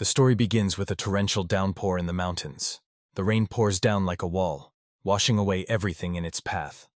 The story begins with a torrential downpour in the mountains. The rain pours down like a wall, washing away everything in its path.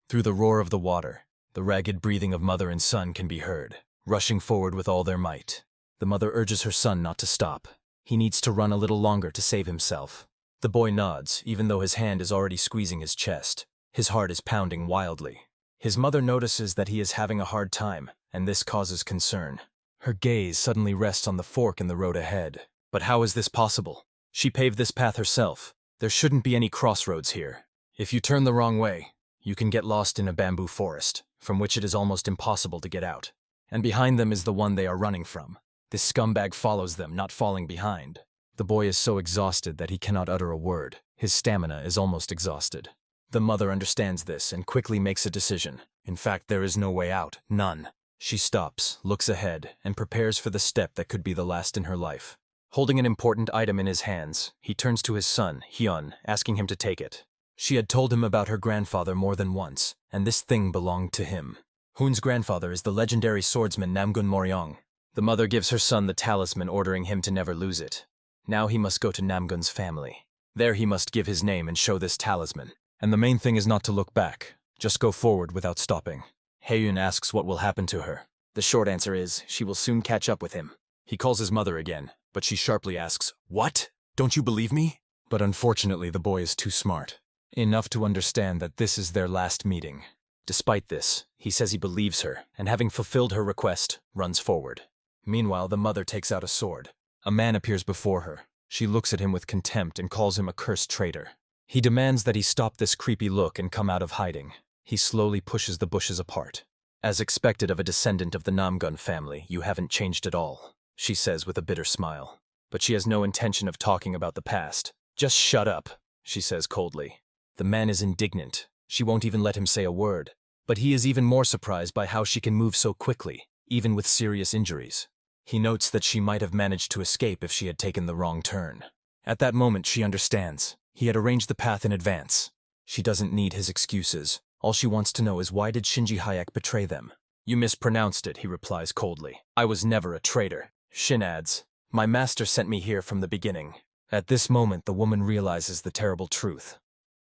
Through the roar of the water, the ragged breathing of mother and son can be heard, rushing forward with all their might. The mother urges her son not to stop. He needs to run a little longer to save himself. The boy nods, even though his hand is already squeezing his chest. His heart is pounding wildly. His mother notices that he is having a hard time, and this causes concern. Her gaze suddenly rests on the fork in the road ahead. But how is this possible? She paved this path herself. There shouldn't be any crossroads here. If you turn the wrong way, you can get lost in a bamboo forest, from which it is almost impossible to get out. And behind them is the one they are running from. This scumbag follows them, not falling behind. The boy is so exhausted that he cannot utter a word. His stamina is almost exhausted. The mother understands this and quickly makes a decision. In fact, there is no way out, none. She stops, looks ahead, and prepares for the step that could be the last in her life. Holding an important item in his hands, he turns to his son, Hyan, asking him to take it. She had told him about her grandfather more than once, and this thing belonged to him. Hoon's grandfather is the legendary swordsman Namgun Moryong. The mother gives her son the talisman, ordering him to never lose it. Now he must go to Namgun's family. There he must give his name and show this talisman. And the main thing is not to look back, just go forward without stopping. Hyan asks what will happen to her. The short answer is, she will soon catch up with him. He calls his mother again, but she sharply asks, "What? Don't you believe me?" But unfortunately the boy is too smart. Enough to understand that this is their last meeting. Despite this, he says he believes her, and having fulfilled her request, runs forward. Meanwhile, the mother takes out a sword. A man appears before her. She looks at him with contempt and calls him a cursed traitor. He demands that he stop this creepy look and come out of hiding. He slowly pushes the bushes apart. "As expected of a descendant of the Namgun family, you haven't changed at all," she says with a bitter smile. But she has no intention of talking about the past. "Just shut up," she says coldly. The man is indignant. She won't even let him say a word. But he is even more surprised by how she can move so quickly, even with serious injuries. He notes that she might have managed to escape if she had taken the wrong turn. At that moment, she understands. He had arranged the path in advance. She doesn't need his excuses. All she wants to know is, why did Shinji Hayek betray them? "You mispronounced it," he replies coldly. "I was never a traitor." Shin adds, "My master sent me here from the beginning." At this moment, the woman realizes the terrible truth.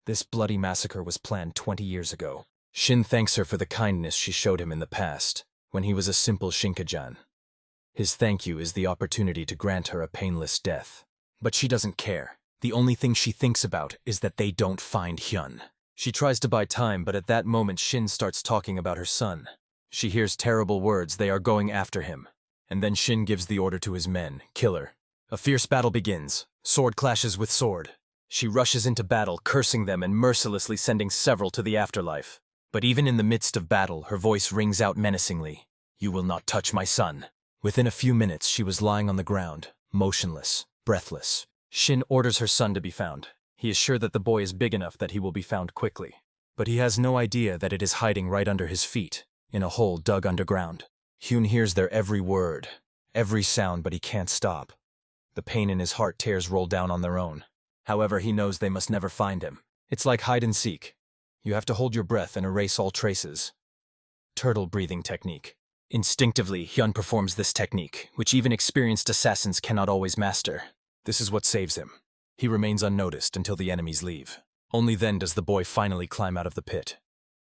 This bloody massacre was planned 20 years ago. Shin thanks her for the kindness she showed him in the past, when he was a simple Shinkajan. His thank you is the opportunity to grant her a painless death. But she doesn't care. The only thing she thinks about is that they don't find Hyun. She tries to buy time, but at that moment Shin starts talking about her son. She hears terrible words, they are going after him. And then Shin gives the order to his men, kill her. A fierce battle begins. Sword clashes with sword. She rushes into battle, cursing them and mercilessly sending several to the afterlife. But even in the midst of battle, her voice rings out menacingly. "You will not touch my son." Within a few minutes, she was lying on the ground, motionless, breathless. Shin orders her son to be found. He is sure that the boy is big enough that he will be found quickly. But he has no idea that it is hiding right under his feet, in a hole dug underground. Hyun hears their every word, every sound, but he can't stop. The pain in his heart tears roll down on their own. However, he knows they must never find him. It's like hide and seek. You have to hold your breath and erase all traces. Turtle breathing technique. Instinctively, Hyun performs this technique, which even experienced assassins cannot always master. This is what saves him. He remains unnoticed until the enemies leave. Only then does the boy finally climb out of the pit.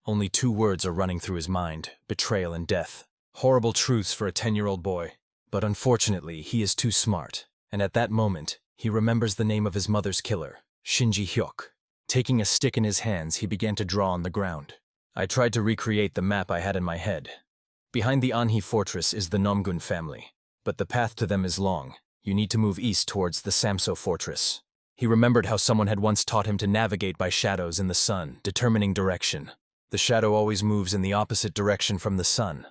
Only 2 words are running through his mind: betrayal and death. Horrible truths for a 10-year-old boy. But unfortunately, he is too smart, and at that moment, he remembers the name of his mother's killer, Shinji Hyuk. Taking a stick in his hands, he began to draw on the ground. I tried to recreate the map I had in my head. Behind the Anhi fortress is the Namgun family, but the path to them is long. You need to move east towards the Samso fortress. He remembered how someone had once taught him to navigate by shadows in the sun, determining direction. The shadow always moves in the opposite direction from the sun.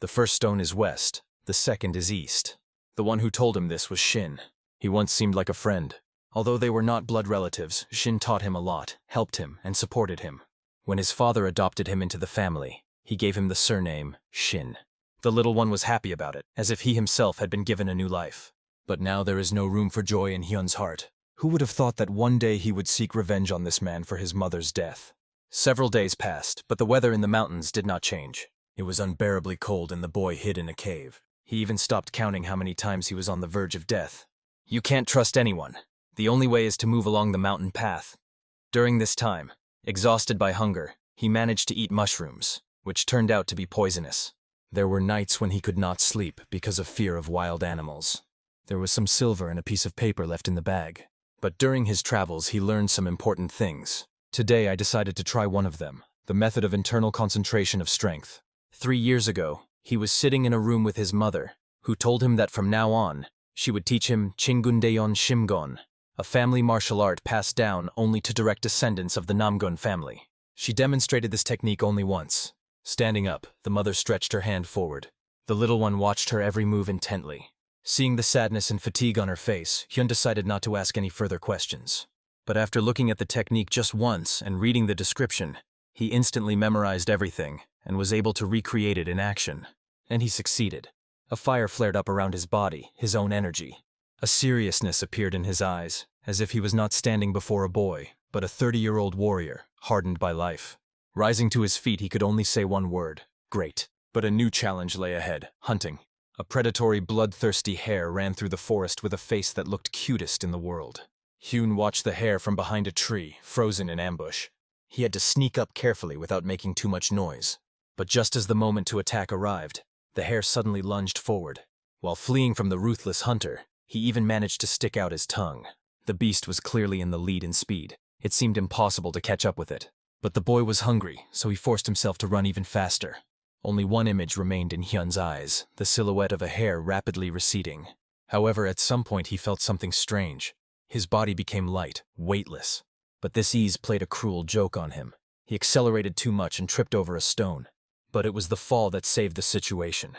The first stone is west, the second is east. The one who told him this was Shin. He once seemed like a friend. Although they were not blood relatives, Shin taught him a lot, helped him, and supported him. When his father adopted him into the family, he gave him the surname Shin. The little one was happy about it, as if he himself had been given a new life. But now there is no room for joy in Hyun's heart. Who would have thought that one day he would seek revenge on this man for his mother's death? Several days passed, but the weather in the mountains did not change. It was unbearably cold and the boy hid in a cave. He even stopped counting how many times he was on the verge of death. You can't trust anyone. The only way is to move along the mountain path. During this time, exhausted by hunger, he managed to eat mushrooms, which turned out to be poisonous. There were nights when he could not sleep because of fear of wild animals. There was some silver and a piece of paper left in the bag. But during his travels, he learned some important things. Today, I decided to try one of them, the method of internal concentration of strength. 3 years ago, he was sitting in a room with his mother, who told him that from now on, she would teach him Chingundaeon Shimgon, a family martial art passed down only to direct descendants of the Namgun family. She demonstrated this technique only once. Standing up, the mother stretched her hand forward. The little one watched her every move intently. Seeing the sadness and fatigue on her face, Hyun decided not to ask any further questions. But after looking at the technique just once and reading the description, he instantly memorized everything and was able to recreate it in action. And he succeeded. A fire flared up around his body, his own energy. A seriousness appeared in his eyes, as if he was not standing before a boy, but a 30-year-old warrior, hardened by life. Rising to his feet, he could only say one word: great. But a new challenge lay ahead: hunting. A predatory, bloodthirsty hare ran through the forest with a face that looked cutest in the world. Hyun watched the hare from behind a tree, frozen in ambush. He had to sneak up carefully without making too much noise. But just as the moment to attack arrived, the hare suddenly lunged forward. While fleeing from the ruthless hunter, he even managed to stick out his tongue. The beast was clearly in the lead in speed. It seemed impossible to catch up with it. But the boy was hungry, so he forced himself to run even faster. Only one image remained in Hyun's eyes, the silhouette of a hare rapidly receding. However, at some point he felt something strange. His body became light, weightless. But this ease played a cruel joke on him. He accelerated too much and tripped over a stone. But it was the fall that saved the situation.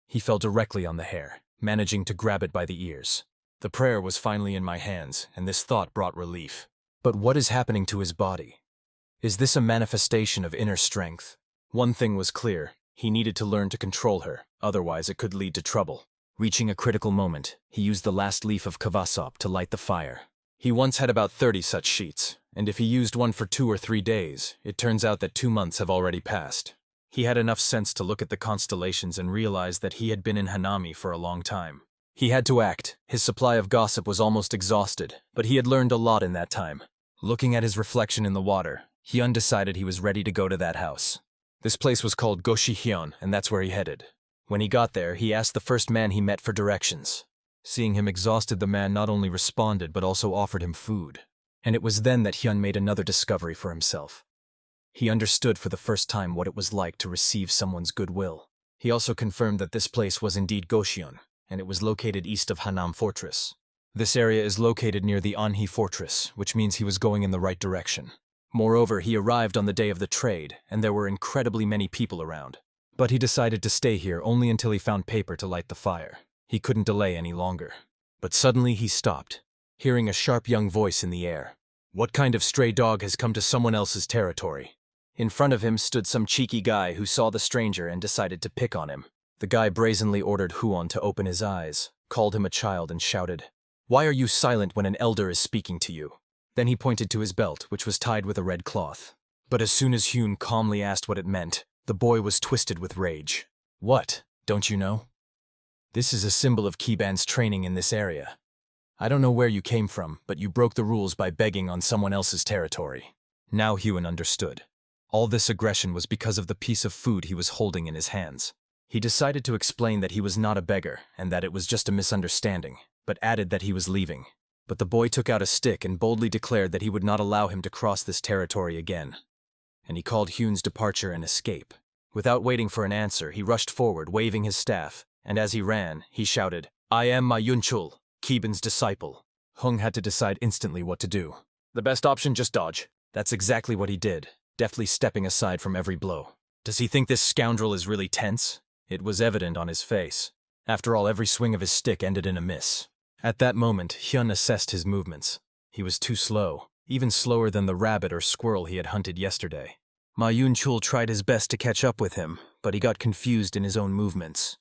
He fell directly on the hare, managing to grab it by the ears. The prayer was finally in my hands, and this thought brought relief. But what is happening to his body? Is this a manifestation of inner strength? One thing was clear: he needed to learn to control her, otherwise it could lead to trouble. Reaching a critical moment, he used the last leaf of kavasop to light the fire. He once had about 30 such sheets, and if he used one for 2 or 3 days, it turns out that 2 months have already passed. He had enough sense to look at the constellations and realize that he had been in Hanami for a long time. He had to act. His supply of gossip was almost exhausted, but he had learned a lot in that time. Looking at his reflection in the water, Hyun decided he was ready to go to that house. This place was called Goshi Hyan, and that's where he headed. When he got there, he asked the first man he met for directions. Seeing him exhausted, the man not only responded but also offered him food. And it was then that Hyun made another discovery for himself. He understood for the first time what it was like to receive someone's goodwill. He also confirmed that this place was indeed Goshyon, and it was located east of Hanam Fortress. This area is located near the Anhi Fortress, which means he was going in the right direction. Moreover, he arrived on the day of the trade, and there were incredibly many people around. But he decided to stay here only until he found paper to light the fire. He couldn't delay any longer. But suddenly he stopped, hearing a sharp young voice in the air. What kind of stray dog has come to someone else's territory? In front of him stood some cheeky guy who saw the stranger and decided to pick on him. The guy brazenly ordered Huon to open his eyes, called him a child, and shouted, "Why are you silent when an elder is speaking to you?" Then he pointed to his belt, which was tied with a red cloth. But as soon as Hyun calmly asked what it meant, the boy was twisted with rage. "What? Don't you know? This is a symbol of Kiban's training in this area. I don't know where you came from, but you broke the rules by begging on someone else's territory." Now Hyun understood. All this aggression was because of the piece of food he was holding in his hands. He decided to explain that he was not a beggar and that it was just a misunderstanding, but added that he was leaving. But the boy took out a stick and boldly declared that he would not allow him to cross this territory again. And he called Hyun's departure an escape. Without waiting for an answer, he rushed forward, waving his staff, and as he ran, he shouted, "I am Ma Yunchul, Kiban's disciple." Hung had to decide instantly what to do. The best option, just dodge. That's exactly what he did, deftly stepping aside from every blow. Does he think this scoundrel is really tense? It was evident on his face. After all, every swing of his stick ended in a miss. At that moment, Hyun assessed his movements. He was too slow, even slower than the rabbit or squirrel he had hunted yesterday. Ma Yunchul tried his best to catch up with him, but he got confused in his own movements.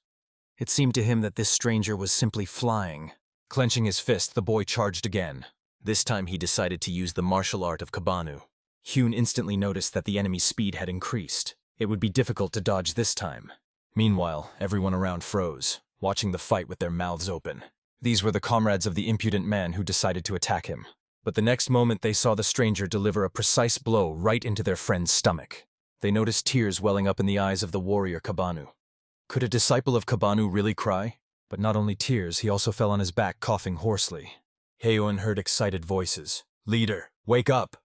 It seemed to him that this stranger was simply flying. Clenching his fist, the boy charged again. This time he decided to use the martial art of Kabanu. Hyun instantly noticed that the enemy's speed had increased. It would be difficult to dodge this time. Meanwhile, everyone around froze, watching the fight with their mouths open. These were the comrades of the impudent man who decided to attack him. But the next moment they saw the stranger deliver a precise blow right into their friend's stomach. They noticed tears welling up in the eyes of the warrior Kabanu. Could a disciple of Kabanu really cry? But not only tears, he also fell on his back coughing hoarsely. Hyan heard excited voices. "Leader, wake up!"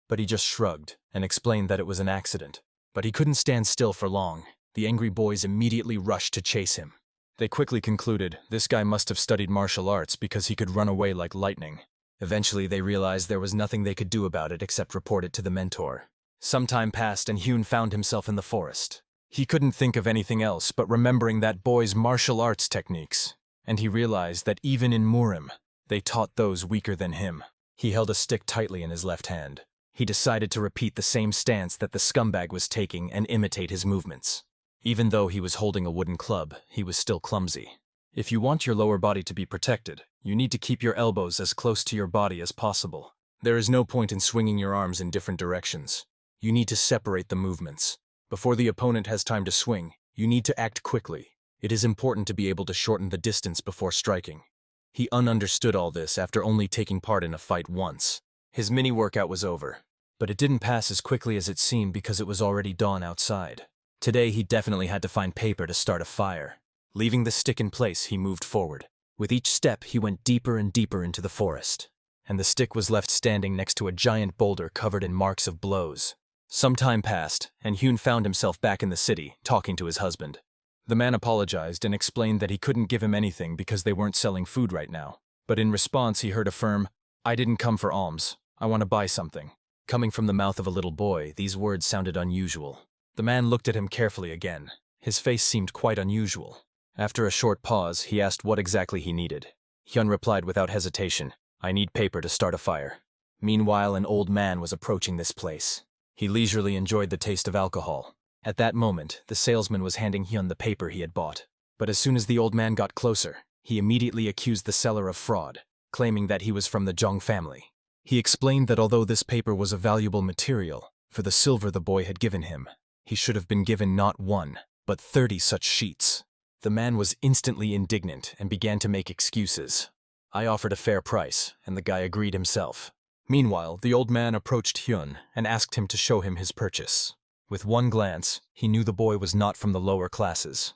But he just shrugged and explained that it was an accident. But he couldn't stand still for long. The angry boys immediately rushed to chase him. They quickly concluded this guy must have studied martial arts because he could run away like lightning. Eventually they realized there was nothing they could do about it except report it to the mentor. Some time passed and Hyan found himself in the forest. He couldn't think of anything else but remembering that boy's martial arts techniques, and he realized that even in Murim, they taught those weaker than him. He held a stick tightly in his left hand. He decided to repeat the same stance that the scumbag was taking and imitate his movements. Even though he was holding a wooden club, he was still clumsy. If you want your lower body to be protected, you need to keep your elbows as close to your body as possible. There is no point in swinging your arms in different directions. You need to separate the movements. Before the opponent has time to swing, you need to act quickly. It is important to be able to shorten the distance before striking. He understood all this after only taking part in a fight once. His mini-workout was over, but it didn't pass as quickly as it seemed because it was already dawn outside. Today he definitely had to find paper to start a fire. Leaving the stick in place, he moved forward. With each step, he went deeper and deeper into the forest, and the stick was left standing next to a giant boulder covered in marks of blows. Some time passed, and Hyan found himself back in the city, talking to his husband. The man apologized and explained that he couldn't give him anything because they weren't selling food right now. But in response, he heard a firm, "I didn't come for alms. I want to buy something." Coming from the mouth of a little boy, these words sounded unusual. The man looked at him carefully again. His face seemed quite unusual. After a short pause, he asked what exactly he needed. Hyan replied without hesitation, "I need paper to start a fire." Meanwhile, an old man was approaching this place. He leisurely enjoyed the taste of alcohol. At that moment, the salesman was handing Hyan the paper he had bought. But as soon as the old man got closer, he immediately accused the seller of fraud, claiming that he was from the Zhong family. He explained that although this paper was a valuable material, for the silver the boy had given him, he should have been given not one, but 30 such sheets. The man was instantly indignant and began to make excuses. I offered a fair price, and the guy agreed himself. Meanwhile, the old man approached Hyan and asked him to show him his purchase. With one glance, he knew the boy was not from the lower classes.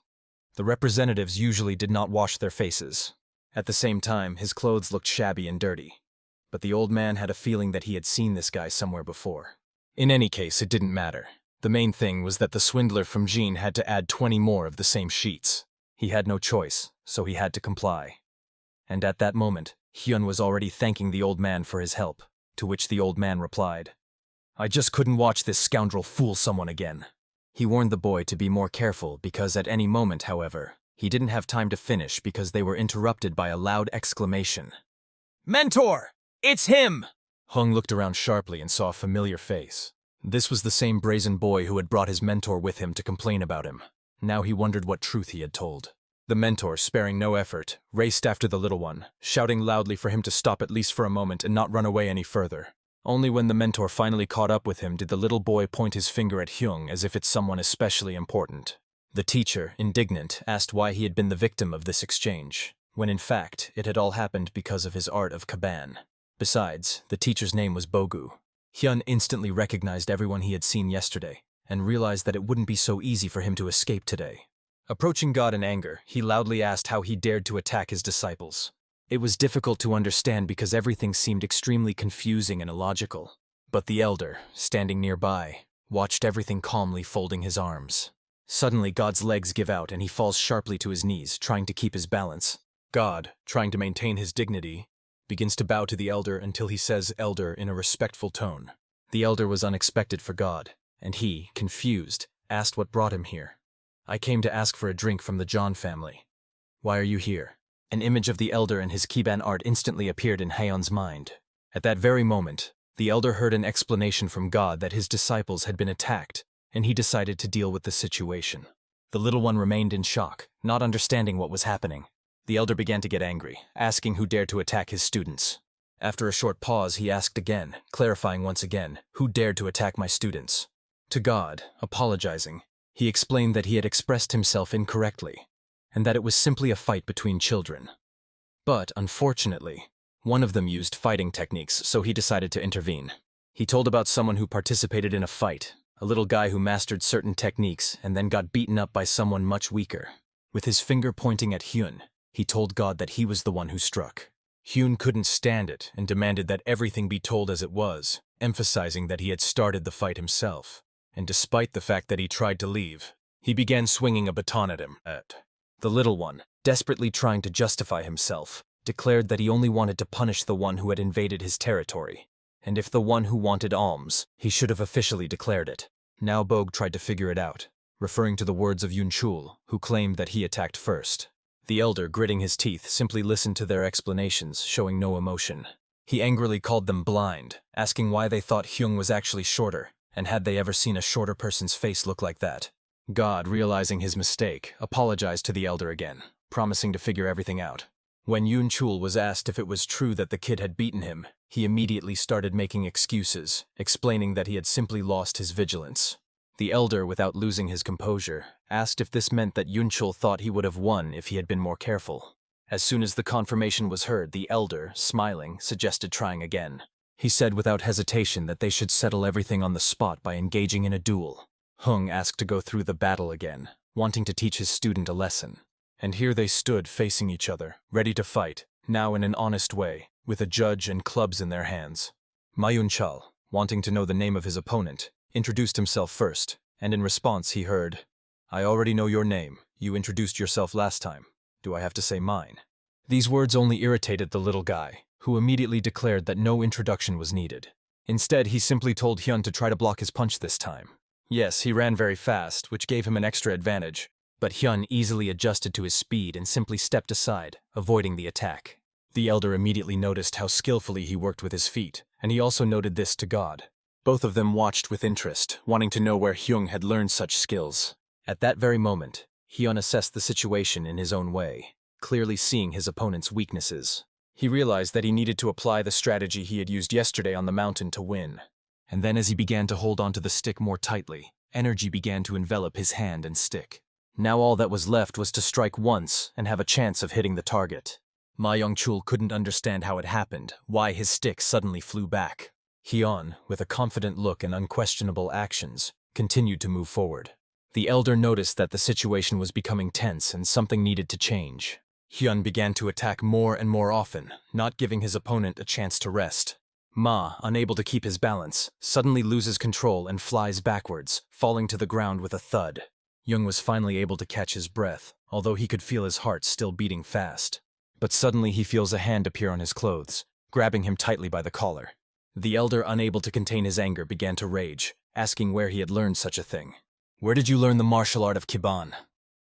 The representatives usually did not wash their faces. At the same time, his clothes looked shabby and dirty. But the old man had a feeling that he had seen this guy somewhere before. In any case, it didn't matter. The main thing was that the swindler from Jin had to add 20 more of the same sheets. He had no choice, so he had to comply. And at that moment, Hyan was already thanking the old man for his help, to which the old man replied, "I just couldn't watch this scoundrel fool someone again." He warned the boy to be more careful because at any moment, however, he didn't have time to finish because they were interrupted by a loud exclamation. "Mentor! It's him!" Hung looked around sharply and saw a familiar face. This was the same brazen boy who had brought his mentor with him to complain about him. Now he wondered what truth he had told. The mentor, sparing no effort, raced after the little one, shouting loudly for him to stop at least for a moment and not run away any further. Only when the mentor finally caught up with him did the little boy point his finger at Hyan as if it's someone especially important. The teacher, indignant, asked why he had been the victim of this exchange, when in fact it had all happened because of his art of Kaban. Besides, the teacher's name was Bogu. Hyan instantly recognized everyone he had seen yesterday, and realized that it wouldn't be so easy for him to escape today. Approaching God in anger, he loudly asked how he dared to attack his disciples. It was difficult to understand because everything seemed extremely confusing and illogical. But the elder, standing nearby, watched everything calmly, folding his arms. Suddenly, God's legs give out and he falls sharply to his knees, trying to keep his balance. God, trying to maintain his dignity, begins to bow to the elder until he says "elder" in a respectful tone. The elder was unexpected for God, and he, confused, asked what brought him here. "I came to ask for a drink from the John family." "Why are you here?" An image of the elder and his Kiban art instantly appeared in Hyan's mind. At that very moment, the elder heard an explanation from God that his disciples had been attacked, and he decided to deal with the situation. The little one remained in shock, not understanding what was happening. The elder began to get angry, asking who dared to attack his students. After a short pause, he asked again, clarifying once again, "Who dared to attack my students?" To God, apologizing, he explained that he had expressed himself incorrectly, and that it was simply a fight between children. But, unfortunately, one of them used fighting techniques, so he decided to intervene. He told about someone who participated in a fight, a little guy who mastered certain techniques and then got beaten up by someone much weaker. With his finger pointing at Hyan, he told God that he was the one who struck. Hyan couldn't stand it and demanded that everything be told as it was, emphasizing that he had started the fight himself. And despite the fact that he tried to leave, he began swinging a baton at him. The little one, desperately trying to justify himself, declared that he only wanted to punish the one who had invaded his territory. And if the one who wanted alms, he should have officially declared it. Now Bogue tried to figure it out, referring to the words of Yunchul, who claimed that he attacked first. The elder, gritting his teeth, simply listened to their explanations, showing no emotion. He angrily called them blind, asking why they thought Hyung was actually shorter, and had they ever seen a shorter person's face look like that. God, realizing his mistake, apologized to the elder again, promising to figure everything out. When Yunchul was asked if it was true that the kid had beaten him, he immediately started making excuses, explaining that he had simply lost his vigilance. The elder, without losing his composure, asked if this meant that Yunchul thought he would have won if he had been more careful. As soon as the confirmation was heard, the elder, smiling, suggested trying again. He said without hesitation that they should settle everything on the spot by engaging in a duel. Hung asked to go through the battle again, wanting to teach his student a lesson. And here they stood facing each other, ready to fight, now in an honest way, with a judge and clubs in their hands. Mayunchal, wanting to know the name of his opponent, introduced himself first, and in response he heard, "I already know your name. You introduced yourself last time. Do I have to say mine?" These words only irritated the little guy, who immediately declared that no introduction was needed. Instead, he simply told Hyan to try to block his punch this time. Yes, he ran very fast, which gave him an extra advantage, but Hyan easily adjusted to his speed and simply stepped aside, avoiding the attack. The elder immediately noticed how skillfully he worked with his feet, and he also noted this to God. Both of them watched with interest, wanting to know where Hyung had learned such skills. At that very moment, Hyan assessed the situation in his own way, clearly seeing his opponent's weaknesses. He realized that he needed to apply the strategy he had used yesterday on the mountain to win. And then as he began to hold onto the stick more tightly, energy began to envelop his hand and stick. Now all that was left was to strike once and have a chance of hitting the target. Ma Yongchul couldn't understand how it happened, why his stick suddenly flew back. Hyan, with a confident look and unquestionable actions, continued to move forward. The elder noticed that the situation was becoming tense and something needed to change. Hyan began to attack more and more often, not giving his opponent a chance to rest. Ma, unable to keep his balance, suddenly loses control and flies backwards, falling to the ground with a thud. Young was finally able to catch his breath, although he could feel his heart still beating fast. But suddenly he feels a hand appear on his clothes, grabbing him tightly by the collar. The elder, unable to contain his anger, began to rage, asking where he had learned such a thing. "Where did you learn the martial art of Kiban?"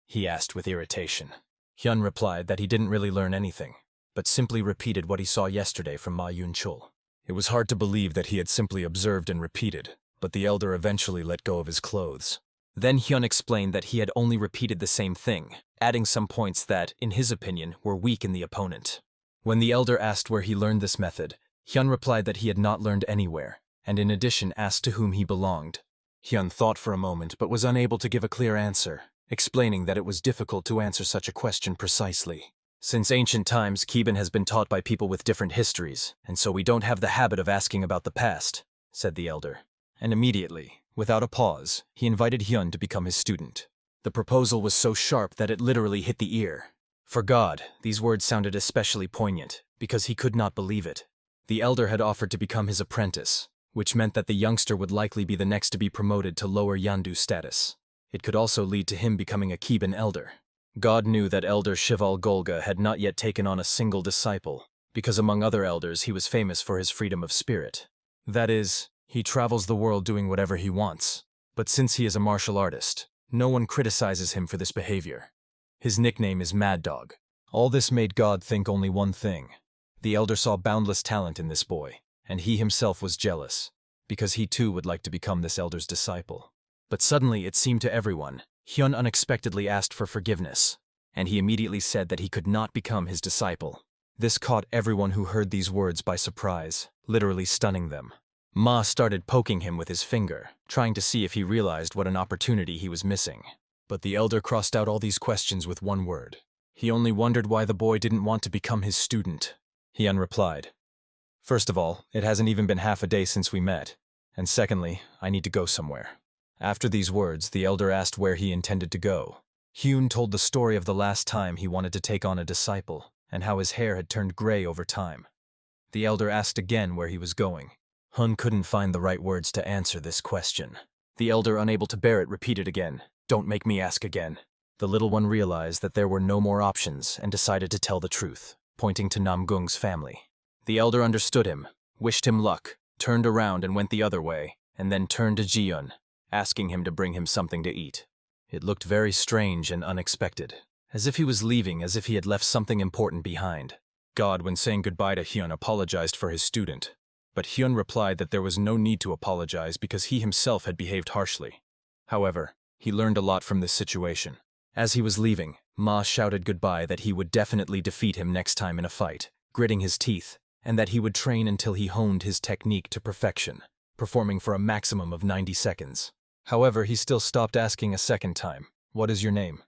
he asked with irritation. Hyan replied that he didn't really learn anything, but simply repeated what he saw yesterday from Ma Yunchul. It was hard to believe that he had simply observed and repeated, but the elder eventually let go of his clothes. Then Hyan explained that he had only repeated the same thing, adding some points that, in his opinion, were weak in the opponent. When the elder asked where he learned this method, Hyan replied that he had not learned anywhere, and in addition asked to whom he belonged. Hyan thought for a moment but was unable to give a clear answer, explaining that it was difficult to answer such a question precisely. Since ancient times, Kiban has been taught by people with different histories, and so we don't have the habit of asking about the past, said the elder. And immediately, without a pause, he invited Hyan to become his student. The proposal was so sharp that it literally hit the ear. For God, these words sounded especially poignant, because he could not believe it. The elder had offered to become his apprentice, which meant that the youngster would likely be the next to be promoted to lower Yandu status. It could also lead to him becoming a Kiban elder. God knew that Elder Shival Golga had not yet taken on a single disciple, because among other elders he was famous for his freedom of spirit. That is, he travels the world doing whatever he wants, but since he is a martial artist, no one criticizes him for this behavior. His nickname is Mad Dog. All this made God think only one thing. The elder saw boundless talent in this boy, and he himself was jealous, because he too would like to become this elder's disciple. But suddenly, it seemed to everyone, Hyan unexpectedly asked for forgiveness, and he immediately said that he could not become his disciple. This caught everyone who heard these words by surprise, literally stunning them. Ma started poking him with his finger, trying to see if he realized what an opportunity he was missing. But the elder crossed out all these questions with one word. He only wondered why the boy didn't want to become his student. Hyan replied, "First of all, it hasn't even been half a day since we met. And secondly, I need to go somewhere." After these words, the elder asked where he intended to go. Hyan told the story of the last time he wanted to take on a disciple, and how his hair had turned gray over time. The elder asked again where he was going. Hun couldn't find the right words to answer this question. The elder, unable to bear it, repeated again, "Don't make me ask again." The little one realized that there were no more options and decided to tell the truth, pointing to Namgung's family. The elder understood him, wished him luck, turned around and went the other way, and then turned to Ji-yun, asking him to bring him something to eat. It looked very strange and unexpected, as if he was leaving, as if he had left something important behind. God, when saying goodbye to Hyan, apologized for his student, but Hyan replied that there was no need to apologize because he himself had behaved harshly. However, he learned a lot from this situation. As he was leaving, Ma shouted goodbye that he would definitely defeat him next time in a fight, gritting his teeth, and that he would train until he honed his technique to perfection, performing for a maximum of 90 seconds. However, he still stopped asking a second time, "What is your name?"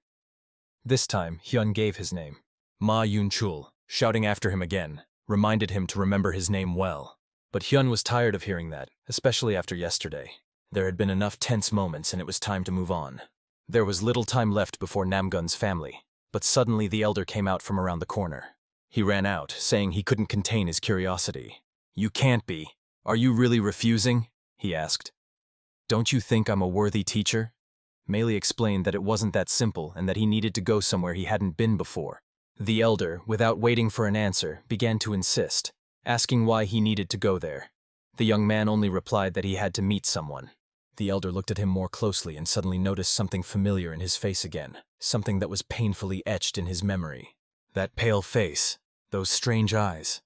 This time, Hyan gave his name. Ma Yun-chul, shouting after him again, reminded him to remember his name well. But Hyan was tired of hearing that, especially after yesterday. There had been enough tense moments and it was time to move on. There was little time left before Namgun's family, but suddenly the elder came out from around the corner. He ran out, saying he couldn't contain his curiosity. "You can't be. Are you really refusing?" he asked. "Don't you think I'm a worthy teacher?" Meili explained that it wasn't that simple and that he needed to go somewhere he hadn't been before. The elder, without waiting for an answer, began to insist, asking why he needed to go there. The young man only replied that he had to meet someone. The elder looked at him more closely and suddenly noticed something familiar in his face again, something that was painfully etched in his memory. That pale face, those strange eyes.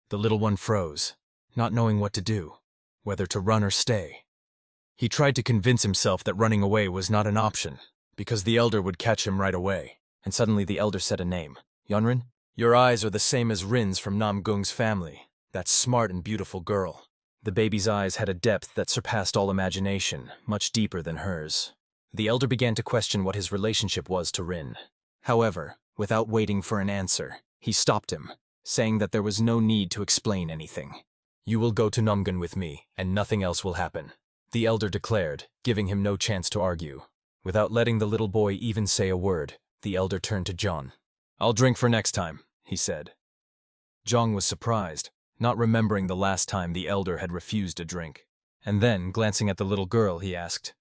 The little one froze, not knowing what to do, whether to run or stay. He tried to convince himself that running away was not an option, because the elder would catch him right away. And suddenly the elder said a name. "Yeonrin, your eyes are the same as Rin's from Namgung's family, that smart and beautiful girl." The baby's eyes had a depth that surpassed all imagination, much deeper than hers. The elder began to question what his relationship was to Rin. However, without waiting for an answer, he stopped him, saying that there was no need to explain anything. "You will go to Namgun with me, and nothing else will happen," the elder declared, giving him no chance to argue. Without letting the little boy even say a word, the elder turned to John. "I'll drink for next time," he said. Jong was surprised, not remembering the last time the elder had refused a drink. And then, glancing at the little girl, he asked,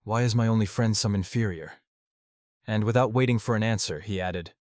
"Why is my only friend some inferior?" And without waiting for an answer, he added,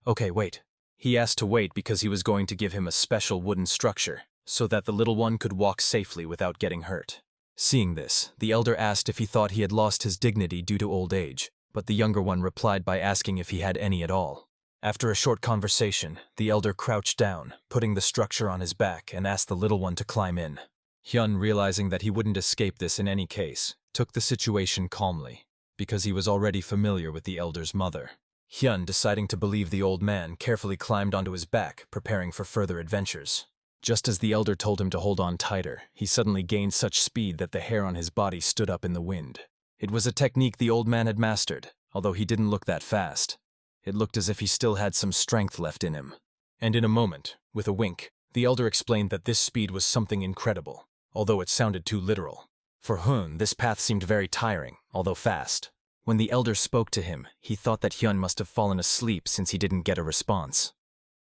"Okay, wait." He asked to wait because he was going to give him a special wooden structure, so that the little one could walk safely without getting hurt. Seeing this, the elder asked if he thought he had lost his dignity due to old age, but the younger one replied by asking if he had any at all. After a short conversation, the elder crouched down, putting the structure on his back, and asked the little one to climb in. Hyun, realizing that he wouldn't escape this in any case, took the situation calmly, because he was already familiar with the elder's mother. Hyun, deciding to believe the old man, carefully climbed onto his back, preparing for further adventures. Just as the elder told him to hold on tighter, he suddenly gained such speed that the hair on his body stood up in the wind. It was a technique the old man had mastered, although he didn't look that fast. It looked as if he still had some strength left in him. And in a moment, with a wink, the elder explained that this speed was something incredible, although it sounded too literal. For Hyun, this path seemed very tiring, although fast. When the elder spoke to him, he thought that Hyun must have fallen asleep since he didn't get a response.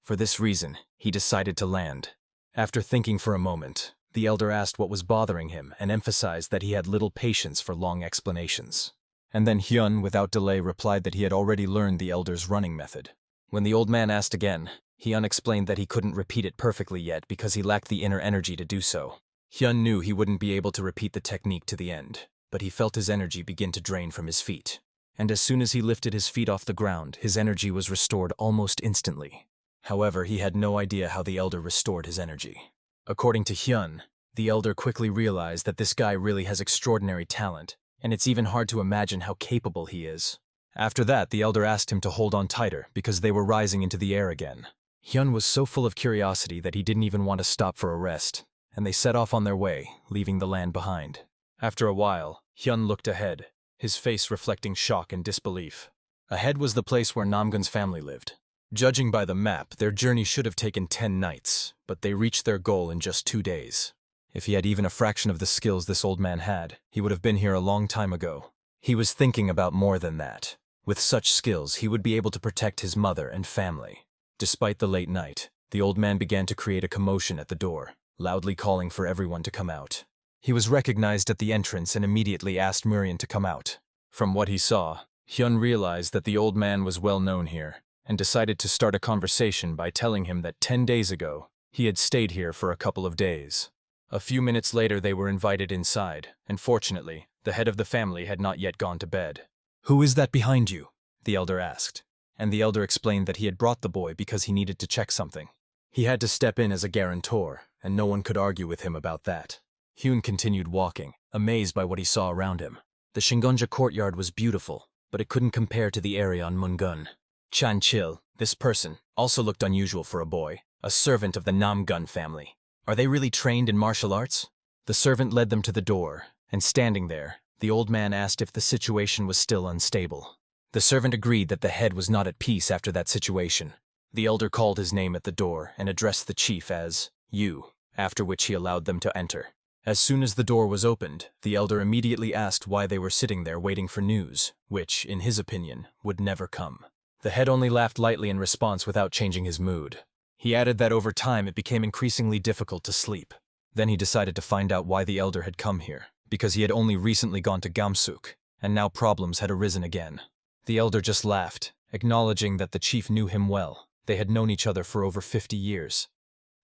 For this reason, he decided to land. After thinking for a moment, the elder asked what was bothering him and emphasized that he had little patience for long explanations. And then Hyun, without delay, replied that he had already learned the elder's running method. When the old man asked again, Hyun explained that he couldn't repeat it perfectly yet because he lacked the inner energy to do so. Hyun knew he wouldn't be able to repeat the technique to the end, but he felt his energy begin to drain from his feet. And as soon as he lifted his feet off the ground, his energy was restored almost instantly. However, he had no idea how the elder restored his energy. According to Hyun, the elder quickly realized that this guy really has extraordinary talent, and it's even hard to imagine how capable he is. After that, the elder asked him to hold on tighter because they were rising into the air again. Hyun was so full of curiosity that he didn't even want to stop for a rest, and they set off on their way, leaving the land behind. After a while, Hyun looked ahead, his face reflecting shock and disbelief. Ahead was the place where Namgun's family lived. Judging by the map, their journey should have taken 10 nights, but they reached their goal in just 2 days. If he had even a fraction of the skills this old man had, he would have been here a long time ago. He was thinking about more than that. With such skills, he would be able to protect his mother and family. Despite the late night, the old man began to create a commotion at the door, loudly calling for everyone to come out. He was recognized at the entrance and immediately asked Murian to come out. From what he saw, Hyun realized that the old man was well known here, and decided to start a conversation by telling him that 10 days ago, he had stayed here for a couple of days. A few minutes later they were invited inside, and fortunately, the head of the family had not yet gone to bed. "Who is that behind you?" the elder asked, and the elder explained that he had brought the boy because he needed to check something. He had to step in as a guarantor, and no one could argue with him about that. Hyun continued walking, amazed by what he saw around him. The Shingonja courtyard was beautiful, but it couldn't compare to the area on Mungun. Chan Chil, this person, also looked unusual for a boy, a servant of the Namgun family. Are they really trained in martial arts? The servant led them to the door, and standing there, the old man asked if the situation was still unstable. The servant agreed that the head was not at peace after that situation. The elder called his name at the door and addressed the chief as "you," after which he allowed them to enter. As soon as the door was opened, the elder immediately asked why they were sitting there waiting for news, which, in his opinion, would never come. The head only laughed lightly in response without changing his mood. He added that over time it became increasingly difficult to sleep. Then he decided to find out why the elder had come here, because he had only recently gone to Gamsuk, and now problems had arisen again. The elder just laughed, acknowledging that the chief knew him well. They had known each other for over 50 years.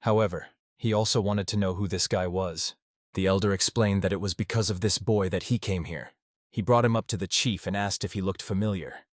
However, he also wanted to know who this guy was. The elder explained that it was because of this boy that he came here. He brought him up to the chief and asked if he looked familiar.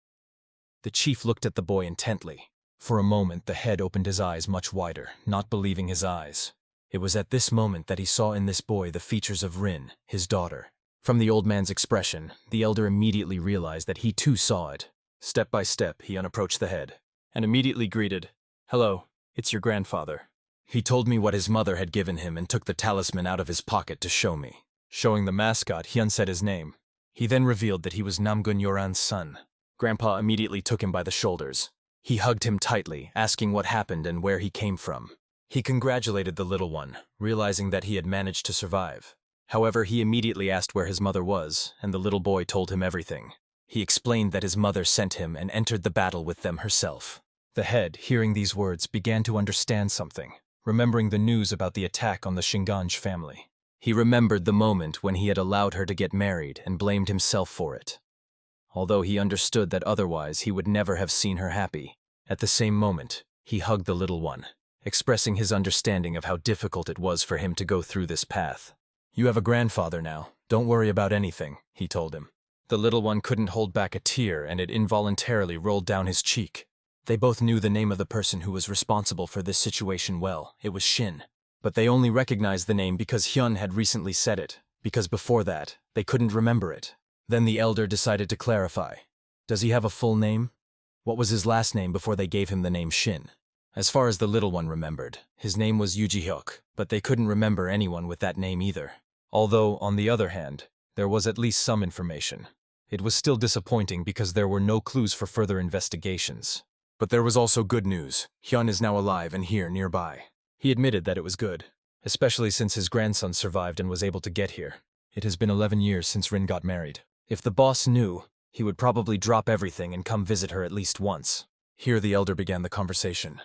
The chief looked at the boy intently. For a moment, the head opened his eyes much wider, not believing his eyes. It was at this moment that he saw in this boy the features of Rin, his daughter. From the old man's expression, the elder immediately realized that he too saw it. Step by step, he unapproached the head, and immediately greeted, "Hello, it's your grandfather." He told me what his mother had given him and took the talisman out of his pocket to show me. Showing the mascot, Hyun said his name. He then revealed that he was Namgun Yoran's son. Grandpa immediately took him by the shoulders. He hugged him tightly, asking what happened and where he came from. He congratulated the little one, realizing that he had managed to survive. However, he immediately asked where his mother was, and the little boy told him everything. He explained that his mother sent him and entered the battle with them herself. The head, hearing these words, began to understand something, remembering the news about the attack on the Shinganj family. He remembered the moment when he had allowed her to get married and blamed himself for it. Although he understood that otherwise he would never have seen her happy, at the same moment, he hugged the little one, expressing his understanding of how difficult it was for him to go through this path. "You have a grandfather now. Don't worry about anything," he told him. The little one couldn't hold back a tear, and it involuntarily rolled down his cheek. They both knew the name of the person who was responsible for this situation well. It was Shin. But they only recognized the name because Hyun had recently said it, because before that, they couldn't remember it. Then the elder decided to clarify. "Does he have a full name? What was his last name before they gave him the name Shin?" As far as the little one remembered, his name was Yuji-hyuk, but they couldn't remember anyone with that name either. Although, on the other hand, there was at least some information. It was still disappointing because there were no clues for further investigations. But there was also good news. Hyun is now alive and here nearby. He admitted that it was good, especially since his grandson survived and was able to get here. It has been 11 years since Rin got married. If the boss knew, he would probably drop everything and come visit her at least once. Here the elder began the conversation.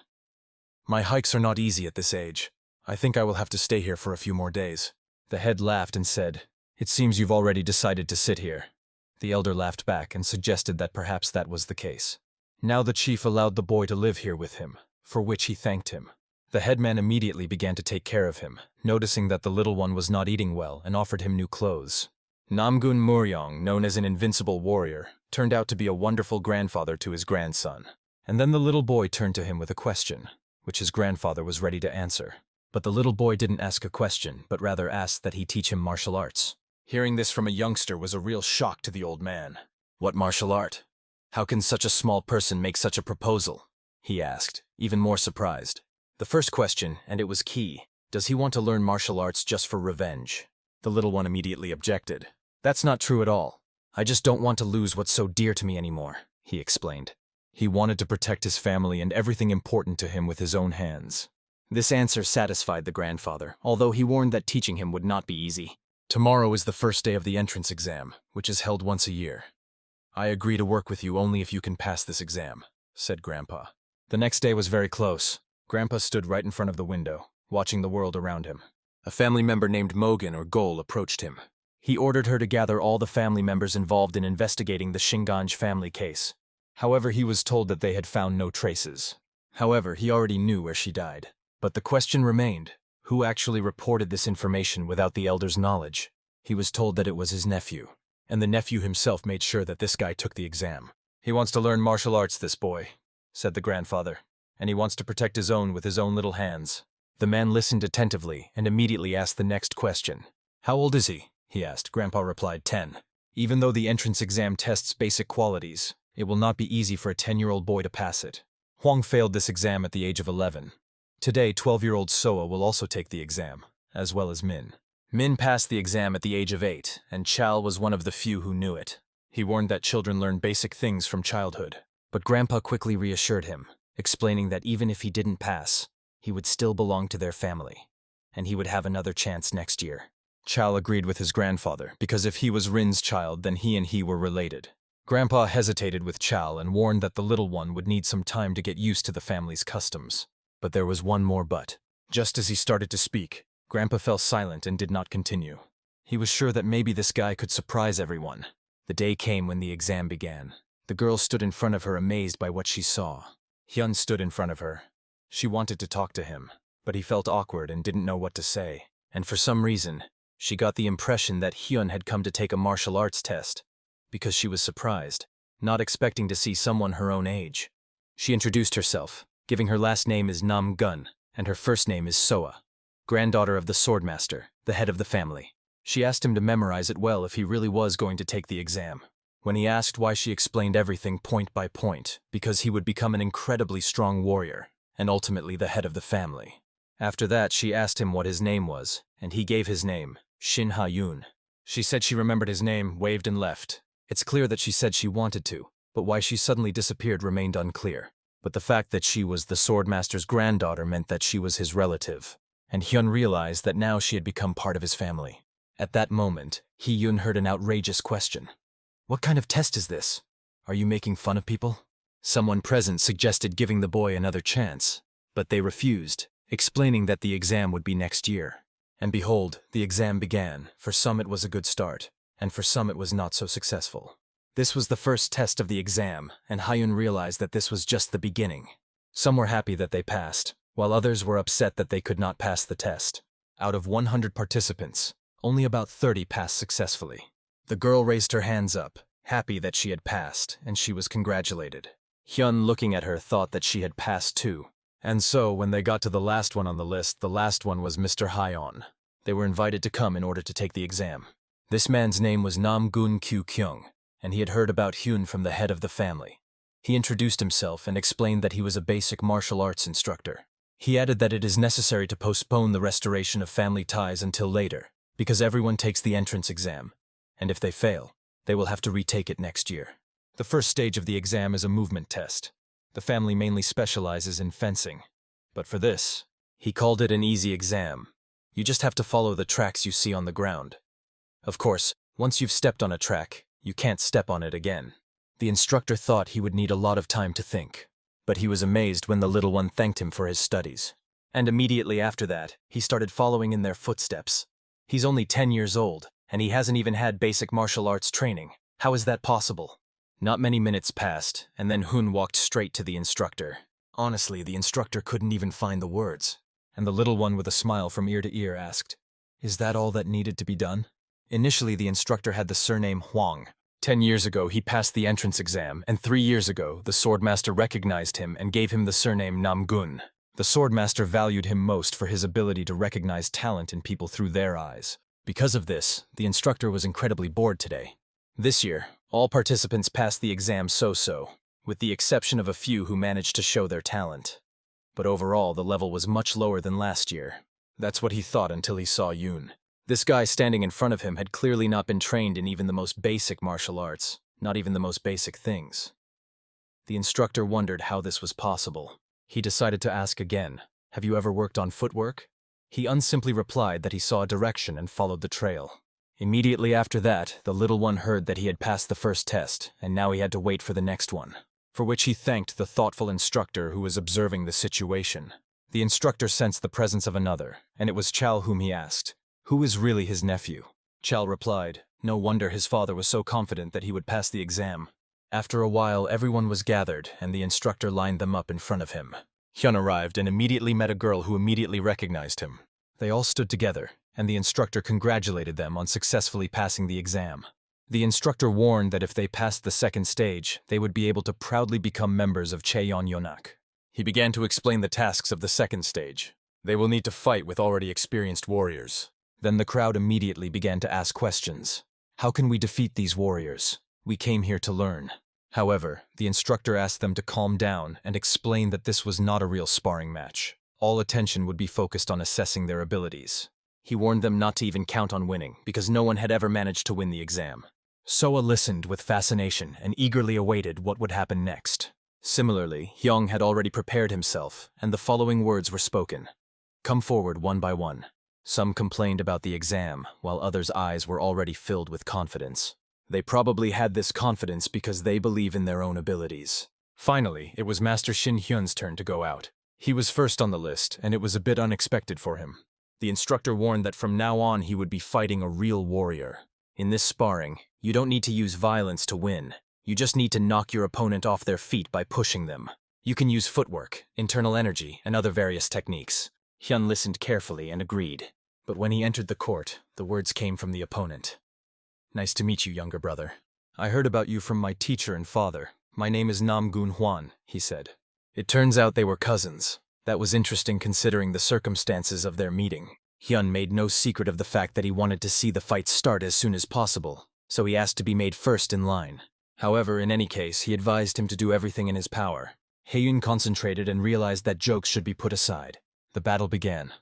"My hikes are not easy at this age. I think I will have to stay here for a few more days." The head laughed and said, "It seems you've already decided to sit here." The elder laughed back and suggested that perhaps that was the case. Now the chief allowed the boy to live here with him, for which he thanked him. The headman immediately began to take care of him, noticing that the little one was not eating well and offered him new clothes. Namgun Muryong, known as an invincible warrior, turned out to be a wonderful grandfather to his grandson. And then the little boy turned to him with a question, which his grandfather was ready to answer. But the little boy didn't ask a question, but rather asked that he teach him martial arts. Hearing this from a youngster was a real shock to the old man. "What martial art? How can such a small person make such a proposal?" he asked, even more surprised. The first question, and it was key, does he want to learn martial arts just for revenge? The little one immediately objected. "That's not true at all. I just don't want to lose what's so dear to me anymore," he explained. He wanted to protect his family and everything important to him with his own hands. This answer satisfied the grandfather, although he warned that teaching him would not be easy. Tomorrow is the first day of the entrance exam, which is held once a year. I agree to work with you only if you can pass this exam, said Grandpa. The next day was very close. Grandpa stood right in front of the window, watching the world around him. A family member named Mogan or Gol approached him. He ordered her to gather all the family members involved in investigating the Shinganj family case. However, he was told that they had found no traces. However, he already knew where she died. But the question remained, who actually reported this information without the elder's knowledge? He was told that it was his nephew, and the nephew himself made sure that this guy took the exam. He wants to learn martial arts, this boy, said the grandfather, and he wants to protect his own with his own little hands. The man listened attentively and immediately asked the next question. How old is he? He asked. Grandpa replied 10. Even though the entrance exam tests basic qualities, it will not be easy for a 10-year-old boy to pass it. Huang failed this exam at the age of 11. Today, 12-year-old Soa will also take the exam, as well as Min. Min passed the exam at the age of 8, and Chal was one of the few who knew it. He warned that children learn basic things from childhood. But Grandpa quickly reassured him, explaining that even if he didn't pass, he would still belong to their family, and he would have another chance next year. Chal agreed with his grandfather, because if he was Rin's child, then he and he were related. Grandpa hesitated with Chal and warned that the little one would need some time to get used to the family's customs. But there was one more but. Just as he started to speak, Grandpa fell silent and did not continue. He was sure that maybe this guy could surprise everyone. The day came when the exam began. The girl stood in front of her, amazed by what she saw. Hyan stood in front of her. She wanted to talk to him, but he felt awkward and didn't know what to say. And for some reason, she got the impression that Hyan had come to take a martial arts test, because she was surprised, not expecting to see someone her own age. She introduced herself, giving her last name is Namung, and her first name is Soa, granddaughter of the swordmaster, the head of the family. She asked him to memorize it well if he really was going to take the exam. When he asked why, she explained everything point by point, because he would become an incredibly strong warrior, and ultimately the head of the family. After that, she asked him what his name was, and he gave his name, Shin Ha-yoon. She said she remembered his name, waved and left. It's clear that she said she wanted to, but why she suddenly disappeared remained unclear. But the fact that she was the swordmaster's granddaughter meant that she was his relative, and Hyun realized that now she had become part of his family. At that moment, Hee-yoon heard an outrageous question. What kind of test is this? Are you making fun of people? Someone present suggested giving the boy another chance, but they refused, explaining that the exam would be next year. And behold, the exam began. For some it was a good start, and for some it was not so successful. This was the first test of the exam, and Hyun realized that this was just the beginning. Some were happy that they passed, while others were upset that they could not pass the test. Out of 100 participants, only about 30 passed successfully. The girl raised her hands up, happy that she had passed, and she was congratulated. Hyun, looking at her, thought that she had passed too. And so, when they got to the last one on the list, the last one was Mr. Hyan. They were invited to come in order to take the exam. This man's name was Namgun Kyu-kyung, and he had heard about Hyun from the head of the family. He introduced himself and explained that he was a basic martial arts instructor. He added that it is necessary to postpone the restoration of family ties until later, because everyone takes the entrance exam, and if they fail, they will have to retake it next year. The first stage of the exam is a movement test. The family mainly specializes in fencing. But for this, he called it an easy exam. You just have to follow the tracks you see on the ground. Of course, once you've stepped on a track, you can't step on it again. The instructor thought he would need a lot of time to think, but he was amazed when the little one thanked him for his studies. And immediately after that, he started following in their footsteps. He's only 10 years old, and he hasn't even had basic martial arts training. How is that possible? Not many minutes passed, and then Hun walked straight to the instructor. Honestly, the instructor couldn't even find the words. And the little one with a smile from ear to ear asked, "Is that all that needed to be done?" Initially, the instructor had the surname Huang. 10 years ago, he passed the entrance exam, and 3 years ago, the swordmaster recognized him and gave him the surname Namgun. The swordmaster valued him most for his ability to recognize talent in people through their eyes. Because of this, the instructor was incredibly bored today. This year, all participants passed the exam so-so, with the exception of a few who managed to show their talent. But overall, the level was much lower than last year. That's what he thought until he saw Yoon. This guy standing in front of him had clearly not been trained in even the most basic martial arts, not even the most basic things. The instructor wondered how this was possible. He decided to ask again, "Have you ever worked on footwork?" He unsimply replied that he saw a direction and followed the trail. Immediately after that, the little one heard that he had passed the first test, and now he had to wait for the next one, for which he thanked the thoughtful instructor who was observing the situation. The instructor sensed the presence of another, and it was Chal whom he asked, "Who is really his nephew?" Chal replied, no wonder his father was so confident that he would pass the exam. After a while, everyone was gathered, and the instructor lined them up in front of him. Hyan arrived and immediately met a girl who immediately recognized him. They all stood together, and the instructor congratulated them on successfully passing the exam. The instructor warned that if they passed the second stage, they would be able to proudly become members of Cheon Yonak. He began to explain the tasks of the second stage. They will need to fight with already experienced warriors. Then the crowd immediately began to ask questions. How can we defeat these warriors? We came here to learn. However, the instructor asked them to calm down and explain that this was not a real sparring match. All attention would be focused on assessing their abilities. He warned them not to even count on winning, because no one had ever managed to win the exam. Soa listened with fascination and eagerly awaited what would happen next. Similarly, Hyung had already prepared himself, and the following words were spoken. "Come forward one by one." Some complained about the exam, while others' eyes were already filled with confidence. They probably had this confidence because they believe in their own abilities. Finally, it was Master Shin Hyun's turn to go out. He was first on the list, and it was a bit unexpected for him. The instructor warned that from now on he would be fighting a real warrior. In this sparring, you don't need to use violence to win. You just need to knock your opponent off their feet by pushing them. You can use footwork, internal energy, and other various techniques. Hyun listened carefully and agreed. But when he entered the court, the words came from the opponent. "Nice to meet you, younger brother. I heard about you from my teacher and father. My name is Namgun Hwan," he said. It turns out they were cousins. That was interesting considering the circumstances of their meeting. Hyun made no secret of the fact that he wanted to see the fight start as soon as possible, so he asked to be made first in line. However, in any case, he advised him to do everything in his power. Haeyun concentrated and realized that jokes should be put aside. The battle began.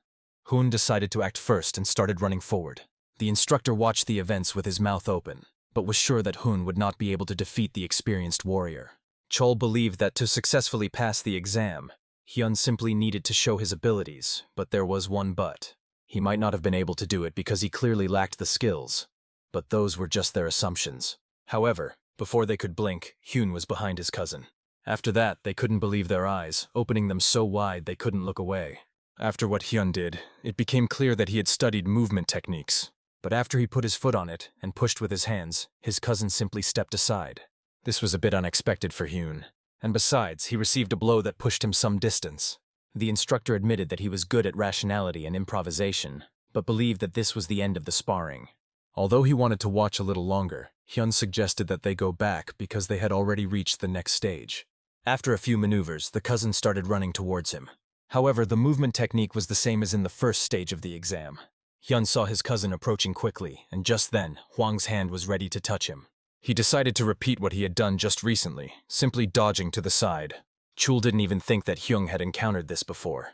Hoon decided to act first and started running forward. The instructor watched the events with his mouth open, but was sure that Hoon would not be able to defeat the experienced warrior. Chol believed that to successfully pass the exam, Hyun simply needed to show his abilities, but there was one but. He might not have been able to do it because he clearly lacked the skills. But those were just their assumptions. However, before they could blink, Hyun was behind his cousin. After that, they couldn't believe their eyes, opening them so wide they couldn't look away. After what Hyun did, it became clear that he had studied movement techniques. But after he put his foot on it and pushed with his hands, his cousin simply stepped aside. This was a bit unexpected for Hyun. And besides, he received a blow that pushed him some distance. The instructor admitted that he was good at rationality and improvisation, but believed that this was the end of the sparring. Although he wanted to watch a little longer, Hyun suggested that they go back because they had already reached the next stage. After a few maneuvers, the cousin started running towards him. However, the movement technique was the same as in the first stage of the exam. Hyun saw his cousin approaching quickly, and just then, Hwang's hand was ready to touch him. He decided to repeat what he had done just recently, simply dodging to the side. Chul didn't even think that Hyung had encountered this before.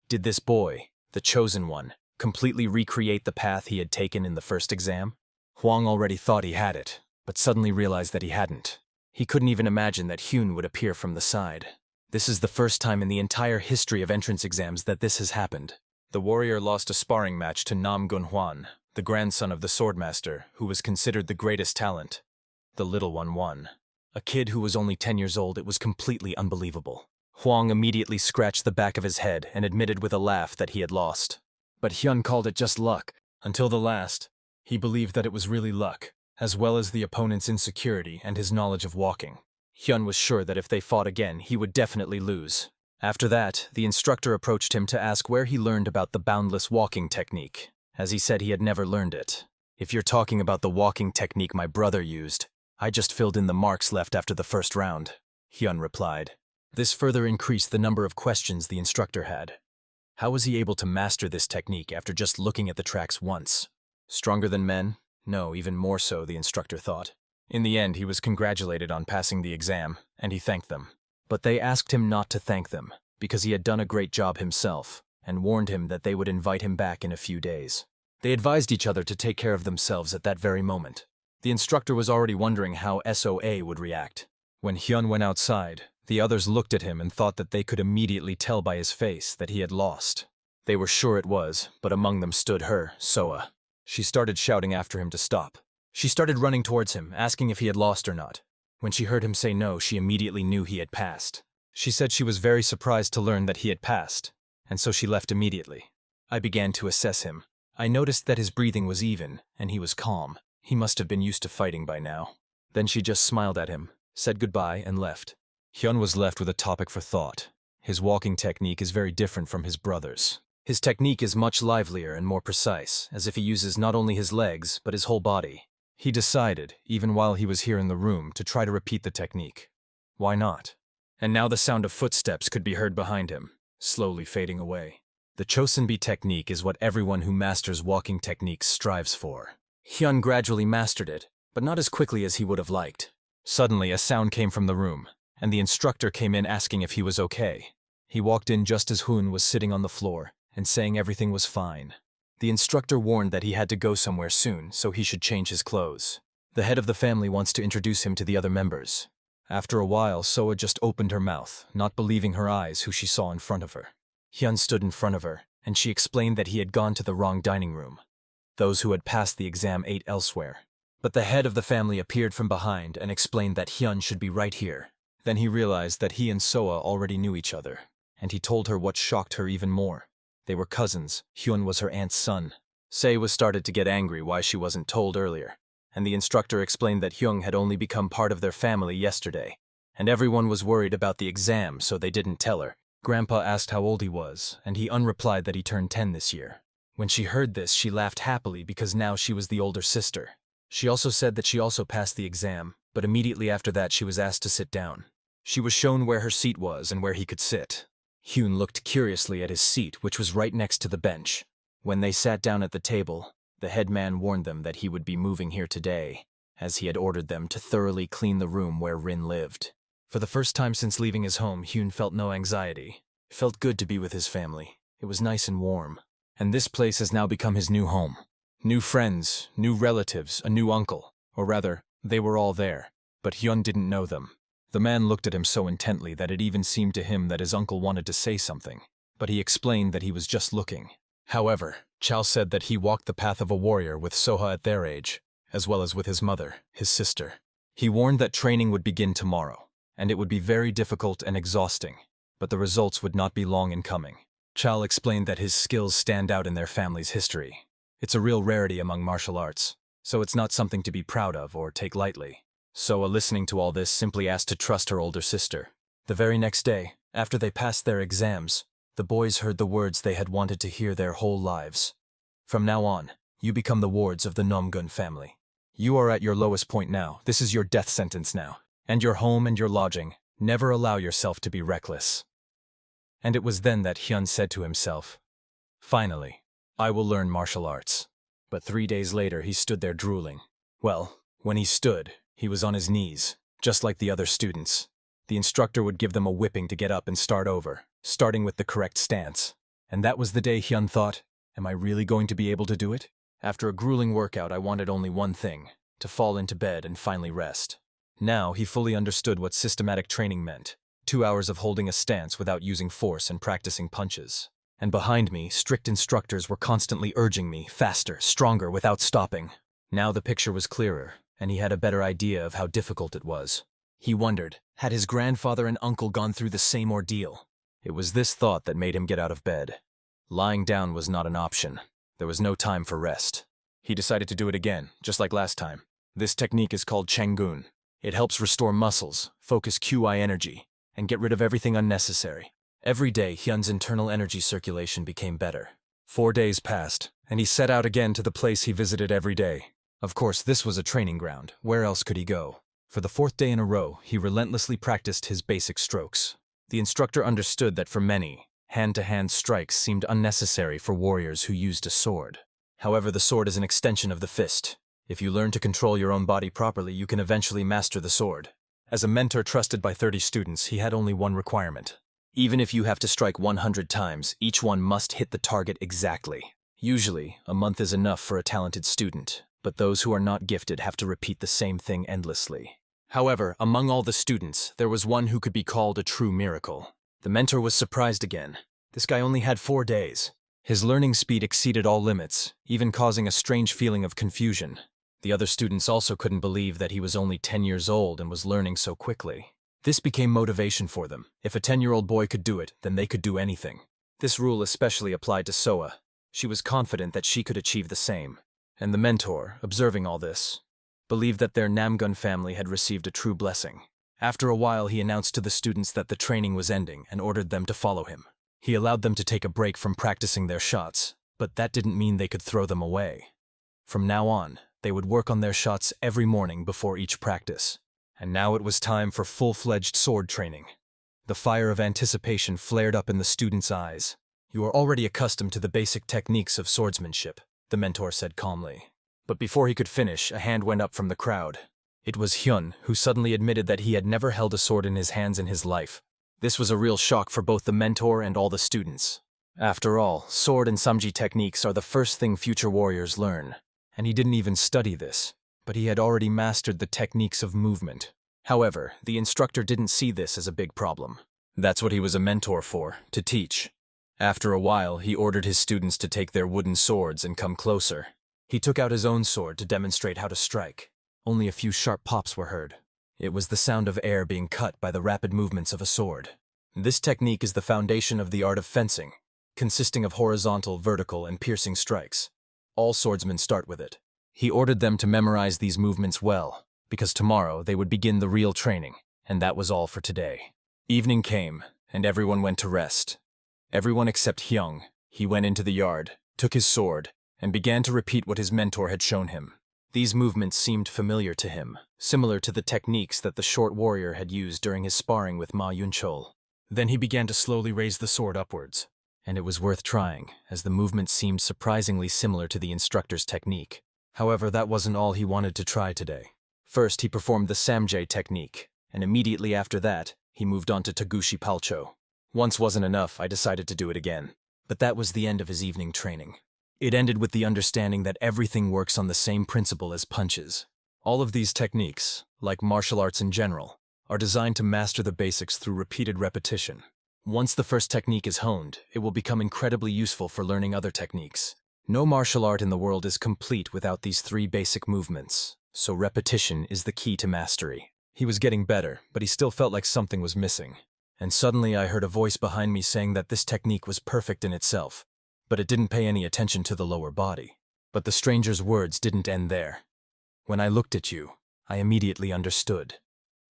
Did this boy, the chosen one, completely recreate the path he had taken in the first exam? Hwang already thought he had it, but suddenly realized that he hadn't. He couldn't even imagine that Hyun would appear from the side. This is the first time in the entire history of entrance exams that this has happened. The warrior lost a sparring match to Nam Gun-hwan, the grandson of the swordmaster, who was considered the greatest talent. The little one won. A kid who was only 10 years old, it was completely unbelievable. Hwang immediately scratched the back of his head and admitted with a laugh that he had lost. But Hyun called it just luck. Until the last, he believed that it was really luck, as well as the opponent's insecurity and his knowledge of walking. Hyun was sure that if they fought again, he would definitely lose. After that, the instructor approached him to ask where he learned about the boundless walking technique, as he said he had never learned it. "If you're talking about the walking technique my brother used, I just filled in the marks left after the first round," Hyun replied. This further increased the number of questions the instructor had. How was he able to master this technique after just looking at the tracks once? Stronger than men? No, even more so, the instructor thought. In the end, he was congratulated on passing the exam, and he thanked them. But they asked him not to thank them, because he had done a great job himself, and warned him that they would invite him back in a few days. They advised each other to take care of themselves at that very moment. The instructor was already wondering how SOA would react. When Hyun went outside, The others looked at him and thought that they could immediately tell by his face that he had lost. They were sure it was, but among them stood her, Soa. She started shouting after him to stop. She started running towards him, asking if he had lost or not. When she heard him say no, she immediately knew he had passed. She said she was very surprised to learn that he had passed, and so she left immediately. I began to assess him. I noticed that his breathing was even, and he was calm. He must have been used to fighting by now. Then she just smiled at him, said goodbye, and left. Hyan was left with a topic for thought. His walking technique is very different from his brother's. His technique is much livelier and more precise, as if he uses not only his legs, but his whole body. He decided, even while he was here in the room, to try to repeat the technique. Why not? And now the sound of footsteps could be heard behind him, slowly fading away. The Chosenbi technique is what everyone who masters walking techniques strives for. Hyan gradually mastered it, but not as quickly as he would have liked. Suddenly, a sound came from the room, and the instructor came in asking if he was okay. He walked in just as Hoon was sitting on the floor and saying everything was fine. The instructor warned that he had to go somewhere soon, so he should change his clothes. The head of the family wants to introduce him to the other members. After a while, Soa just opened her mouth, not believing her eyes who she saw in front of her. Hyan stood in front of her, and she explained that he had gone to the wrong dining room. Those who had passed the exam ate elsewhere. But the head of the family appeared from behind and explained that Hyan should be right here. Then he realized that he and Soa already knew each other, and he told her what shocked her even more. They were cousins. Hyan was her aunt's son. Se was started to get angry why she wasn't told earlier, and the instructor explained that Hyung had only become part of their family yesterday, and everyone was worried about the exam, so they didn't tell her. Grandpa asked how old he was, and he unreplied that he turned 10 this year. When she heard this, she laughed happily because now she was the older sister. She also said that she also passed the exam, but immediately after that she was asked to sit down. She was shown where her seat was and where he could sit. Hyun looked curiously at his seat, which was right next to the bench. When they sat down at the table, the head man warned them that he would be moving here today, as he had ordered them to thoroughly clean the room where Rin lived. For the first time since leaving his home, Hyun felt no anxiety. It felt good to be with his family. It was nice and warm. And this place has now become his new home. New friends, new relatives, a new uncle. Or rather, they were all there, but Hyun didn't know them. The man looked at him so intently that it even seemed to him that his uncle wanted to say something, but he explained that he was just looking. However, Chow said that he walked the path of a warrior with Soha at their age, as well as with his mother, his sister. He warned that training would begin tomorrow, and it would be very difficult and exhausting, but the results would not be long in coming. Chow explained that his skills stand out in their family's history. It's a real rarity among martial arts, so it's not something to be proud of or take lightly. Soa, listening to all this, simply asked to trust her older sister. The very next day, after they passed their exams, the boys heard the words they had wanted to hear their whole lives. From now on, you become the wards of the Nomgun family. You are at your lowest point now. This is your death sentence now. And your home and your lodging. Never allow yourself to be reckless. And it was then that Hyun said to himself, finally, I will learn martial arts. But 3 days later, he stood there drooling. Well, when he stood, he was on his knees, just like the other students. The instructor would give them a whipping to get up and start over, starting with the correct stance. And that was the day Hyun thought, am I really going to be able to do it? After a grueling workout, I wanted only one thing, to fall into bed and finally rest. Now he fully understood what systematic training meant. 2 hours of holding a stance without using force and practicing punches. And behind me, strict instructors were constantly urging me, faster, stronger, without stopping. Now the picture was clearer, and he had a better idea of how difficult it was. He wondered, had his grandfather and uncle gone through the same ordeal? It was this thought that made him get out of bed. Lying down was not an option. There was no time for rest. He decided to do it again, just like last time. This technique is called Changgun. It helps restore muscles, focus QI energy, and get rid of everything unnecessary. Every day, Hyun's internal energy circulation became better. 4 days passed, and he set out again to the place he visited every day. Of course, this was a training ground. Where else could he go? For the 4th day in a row, he relentlessly practiced his basic strokes. The instructor understood that for many, hand-to-hand strikes seemed unnecessary for warriors who used a sword. However, the sword is an extension of the fist. If you learn to control your own body properly, you can eventually master the sword. As a mentor trusted by 30 students, he had only one requirement. Even if you have to strike 100 times, each one must hit the target exactly. Usually, a month is enough for a talented student, but those who are not gifted have to repeat the same thing endlessly. However, among all the students, there was one who could be called a true miracle. The mentor was surprised again. This guy only had 4 days. His learning speed exceeded all limits, even causing a strange feeling of confusion. The other students also couldn't believe that he was only 10 years old and was learning so quickly. This became motivation for them. If a 10-year-old boy could do it, then they could do anything. This rule especially applied to Soa. She was confident that she could achieve the same. And the mentor, observing all this, believed that their Namgun family had received a true blessing. After a while, he announced to the students that the training was ending and ordered them to follow him. He allowed them to take a break from practicing their shots, but that didn't mean they could throw them away. From now on, they would work on their shots every morning before each practice. And now it was time for full-fledged sword training. The fire of anticipation flared up in the students' eyes. "You are already accustomed to the basic techniques of swordsmanship," the mentor said calmly. But before he could finish, a hand went up from the crowd. It was Hyan, who suddenly admitted that he had never held a sword in his hands in his life. This was a real shock for both the mentor and all the students. After all, sword and samji techniques are the first thing future warriors learn. And he didn't even study this, but he had already mastered the techniques of movement. However, the instructor didn't see this as a big problem. That's what he was a mentor for, to teach. After a while, he ordered his students to take their wooden swords and come closer. He took out his own sword to demonstrate how to strike. Only a few sharp pops were heard. It was the sound of air being cut by the rapid movements of a sword. This technique is the foundation of the art of fencing, consisting of horizontal, vertical, and piercing strikes. All swordsmen start with it. He ordered them to memorize these movements well, because tomorrow they would begin the real training, and that was all for today. Evening came, and everyone went to rest. Everyone except Hyung. He went into the yard, took his sword, and began to repeat what his mentor had shown him. These movements seemed familiar to him, similar to the techniques that the short warrior had used during his sparring with Ma Yunchol. Then he began to slowly raise the sword upwards, and it was worth trying, as the movement seemed surprisingly similar to the instructor's technique. However, that wasn't all he wanted to try today. First, he performed the Samjae technique, and immediately after that, he moved on to Tagushi Palcho. Once wasn't enough, I decided to do it again. But that was the end of his evening training. It ended with the understanding that everything works on the same principle as punches. All of these techniques, like martial arts in general, are designed to master the basics through repeated repetition. Once the first technique is honed, it will become incredibly useful for learning other techniques. No martial art in the world is complete without these 3 basic movements, so repetition is the key to mastery. He was getting better, but he still felt like something was missing. And suddenly I heard a voice behind me saying that this technique was perfect in itself, but it didn't pay any attention to the lower body. But the stranger's words didn't end there. "When I looked at you, I immediately understood.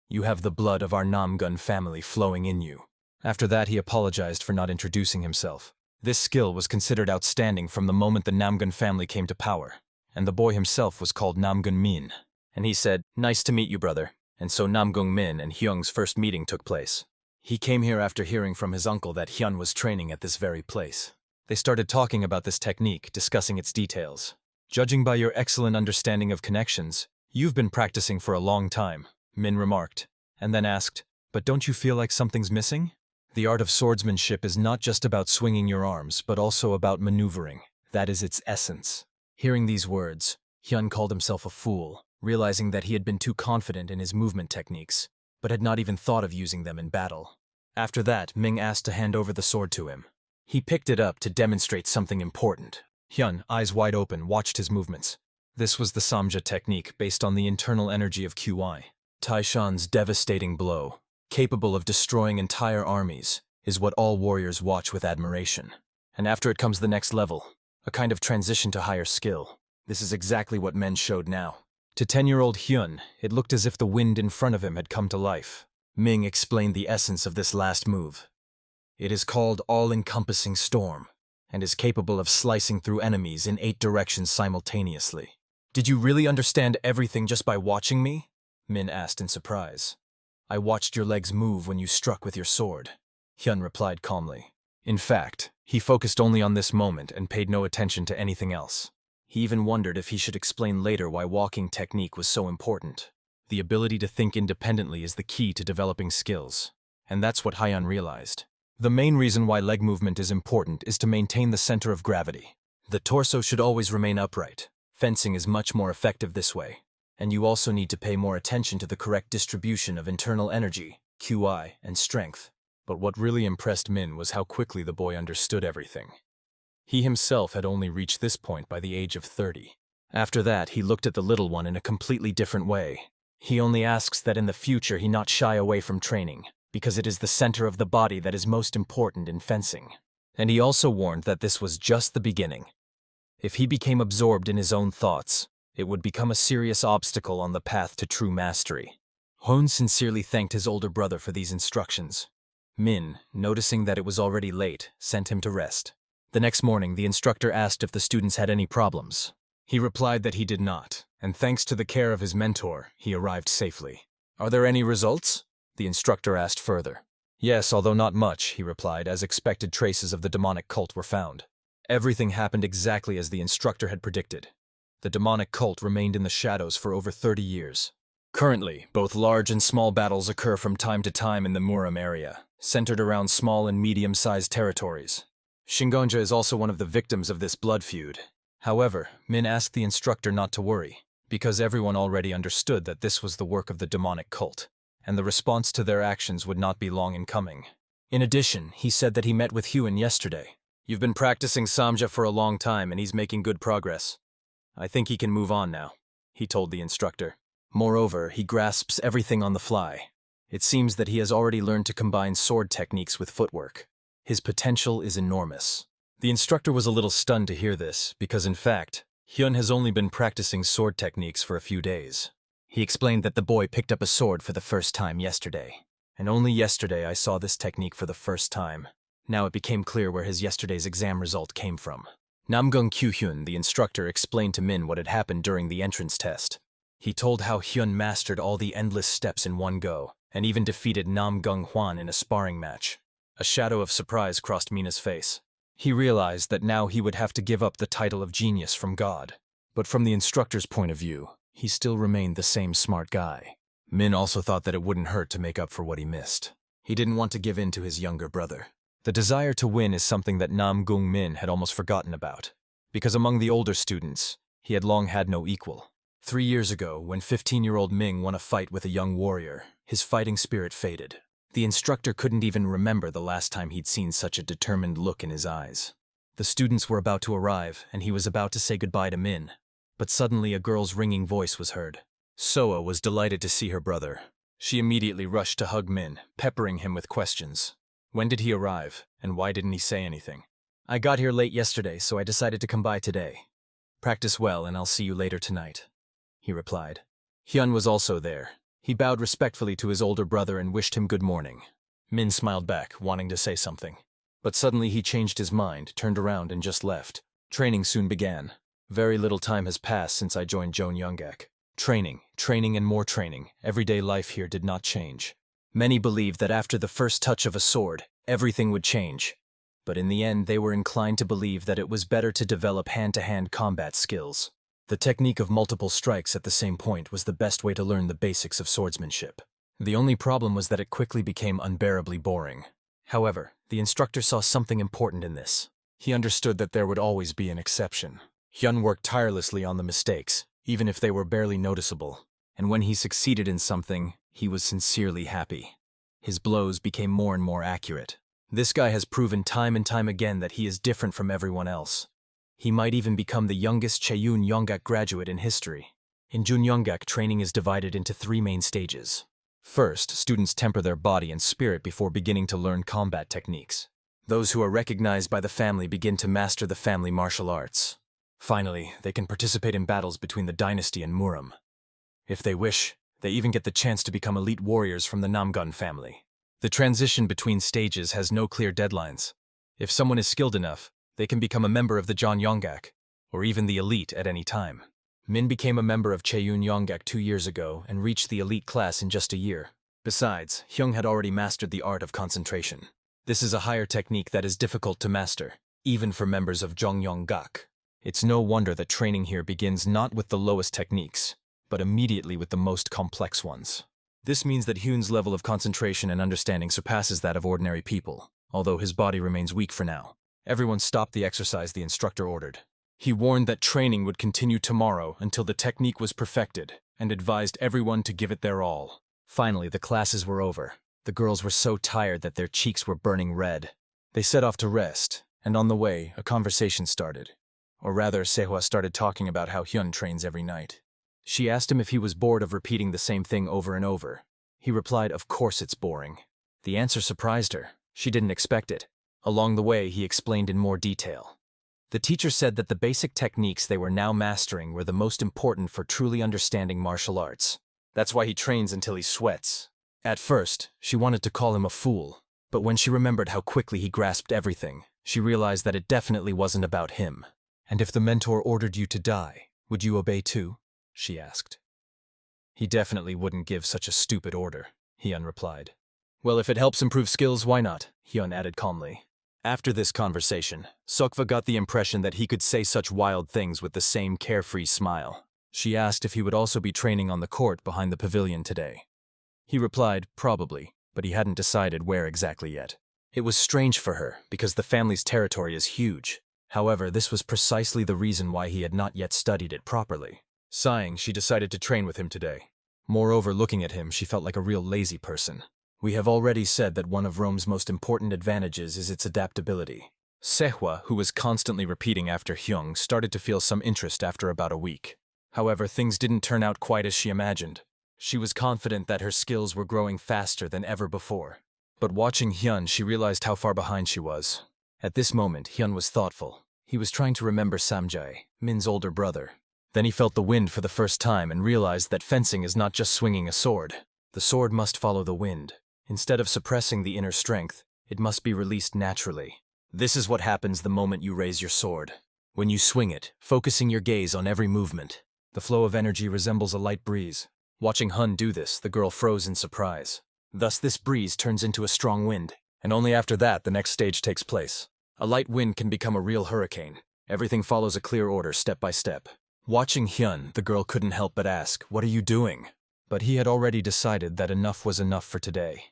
You have the blood of our Namgun family flowing in you." After that, he apologized for not introducing himself. This skill was considered outstanding from the moment the Namgun family came to power, and the boy himself was called Namgun Min. And he said, "Nice to meet you, brother." And so Namgung Min and Hyung's first meeting took place. He came here after hearing from his uncle that Hyan was training at this very place. They started talking about this technique, discussing its details. "Judging by your excellent understanding of connections, you've been practicing for a long time," Min remarked, and then asked, "But don't you feel like something's missing?" The art of swordsmanship is not just about swinging your arms, but also about maneuvering. That is its essence. Hearing these words, Hyan called himself a fool, realizing that he had been too confident in his movement techniques, but had not even thought of using them in battle. After that, Ming asked to hand over the sword to him. He picked it up to demonstrate something important. Hyan, eyes wide open, watched his movements. This was the Samja technique based on the internal energy of QI. Taishan's devastating blow, capable of destroying entire armies, is what all warriors watch with admiration. And after it comes the next level, a kind of transition to higher skill. This is exactly what men showed now. To 10-year-old Hyun, it looked as if the wind in front of him had come to life. Ming explained the essence of this last move. It is called all-encompassing storm, and is capable of slicing through enemies in 8 directions simultaneously. "Did you really understand everything just by watching me?" Min asked in surprise. "I watched your legs move when you struck with your sword," Hyun replied calmly. In fact, he focused only on this moment and paid no attention to anything else. He even wondered if he should explain later why walking technique was so important. The ability to think independently is the key to developing skills, and that's what Hyan realized. The main reason why leg movement is important is to maintain the center of gravity. The torso should always remain upright. Fencing is much more effective this way. And you also need to pay more attention to the correct distribution of internal energy, QI, and strength. But what really impressed Min was how quickly the boy understood everything. He himself had only reached this point by the age of 30. After that, he looked at the little one in a completely different way. He only asks that in the future he not shy away from training, because it is the center of the body that is most important in fencing. And he also warned that this was just the beginning. If he became absorbed in his own thoughts, it would become a serious obstacle on the path to true mastery. Hon sincerely thanked his older brother for these instructions. Min, noticing that it was already late, sent him to rest. The next morning, the instructor asked if the students had any problems. He replied that he did not, and thanks to the care of his mentor, he arrived safely. "Are there any results?" the instructor asked further. "Yes, although not much," he replied, as expected traces of the demonic cult were found. Everything happened exactly as the instructor had predicted. The demonic cult remained in the shadows for over 30 years. Currently, both large and small battles occur from time to time in the Muram area, centered around small and medium-sized territories. Shingonja is also one of the victims of this blood feud. However, Min asked the instructor not to worry, because everyone already understood that this was the work of the demonic cult, and the response to their actions would not be long in coming. In addition, he said that he met with Hyan yesterday. "You've been practicing Samja for a long time and he's making good progress. I think he can move on now," he told the instructor. Moreover, he grasps everything on the fly. It seems that he has already learned to combine sword techniques with footwork. His potential is enormous. The instructor was a little stunned to hear this, because in fact, Hyan has only been practicing sword techniques for a few days. He explained that the boy picked up a sword for the first time yesterday. And only yesterday I saw this technique for the first time. Now it became clear where his yesterday's exam result came from. Namgung Kyuhyun, the instructor, explained to Min what had happened during the entrance test. He told how Hyan mastered all the endless steps in one go, and even defeated Namgung Hwan in a sparring match. A shadow of surprise crossed Mina's face. He realized that now he would have to give up the title of genius from God. But from the instructor's point of view, he still remained the same smart guy. Min also thought that it wouldn't hurt to make up for what he missed. He didn't want to give in to his younger brother. The desire to win is something that Namgung Min had almost forgotten about, because among the older students, he had long had no equal. 3 years ago, when 15-year-old Ming won a fight with a young warrior, his fighting spirit faded. The instructor couldn't even remember the last time he'd seen such a determined look in his eyes. The students were about to arrive, and he was about to say goodbye to Min. But suddenly a girl's ringing voice was heard. Soa was delighted to see her brother. She immediately rushed to hug Min, peppering him with questions. When did he arrive, and why didn't he say anything? "I got here late yesterday, so I decided to come by today. Practice well, and I'll see you later tonight," he replied. Hyan was also there. He bowed respectfully to his older brother and wished him good morning. Min smiled back, wanting to say something. But suddenly he changed his mind, turned around, and just left. Training soon began. Very little time has passed since I joined Jonyeongak. Training and more training. Everyday life here did not change. Many believed that after the first touch of a sword, everything would change. But in the end, they were inclined to believe that it was better to develop hand-to-hand combat skills. The technique of multiple strikes at the same point was the best way to learn the basics of swordsmanship. The only problem was that it quickly became unbearably boring. However, the instructor saw something important in this. He understood that there would always be an exception. Hyan worked tirelessly on the mistakes, even if they were barely noticeable. And when he succeeded in something, he was sincerely happy. His blows became more and more accurate. This guy has proven time and time again that he is different from everyone else. He might even become the youngest Cheonyeongak graduate in history. In Junyeongak, training is divided into 3 main stages. First, students temper their body and spirit before beginning to learn combat techniques. Those who are recognized by the family begin to master the family martial arts. Finally, they can participate in battles between the dynasty and Muram. If they wish, they even get the chance to become elite warriors from the Namgun family. The transition between stages has no clear deadlines. If someone is skilled enough, they can become a member of the Jonyeongak, or even the elite at any time. Min became a member of Cheonyeongak 2 years ago and reached the elite class in just a year. Besides, Hyung had already mastered the art of concentration. This is a higher technique that is difficult to master, even for members of Jonyeongak. It's no wonder that training here begins not with the lowest techniques, but immediately with the most complex ones. This means that Hyun's level of concentration and understanding surpasses that of ordinary people, although his body remains weak for now. Everyone stopped the exercise the instructor ordered. He warned that training would continue tomorrow until the technique was perfected, and advised everyone to give it their all. Finally, the classes were over. The girls were so tired that their cheeks were burning red. They set off to rest, and on the way, a conversation started. Or rather, Sehwa started talking about how Hyun trains every night. She asked him if he was bored of repeating the same thing over and over. He replied, "Of course it's boring." The answer surprised her. She didn't expect it. Along the way, he explained in more detail. The teacher said that the basic techniques they were now mastering were the most important for truly understanding martial arts. That's why he trains until he sweats. At first, she wanted to call him a fool, but when she remembered how quickly he grasped everything, she realized that it definitely wasn't about him. "And if the mentor ordered you to die, would you obey too?" she asked. "He definitely wouldn't give such a stupid order," Hyan replied. "Well, if it helps improve skills, why not?" Hyun added calmly. After this conversation, Sokva got the impression that he could say such wild things with the same carefree smile. She asked if he would also be training on the court behind the pavilion today. He replied, probably, but he hadn't decided where exactly yet. It was strange for her, because the family's territory is huge. However, this was precisely the reason why he had not yet studied it properly. Sighing, she decided to train with him today. Moreover, looking at him, she felt like a real lazy person. We have already said that one of Rome's most important advantages is its adaptability. Sehwa, who was constantly repeating after Hyung, started to feel some interest after about a week. However, things didn't turn out quite as she imagined. She was confident that her skills were growing faster than ever before. But watching Hyun, she realized how far behind she was. At this moment, Hyun was thoughtful. He was trying to remember Samjae, Min's older brother. Then he felt the wind for the first time and realized that fencing is not just swinging a sword. The sword must follow the wind. Instead of suppressing the inner strength, it must be released naturally. This is what happens the moment you raise your sword. When you swing it, focusing your gaze on every movement. The flow of energy resembles a light breeze. Watching Hun do this, the girl froze in surprise. Thus this breeze turns into a strong wind, and only after that the next stage takes place. A light wind can become a real hurricane. Everything follows a clear order step by step. Watching Hyun, the girl couldn't help but ask, "What are you doing?" But he had already decided that enough was enough for today.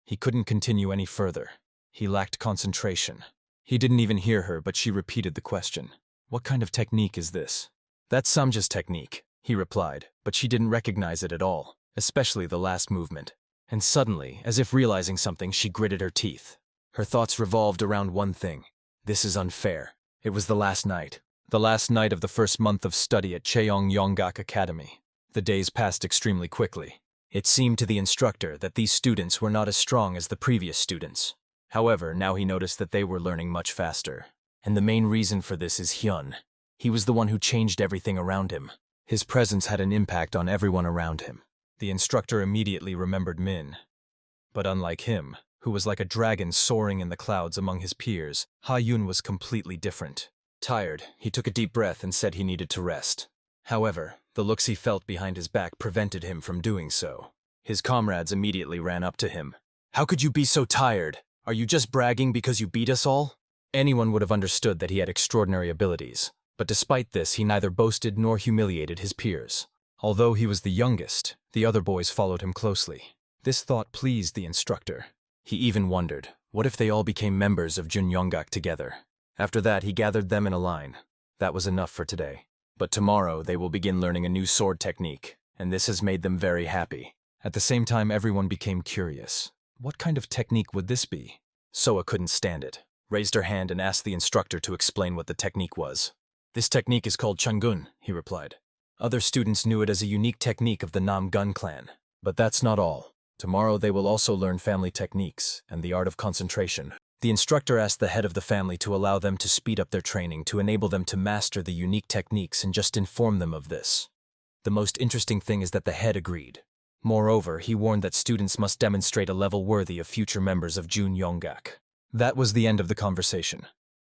He couldn't continue any further. He lacked concentration. He didn't even hear her, but she repeated the question. "What kind of technique is this?" "That's Samja's technique," he replied, but she didn't recognize it at all, especially the last movement. And suddenly, as if realizing something, she gritted her teeth. Her thoughts revolved around one thing. This is unfair. It was the last night. The last night of the first month of study at Cheongyonggak Academy. The days passed extremely quickly. It seemed to the instructor that these students were not as strong as the previous students. However, now he noticed that they were learning much faster. And the main reason for this is Hyun. He was the one who changed everything around him. His presence had an impact on everyone around him. The instructor immediately remembered Min. But unlike him, who was like a dragon soaring in the clouds among his peers, Ha-Yun was completely different. Tired, he took a deep breath and said he needed to rest. However, the looks he felt behind his back prevented him from doing so. His comrades immediately ran up to him. "How could you be so tired? Are you just bragging because you beat us all?" Anyone would have understood that he had extraordinary abilities, but despite this he neither boasted nor humiliated his peers. Although he was the youngest, the other boys followed him closely. This thought pleased the instructor. He even wondered, what if they all became members of Junyonggak together? After that, he gathered them in a line. That was enough for today. But tomorrow they will begin learning a new sword technique, and this has made them very happy. At the same time, everyone became curious. What kind of technique would this be? Soa couldn't stand it, raised her hand and asked the instructor to explain what the technique was. "This technique is called Changun," he replied. Other students knew it as a unique technique of the Namgun clan. But that's not all. Tomorrow they will also learn family techniques and the art of concentration. The instructor asked the head of the family to allow them to speed up their training to enable them to master the unique techniques and just inform them of this. The most interesting thing is that the head agreed. Moreover, he warned that students must demonstrate a level worthy of future members of Junyonggak. That was the end of the conversation.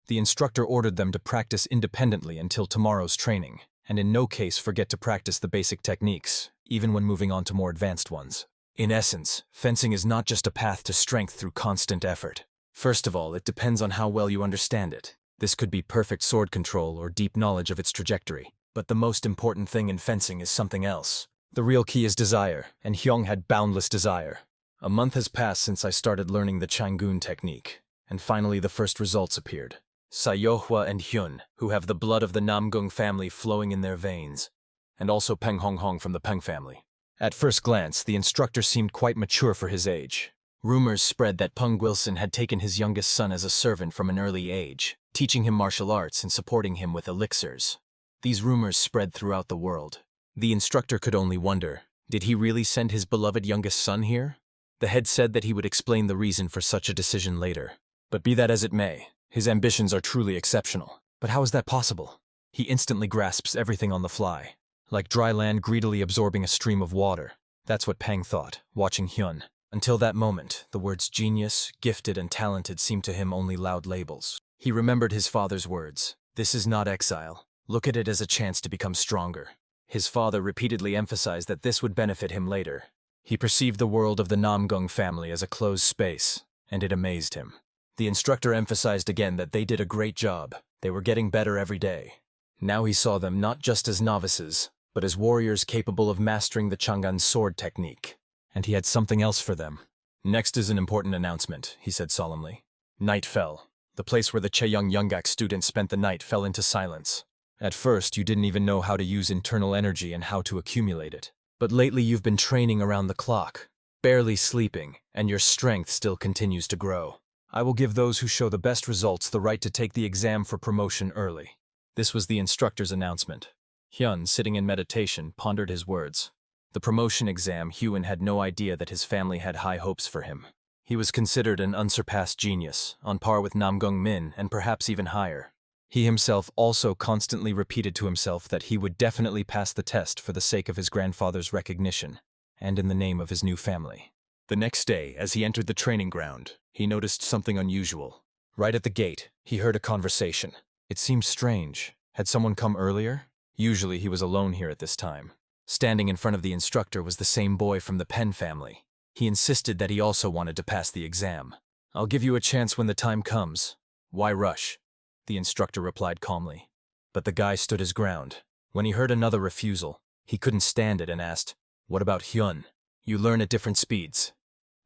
The instructor ordered them to practice independently until tomorrow's training, and in no case forget to practice the basic techniques, even when moving on to more advanced ones. In essence, fencing is not just a path to strength through constant effort. First of all, it depends on how well you understand it. This could be perfect sword control or deep knowledge of its trajectory. But the most important thing in fencing is something else. The real key is desire, and Hyung had boundless desire. A month has passed since I started learning the Changun technique, and finally the first results appeared. Sayohwa and Hyun, who have the blood of the Namgung family flowing in their veins, and also Peng Honghong from the Peng family. At first glance, the instructor seemed quite mature for his age. Rumors spread that Peng Wilson had taken his youngest son as a servant from an early age, teaching him martial arts and supporting him with elixirs. These rumors spread throughout the world. The instructor could only wonder, did he really send his beloved youngest son here? The head said that he would explain the reason for such a decision later. But be that as it may, his ambitions are truly exceptional. But how is that possible? He instantly grasps everything on the fly, like dry land greedily absorbing a stream of water. That's what Peng thought, watching Hyun. Until that moment, the words genius, gifted, and talented seemed to him only loud labels. He remembered his father's words. This is not exile. Look at it as a chance to become stronger. His father repeatedly emphasized that this would benefit him later. He perceived the world of the Namung family as a closed space, and it amazed him. The instructor emphasized again that they did a great job. They were getting better every day. Now he saw them not just as novices, but as warriors capable of mastering the Chang'an sword technique. And he had something else for them. Next is an important announcement, he said solemnly. Night fell. The place where the Chaeyoung Youngak students spent the night fell into silence. At first, you didn't even know how to use internal energy and how to accumulate it. But lately you've been training around the clock, barely sleeping, and your strength still continues to grow. I will give those who show the best results the right to take the exam for promotion early. This was the instructor's announcement. Hyun, sitting in meditation, pondered his words. The promotion exam, Hyun had no idea that his family had high hopes for him. He was considered an unsurpassed genius, on par with Namgung Min and perhaps even higher. He himself also constantly repeated to himself that he would definitely pass the test for the sake of his grandfather's recognition, and in the name of his new family. The next day, as he entered the training ground, he noticed something unusual. Right at the gate, he heard a conversation. It seemed strange. Had someone come earlier? Usually he was alone here at this time. Standing in front of the instructor was the same boy from the Pen family. He insisted that he also wanted to pass the exam. I'll give you a chance when the time comes. Why rush? The instructor replied calmly. But the guy stood his ground. When he heard another refusal, he couldn't stand it and asked, "What about Hyun? You learn at different speeds."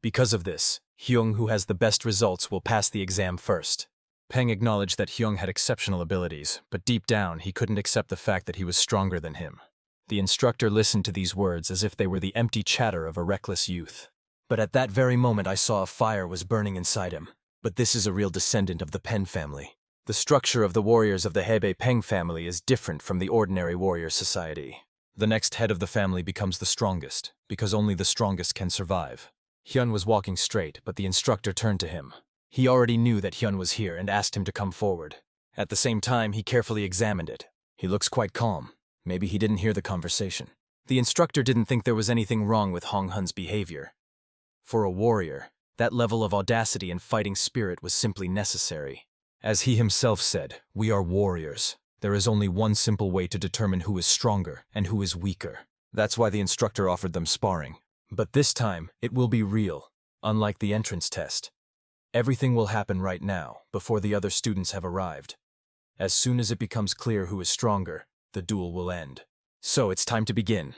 Because of this, Hyung, who has the best results, will pass the exam first. Peng acknowledged that Hyung had exceptional abilities, but deep down he couldn't accept the fact that he was stronger than him. The instructor listened to these words as if they were the empty chatter of a reckless youth. But at that very moment I saw a fire was burning inside him. But this is a real descendant of the Pen family. The structure of the warriors of the Hebei Peng family is different from the ordinary warrior society. The next head of the family becomes the strongest, because only the strongest can survive. Hyun was walking straight, but the instructor turned to him. He already knew that Hyun was here and asked him to come forward. At the same time, he carefully examined it. He looks quite calm. Maybe he didn't hear the conversation. The instructor didn't think there was anything wrong with Hong Hun's behavior. For a warrior, that level of audacity and fighting spirit was simply necessary. As he himself said, we are warriors. There is only one simple way to determine who is stronger and who is weaker. That's why the instructor offered them sparring. But this time, it will be real, unlike the entrance test. Everything will happen right now, before the other students have arrived. As soon as it becomes clear who is stronger, the duel will end. So it's time to begin.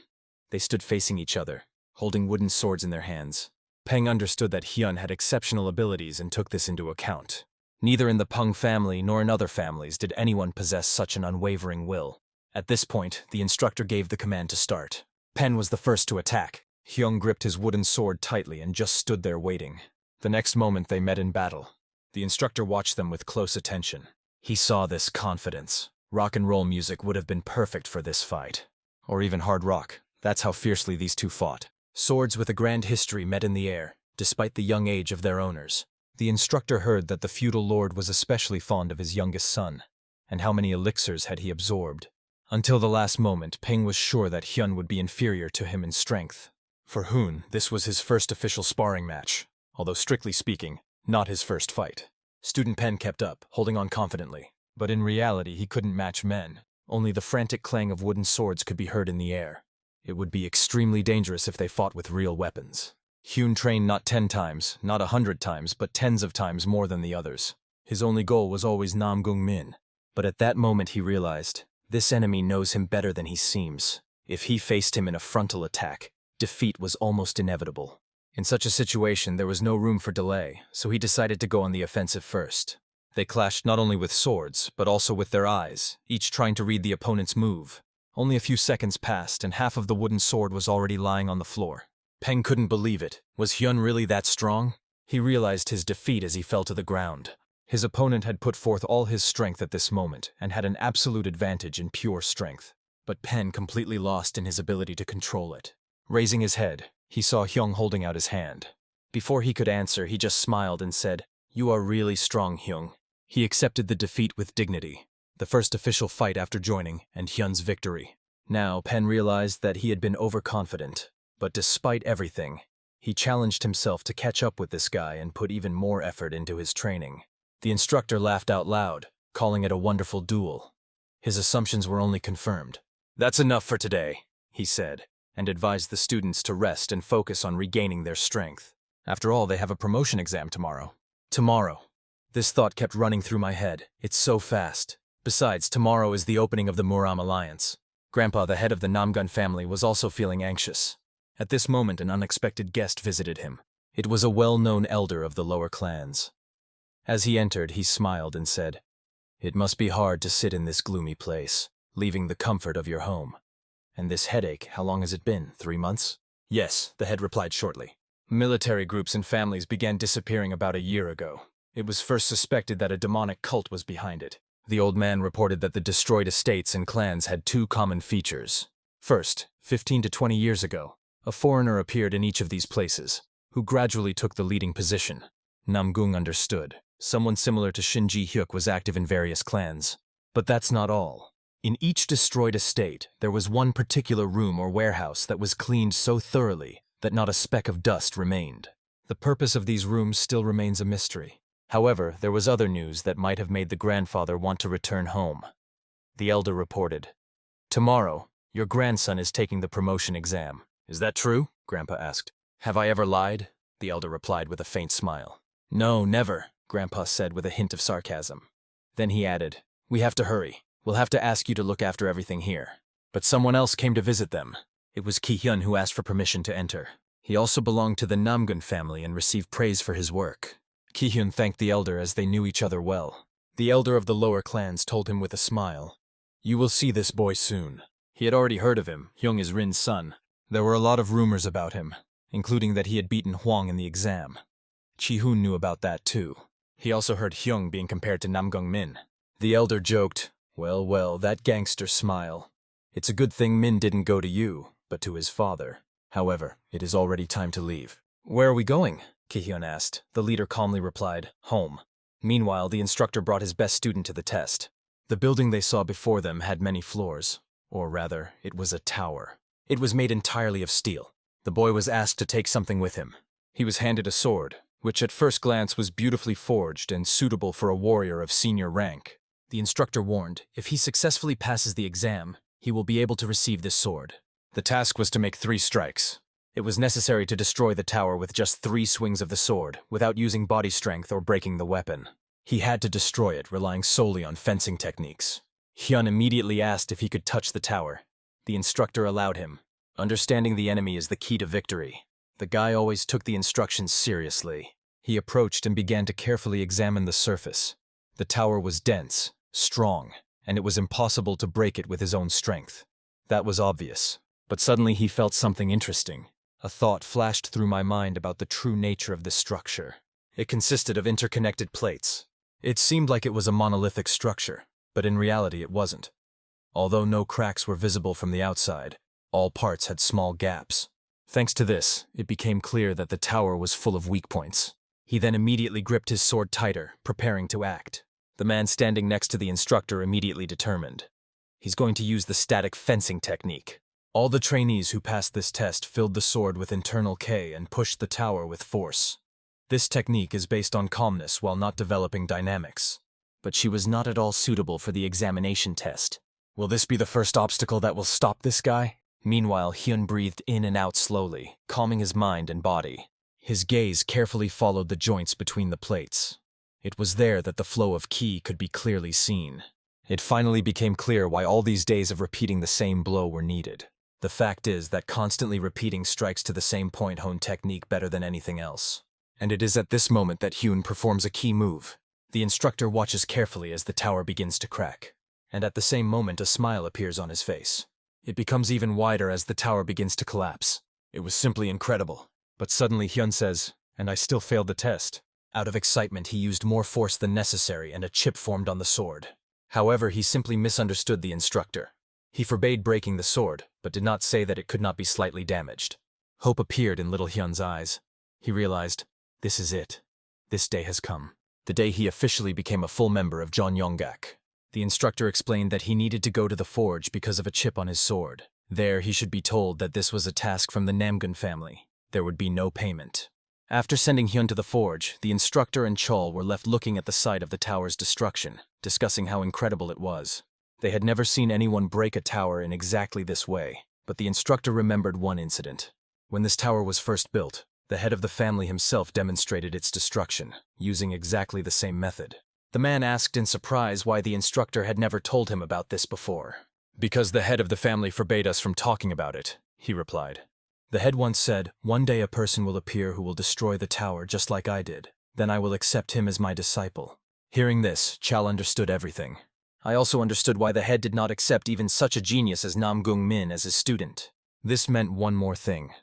They stood facing each other, holding wooden swords in their hands. Peng understood that Hyun had exceptional abilities and took this into account. Neither in the Peng family nor in other families did anyone possess such an unwavering will. At this point, the instructor gave the command to start. Pen was the first to attack. Hyun gripped his wooden sword tightly and just stood there waiting. The next moment they met in battle. The instructor watched them with close attention. He saw this confidence. Rock and roll music would have been perfect for this fight. Or even hard rock. That's how fiercely these two fought. Swords with a grand history met in the air, despite the young age of their owners. The instructor heard that the feudal lord was especially fond of his youngest son. And how many elixirs had he absorbed? Until the last moment, Peng was sure that Hyun would be inferior to him in strength. For Hyun, this was his first official sparring match, although strictly speaking, not his first fight. Student Pen kept up, holding on confidently. But in reality, he couldn't match men. Only the frantic clang of wooden swords could be heard in the air. It would be extremely dangerous if they fought with real weapons. Hyun trained not 10 times, not 100 times, but tens of times more than the others. His only goal was always Namgung Min. But at that moment he realized, this enemy knows him better than he seems. If he faced him in a frontal attack, defeat was almost inevitable. In such a situation, there was no room for delay, so he decided to go on the offensive first. They clashed not only with swords, but also with their eyes, each trying to read the opponent's move. Only a few seconds passed, and half of the wooden sword was already lying on the floor. Peng couldn't believe it. Was Hyun really that strong? He realized his defeat as he fell to the ground. His opponent had put forth all his strength at this moment and had an absolute advantage in pure strength. But Pen completely lost in his ability to control it. Raising his head, he saw Hyung holding out his hand. Before he could answer, he just smiled and said, "You are really strong, Hyung." He accepted the defeat with dignity. The first official fight after joining, and Hyun's victory. Now, Pen realized that he had been overconfident. But despite everything, he challenged himself to catch up with this guy and put even more effort into his training. The instructor laughed out loud, calling it a wonderful duel. His assumptions were only confirmed. "That's enough for today," he said, and advised the students to rest and focus on regaining their strength. After all, they have a promotion exam tomorrow. Tomorrow. This thought kept running through my head. It's so fast. Besides, tomorrow is the opening of the Muram Alliance. Grandpa, the head of the Namgun family, was also feeling anxious. At this moment, an unexpected guest visited him. It was a well-known elder of the lower clans. As he entered, he smiled and said, "It must be hard to sit in this gloomy place, leaving the comfort of your home. And this headache, how long has it been? 3 months?" "Yes," the head replied shortly. "Military groups and families began disappearing about a year ago. It was first suspected that a demonic cult was behind it. The old man reported that the destroyed estates and clans had 2 common features. First, 15 to 20 years ago, a foreigner appeared in each of these places, who gradually took the leading position. Namgung understood. Someone similar to Shinji Hyuk was active in various clans. But that's not all. In each destroyed estate, there was one particular room or warehouse that was cleaned so thoroughly that not a speck of dust remained. The purpose of these rooms still remains a mystery. However, there was other news that might have made the grandfather want to return home. The elder reported, "Tomorrow, your grandson is taking the promotion exam." "Is that true?" Grandpa asked. "Have I ever lied?" The elder replied with a faint smile. "No, never," Grandpa said with a hint of sarcasm. Then he added, "We have to hurry. We'll have to ask you to look after everything here." But someone else came to visit them. It was Ki-hyun who asked for permission to enter. He also belonged to the Namgun family and received praise for his work. Ki-hyun thanked the elder as they knew each other well. The elder of the lower clans told him with a smile, "You will see this boy soon." He had already heard of him. Hyung is Rin's son. There were a lot of rumors about him, including that he had beaten Hwang in the exam. Chi-hoon knew about that too. He also heard Hyung being compared to Namgung Min. The elder joked, "Well, well, that gangster smile. It's a good thing Min didn't go to you, but to his father. However, it is already time to leave." "Where are we going?" Ki-hyun asked. The leader calmly replied, "Home." Meanwhile, the instructor brought his best student to the test. The building they saw before them had many floors. Or rather, it was a tower. It was made entirely of steel. The boy was asked to take something with him. He was handed a sword, which at first glance was beautifully forged and suitable for a warrior of senior rank. The instructor warned, if he successfully passes the exam, he will be able to receive this sword. The task was to make 3 strikes. It was necessary to destroy the tower with just 3 swings of the sword, without using body strength or breaking the weapon. He had to destroy it, relying solely on fencing techniques. Hyun immediately asked if he could touch the tower. The instructor allowed him. Understanding the enemy is the key to victory. The guy always took the instructions seriously. He approached and began to carefully examine the surface. The tower was dense, strong, and it was impossible to break it with his own strength. That was obvious. But suddenly he felt something interesting. A thought flashed through my mind about the true nature of this structure. It consisted of interconnected plates. It seemed like it was a monolithic structure, but in reality it wasn't. Although no cracks were visible from the outside, all parts had small gaps. Thanks to this, it became clear that the tower was full of weak points. He then immediately gripped his sword tighter, preparing to act. The man standing next to the instructor immediately determined. He's going to use the static fencing technique. All the trainees who passed this test filled the sword with internal K and pushed the tower with force. This technique is based on calmness while not developing dynamics. But she was not at all suitable for the examination test. Will this be the first obstacle that will stop this guy? Meanwhile, Hyun breathed in and out slowly, calming his mind and body. His gaze carefully followed the joints between the plates. It was there that the flow of ki could be clearly seen. It finally became clear why all these days of repeating the same blow were needed. The fact is that constantly repeating strikes to the same point hone technique better than anything else. And it is at this moment that Hyun performs a key move. The instructor watches carefully as the tower begins to crack. And at the same moment a smile appears on his face. It becomes even wider as the tower begins to collapse. It was simply incredible. But suddenly Hyun says, "And I still failed the test." Out of excitement, he used more force than necessary and a chip formed on the sword. However, he simply misunderstood the instructor. He forbade breaking the sword, but did not say that it could not be slightly damaged. Hope appeared in little Hyun's eyes. He realized, this is it. This day has come. The day he officially became a full member of Jeonyeonggak. The instructor explained that he needed to go to the forge because of a chip on his sword. There, he should be told that this was a task from the Namung family. There would be no payment. After sending Hyun to the forge, the instructor and Chol were left looking at the site of the tower's destruction, discussing how incredible it was. They had never seen anyone break a tower in exactly this way, but the instructor remembered one incident. When this tower was first built, the head of the family himself demonstrated its destruction, using exactly the same method. The man asked in surprise why the instructor had never told him about this before. "Because the head of the family forbade us from talking about it," he replied. The head once said, "One day a person will appear who will destroy the tower just like I did. Then I will accept him as my disciple." Hearing this, Chal understood everything. I also understood why the head did not accept even such a genius as Namgung Min as his student. This meant one more thing.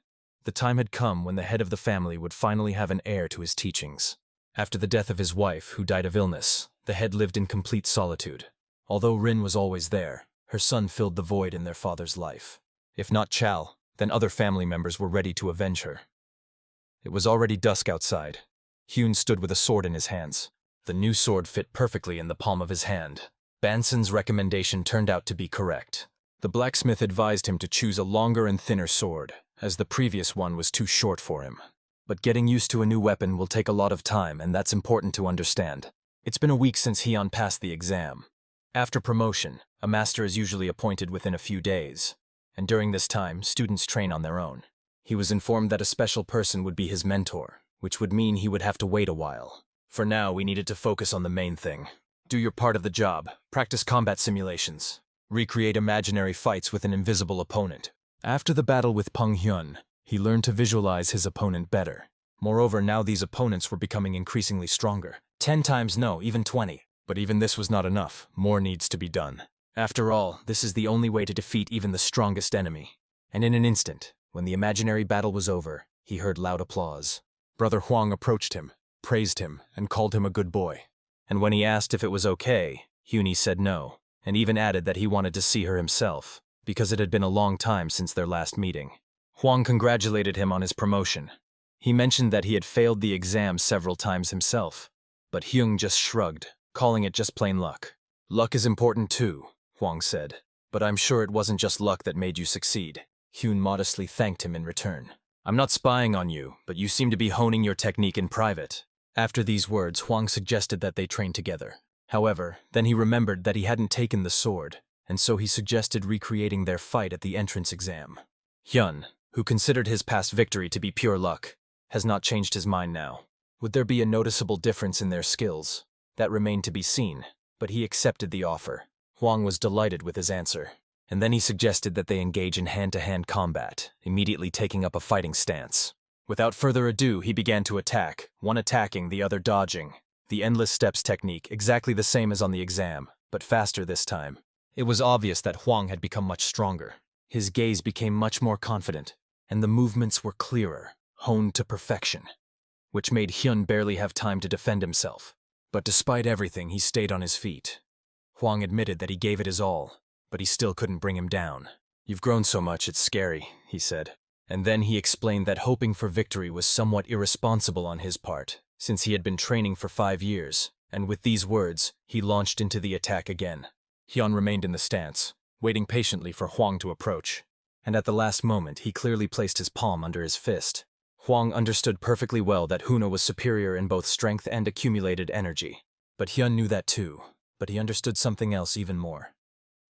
The time had come when the head of the family would finally have an heir to his teachings. After the death of his wife, who died of illness, the head lived in complete solitude. Although Rin was always there, her son filled the void in their father's life. If not Chal, then other family members were ready to avenge her. It was already dusk outside. Hyun stood with a sword in his hands. The new sword fit perfectly in the palm of his hand. Banson's recommendation turned out to be correct. The blacksmith advised him to choose a longer and thinner sword, as the previous one was too short for him. But getting used to a new weapon will take a lot of time, and that's important to understand. It's been a week since Hyan passed the exam. After promotion, a master is usually appointed within a few days, and during this time, students train on their own. He was informed that a special person would be his mentor, which would mean he would have to wait a while. For now, we needed to focus on the main thing. Do your part of the job, practice combat simulations, recreate imaginary fights with an invisible opponent. After the battle with Peng Hyun, he learned to visualize his opponent better. Moreover, now these opponents were becoming increasingly stronger. 10 times no, even 20. But even this was not enough. More needs to be done. After all, this is the only way to defeat even the strongest enemy. And in an instant, when the imaginary battle was over, he heard loud applause. Brother Hwang approached him, praised him, and called him a good boy. And when he asked if it was okay, Hyuni said no, and even added that he wanted to see her himself, because it had been a long time since their last meeting. Hwang congratulated him on his promotion. He mentioned that he had failed the exam several times himself, but Hyung just shrugged, calling it just plain luck. "Luck is important too," Hwang said, "but I'm sure it wasn't just luck that made you succeed." Hyun modestly thanked him in return. "I'm not spying on you, but you seem to be honing your technique in private." After these words, Hwang suggested that they train together. However, then he remembered that he hadn't taken the sword, and so he suggested recreating their fight at the entrance exam. Hyun, who considered his past victory to be pure luck, has not changed his mind now. Would there be a noticeable difference in their skills? That remained to be seen, but he accepted the offer. Hwang was delighted with his answer, and then he suggested that they engage in hand-to-hand combat, immediately taking up a fighting stance. Without further ado, he began to attack, one attacking, the other dodging. The endless steps technique, exactly the same as on the exam, but faster this time. It was obvious that Hwang had become much stronger. His gaze became much more confident, and the movements were clearer, honed to perfection, which made Hyun barely have time to defend himself. But despite everything, he stayed on his feet. Hwang admitted that he gave it his all, but he still couldn't bring him down. "You've grown so much, it's scary," he said. And then he explained that hoping for victory was somewhat irresponsible on his part, since he had been training for 5 years, and with these words, he launched into the attack again. Hyun remained in the stance, waiting patiently for Hwang to approach, and at the last moment he clearly placed his palm under his fist. Hwang understood perfectly well that Huna was superior in both strength and accumulated energy. But Hyun knew that too, but he understood something else even more.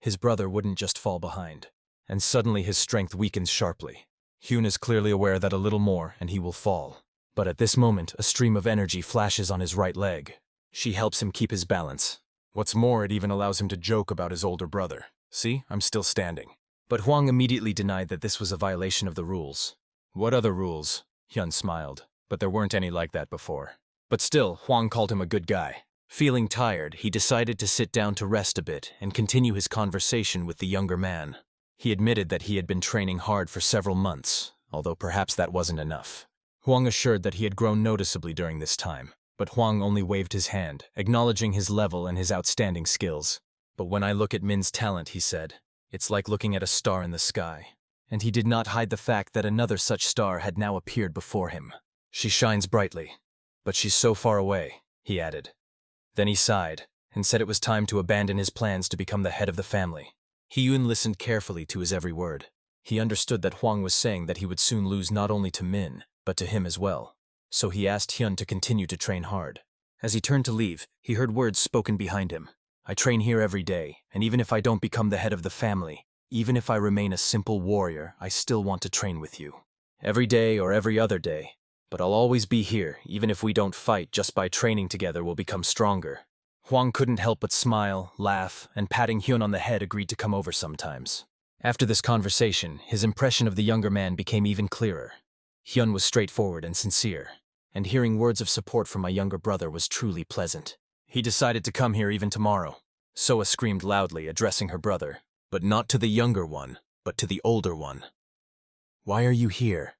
His brother wouldn't just fall behind, and suddenly his strength weakens sharply. Hyun is clearly aware that a little more and he will fall. But at this moment, a stream of energy flashes on his right leg. She helps him keep his balance. What's more, it even allows him to joke about his older brother. "See, I'm still standing." But Hwang immediately denied that this was a violation of the rules. "What other rules?" Hyun smiled, but there weren't any like that before. But still, Hwang called him a good guy. Feeling tired, he decided to sit down to rest a bit and continue his conversation with the younger man. He admitted that he had been training hard for several months, although perhaps that wasn't enough. Huang assured that he had grown noticeably during this time, but Huang only waved his hand, acknowledging his level and his outstanding skills. But when I look at Min's talent, he said, it's like looking at a star in the sky. And he did not hide the fact that another such star had now appeared before him. She shines brightly, but she's so far away, he added. Then he sighed, and said it was time to abandon his plans to become the head of the family. Hyan listened carefully to his every word. He understood that Huang was saying that he would soon lose not only to Min, but to him as well. So he asked Hyan to continue to train hard. As he turned to leave, he heard words spoken behind him. I train here every day, and even if I don't become the head of the family, even if I remain a simple warrior, I still want to train with you. Every day or every other day. But I'll always be here, even if we don't fight. Just by training together we'll become stronger. Huang couldn't help but smile, laugh, and patting Hyan on the head agreed to come over sometimes. After this conversation, his impression of the younger man became even clearer. Hyan was straightforward and sincere, and hearing words of support from my younger brother was truly pleasant. He decided to come here even tomorrow. Soa screamed loudly, addressing her brother, but not to the younger one, but to the older one. Why are you here?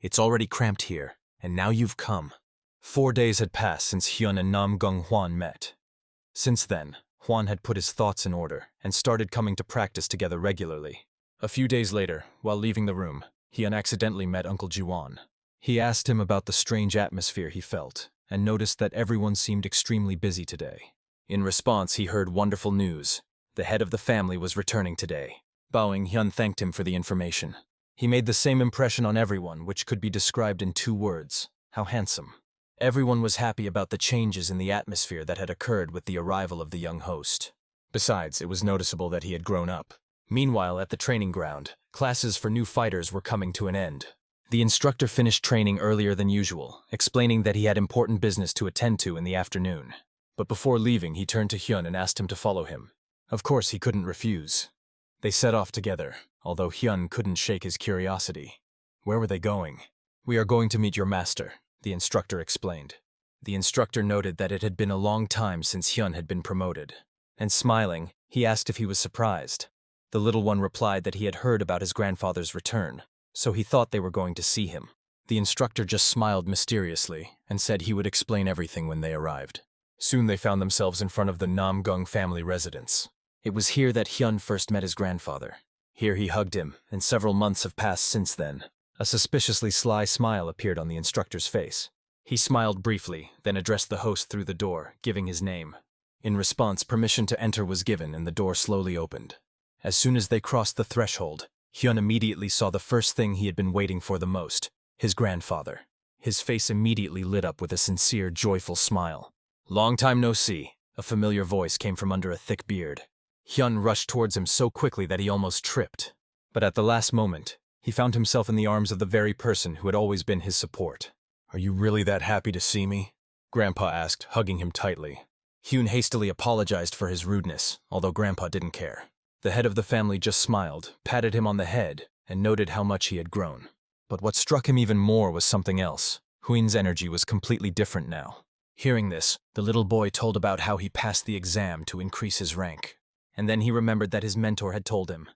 It's already cramped here, and now you've come. 4 days had passed since Hyan and Namung Hwan met. Since then, Hwan had put his thoughts in order and started coming to practice together regularly. A few days later, while leaving the room, Hyan accidentally met Uncle Jiwan. He asked him about the strange atmosphere he felt, and noticed that everyone seemed extremely busy today. In response, he heard wonderful news. The head of the family was returning today. Bowing, Hyan thanked him for the information. He made the same impression on everyone, which could be described in 2 words: how handsome. Everyone was happy about the changes in the atmosphere that had occurred with the arrival of the young host. Besides, it was noticeable that he had grown up. Meanwhile, at the training ground, classes for new fighters were coming to an end. The instructor finished training earlier than usual, explaining that he had important business to attend to in the afternoon. But before leaving, he turned to Hyan and asked him to follow him. Of course, he couldn't refuse. They set off together, although Hyan couldn't shake his curiosity. Where were they going? We are going to meet your master, the instructor explained. The instructor noted that it had been a long time since Hyan had been promoted, and smiling, he asked if he was surprised. The little one replied that he had heard about his grandfather's return, so he thought they were going to see him. The instructor just smiled mysteriously and said he would explain everything when they arrived. Soon they found themselves in front of the Namung family residence. It was here that Hyan first met his grandfather. Here he hugged him, and several months have passed since then. A suspiciously sly smile appeared on the instructor's face. He smiled briefly, then addressed the host through the door, giving his name. In response, permission to enter was given and the door slowly opened. As soon as they crossed the threshold, Hyan immediately saw the first thing he had been waiting for the most, his grandfather. His face immediately lit up with a sincere, joyful smile. Long time no see, a familiar voice came from under a thick beard. Hyan rushed towards him so quickly that he almost tripped. But at the last moment, he found himself in the arms of the very person who had always been his support. Are you really that happy to see me? Grandpa asked, hugging him tightly. Hyan hastily apologized for his rudeness, although Grandpa didn't care. The head of the family just smiled, patted him on the head, and noted how much he had grown. But what struck him even more was something else. Hyan's energy was completely different now. Hearing this, the little boy told about how he passed the exam to increase his rank. And then he remembered that his mentor had told him.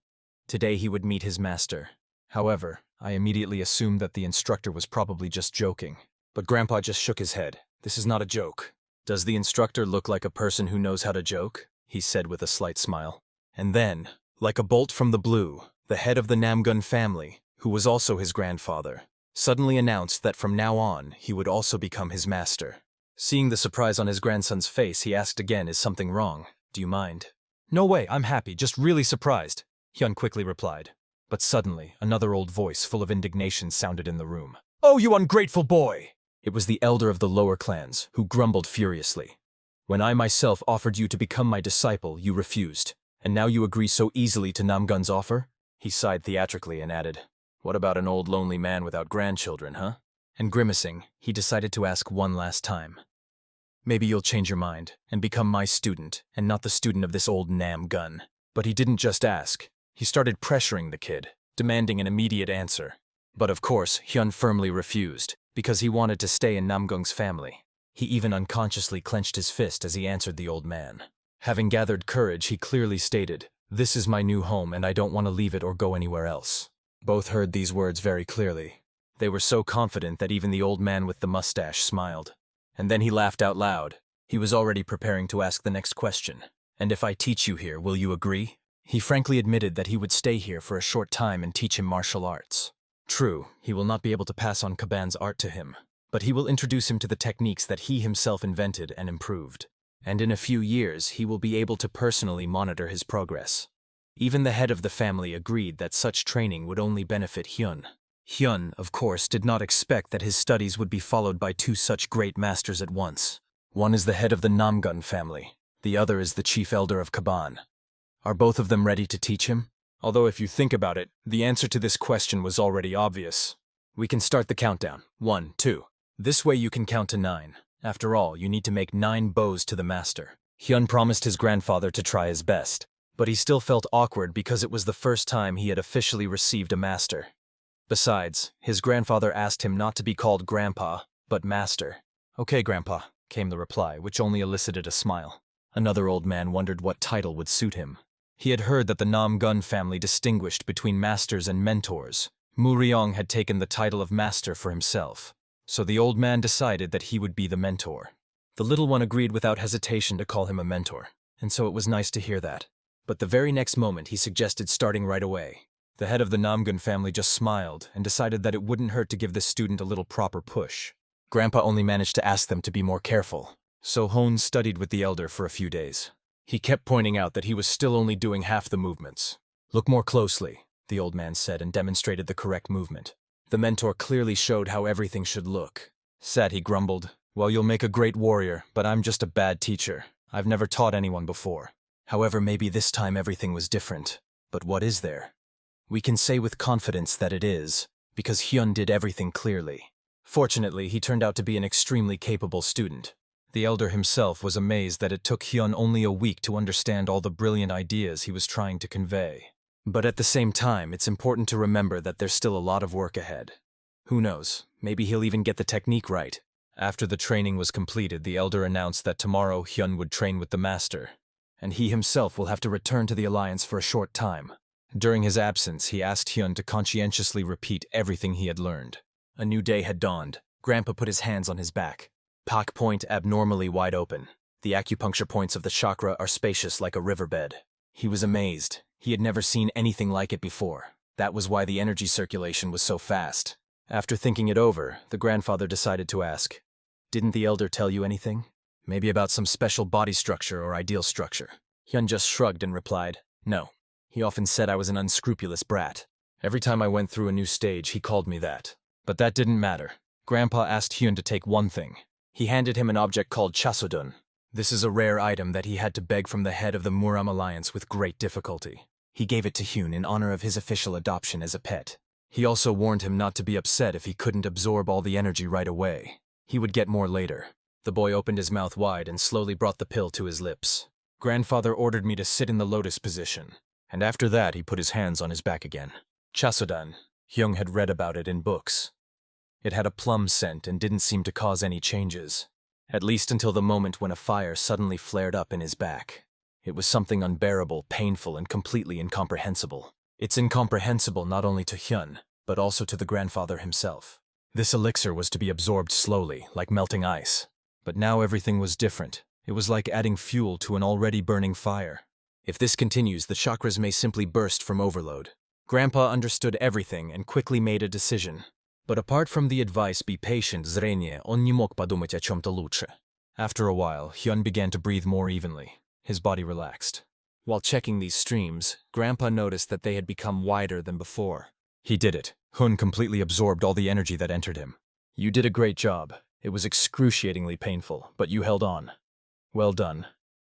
Today he would meet his master. However, I immediately assumed that the instructor was probably just joking. But Grandpa just shook his head. This is not a joke. Does the instructor look like a person who knows how to joke? He said with a slight smile. And then, like a bolt from the blue, the head of the Namung family, who was also his grandfather, suddenly announced that from now on he would also become his master. Seeing the surprise on his grandson's face, he asked again, is something wrong? Do you mind? No way, I'm happy, just really surprised, Hyan quickly replied. But suddenly, another old voice full of indignation sounded in the room. Oh, you ungrateful boy! It was the elder of the lower clans, who grumbled furiously. When I myself offered you to become my disciple, you refused. And now you agree so easily to Namgun's offer? He sighed theatrically and added, what about an old lonely man without grandchildren, huh? And grimacing, he decided to ask one last time. Maybe you'll change your mind and become my student and not the student of this old Namgun. But he didn't just ask. He started pressuring the kid, demanding an immediate answer. But of course, Hyan firmly refused, because he wanted to stay in Namgung's family. He even unconsciously clenched his fist as he answered the old man. Having gathered courage, he clearly stated, This is my new home and I don't want to leave it or go anywhere else. Both heard these words very clearly. They were so confident that even the old man with the mustache smiled. And then he laughed out loud. He was already preparing to ask the next question. And if I teach you here, will you agree? He frankly admitted that he would stay here for a short time and teach him martial arts. True, he will not be able to pass on Kaban's art to him, but he will introduce him to the techniques that he himself invented and improved. And in a few years, he will be able to personally monitor his progress. Even the head of the family agreed that such training would only benefit Hyan. Hyan, of course, did not expect that his studies would be followed by two such great masters at once. One is the head of the Namung family, the other is the chief elder of Kaban. Are both of them ready to teach him? Although if you think about it, the answer to this question was already obvious. We can start the countdown. 1, 2. This way you can count to 9. After all, you need to make 9 bows to the master. Hyan promised his grandfather to try his best, but he still felt awkward because it was the first time he had officially received a master. Besides, his grandfather asked him not to be called Grandpa, but Master. Okay, Grandpa, came the reply, which only elicited a smile. Another old man wondered what title would suit him. He had heard that the Namung family distinguished between masters and mentors. Mu Ryong had taken the title of master for himself, so the old man decided that he would be the mentor. The little one agreed without hesitation to call him a mentor, and so it was nice to hear that. But the very next moment he suggested starting right away. The head of the Namung family just smiled and decided that it wouldn't hurt to give this student a little proper push. Grandpa only managed to ask them to be more careful, so Hon studied with the elder for a few days. He kept pointing out that he was still only doing half the movements. Look more closely, the old man said and demonstrated the correct movement. The mentor clearly showed how everything should look. Sad, he grumbled. Well, you'll make a great warrior, but I'm just a bad teacher. I've never taught anyone before. However, maybe this time everything was different. But what is there? We can say with confidence that it is, because Hyan did everything clearly. Fortunately, he turned out to be an extremely capable student. The elder himself was amazed that it took Hyan only a week to understand all the brilliant ideas he was trying to convey. But at the same time, it's important to remember that there's still a lot of work ahead. Who knows, maybe he'll even get the technique right. After the training was completed, the elder announced that tomorrow Hyan would train with the master, and he himself will have to return to the Alliance for a short time. During his absence, he asked Hyan to conscientiously repeat everything he had learned. A new day had dawned. Grandpa put his hands on his back. Pak point abnormally wide open. The acupuncture points of the chakra are spacious like a riverbed. He was amazed. He had never seen anything like it before. That was why the energy circulation was so fast. After thinking it over, the grandfather decided to ask, "Didn't the elder tell you anything? Maybe about some special body structure or ideal structure?" Hyan just shrugged and replied, "No. He often said I was an unscrupulous brat. Every time I went through a new stage, he called me that. But that didn't matter. Grandpa asked Hyan to take one thing. He handed him an object called chasodun. This is a rare item that he had to beg from the head of the Muram Alliance with great difficulty. He gave it to Hyan in honor of his official adoption as a pet. He also warned him not to be upset if he couldn't absorb all the energy right away. He would get more later. The boy opened his mouth wide and slowly brought the pill to his lips. Grandfather ordered me to sit in the lotus position, and after that he put his hands on his back again. Chasodun. Hyung had read about it in books. It had a plum scent and didn't seem to cause any changes, at least until the moment when a fire suddenly flared up in his back. It was something unbearable, painful, and completely incomprehensible. It's incomprehensible not only to Hyan, but also to the grandfather himself. This elixir was to be absorbed slowly, like melting ice. But now everything was different. It was like adding fuel to an already burning fire. If this continues, the chakras may simply burst from overload. Grandpa understood everything and quickly made a decision. But apart from the advice, be patient, зрение, он не мог подумать о чем-то лучше. After a while, Hyan began to breathe more evenly. His body relaxed. While checking these streams, Grandpa noticed that they had become wider than before. He did it. Hun completely absorbed all the energy that entered him. You did a great job. It was excruciatingly painful, but you held on. Well done.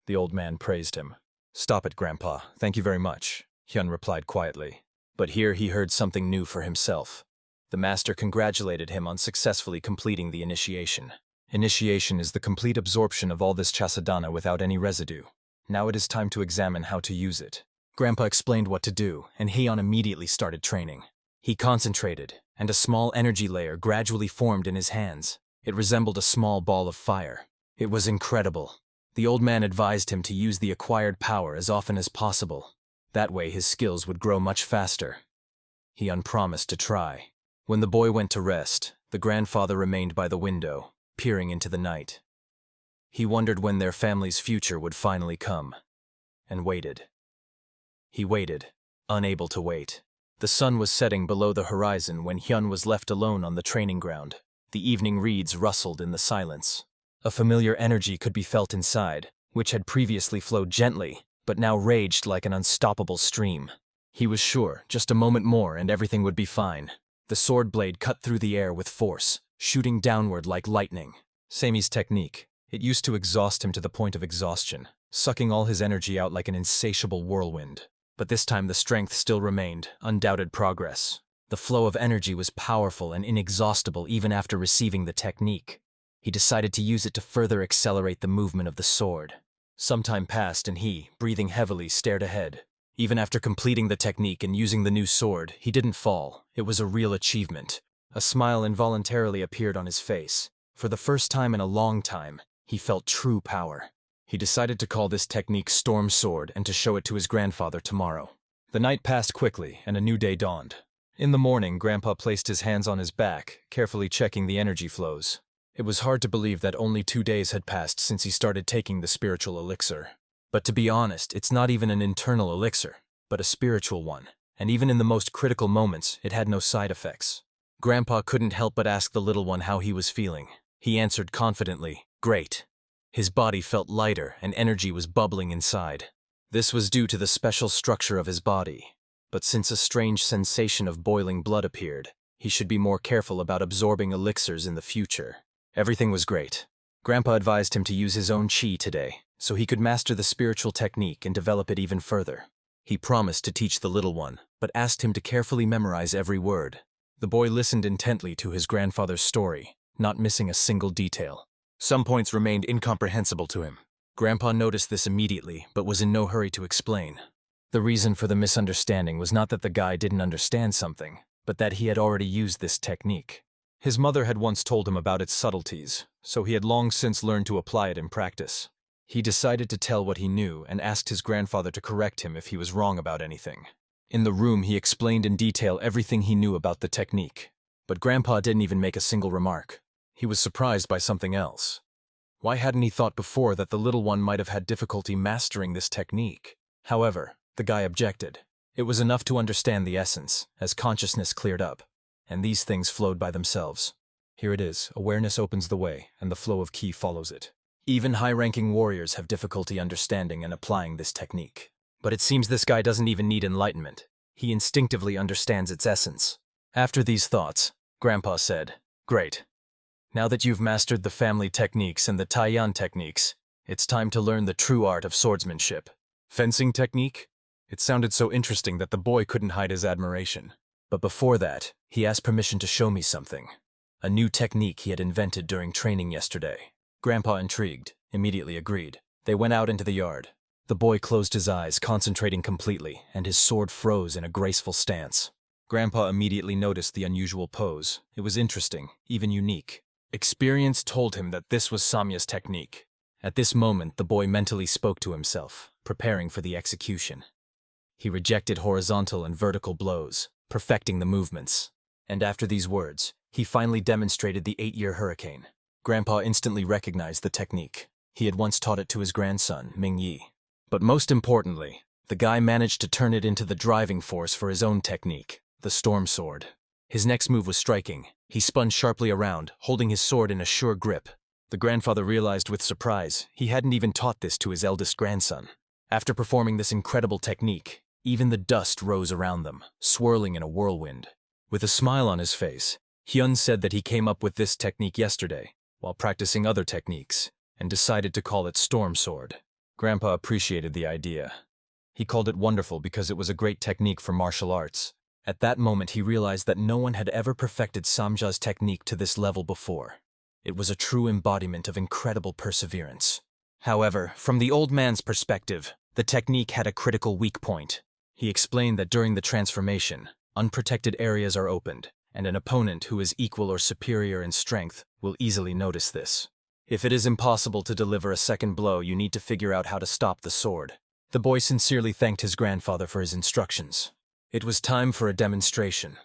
The old man praised him. Stop it, Grandpa. Thank you very much, Hyan replied quietly. But here he heard something new for himself. The master congratulated him on successfully completing the initiation. Initiation is the complete absorption of all this chasadana without any residue. Now it is time to examine how to use it. Grandpa explained what to do, and Hyan immediately started training. He concentrated, and a small energy layer gradually formed in his hands. It resembled a small ball of fire. It was incredible. The old man advised him to use the acquired power as often as possible. That way his skills would grow much faster. Hyan promised to try. When the boy went to rest, the grandfather remained by the window, peering into the night. He wondered when their family's future would finally come, and waited. He waited, unable to wait. The sun was setting below the horizon when Hyan was left alone on the training ground. The evening reeds rustled in the silence. A familiar energy could be felt inside, which had previously flowed gently, but now raged like an unstoppable stream. He was sure, just a moment more and everything would be fine. The sword blade cut through the air with force, shooting downward like lightning. Sami's technique. It used to exhaust him to the point of exhaustion, sucking all his energy out like an insatiable whirlwind. But this time the strength still remained, undoubted progress. The flow of energy was powerful and inexhaustible even after receiving the technique. He decided to use it to further accelerate the movement of the sword. Some time passed and he, breathing heavily, stared ahead. Even after completing the technique and using the new sword, he didn't fall. It was a real achievement. A smile involuntarily appeared on his face. For the first time in a long time, he felt true power. He decided to call this technique Storm Sword and to show it to his grandfather tomorrow. The night passed quickly and a new day dawned. In the morning, Grandpa placed his hands on his back, carefully checking the energy flows. It was hard to believe that only 2 days had passed since he started taking the spiritual elixir. But to be honest, it's not even an internal elixir, but a spiritual one, and even in the most critical moments, it had no side effects. Grandpa couldn't help but ask the little one how he was feeling. He answered confidently, "Great." His body felt lighter and energy was bubbling inside. This was due to the special structure of his body. But since a strange sensation of boiling blood appeared, he should be more careful about absorbing elixirs in the future. Everything was great. Grandpa advised him to use his own chi today, so he could master the spiritual technique and develop it even further. He promised to teach the little one, but asked him to carefully memorize every word. The boy listened intently to his grandfather's story, not missing a single detail. Some points remained incomprehensible to him. Grandpa noticed this immediately, but was in no hurry to explain. The reason for the misunderstanding was not that the guy didn't understand something, but that he had already used this technique. His mother had once told him about its subtleties, so he had long since learned to apply it in practice. He decided to tell what he knew and asked his grandfather to correct him if he was wrong about anything. In the room, he explained in detail everything he knew about the technique. But Grandpa didn't even make a single remark. He was surprised by something else. Why hadn't he thought before that the little one might have had difficulty mastering this technique? However, the guy objected. It was enough to understand the essence, as consciousness cleared up, and these things flowed by themselves. Here it is, awareness opens the way, and the flow of ki follows it. Even high-ranking warriors have difficulty understanding and applying this technique. But it seems this guy doesn't even need enlightenment. He instinctively understands its essence. After these thoughts, Grandpa said, "Great. Now that you've mastered the family techniques and the Hyan techniques, it's time to learn the true art of swordsmanship." Fencing technique? It sounded so interesting that the boy couldn't hide his admiration. But before that, he asked permission to show me something. A new technique he had invented during training yesterday. Grandpa, intrigued, immediately agreed. They went out into the yard. The boy closed his eyes, concentrating completely, and his sword froze in a graceful stance. Grandpa immediately noticed the unusual pose. It was interesting, even unique. Experience told him that this was Samya's technique. At this moment, the boy mentally spoke to himself, preparing for the execution. He rejected horizontal and vertical blows, perfecting the movements. And after these words, he finally demonstrated the 8-year hurricane. Grandpa instantly recognized the technique. He had once taught it to his grandson, Mingyi. But most importantly, the guy managed to turn it into the driving force for his own technique, the Storm Sword. His next move was striking. He spun sharply around, holding his sword in a sure grip. The grandfather realized with surprise he hadn't even taught this to his eldest grandson. After performing this incredible technique, even the dust rose around them, swirling in a whirlwind. With a smile on his face, Hyan said that he came up with this technique yesterday, while practicing other techniques, and decided to call it Storm Sword. Grandpa appreciated the idea. He called it wonderful because it was a great technique for martial arts. At that moment, he realized that no one had ever perfected Samja's technique to this level before. It was a true embodiment of incredible perseverance. However, from the old man's perspective, the technique had a critical weak point. He explained that during the transformation, unprotected areas are opened, and an opponent who is equal or superior in strength will easily notice this. If it is impossible to deliver a second blow, you need to figure out how to stop the sword. The boy sincerely thanked his grandfather for his instructions. It was time for a demonstration.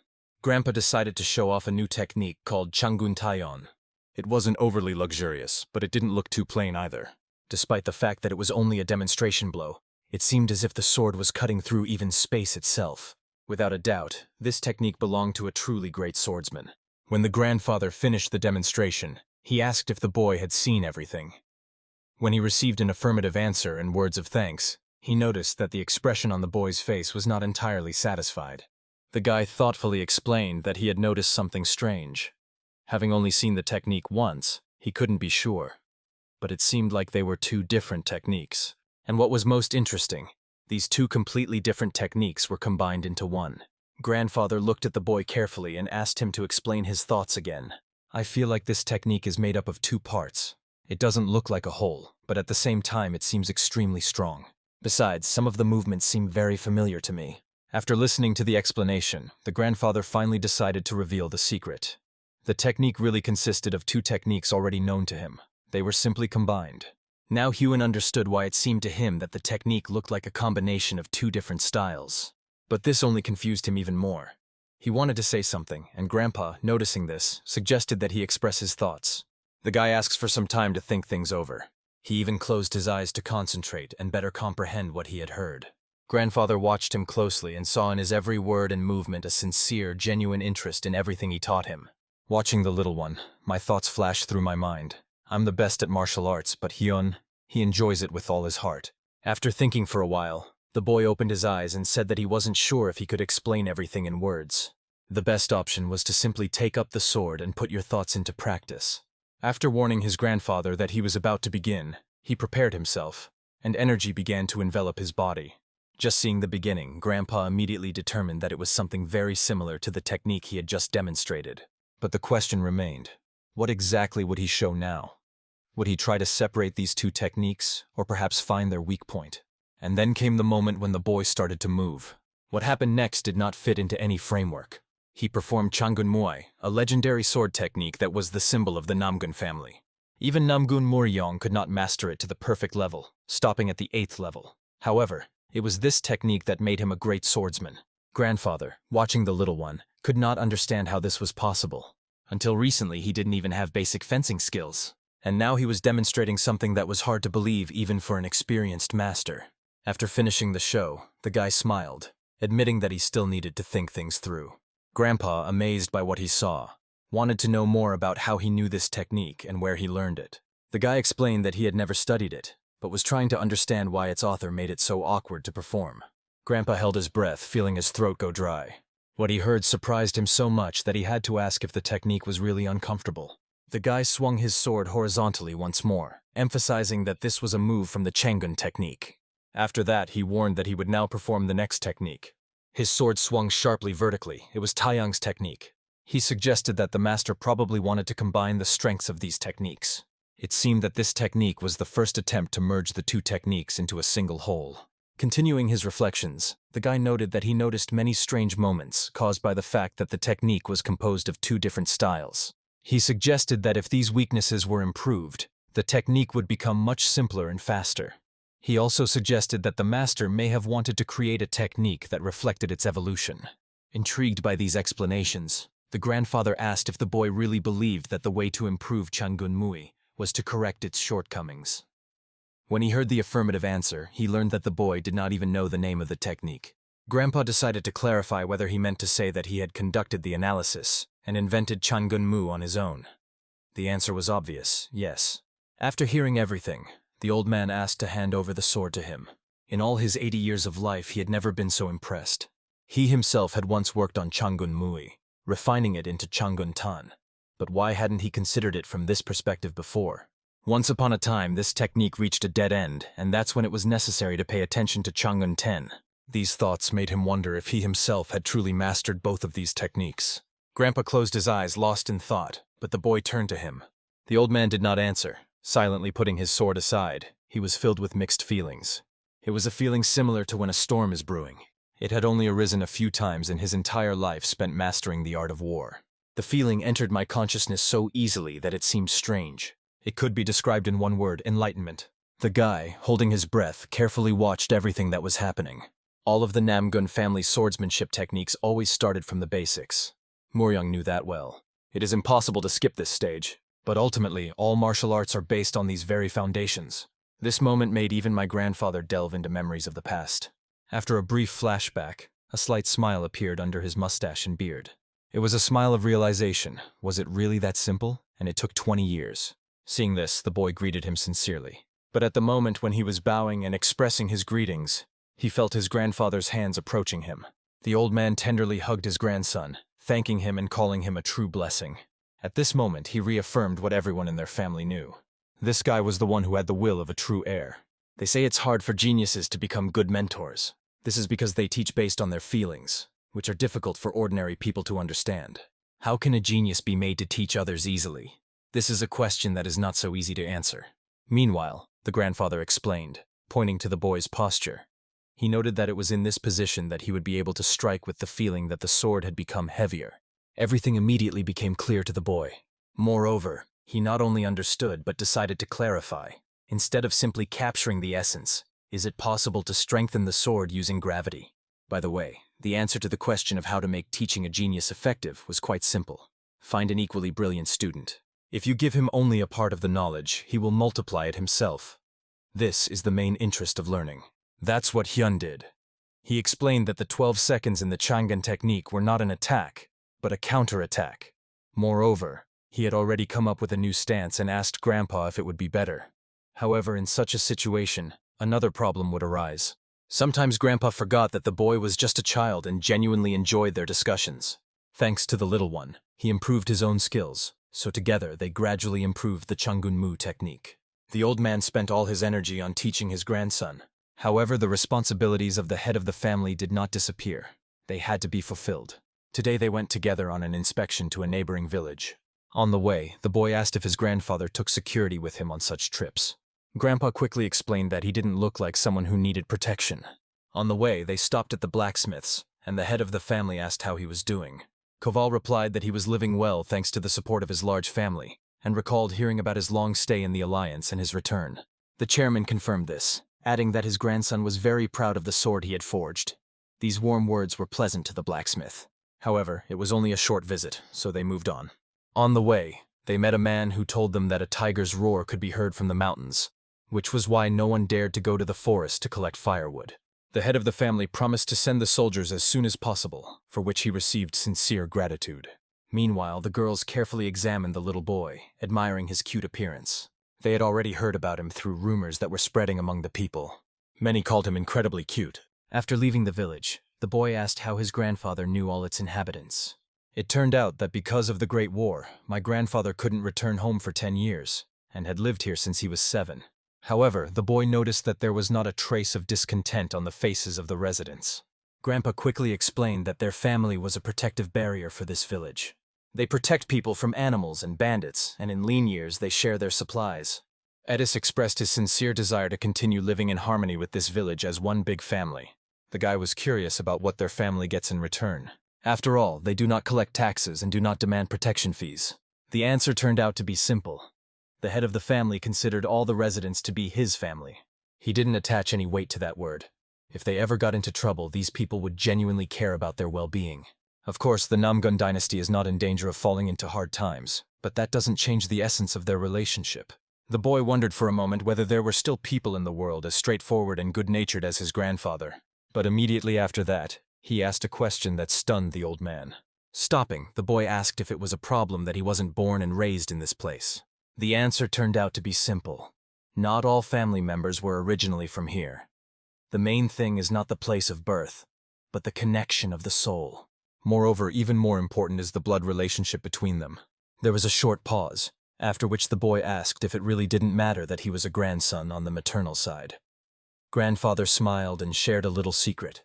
Grandpa decided to show off a new technique called Changun Taeyeon. It wasn't overly luxurious, but it didn't look too plain either. Despite the fact that it was only a demonstration blow, it seemed as if the sword was cutting through even space itself. Without a doubt, this technique belonged to a truly great swordsman. When the grandfather finished the demonstration, he asked if the boy had seen everything. When he received an affirmative answer and words of thanks, he noticed that the expression on the boy's face was not entirely satisfied. The guy thoughtfully explained that he had noticed something strange. Having only seen the technique once, he couldn't be sure. But it seemed like they were two different techniques. And what was most interesting, these two completely different techniques were combined into one. Grandfather looked at the boy carefully and asked him to explain his thoughts again. I feel like this technique is made up of two parts. It doesn't look like a whole, but at the same time it seems extremely strong. Besides, some of the movements seem very familiar to me. After listening to the explanation, the grandfather finally decided to reveal the secret. The technique really consisted of two techniques already known to him. They were simply combined. Now Hyan understood why it seemed to him that the technique looked like a combination of two different styles. But this only confused him even more. He wanted to say something, and Grandpa, noticing this, suggested that he express his thoughts. The guy asks for some time to think things over. He even closed his eyes to concentrate and better comprehend what he had heard. Grandfather watched him closely and saw in his every word and movement a sincere, genuine interest in everything he taught him. Watching the little one, my thoughts flashed through my mind. I'm the best at martial arts, but Hyan, he enjoys it with all his heart. After thinking for a while, the boy opened his eyes and said that he wasn't sure if he could explain everything in words. The best option was to simply take up the sword and put your thoughts into practice. After warning his grandfather that he was about to begin, he prepared himself, and energy began to envelop his body. Just seeing the beginning, Grandpa immediately determined that it was something very similar to the technique he had just demonstrated. But the question remained, what exactly would he show now? Would he try to separate these two techniques, or perhaps find their weak point? And then came the moment when the boy started to move. What happened next did not fit into any framework. He performed Changun Muay, a legendary sword technique that was the symbol of the Namgun family. Even Namgun Muryong could not master it to the perfect level, stopping at the 8th level. However, it was this technique that made him a great swordsman. Grandfather, watching the little one, could not understand how this was possible. Until recently, he didn't even have basic fencing skills. And now he was demonstrating something that was hard to believe even for an experienced master. After finishing the show, the guy smiled, admitting that he still needed to think things through. Grandpa, amazed by what he saw, wanted to know more about how he knew this technique and where he learned it. The guy explained that he had never studied it, but was trying to understand why its author made it so awkward to perform. Grandpa held his breath, feeling his throat go dry. What he heard surprised him so much that he had to ask if the technique was really uncomfortable. The guy swung his sword horizontally once more, emphasizing that this was a move from the Changun technique. After that, he warned that he would now perform the next technique. His sword swung sharply vertically. It was Taeyang's technique. He suggested that the master probably wanted to combine the strengths of these techniques. It seemed that this technique was the first attempt to merge the two techniques into a single whole. Continuing his reflections, the guy noted that he noticed many strange moments caused by the fact that the technique was composed of two different styles. He suggested that if these weaknesses were improved, the technique would become much simpler and faster. He also suggested that the master may have wanted to create a technique that reflected its evolution. Intrigued by these explanations, the grandfather asked if the boy really believed that the way to improve Changun Mui was to correct its shortcomings. When he heard the affirmative answer, he learned that the boy did not even know the name of the technique. Grandpa decided to clarify whether he meant to say that he had conducted the analysis and invented Changun Mu on his own. The answer was obvious, yes. After hearing everything, the old man asked to hand over the sword to him. In all his 80 years of life, he had never been so impressed. He himself had once worked on Changun Mui, refining it into Changun Tan. But why hadn't he considered it from this perspective before? Once upon a time, this technique reached a dead end, and that's when it was necessary to pay attention to Changun Ten. These thoughts made him wonder if he himself had truly mastered both of these techniques. Grandpa closed his eyes, lost in thought, but the boy turned to him. The old man did not answer, silently putting his sword aside. He was filled with mixed feelings. It was a feeling similar to when a storm is brewing. It had only arisen a few times in his entire life spent mastering the art of war. The feeling entered my consciousness so easily that it seemed strange. It could be described in one word: enlightenment. The guy, holding his breath, carefully watched everything that was happening. All of the Namgun family swordsmanship techniques always started from the basics. Moryung knew that well. It is impossible to skip this stage, but ultimately, all martial arts are based on these very foundations. This moment made even my grandfather delve into memories of the past. After a brief flashback, a slight smile appeared under his mustache and beard. It was a smile of realization. Was it really that simple? And it took 20 years. Seeing this, the boy greeted him sincerely. But at the moment when he was bowing and expressing his greetings, he felt his grandfather's hands approaching him. The old man tenderly hugged his grandson, thanking him and calling him a true blessing. At this moment, he reaffirmed what everyone in their family knew. This guy was the one who had the will of a true heir. They say it's hard for geniuses to become good mentors. This is because they teach based on their feelings, which are difficult for ordinary people to understand. How can a genius be made to teach others easily? This is a question that is not so easy to answer. Meanwhile, the grandfather explained, pointing to the boy's posture. He noted that it was in this position that he would be able to strike with the feeling that the sword had become heavier. Everything immediately became clear to the boy. Moreover, he not only understood but decided to clarify. Instead of simply capturing the essence, is it possible to strengthen the sword using gravity? By the way, the answer to the question of how to make teaching a genius effective was quite simple. Find an equally brilliant student. If you give him only a part of the knowledge, he will multiply it himself. This is the main interest of learning. That's what Hyan did. He explained that the 12 seconds in the Changan technique were not an attack, but a counterattack. Moreover, he had already come up with a new stance and asked Grandpa if it would be better. However, in such a situation, another problem would arise. Sometimes Grandpa forgot that the boy was just a child and genuinely enjoyed their discussions. Thanks to the little one, he improved his own skills, so together they gradually improved the Changun Mu technique. The old man spent all his energy on teaching his grandson. However, the responsibilities of the head of the family did not disappear. They had to be fulfilled. Today they went together on an inspection to a neighboring village. On the way, the boy asked if his grandfather took security with him on such trips. Grandpa quickly explained that he didn't look like someone who needed protection. On the way, they stopped at the blacksmith's, and the head of the family asked how he was doing. Koval replied that he was living well thanks to the support of his large family, and recalled hearing about his long stay in the Alliance and his return. The chairman confirmed this, adding that his grandson was very proud of the sword he had forged. These warm words were pleasant to the blacksmith. However, it was only a short visit, so they moved on. On the way, they met a man who told them that a tiger's roar could be heard from the mountains, which was why no one dared to go to the forest to collect firewood. The head of the family promised to send the soldiers as soon as possible, for which he received sincere gratitude. Meanwhile, the girls carefully examined the little boy, admiring his cute appearance. They had already heard about him through rumors that were spreading among the people. Many called him incredibly cute. After leaving the village, the boy asked how his grandfather knew all its inhabitants. It turned out that because of the Great War, my grandfather couldn't return home for 10 years, and had lived here since he was 7. However, the boy noticed that there was not a trace of discontent on the faces of the residents. Grandpa quickly explained that their family was a protective barrier for this village. They protect people from animals and bandits, and in lean years they share their supplies. Edis expressed his sincere desire to continue living in harmony with this village as one big family. The guy was curious about what their family gets in return. After all, they do not collect taxes and do not demand protection fees. The answer turned out to be simple. The head of the family considered all the residents to be his family. He didn't attach any weight to that word. If they ever got into trouble, these people would genuinely care about their well-being. Of course, the Namgun dynasty is not in danger of falling into hard times, but that doesn't change the essence of their relationship. The boy wondered for a moment whether there were still people in the world as straightforward and good-natured as his grandfather. But immediately after that, he asked a question that stunned the old man. Stopping, the boy asked if it was a problem that he wasn't born and raised in this place. The answer turned out to be simple. Not all family members were originally from here. The main thing is not the place of birth, but the connection of the soul. Moreover, even more important is the blood relationship between them. There was a short pause, after which the boy asked if it really didn't matter that he was a grandson on the maternal side. Grandfather smiled and shared a little secret.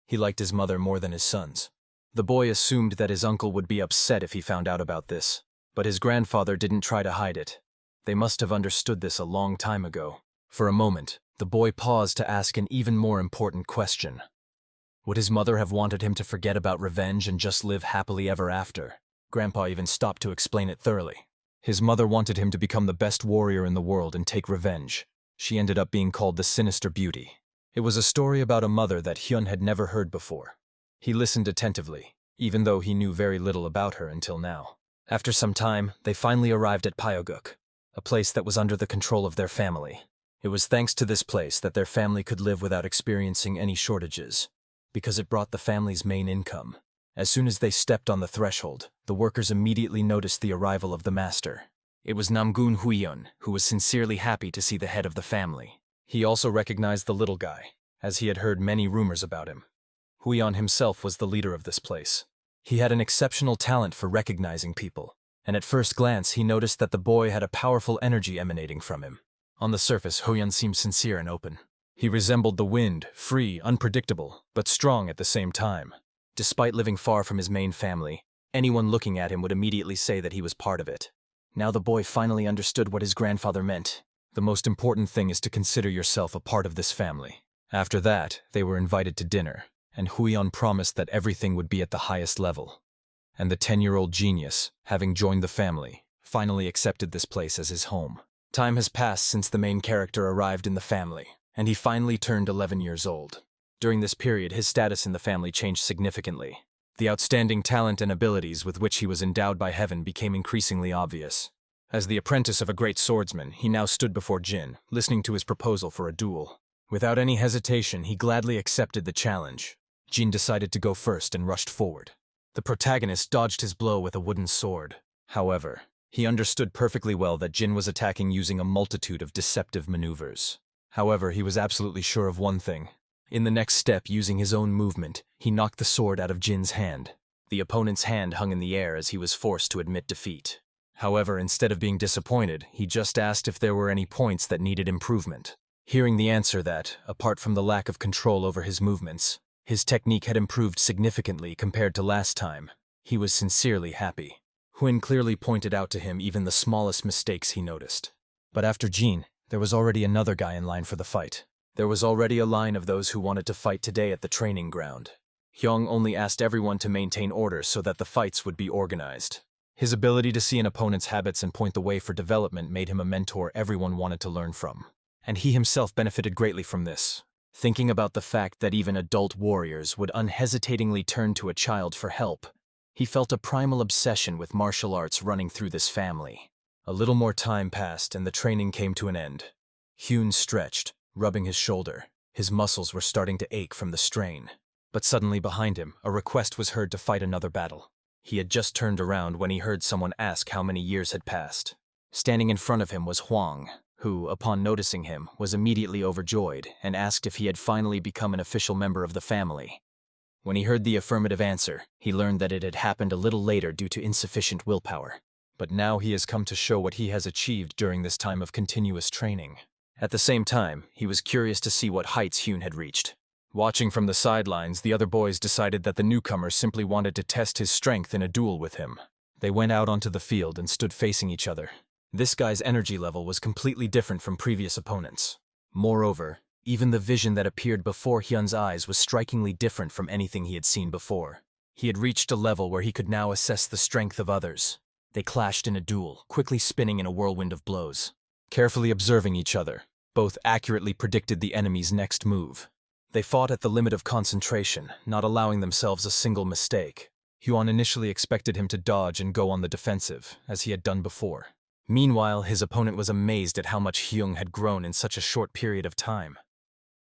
He liked his mother more than his sons. The boy assumed that his uncle would be upset if he found out about this, but his grandfather didn't try to hide it. They must have understood this a long time ago. For a moment, the boy paused to ask an even more important question. Would his mother have wanted him to forget about revenge and just live happily ever after? Grandpa even stopped to explain it thoroughly. His mother wanted him to become the best warrior in the world and take revenge. She ended up being called the Sinister Beauty. It was a story about a mother that Hyan had never heard before. He listened attentively, even though he knew very little about her until now. After some time, they finally arrived at Pyoguk, a place that was under the control of their family. It was thanks to this place that their family could live without experiencing any shortages, because it brought the family's main income. As soon as they stepped on the threshold, the workers immediately noticed the arrival of the master. It was Namgun Huion, who was sincerely happy to see the head of the family. He also recognized the little guy, as he had heard many rumors about him. Huion himself was the leader of this place. He had an exceptional talent for recognizing people, and at first glance he noticed that the boy had a powerful energy emanating from him. On the surface, Huion seemed sincere and open. He resembled the wind, free, unpredictable, but strong at the same time. Despite living far from his main family, anyone looking at him would immediately say that he was part of it. Now the boy finally understood what his grandfather meant. The most important thing is to consider yourself a part of this family. After that, they were invited to dinner, and Huion promised that everything would be at the highest level. And the 10-year-old genius, having joined the family, finally accepted this place as his home. Time has passed since the main character arrived in the family, and he finally turned 11 years old. During this period, his status in the family changed significantly. The outstanding talent and abilities with which he was endowed by heaven became increasingly obvious. As the apprentice of a great swordsman, he now stood before Jin, listening to his proposal for a duel. Without any hesitation, he gladly accepted the challenge. Jin decided to go first and rushed forward. The protagonist dodged his blow with a wooden sword. However, he understood perfectly well that Jin was attacking using a multitude of deceptive maneuvers. However, he was absolutely sure of one thing. In the next step, using his own movement, he knocked the sword out of Jin's hand. The opponent's hand hung in the air as he was forced to admit defeat. However, instead of being disappointed, he just asked if there were any points that needed improvement. Hearing the answer that, apart from the lack of control over his movements, his technique had improved significantly compared to last time, he was sincerely happy. Huin clearly pointed out to him even the smallest mistakes he noticed. But after Jin, there was already another guy in line for the fight. There was already a line of those who wanted to fight today at the training ground. Hyung only asked everyone to maintain order so that the fights would be organized. His ability to see an opponent's habits and point the way for development made him a mentor everyone wanted to learn from. And he himself benefited greatly from this. Thinking about the fact that even adult warriors would unhesitatingly turn to a child for help, he felt a primal obsession with martial arts running through this family. A little more time passed and the training came to an end. Hyun stretched, rubbing his shoulder. His muscles were starting to ache from the strain. But suddenly behind him, a request was heard to fight another battle. He had just turned around when he heard someone ask how many years had passed. Standing in front of him was Huang, who, upon noticing him, was immediately overjoyed and asked if he had finally become an official member of the family. When he heard the affirmative answer, he learned that it had happened a little later due to insufficient willpower. But now he has come to show what he has achieved during this time of continuous training. At the same time, he was curious to see what heights Hyun had reached. Watching from the sidelines, the other boys decided that the newcomer simply wanted to test his strength in a duel with him. They went out onto the field and stood facing each other. This guy's energy level was completely different from previous opponents. Moreover, even the vision that appeared before Hyun's eyes was strikingly different from anything he had seen before. He had reached a level where he could now assess the strength of others. They clashed in a duel, quickly spinning in a whirlwind of blows. Carefully observing each other, both accurately predicted the enemy's next move. They fought at the limit of concentration, not allowing themselves a single mistake. Hyan initially expected him to dodge and go on the defensive, as he had done before. Meanwhile, his opponent was amazed at how much Hyung had grown in such a short period of time.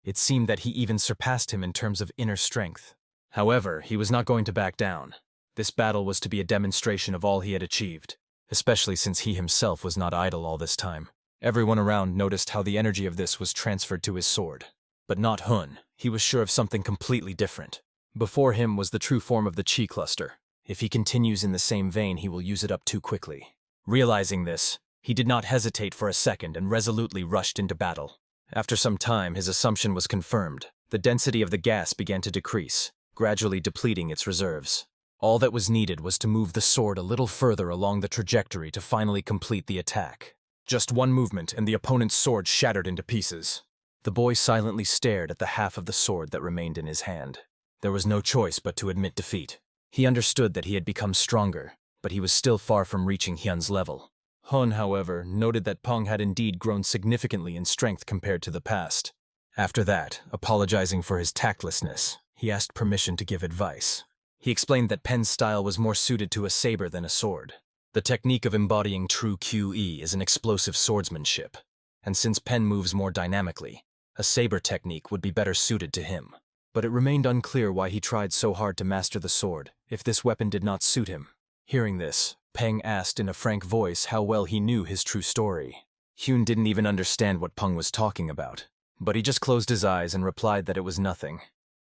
It seemed that he even surpassed him in terms of inner strength. However, he was not going to back down. This battle was to be a demonstration of all he had achieved, especially since he himself was not idle all this time. Everyone around noticed how the energy of this was transferred to his sword. But not Hun. He was sure of something completely different. Before him was the true form of the chi cluster. If he continues in the same vein, he will use it up too quickly. Realizing this, he did not hesitate for a second and resolutely rushed into battle. After some time, his assumption was confirmed. The density of the gas began to decrease, gradually depleting its reserves. All that was needed was to move the sword a little further along the trajectory to finally complete the attack. Just one movement and the opponent's sword shattered into pieces. The boy silently stared at the half of the sword that remained in his hand. There was no choice but to admit defeat. He understood that he had become stronger, but he was still far from reaching Hyun's level. Hun, however, noted that Peng had indeed grown significantly in strength compared to the past. After that, apologizing for his tactlessness, he asked permission to give advice. He explained that Pen's style was more suited to a saber than a sword. The technique of embodying true QE is an explosive swordsmanship, and since Pen moves more dynamically, a saber technique would be better suited to him. But it remained unclear why he tried so hard to master the sword, if this weapon did not suit him. Hearing this, Peng asked in a frank voice how well he knew his true story. Hyun didn't even understand what Peng was talking about, but he just closed his eyes and replied that it was nothing.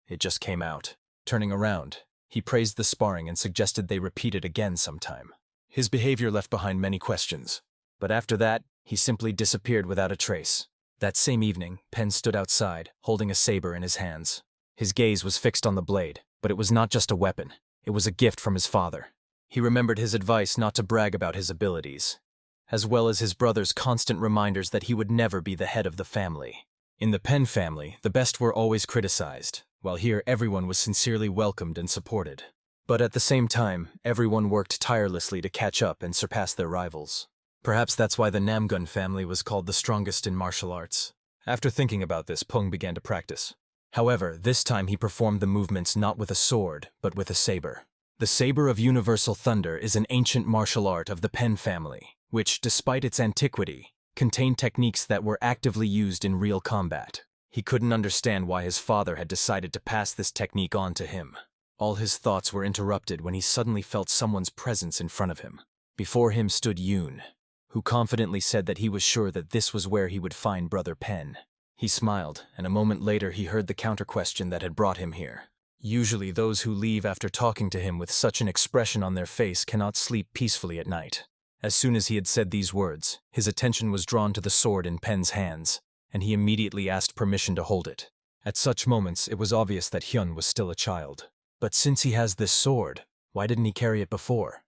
It just came out. Turning around, he praised the sparring and suggested they repeat it again sometime. His behavior left behind many questions, but after that, he simply disappeared without a trace. That same evening, Pen stood outside, holding a saber in his hands. His gaze was fixed on the blade, but it was not just a weapon. It was a gift from his father. He remembered his advice not to brag about his abilities, as well as his brother's constant reminders that he would never be the head of the family. In the Pen family, the best were always criticized, while here everyone was sincerely welcomed and supported. But at the same time, everyone worked tirelessly to catch up and surpass their rivals. Perhaps that's why the Namgun family was called the strongest in martial arts. After thinking about this, Peng began to practice. However, this time he performed the movements not with a sword, but with a saber. The Saber of Universal Thunder is an ancient martial art of the Pen family, which, despite its antiquity, contained techniques that were actively used in real combat. He couldn't understand why his father had decided to pass this technique on to him. All his thoughts were interrupted when he suddenly felt someone's presence in front of him. Before him stood Yoon, who confidently said that he was sure that this was where he would find Brother Pen. He smiled, and a moment later he heard the counter-question that had brought him here. Usually those who leave after talking to him with such an expression on their face cannot sleep peacefully at night. As soon as he had said these words, his attention was drawn to the sword in Pen's hands, and he immediately asked permission to hold it. At such moments, it was obvious that Hyun was still a child. But since he has this sword, why didn't he carry it before?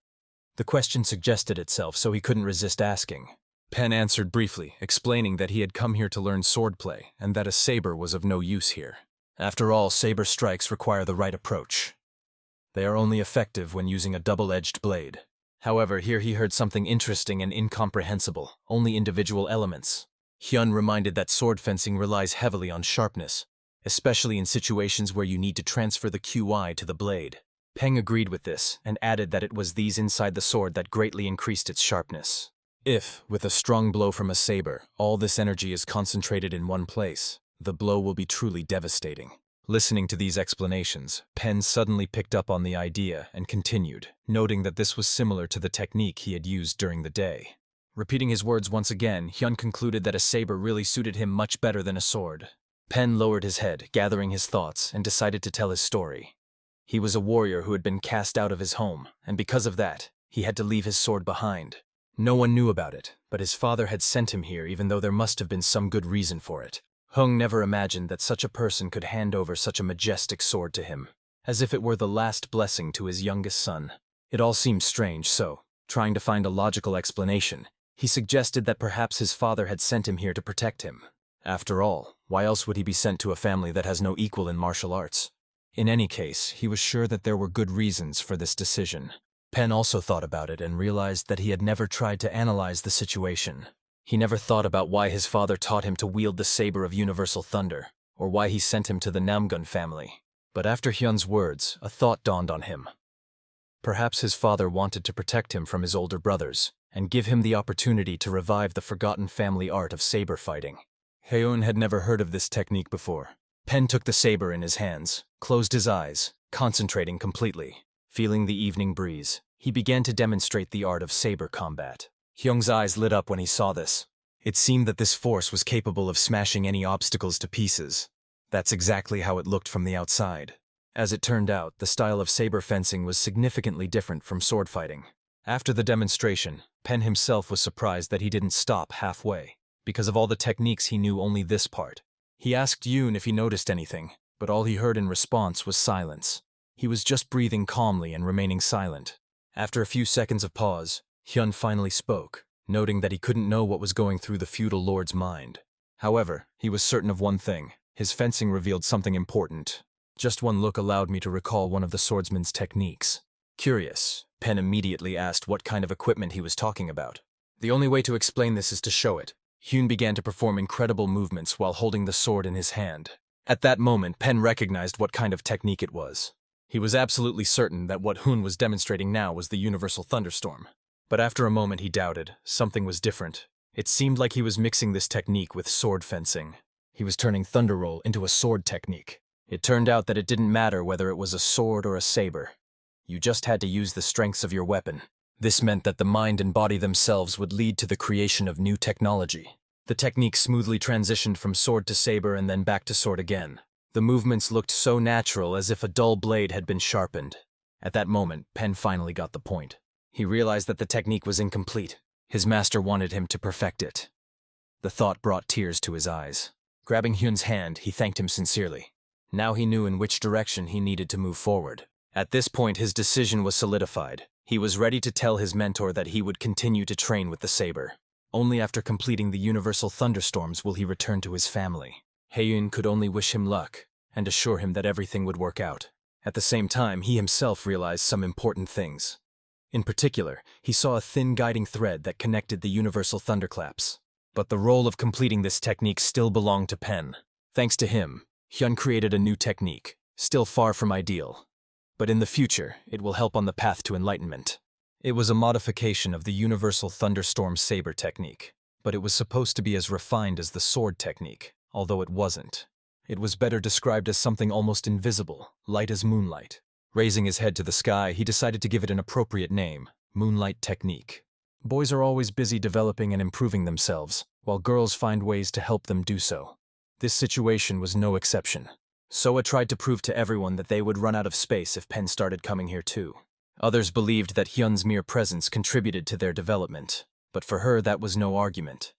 The question suggested itself, so he couldn't resist asking. Pen answered briefly, explaining that he had come here to learn swordplay, and that a saber was of no use here. After all, saber strikes require the right approach. They are only effective when using a double-edged blade. However, here he heard something interesting and incomprehensible, only individual elements. Hyun reminded that sword fencing relies heavily on sharpness, especially in situations where you need to transfer the QI to the blade. Peng agreed with this, and added that it was these inside the sword that greatly increased its sharpness. If, with a strong blow from a saber, all this energy is concentrated in one place, the blow will be truly devastating. Listening to these explanations, Pen suddenly picked up on the idea and continued, noting that this was similar to the technique he had used during the day. Repeating his words once again, Hyun concluded that a saber really suited him much better than a sword. Pen lowered his head, gathering his thoughts, and decided to tell his story. He was a warrior who had been cast out of his home, and because of that, he had to leave his sword behind. No one knew about it, but his father had sent him here even though there must have been some good reason for it. Hung never imagined that such a person could hand over such a majestic sword to him, as if it were the last blessing to his youngest son. It all seemed strange, so, trying to find a logical explanation, he suggested that perhaps his father had sent him here to protect him. After all, why else would he be sent to a family that has no equal in martial arts? In any case, he was sure that there were good reasons for this decision. Pen also thought about it and realized that he had never tried to analyze the situation. He never thought about why his father taught him to wield the Saber of Universal Thunder, or why he sent him to the Namgun family. But after Hyun's words, a thought dawned on him. Perhaps his father wanted to protect him from his older brothers, and give him the opportunity to revive the forgotten family art of saber fighting. Hyan had never heard of this technique before. Pen took the saber in his hands, closed his eyes, concentrating completely. Feeling the evening breeze, he began to demonstrate the art of saber combat. Hyung's eyes lit up when he saw this. It seemed that this force was capable of smashing any obstacles to pieces. That's exactly how it looked from the outside. As it turned out, the style of saber fencing was significantly different from sword fighting. After the demonstration, Pen himself was surprised that he didn't stop halfway. Because of all the techniques, he knew only this part. He asked Yoon if he noticed anything, but all he heard in response was silence. He was just breathing calmly and remaining silent. After a few seconds of pause, Hyun finally spoke, noting that he couldn't know what was going through the feudal lord's mind. However, he was certain of one thing: his fencing revealed something important. Just one look allowed me to recall one of the swordsman's techniques. Curious, Pen immediately asked what kind of equipment he was talking about. The only way to explain this is to show it. Hyan began to perform incredible movements while holding the sword in his hand. At that moment, Pen recognized what kind of technique it was. He was absolutely certain that what Hyan was demonstrating now was the universal thunderstorm. But after a moment he doubted. Something was different. It seemed like he was mixing this technique with sword fencing. He was turning Thunder Roll into a sword technique. It turned out that it didn't matter whether it was a sword or a saber. You just had to use the strengths of your weapon. This meant that the mind and body themselves would lead to the creation of new technology. The technique smoothly transitioned from sword to saber and then back to sword again. The movements looked so natural, as if a dull blade had been sharpened. At that moment, Pen finally got the point. He realized that the technique was incomplete. His master wanted him to perfect it. The thought brought tears to his eyes. Grabbing Hyan's hand, he thanked him sincerely. Now he knew in which direction he needed to move forward. At this point, his decision was solidified. He was ready to tell his mentor that he would continue to train with the saber. Only after completing the universal thunderstorms will he return to his family. Hyan could only wish him luck and assure him that everything would work out. At the same time, he himself realized some important things. In particular, he saw a thin guiding thread that connected the universal thunderclaps. But the role of completing this technique still belonged to Pen. Thanks to him, Hyan created a new technique, still far from ideal. But in the future, it will help on the path to enlightenment. It was a modification of the universal thunderstorm saber technique, but it was supposed to be as refined as the sword technique, although it wasn't. It was better described as something almost invisible, light as moonlight. Raising his head to the sky, he decided to give it an appropriate name, Moonlight Technique. Boys are always busy developing and improving themselves, while girls find ways to help them do so. This situation was no exception. Soa tried to prove to everyone that they would run out of space if Pen started coming here too. Others believed that Hyan's mere presence contributed to their development, but for her that was no argument.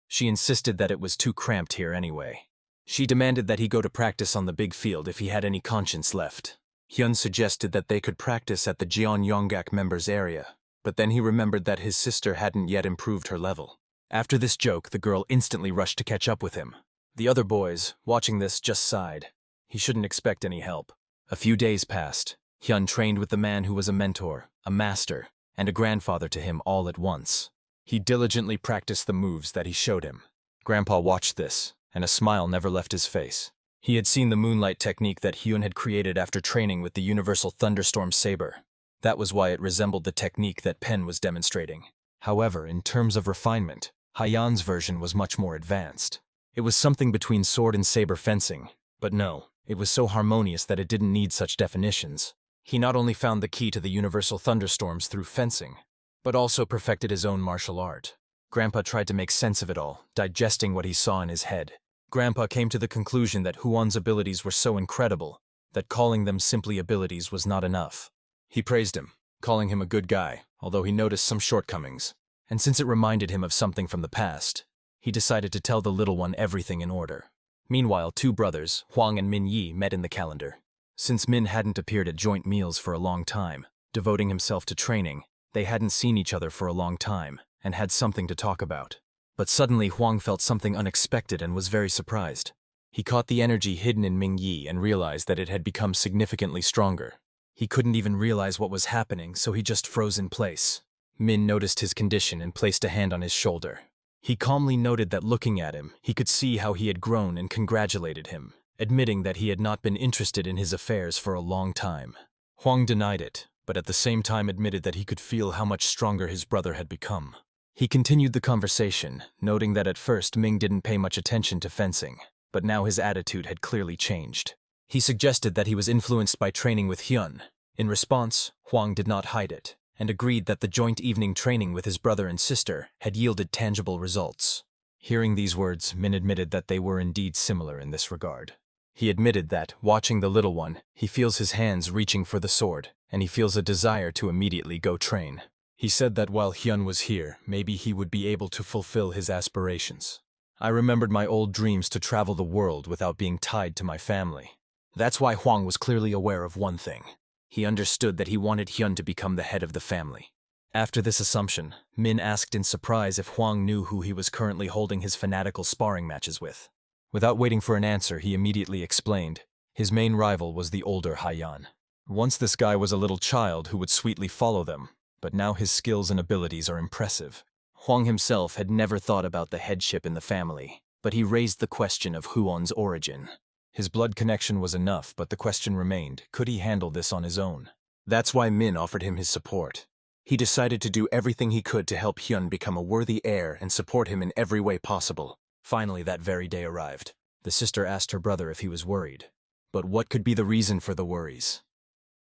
She insisted that it was too cramped here anyway. She demanded that he go to practice on the big field if he had any conscience left. Hyan suggested that they could practice at the Jeonyeonggak members' area, but then he remembered that his sister hadn't yet improved her level. After this joke, the girl instantly rushed to catch up with him. The other boys, watching this, just sighed. He shouldn't expect any help. A few days passed. Hyan trained with the man who was a mentor, a master, and a grandfather to him all at once. He diligently practiced the moves that he showed him. Grandpa watched this, and a smile never left his face. He had seen the moonlight technique that Hyan had created after training with the universal thunderstorm saber. That was why it resembled the technique that Pen was demonstrating. However, in terms of refinement, Hyan's version was much more advanced. It was something between sword and saber fencing, but no, it was so harmonious that it didn't need such definitions. He not only found the key to the universal thunderstorms through fencing, but also perfected his own martial art. Grandpa tried to make sense of it all, digesting what he saw in his head. Grandpa came to the conclusion that Hyan's abilities were so incredible that calling them simply abilities was not enough. He praised him, calling him a good guy, although he noticed some shortcomings. And since it reminded him of something from the past, he decided to tell the little one everything in order. Meanwhile, two brothers, Hwang and Min Yi, met in the calendar. Since Min hadn't appeared at joint meals for a long time, devoting himself to training, they hadn't seen each other for a long time and had something to talk about. But suddenly Hwang felt something unexpected and was very surprised. He caught the energy hidden in Ming Yi and realized that it had become significantly stronger. He couldn't even realize what was happening, so he just froze in place. Min noticed his condition and placed a hand on his shoulder. He calmly noted that looking at him, he could see how he had grown and congratulated him, admitting that he had not been interested in his affairs for a long time. Hwang denied it, but at the same time admitted that he could feel how much stronger his brother had become. He continued the conversation, noting that at first Ming didn't pay much attention to fencing, but now his attitude had clearly changed. He suggested that he was influenced by training with Hyan. In response, Hwang did not hide it, and agreed that the joint evening training with his brother and sister had yielded tangible results. Hearing these words, Min admitted that they were indeed similar in this regard. He admitted that, watching the little one, he feels his hands reaching for the sword, and he feels a desire to immediately go train. He said that while Hyan was here, maybe he would be able to fulfill his aspirations. I remembered my old dreams to travel the world without being tied to my family. That's why Hwang was clearly aware of one thing. He understood that he wanted Hyan to become the head of the family. After this assumption, Min asked in surprise if Hwang knew who he was currently holding his fanatical sparring matches with. Without waiting for an answer, he immediately explained. His main rival was the older Hyan. Once this guy was a little child who would sweetly follow them, but now his skills and abilities are impressive. Huang himself had never thought about the headship in the family, but he raised the question of Huan's origin. His blood connection was enough, but the question remained, could he handle this on his own? That's why Min offered him his support. He decided to do everything he could to help Hyun become a worthy heir and support him in every way possible. Finally, that very day arrived. The sister asked her brother if he was worried. But what could be the reason for the worries?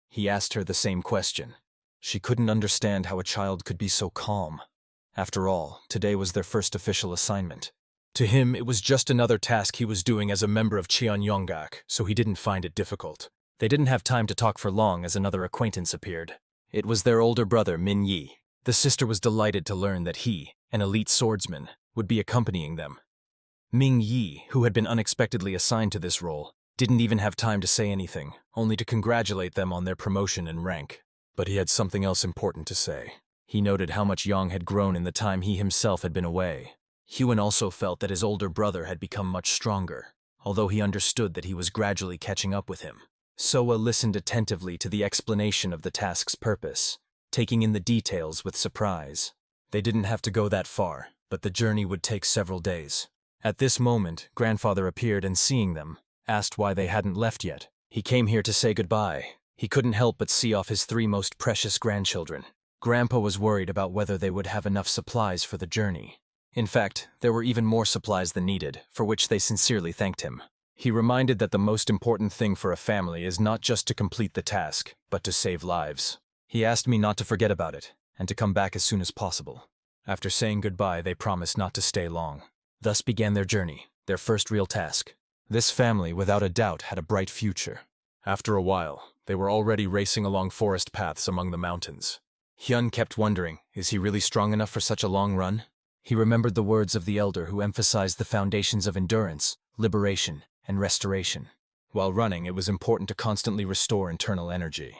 He asked her the same question. She couldn't understand how a child could be so calm. After all, today was their first official assignment. To him, it was just another task he was doing as a member of Cheonyonggak, so he didn't find it difficult. They didn't have time to talk for long as another acquaintance appeared. It was their older brother, Min Yi. The sister was delighted to learn that he, an elite swordsman, would be accompanying them. Ming Yi, who had been unexpectedly assigned to this role, didn't even have time to say anything, only to congratulate them on their promotion in rank. But he had something else important to say. He noted how much Yang had grown in the time he himself had been away. Hyan also felt that his older brother had become much stronger, although he understood that he was gradually catching up with him. Soa listened attentively to the explanation of the task's purpose, taking in the details with surprise. They didn't have to go that far, but the journey would take several days. At this moment, grandfather appeared and seeing them, asked why they hadn't left yet. He came here to say goodbye. He couldn't help but see off his 3 most precious grandchildren. Grandpa was worried about whether they would have enough supplies for the journey. In fact, there were even more supplies than needed, for which they sincerely thanked him. He reminded that the most important thing for a family is not just to complete the task, but to save lives. He asked me not to forget about it, and to come back as soon as possible. After saying goodbye, they promised not to stay long. Thus began their journey, their first real task. This family, without a doubt, had a bright future. After a while, they were already racing along forest paths among the mountains. Hyun kept wondering, is he really strong enough for such a long run? He remembered the words of the elder who emphasized the foundations of endurance, liberation, and restoration. While running, it was important to constantly restore internal energy.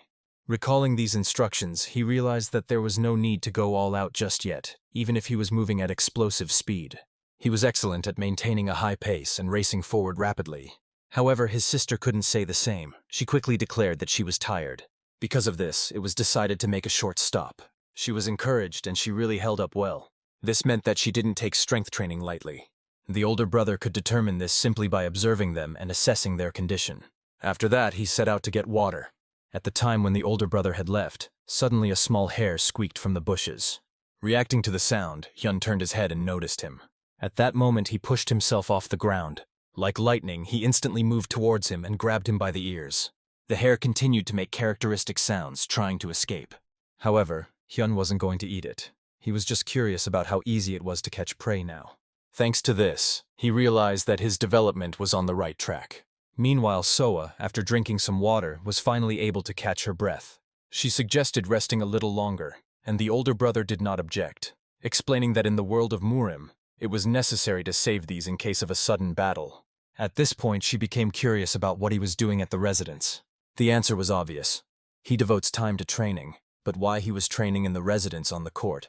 Recalling these instructions, he realized that there was no need to go all out just yet, even if he was moving at explosive speed. He was excellent at maintaining a high pace and racing forward rapidly. However, his sister couldn't say the same. She quickly declared that she was tired. Because of this, it was decided to make a short stop. She was encouraged and she really held up well. This meant that she didn't take strength training lightly. The older brother could determine this simply by observing them and assessing their condition. After that, he set out to get water. At the time when the older brother had left, suddenly a small hare squeaked from the bushes. Reacting to the sound, Hyun turned his head and noticed him. At that moment, he pushed himself off the ground. Like lightning, he instantly moved towards him and grabbed him by the ears. The hare continued to make characteristic sounds, trying to escape. However, Hyun wasn't going to eat it. He was just curious about how easy it was to catch prey now. Thanks to this, he realized that his development was on the right track. Meanwhile, Soa, after drinking some water, was finally able to catch her breath. She suggested resting a little longer, and the older brother did not object, explaining that in the world of Murim, it was necessary to save these in case of a sudden battle. At this point, she became curious about what he was doing at the residence. The answer was obvious. He devotes time to training, but why he was training in the residence on the court?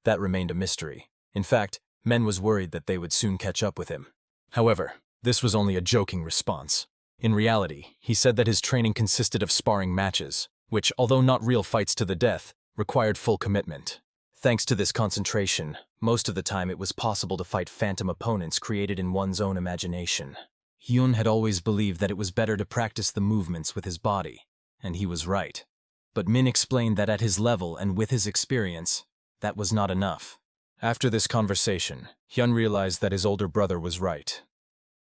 That remained a mystery. In fact, Men was worried that they would soon catch up with him. However, this was only a joking response. In reality, he said that his training consisted of sparring matches, which, although not real fights to the death, required full commitment. Thanks to this concentration, most of the time it was possible to fight phantom opponents created in one's own imagination. Hyun had always believed that it was better to practice the movements with his body, and he was right. But Min explained that at his level and with his experience, that was not enough. After this conversation, Hyun realized that his older brother was right.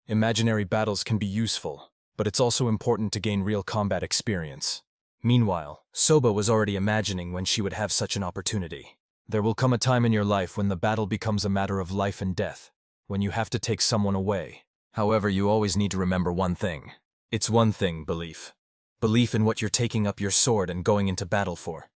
Imaginary battles can be useful, but it's also important to gain real combat experience. Meanwhile, Soba was already imagining when she would have such an opportunity. There will come a time in your life when the battle becomes a matter of life and death, when you have to take someone away. However, you always need to remember one thing. It's one thing, belief. Belief in what you're taking up your sword and going into battle for.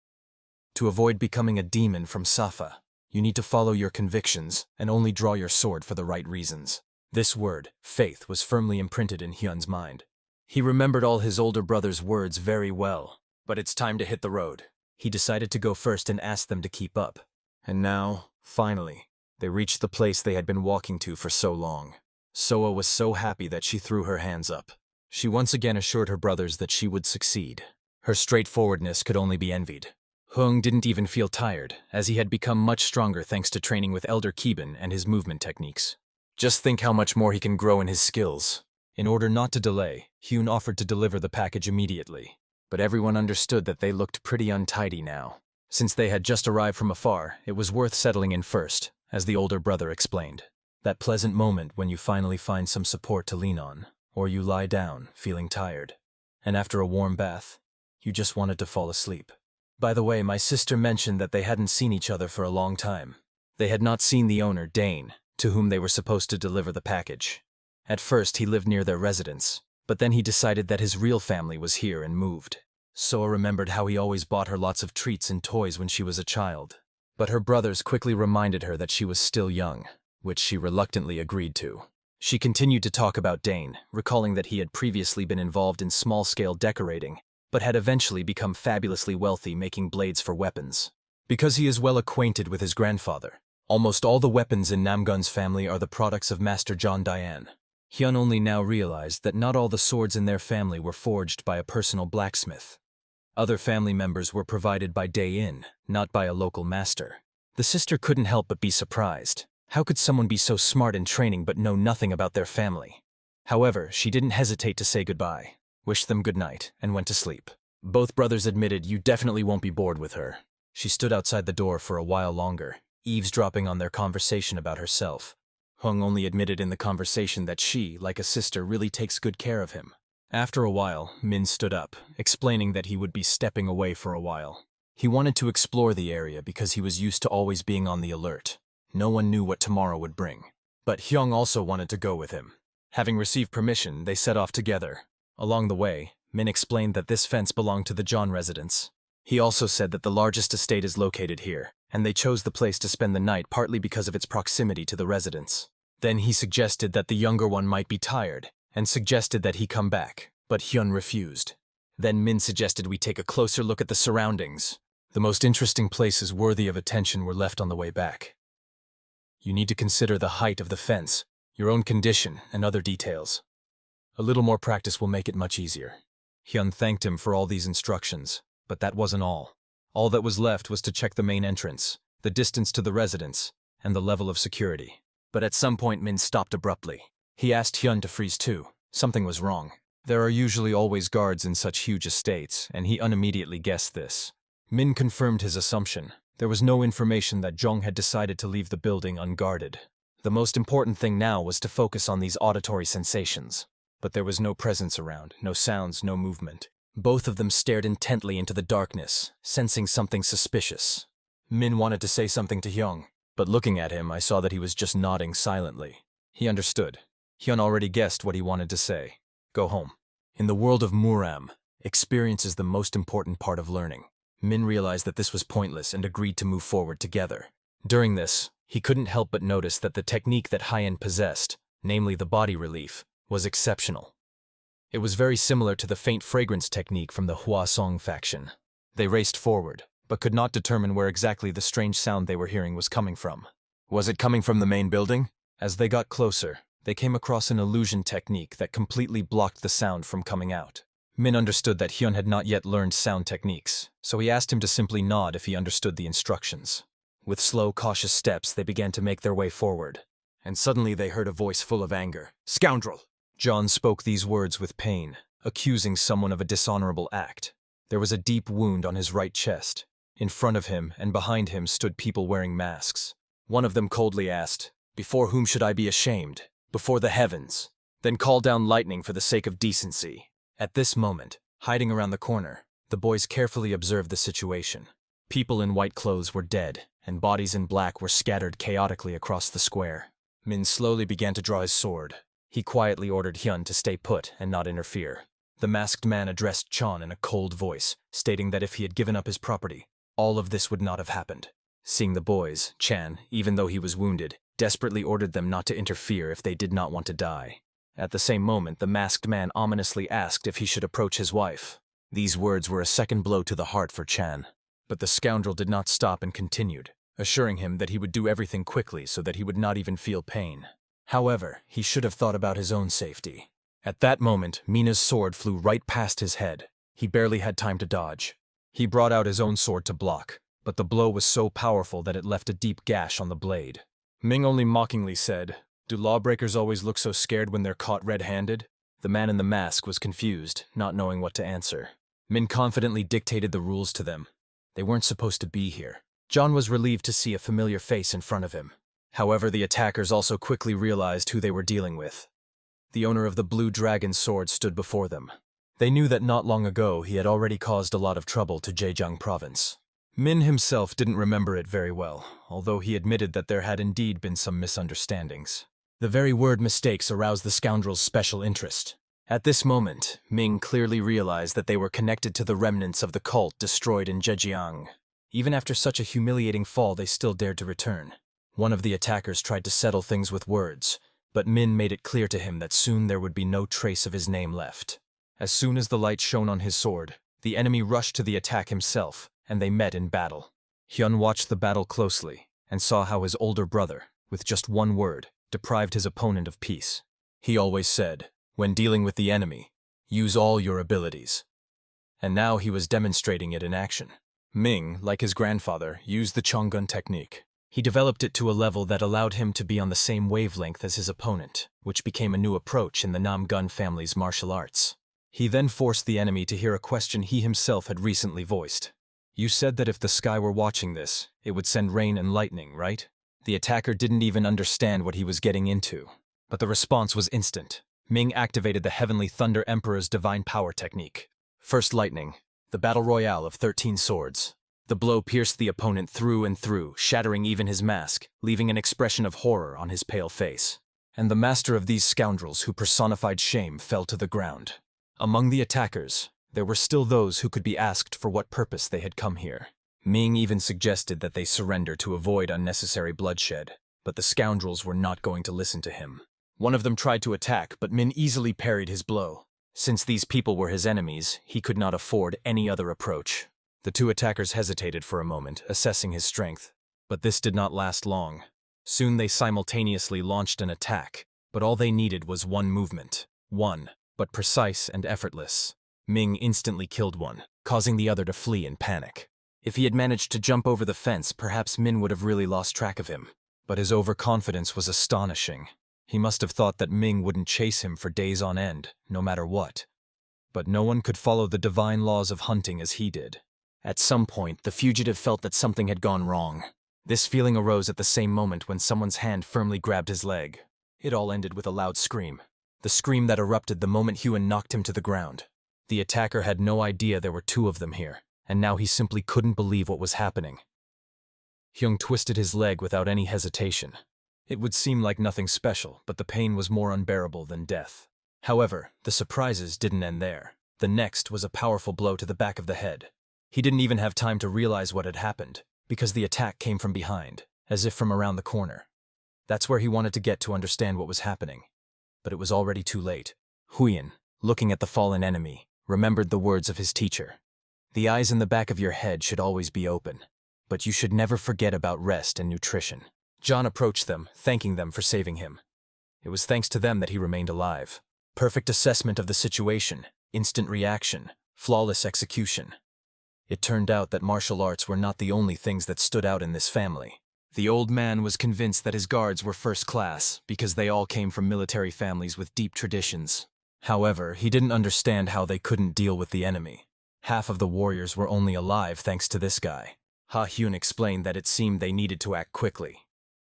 To avoid becoming a demon from Safa, you need to follow your convictions and only draw your sword for the right reasons. This word, faith, was firmly imprinted in Hyun's mind. He remembered all his older brother's words very well, but it's time to hit the road. He decided to go first and ask them to keep up. And now, finally, they reached the place they had been walking to for so long. Soa was so happy that she threw her hands up. She once again assured her brothers that she would succeed. Her straightforwardness could only be envied. Hung didn't even feel tired, as he had become much stronger thanks to training with Elder Keban and his movement techniques. Just think how much more he can grow in his skills. In order not to delay, Hyan offered to deliver the package immediately. But everyone understood that they looked pretty untidy now. Since they had just arrived from afar, it was worth settling in first, as the older brother explained. That pleasant moment when you finally find some support to lean on, or you lie down, feeling tired. And after a warm bath, you just wanted to fall asleep. By the way, my sister mentioned that they hadn't seen each other for a long time. They had not seen the owner, Dane, to whom they were supposed to deliver the package. At first, he lived near their residence, but then he decided that his real family was here and moved. Soa remembered how he always bought her lots of treats and toys when she was a child. But her brothers quickly reminded her that she was still young, which she reluctantly agreed to. She continued to talk about Dane, recalling that he had previously been involved in small-scale decorating, but had eventually become fabulously wealthy making blades for weapons. Because he is well acquainted with his grandfather, almost all the weapons in Namgun's family are the products of Master John Diane. Hyan only now realized that not all the swords in their family were forged by a personal blacksmith. Other family members were provided by day-in, not by a local master. The sister couldn't help but be surprised. How could someone be so smart in training but know nothing about their family? However, she didn't hesitate to say goodbye, wished them good night, and went to sleep. Both brothers admitted you definitely won't be bored with her. She stood outside the door for a while longer, eavesdropping on their conversation about herself. Hung only admitted in the conversation that she, like a sister, really takes good care of him. After a while, Min stood up, explaining that he would be stepping away for a while. He wanted to explore the area because he was used to always being on the alert. No one knew what tomorrow would bring. But Hyung also wanted to go with him. Having received permission, they set off together. Along the way, Min explained that this fence belonged to the John residence. He also said that the largest estate is located here, and they chose the place to spend the night partly because of its proximity to the residence. Then he suggested that the younger one might be tired, and suggested that he come back, but Hyun refused. Then Min suggested we take a closer look at the surroundings. The most interesting places worthy of attention were left on the way back. You need to consider the height of the fence, your own condition, and other details. A little more practice will make it much easier. Hyun thanked him for all these instructions, but that wasn't all. All that was left was to check the main entrance, the distance to the residence, and the level of security. But at some point Min stopped abruptly. He asked Hyun to freeze too. Something was wrong. There are usually always guards in such huge estates, and he unimmediately guessed this. Min confirmed his assumption. There was no information that Jong had decided to leave the building unguarded. The most important thing now was to focus on these auditory sensations. But there was no presence around, no sounds, no movement. Both of them stared intently into the darkness, sensing something suspicious. Min wanted to say something to Hyung, but looking at him, I saw that he was just nodding silently. He understood. Hyun already guessed what he wanted to say. Go home. In the world of Muram, experience is the most important part of learning. Min realized that this was pointless and agreed to move forward together. During this, he couldn't help but notice that the technique that Hyan possessed, namely the body relief, was exceptional. It was very similar to the faint fragrance technique from the Hwasong faction. They raced forward, but could not determine where exactly the strange sound they were hearing was coming from. Was it coming from the main building? As they got closer, they came across an illusion technique that completely blocked the sound from coming out. Min understood that Hyun had not yet learned sound techniques, so he asked him to simply nod if he understood the instructions. With slow, cautious steps, they began to make their way forward. And suddenly they heard a voice full of anger. "Scoundrel!" John spoke these words with pain, accusing someone of a dishonorable act. There was a deep wound on his right chest. In front of him and behind him stood people wearing masks. One of them coldly asked, "Before whom should I be ashamed? Before the heavens. Then call down lightning for the sake of decency." At this moment, hiding around the corner, the boys carefully observed the situation. People in white clothes were dead, and bodies in black were scattered chaotically across the square. Min slowly began to draw his sword. He quietly ordered Hyun to stay put and not interfere. The masked man addressed Chan in a cold voice, stating that if he had given up his property, all of this would not have happened. Seeing the boys, Chan, even though he was wounded, desperately ordered them not to interfere if they did not want to die. At the same moment, the masked man ominously asked if he should approach his wife. These words were a second blow to the heart for Chan. But the scoundrel did not stop and continued, assuring him that he would do everything quickly so that he would not even feel pain. However, he should have thought about his own safety. At that moment, Mina's sword flew right past his head. He barely had time to dodge. He brought out his own sword to block, but the blow was so powerful that it left a deep gash on the blade. Ming only mockingly said, "Do lawbreakers always look so scared when they're caught red-handed?" The man in the mask was confused, not knowing what to answer. Min confidently dictated the rules to them. They weren't supposed to be here. John was relieved to see a familiar face in front of him. However, the attackers also quickly realized who they were dealing with. The owner of the blue dragon sword stood before them. They knew that not long ago he had already caused a lot of trouble to Zhejiang province. Min himself didn't remember it very well, although he admitted that there had indeed been some misunderstandings. The very word mistakes aroused the scoundrel's special interest. At this moment, Ming clearly realized that they were connected to the remnants of the cult destroyed in Zhejiang. Even after such a humiliating fall, they still dared to return. One of the attackers tried to settle things with words, but Min made it clear to him that soon there would be no trace of his name left. As soon as the light shone on his sword, the enemy rushed to the attack himself, and they met in battle. Hyan watched the battle closely, and saw how his older brother, with just one word, deprived his opponent of peace. He always said, when dealing with the enemy, use all your abilities. And now he was demonstrating it in action. Ming, like his grandfather, used the Chonggun technique. He developed it to a level that allowed him to be on the same wavelength as his opponent, which became a new approach in the Namgun family's martial arts. He then forced the enemy to hear a question he himself had recently voiced. You said that if the sky were watching this, it would send rain and lightning, right? The attacker didn't even understand what he was getting into. But the response was instant. Ming activated the Heavenly Thunder Emperor's divine power technique. First lightning, the battle royale of 13 swords. The blow pierced the opponent through and through, shattering even his mask, leaving an expression of horror on his pale face. And the master of these scoundrels who personified shame fell to the ground. Among the attackers, there were still those who could be asked for what purpose they had come here. Ming even suggested that they surrender to avoid unnecessary bloodshed, but the scoundrels were not going to listen to him. One of them tried to attack, but Min easily parried his blow. Since these people were his enemies, he could not afford any other approach. The two attackers hesitated for a moment, assessing his strength. But this did not last long. Soon they simultaneously launched an attack, but all they needed was one movement. One, but precise and effortless. Ming instantly killed one, causing the other to flee in panic. If he had managed to jump over the fence, perhaps Min would have really lost track of him. But his overconfidence was astonishing. He must have thought that Ming wouldn't chase him for days on end, no matter what. But no one could follow the divine laws of hunting as he did. At some point, the fugitive felt that something had gone wrong. This feeling arose at the same moment when someone's hand firmly grabbed his leg. It all ended with a loud scream. The scream that erupted the moment Hyan knocked him to the ground. The attacker had no idea there were two of them here, and now he simply couldn't believe what was happening. Hyung twisted his leg without any hesitation. It would seem like nothing special, but the pain was more unbearable than death. However, the surprises didn't end there. The next was a powerful blow to the back of the head. He didn't even have time to realize what had happened, because the attack came from behind, as if from around the corner. That's where he wanted to get to understand what was happening. But it was already too late. Hyan, looking at the fallen enemy, remembered the words of his teacher. The eyes in the back of your head should always be open, but you should never forget about rest and nutrition. John approached them, thanking them for saving him. It was thanks to them that he remained alive. Perfect assessment of the situation, instant reaction, flawless execution. It turned out that martial arts were not the only things that stood out in this family. The old man was convinced that his guards were first class because they all came from military families with deep traditions. However, he didn't understand how they couldn't deal with the enemy. Half of the warriors were only alive thanks to this guy. Ha-Hyun explained that it seemed they needed to act quickly.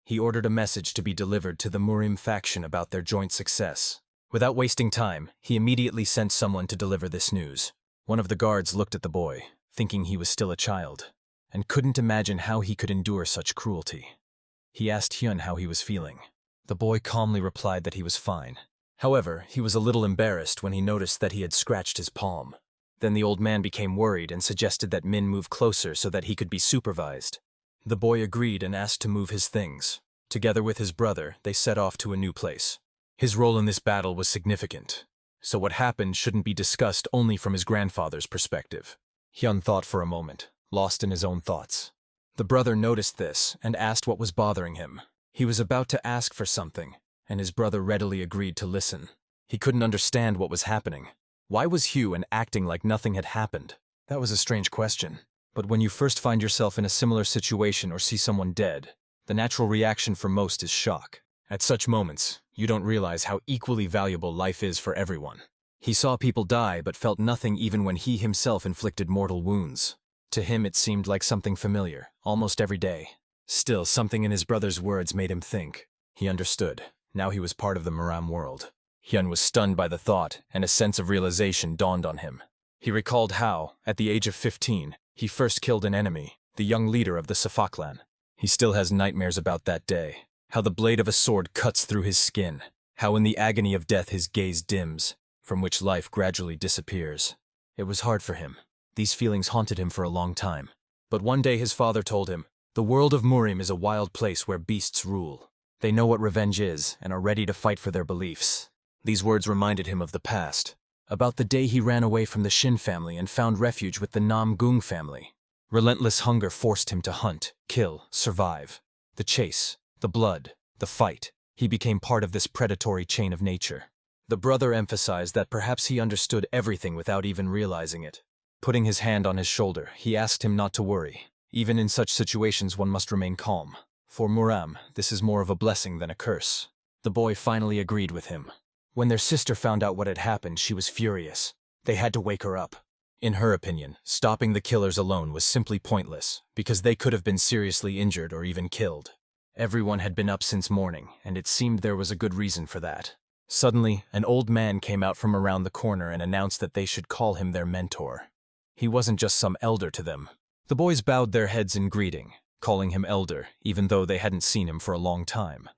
He ordered a message to be delivered to the Murim faction about their joint success. Without wasting time, he immediately sent someone to deliver this news. One of the guards looked at the boy, thinking he was still a child, and couldn't imagine how he could endure such cruelty. He asked Hyun how he was feeling. The boy calmly replied that he was fine. However, he was a little embarrassed when he noticed that he had scratched his palm. Then the old man became worried and suggested that Min move closer so that he could be supervised. The boy agreed and asked to move his things. Together with his brother, they set off to a new place. His role in this battle was significant, so what happened shouldn't be discussed only from his grandfather's perspective. Hyun thought for a moment, lost in his own thoughts. The brother noticed this and asked what was bothering him. He was about to ask for something, and his brother readily agreed to listen. He couldn't understand what was happening. Why was Hyan acting like nothing had happened? That was a strange question. But when you first find yourself in a similar situation or see someone dead, the natural reaction for most is shock. At such moments, you don't realize how equally valuable life is for everyone. He saw people die but felt nothing even when he himself inflicted mortal wounds. To him it seemed like something familiar, almost every day. Still, something in his brother's words made him think. He understood. Now he was part of the Muram world. Hyan was stunned by the thought, and a sense of realization dawned on him. He recalled how, at the age of 15, he first killed an enemy, the young leader of the Safa clan. He still has nightmares about that day. How the blade of a sword cuts through his skin. How in the agony of death his gaze dims, from which life gradually disappears. It was hard for him. These feelings haunted him for a long time. But one day his father told him, "The world of Murim is a wild place where beasts rule. They know what revenge is and are ready to fight for their beliefs." These words reminded him of the past, about the day he ran away from the Shin family and found refuge with the Namung family. Relentless hunger forced him to hunt, kill, survive. The chase, the blood, the fight. He became part of this predatory chain of nature. The brother emphasized that perhaps he understood everything without even realizing it. Putting his hand on his shoulder, he asked him not to worry. Even in such situations one must remain calm. For Muram, this is more of a blessing than a curse. The boy finally agreed with him. When their sister found out what had happened, she was furious. They had to wake her up. In her opinion, stopping the killers alone was simply pointless, because they could have been seriously injured or even killed. Everyone had been up since morning, and it seemed there was a good reason for that. Suddenly, an old man came out from around the corner and announced that they should call him their mentor. He wasn't just some elder to them. The boys bowed their heads in greeting, calling him elder, even though they hadn't seen him for a long time.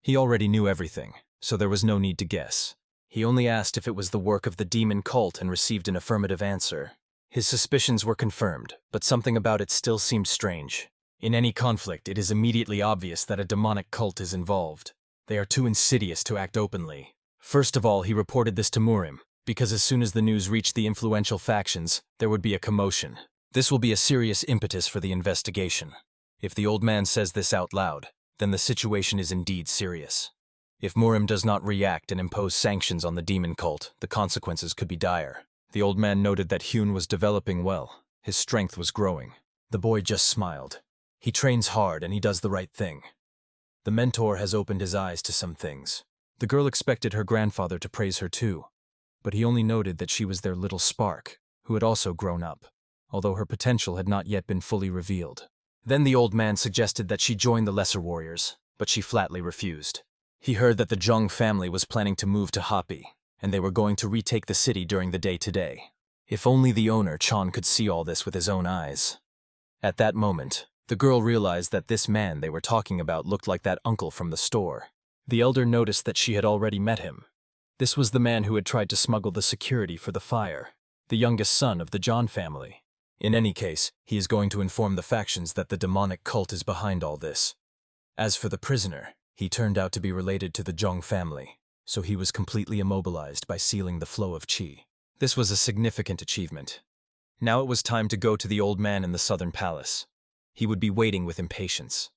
He already knew everything, so there was no need to guess. He only asked if it was the work of the demon cult and received an affirmative answer. His suspicions were confirmed, but something about it still seemed strange. In any conflict, it is immediately obvious that a demonic cult is involved. They are too insidious to act openly. First of all, he reported this to Murim, because as soon as the news reached the influential factions, there would be a commotion. This will be a serious impetus for the investigation. If the old man says this out loud, then the situation is indeed serious. If Murim does not react and impose sanctions on the demon cult, the consequences could be dire. The old man noted that Hyan was developing well. His strength was growing. The boy just smiled. He trains hard and he does the right thing. The mentor has opened his eyes to some things. The girl expected her grandfather to praise her too, but he only noted that she was their little spark, who had also grown up, although her potential had not yet been fully revealed. Then the old man suggested that she join the lesser warriors, but she flatly refused. He heard that the Zhong family was planning to move to Hapi, and they were going to retake the city during the day today. If only the owner, Chan, could see all this with his own eyes. At that moment, the girl realized that this man they were talking about looked like that uncle from the store. The elder noticed that she had already met him. This was the man who had tried to smuggle the security for the fire, the youngest son of the John family. In any case, he is going to inform the factions that the demonic cult is behind all this. As for the prisoner, he turned out to be related to the Zhong family, so he was completely immobilized by sealing the flow of qi. This was a significant achievement. Now it was time to go to the old man in the southern palace. He would be waiting with impatience.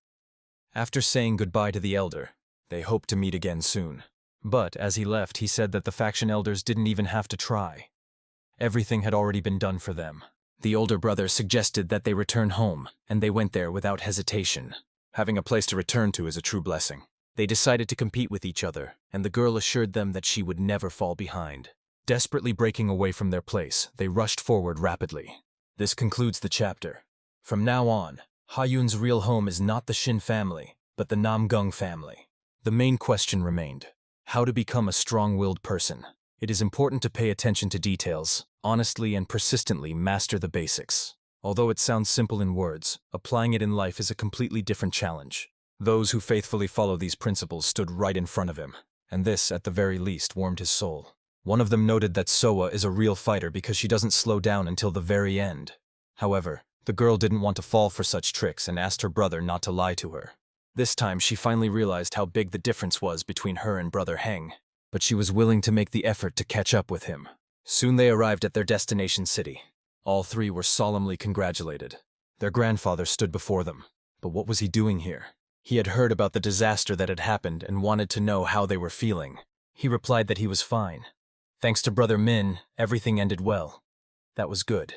After saying goodbye to the elder, they hoped to meet again soon. But as he left, he said that the faction elders didn't even have to try. Everything had already been done for them. The older brother suggested that they return home, and they went there without hesitation. Having a place to return to is a true blessing. They decided to compete with each other, and the girl assured them that she would never fall behind. Desperately breaking away from their place, they rushed forward rapidly. This concludes the chapter. From now on, Hyan's real home is not the Shin family, but the Namung family. The main question remained: how to become a strong-willed person. It is important to pay attention to details, honestly and persistently master the basics. Although it sounds simple in words, applying it in life is a completely different challenge. Those who faithfully follow these principles stood right in front of him, and this, at the very least, warmed his soul. One of them noted that Soa is a real fighter because she doesn't slow down until the very end. However, the girl didn't want to fall for such tricks and asked her brother not to lie to her. This time she finally realized how big the difference was between her and Brother Heng, but she was willing to make the effort to catch up with him. Soon they arrived at their destination city. All three were solemnly congratulated. Their grandfather stood before them. But what was he doing here? He had heard about the disaster that had happened and wanted to know how they were feeling. He replied that he was fine. Thanks to Brother Min, everything ended well. That was good.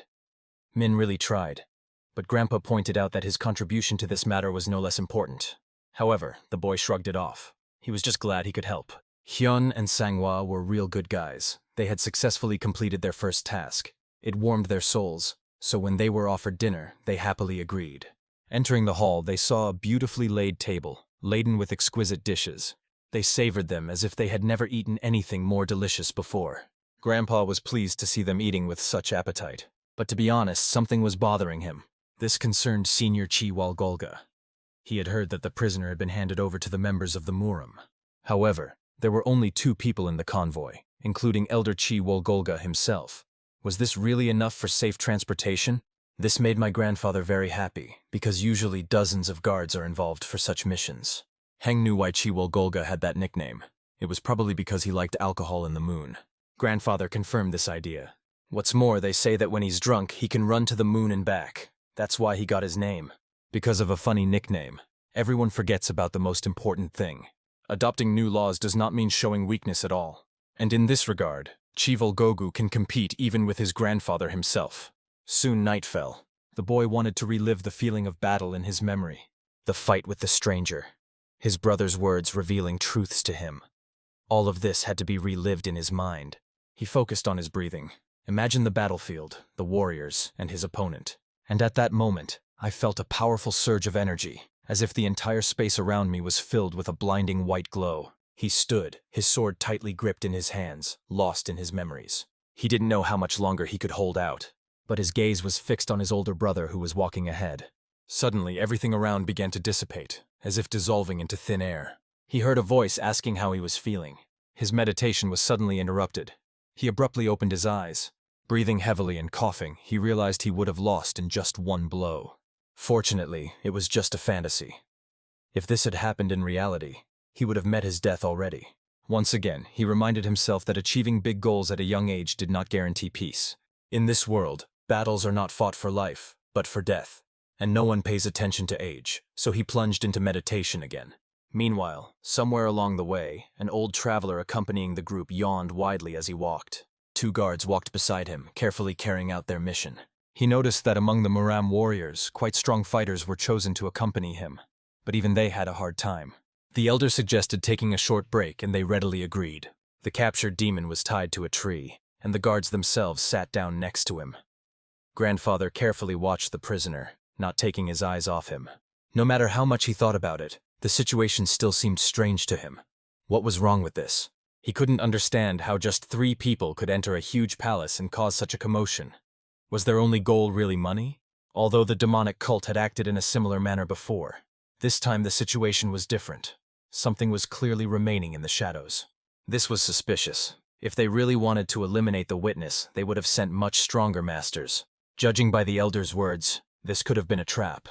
Min really tried, but Grandpa pointed out that his contribution to this matter was no less important. However, the boy shrugged it off. He was just glad he could help. Hyan and Manhwa were real good guys. They had successfully completed their first task. It warmed their souls, so when they were offered dinner, they happily agreed. Entering the hall, they saw a beautifully laid table, laden with exquisite dishes. They savored them as if they had never eaten anything more delicious before. Grandpa was pleased to see them eating with such appetite. But to be honest, something was bothering him. This concerned Senior Chi Walgolga. He had heard that the prisoner had been handed over to the members of the Muram. However, there were only 2 people in the convoy, including Elder Chi Walgolga himself. Was this really enough for safe transportation? This made my grandfather very happy, because usually dozens of guards are involved for such missions. Heng knew why Chi Walgolga had that nickname. It was probably because he liked alcohol in the moon. Grandfather confirmed this idea. What's more, they say that when he's drunk, he can run to the moon and back. That's why he got his name. Because of a funny nickname, everyone forgets about the most important thing. Adopting new laws does not mean showing weakness at all. And in this regard, Chi Walgogu can compete even with his grandfather himself. Soon night fell. The boy wanted to relive the feeling of battle in his memory. The fight with the stranger. His brother's words revealing truths to him. All of this had to be relived in his mind. He focused on his breathing. Imagine the battlefield, the warriors, and his opponent. And at that moment, I felt a powerful surge of energy, as if the entire space around me was filled with a blinding white glow. He stood, his sword tightly gripped in his hands, lost in his memories. He didn't know how much longer he could hold out, but his gaze was fixed on his older brother who was walking ahead. Suddenly, everything around began to dissipate, as if dissolving into thin air. He heard a voice asking how he was feeling. His meditation was suddenly interrupted. He abruptly opened his eyes. Breathing heavily and coughing, he realized he would have lost in just one blow. Fortunately, it was just a fantasy. If this had happened in reality, he would have met his death already. Once again, he reminded himself that achieving big goals at a young age did not guarantee peace. In this world, battles are not fought for life, but for death. And no one pays attention to age, so he plunged into meditation again. Meanwhile, somewhere along the way, an old traveler accompanying the group yawned widely as he walked. 2 guards walked beside him, carefully carrying out their mission. He noticed that among the Muram warriors, quite strong fighters were chosen to accompany him, but even they had a hard time. The elder suggested taking a short break, and they readily agreed. The captured demon was tied to a tree, and the guards themselves sat down next to him. Grandfather carefully watched the prisoner, not taking his eyes off him. No matter how much he thought about it, the situation still seemed strange to him. What was wrong with this? He couldn't understand how just 3 people could enter a huge palace and cause such a commotion. Was their only goal really money? Although the demonic cult had acted in a similar manner before, this time the situation was different. Something was clearly remaining in the shadows. This was suspicious. If they really wanted to eliminate the witness, they would have sent much stronger masters. Judging by the elder's words, this could have been a trap.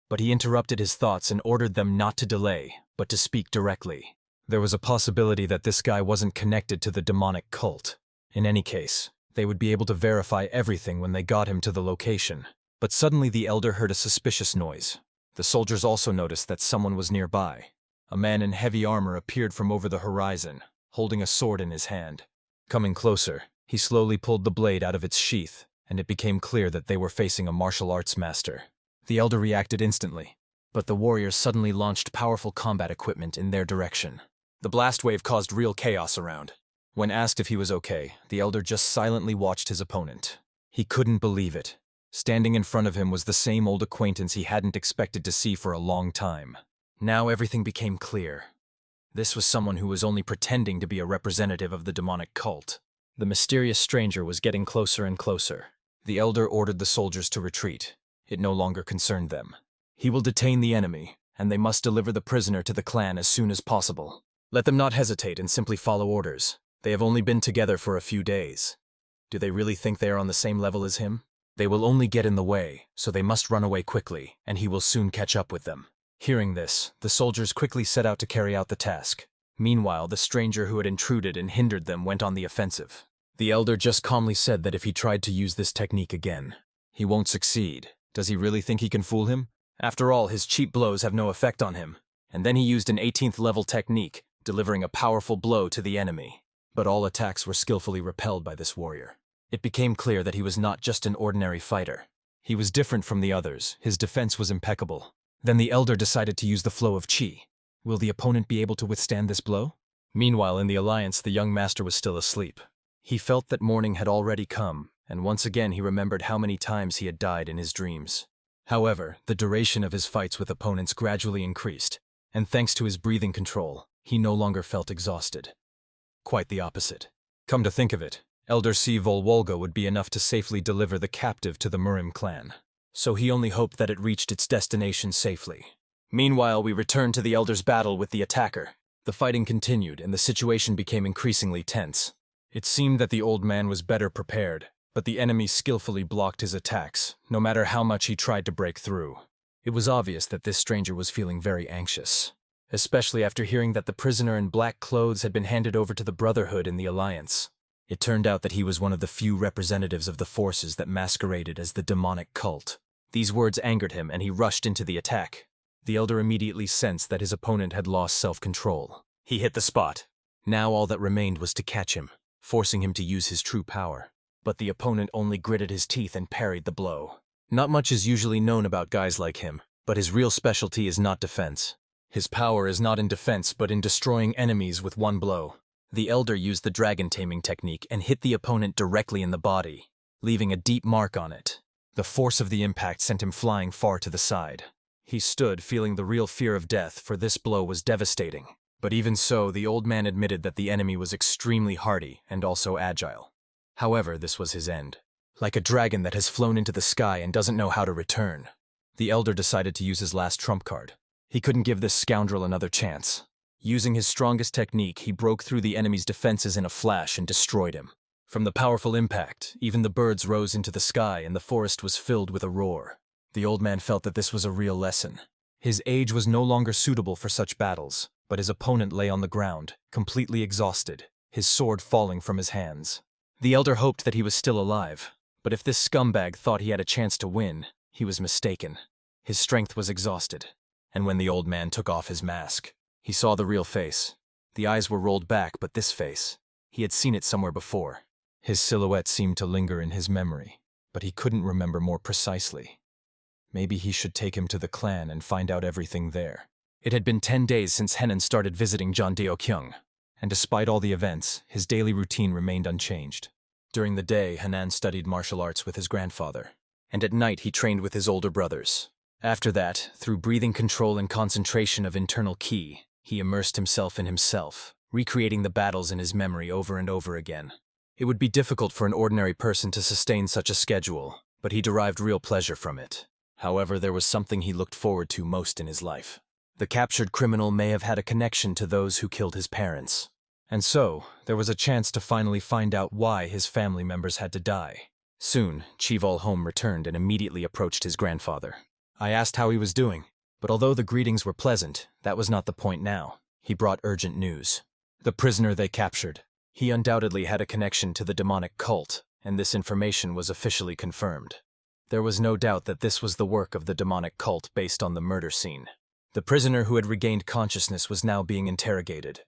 But he interrupted his thoughts and ordered them not to delay, but to speak directly. There was a possibility that this guy wasn't connected to the demonic cult. In any case, they would be able to verify everything when they got him to the location. But suddenly the elder heard a suspicious noise. The soldiers also noticed that someone was nearby. A man in heavy armor appeared from over the horizon, holding a sword in his hand. Coming closer, he slowly pulled the blade out of its sheath, and it became clear that they were facing a martial arts master. The elder reacted instantly, but the warriors suddenly launched powerful combat equipment in their direction. The blast wave caused real chaos around. When asked if he was okay, the elder just silently watched his opponent. He couldn't believe it. Standing in front of him was the same old acquaintance he hadn't expected to see for a long time. Now everything became clear. This was someone who was only pretending to be a representative of the demonic cult. The mysterious stranger was getting closer and closer. The elder ordered the soldiers to retreat. It no longer concerned them. He will detain the enemy, and they must deliver the prisoner to the clan as soon as possible. Let them not hesitate and simply follow orders. They have only been together for a few days. Do they really think they are on the same level as him? They will only get in the way, so they must run away quickly, and he will soon catch up with them. Hearing this, the soldiers quickly set out to carry out the task. Meanwhile, the stranger who had intruded and hindered them went on the offensive. The elder just calmly said that if he tried to use this technique again, he won't succeed. Does he really think he can fool him? After all, his cheap blows have no effect on him. And then he used an 18th level technique, delivering a powerful blow to the enemy. But all attacks were skillfully repelled by this warrior. It became clear that he was not just an ordinary fighter. He was different from the others. His defense was impeccable. Then the elder decided to use the flow of chi. Will the opponent be able to withstand this blow? Meanwhile, in the alliance, the young master was still asleep. He felt that morning had already come, and once again he remembered how many times he had died in his dreams. However, the duration of his fights with opponents gradually increased, and thanks to his breathing control, he no longer felt exhausted. Quite the opposite. Come to think of it, Elder C. Volwolga would be enough to safely deliver the captive to the Murim clan. So he only hoped that it reached its destination safely. Meanwhile, we returned to the Elder's battle with the attacker. The fighting continued, and the situation became increasingly tense. It seemed that the old man was better prepared, but the enemy skillfully blocked his attacks, no matter how much he tried to break through. It was obvious that this stranger was feeling very anxious, especially after hearing that the prisoner in black clothes had been handed over to the Brotherhood in the Alliance. It turned out that he was one of the few representatives of the forces that masqueraded as the demonic cult. These words angered him, and he rushed into the attack. The elder immediately sensed that his opponent had lost self-control. He hit the spot. Now all that remained was to catch him, forcing him to use his true power. But the opponent only gritted his teeth and parried the blow. Not much is usually known about guys like him, but his real specialty is not defense. His power is not in defense, but in destroying enemies with one blow. The elder used the dragon taming technique and hit the opponent directly in the body, leaving a deep mark on it. The force of the impact sent him flying far to the side. He stood, feeling the real fear of death, for this blow was devastating. But even so, the old man admitted that the enemy was extremely hardy and also agile. However, this was his end. Like a dragon that has flown into the sky and doesn't know how to return. The elder decided to use his last trump card. He couldn't give this scoundrel another chance. Using his strongest technique, he broke through the enemy's defenses in a flash and destroyed him. From the powerful impact, even the birds rose into the sky and the forest was filled with a roar. The old man felt that this was a real lesson. His age was no longer suitable for such battles, but his opponent lay on the ground, completely exhausted, his sword falling from his hands. The elder hoped that he was still alive, but if this scumbag thought he had a chance to win, he was mistaken. His strength was exhausted, and when the old man took off his mask, he saw the real face. The eyes were rolled back, but this face, he had seen it somewhere before. His silhouette seemed to linger in his memory, but he couldn't remember more precisely. Maybe he should take him to the clan and find out everything there. It had been 10 days since Henan started visiting John Deokyung, and despite all the events, his daily routine remained unchanged. During the day, Henan studied martial arts with his grandfather, and at night he trained with his older brothers. After that, through breathing control and concentration of internal ki, he immersed himself in himself, recreating the battles in his memory over and over again. It would be difficult for an ordinary person to sustain such a schedule, but he derived real pleasure from it. However, there was something he looked forward to most in his life. The captured criminal may have had a connection to those who killed his parents. And so, there was a chance to finally find out why his family members had to die. Soon, Chival Home returned and immediately approached his grandfather. I asked how he was doing, but although the greetings were pleasant, that was not the point now. He brought urgent news. The prisoner they captured. He undoubtedly had a connection to the demonic cult, and this information was officially confirmed. There was no doubt that this was the work of the demonic cult based on the murder scene. The prisoner who had regained consciousness was now being interrogated.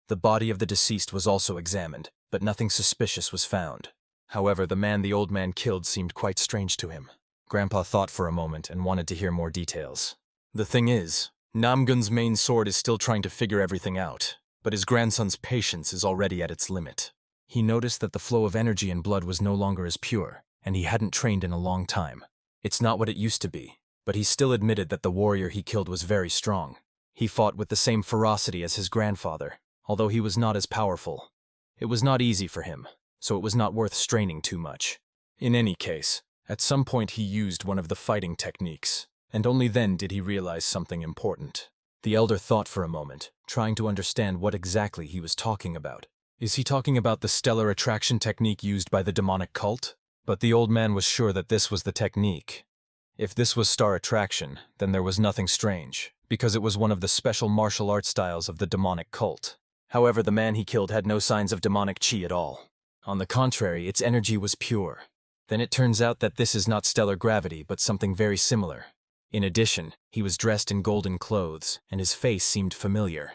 The body of the deceased was also examined, but nothing suspicious was found. However, the man the old man killed seemed quite strange to him. Grandpa thought for a moment and wanted to hear more details. The thing is, Namgun's main sword is still trying to figure everything out, but his grandson's patience is already at its limit. He noticed that the flow of energy and blood was no longer as pure, and he hadn't trained in a long time. It's not what it used to be, but he still admitted that the warrior he killed was very strong. He fought with the same ferocity as his grandfather, although he was not as powerful. It was not easy for him, so it was not worth straining too much. In any case, at some point he used one of the fighting techniques, and only then did he realize something important. The elder thought for a moment, trying to understand what exactly he was talking about. Is he talking about the stellar attraction technique used by the demonic cult? But the old man was sure that this was the technique. If this was star attraction, then there was nothing strange, because it was one of the special martial art styles of the demonic cult. However, the man he killed had no signs of demonic chi at all. On the contrary, its energy was pure. Then it turns out that this is not stellar gravity, but something very similar. In addition, he was dressed in golden clothes, and his face seemed familiar.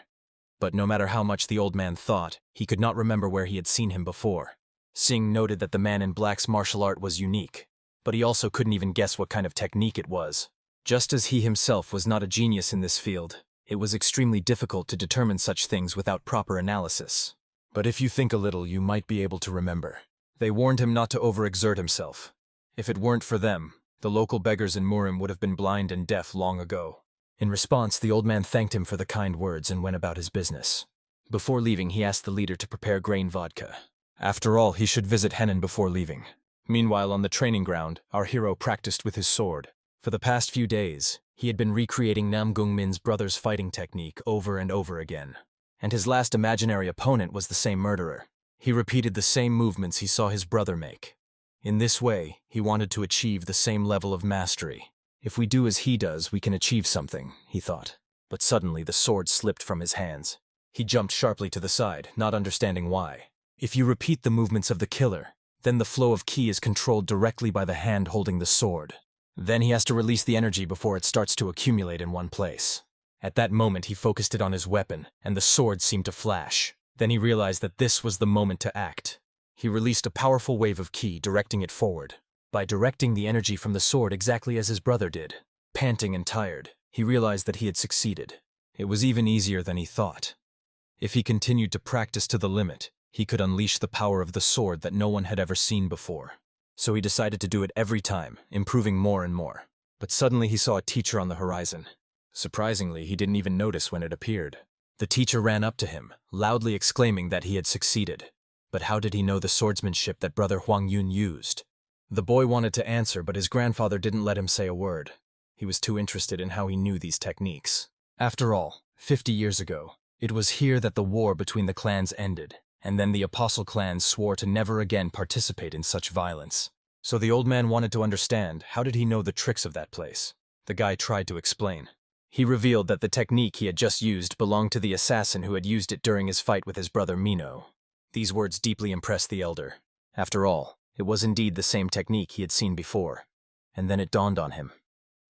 But no matter how much the old man thought, he could not remember where he had seen him before. Singh noted that the man in black's martial art was unique. but he also couldn't even guess what kind of technique it was. Just as he himself was not a genius in this field, it was extremely difficult to determine such things without proper analysis. But if you think a little, you might be able to remember. They warned him not to overexert himself. If it weren't for them, the local beggars in Murim would have been blind and deaf long ago. In response, the old man thanked him for the kind words and went about his business. Before leaving, he asked the leader to prepare grain vodka. After all, he should visit Henan before leaving. Meanwhile, on the training ground, our hero practiced with his sword. For the past few days, he had been recreating Nam Gungmin's brother's fighting technique over and over again. And his last imaginary opponent was the same murderer. He repeated the same movements he saw his brother make. In this way, he wanted to achieve the same level of mastery. If we do as he does, we can achieve something, he thought. But suddenly the sword slipped from his hands. He jumped sharply to the side, not understanding why. If you repeat the movements of the killer, then the flow of ki is controlled directly by the hand holding the sword. Then he has to release the energy before it starts to accumulate in one place. At that moment, he focused it on his weapon, and the sword seemed to flash. Then he realized that this was the moment to act. He released a powerful wave of ki, directing it forward. By directing the energy from the sword exactly as his brother did, panting and tired, he realized that he had succeeded. It was even easier than he thought. If he continued to practice to the limit, he could unleash the power of the sword that no one had ever seen before. So he decided to do it every time, improving more and more. But suddenly he saw a teacher on the horizon. Surprisingly, he didn't even notice when it appeared. The teacher ran up to him, loudly exclaiming that he had succeeded. But how did he know the swordsmanship that brother Huang Yun used? The boy wanted to answer, but his grandfather didn't let him say a word. He was too interested in how he knew these techniques. After all, 50 years ago, it was here that the war between the clans ended, and then the apostle clans swore to never again participate in such violence. So the old man wanted to understand, how did he know the tricks of that place? The guy tried to explain. He revealed that the technique he had just used belonged to the assassin who had used it during his fight with his brother Mino. These words deeply impressed the elder. After all, it was indeed the same technique he had seen before. And then it dawned on him.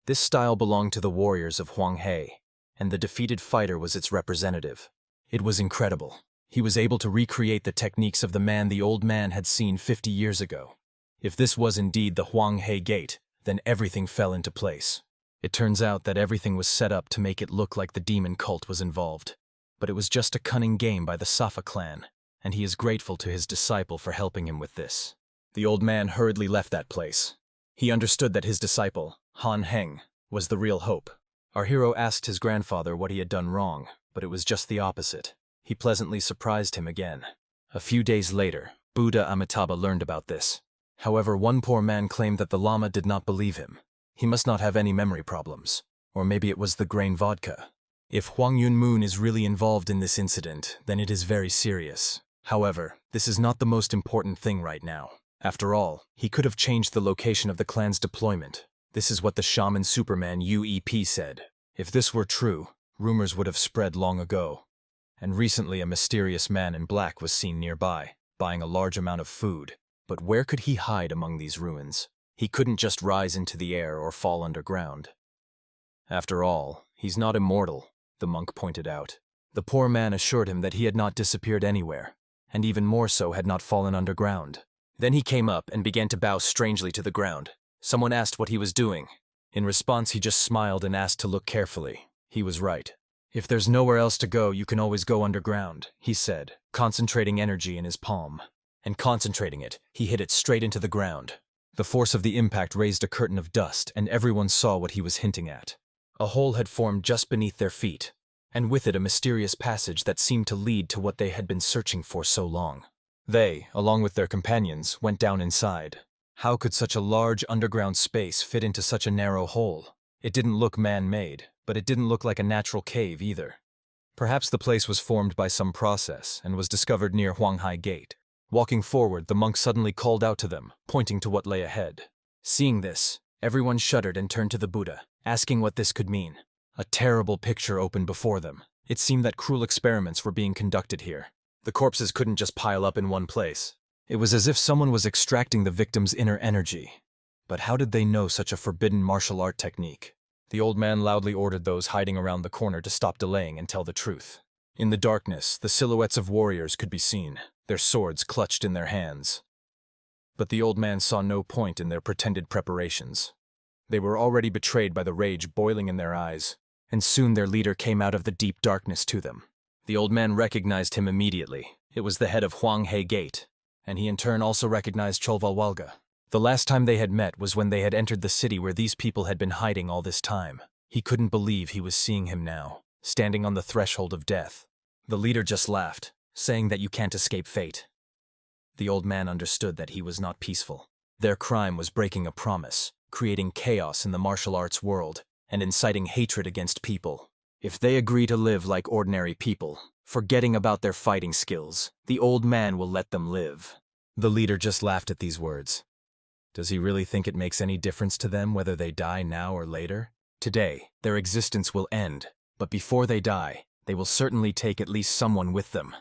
This style belonged to the warriors of Huang He, and the defeated fighter was its representative. It was incredible. He was able to recreate the techniques of the man the old man had seen 50 years ago. If this was indeed the Huang He Gate, then everything fell into place. It turns out that everything was set up to make it look like the demon cult was involved. But it was just a cunning game by the Safa clan, and he is grateful to his disciple for helping him with this. The old man hurriedly left that place. He understood that his disciple, Han Heng, was the real hope. Our hero asked his grandfather what he had done wrong, but it was just the opposite. He pleasantly surprised him again. A few days later, Buddha Amitabha learned about this. However, one poor man claimed that the Lama did not believe him. He must not have any memory problems. Or maybe it was the grain vodka. If Huang Yun Moon is really involved in this incident, then it is very serious. However, this is not the most important thing right now. After all, he could have changed the location of the clan's deployment. This is what the shaman Superman UEP said. If this were true, rumors would have spread long ago. And recently a mysterious man in black was seen nearby, buying a large amount of food. But where could he hide among these ruins? He couldn't just rise into the air or fall underground. After all, he's not immortal, the monk pointed out. The poor man assured him that he had not disappeared anywhere, and even more so had not fallen underground. Then he came up and began to bow strangely to the ground. Someone asked what he was doing. In response, he just smiled and asked to look carefully. He was right. If there's nowhere else to go, you can always go underground, he said, concentrating energy in his palm. And concentrating it, he hit it straight into the ground. The force of the impact raised a curtain of dust, and everyone saw what he was hinting at. A hole had formed just beneath their feet, and with it a mysterious passage that seemed to lead to what they had been searching for so long. They, along with their companions, went down inside. How could such a large underground space fit into such a narrow hole? It didn't look man-made, but it didn't look like a natural cave either. Perhaps the place was formed by some process and was discovered near Huanghai Gate. Walking forward, the monk suddenly called out to them, pointing to what lay ahead. Seeing this, everyone shuddered and turned to the Buddha, asking what this could mean. A terrible picture opened before them. It seemed that cruel experiments were being conducted here. The corpses couldn't just pile up in one place. It was as if someone was extracting the victim's inner energy. But how did they know such a forbidden martial art technique? The old man loudly ordered those hiding around the corner to stop delaying and tell the truth. In the darkness, the silhouettes of warriors could be seen, their swords clutched in their hands. But the old man saw no point in their pretended preparations. They were already betrayed by the rage boiling in their eyes, and soon their leader came out of the deep darkness to them. The old man recognized him immediately. It was the head of Hwanghae Gate, and he in turn also recognized Cholvalwalga. The last time they had met was when they had entered the city where these people had been hiding all this time. He couldn't believe he was seeing him now, standing on the threshold of death. The leader just laughed, saying that you can't escape fate. The old man understood that he was not peaceful. Their crime was breaking a promise, creating chaos in the martial arts world, and inciting hatred against people. If they agree to live like ordinary people, forgetting about their fighting skills, the old man will let them live. The leader just laughed at these words. Does he really think it makes any difference to them whether they die now or later? Today, their existence will end, but before they die, they will certainly take at least someone with them.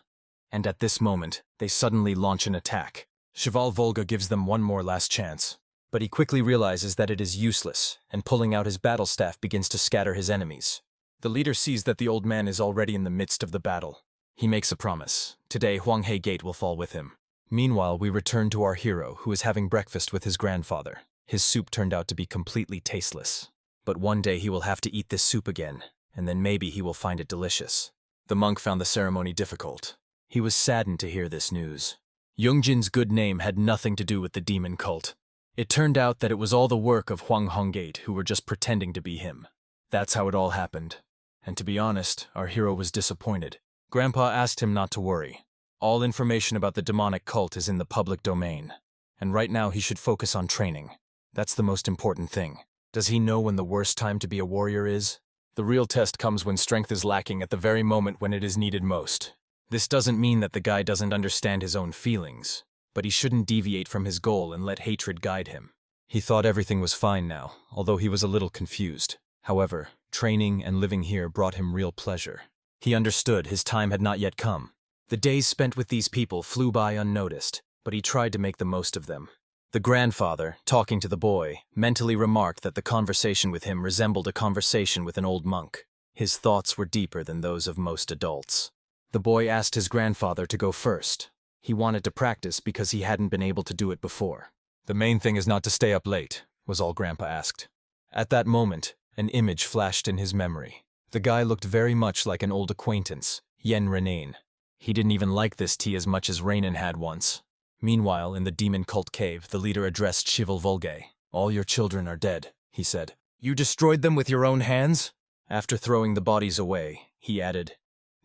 And at this moment, they suddenly launch an attack. Cheval Volga gives them one more last chance, but he quickly realizes that it is useless, and pulling out his battle staff begins to scatter his enemies. The leader sees that the old man is already in the midst of the battle. He makes a promise. Today, Hwanghae Gate will fall with him. Meanwhile, we return to our hero, who is having breakfast with his grandfather. His soup turned out to be completely tasteless. But one day he will have to eat this soup again, and then maybe he will find it delicious. The monk found the ceremony difficult. He was saddened to hear this news. Yoongjin's good name had nothing to do with the demon cult. It turned out that it was all the work of Hwanghae Gate, who were just pretending to be him. That's how it all happened. And to be honest, our hero was disappointed. Grandpa asked him not to worry. All information about the demonic cult is in the public domain. And right now he should focus on training. That's the most important thing. Does he know when the worst time to be a warrior is? The real test comes when strength is lacking at the very moment when it is needed most. This doesn't mean that the guy doesn't understand his own feelings, but he shouldn't deviate from his goal and let hatred guide him. He thought everything was fine now, although he was a little confused. However, training and living here brought him real pleasure. He understood his time had not yet come. The days spent with these people flew by unnoticed, but he tried to make the most of them. The grandfather, talking to the boy, mentally remarked that the conversation with him resembled a conversation with an old monk. His thoughts were deeper than those of most adults. The boy asked his grandfather to go first. He wanted to practice because he hadn't been able to do it before. The main thing is not to stay up late, was all Grandpa asked. At that moment, an image flashed in his memory. The guy looked very much like an old acquaintance, Yen Renain. He didn't even like this tea as much as Renan had once. Meanwhile, in the demon cult cave, the leader addressed Cheval Volga. All your children are dead, he said. You destroyed them with your own hands? After throwing the bodies away, he added,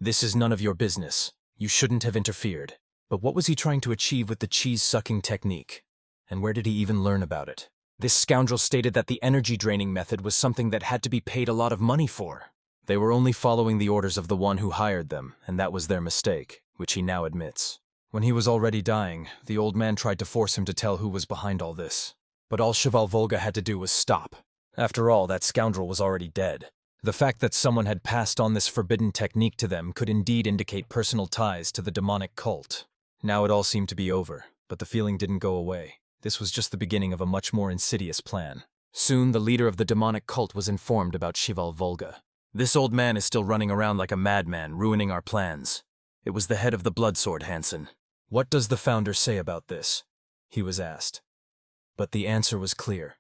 This is none of your business. You shouldn't have interfered. But what was he trying to achieve with the cheese-sucking technique? And where did he even learn about it? This scoundrel stated that the energy-draining method was something that had to be paid a lot of money for. They were only following the orders of the one who hired them, and that was their mistake, which he now admits. When he was already dying, the old man tried to force him to tell who was behind all this. But all Cheval Volga had to do was stop. After all, that scoundrel was already dead. The fact that someone had passed on this forbidden technique to them could indeed indicate personal ties to the demonic cult. Now it all seemed to be over, but the feeling didn't go away. This was just the beginning of a much more insidious plan. Soon, the leader of the demonic cult was informed about Cheval Volga. This old man is still running around like a madman, ruining our plans. It was the head of the Bloodsword, Hansen. What does the founder say about this? He was asked. But the answer was clear.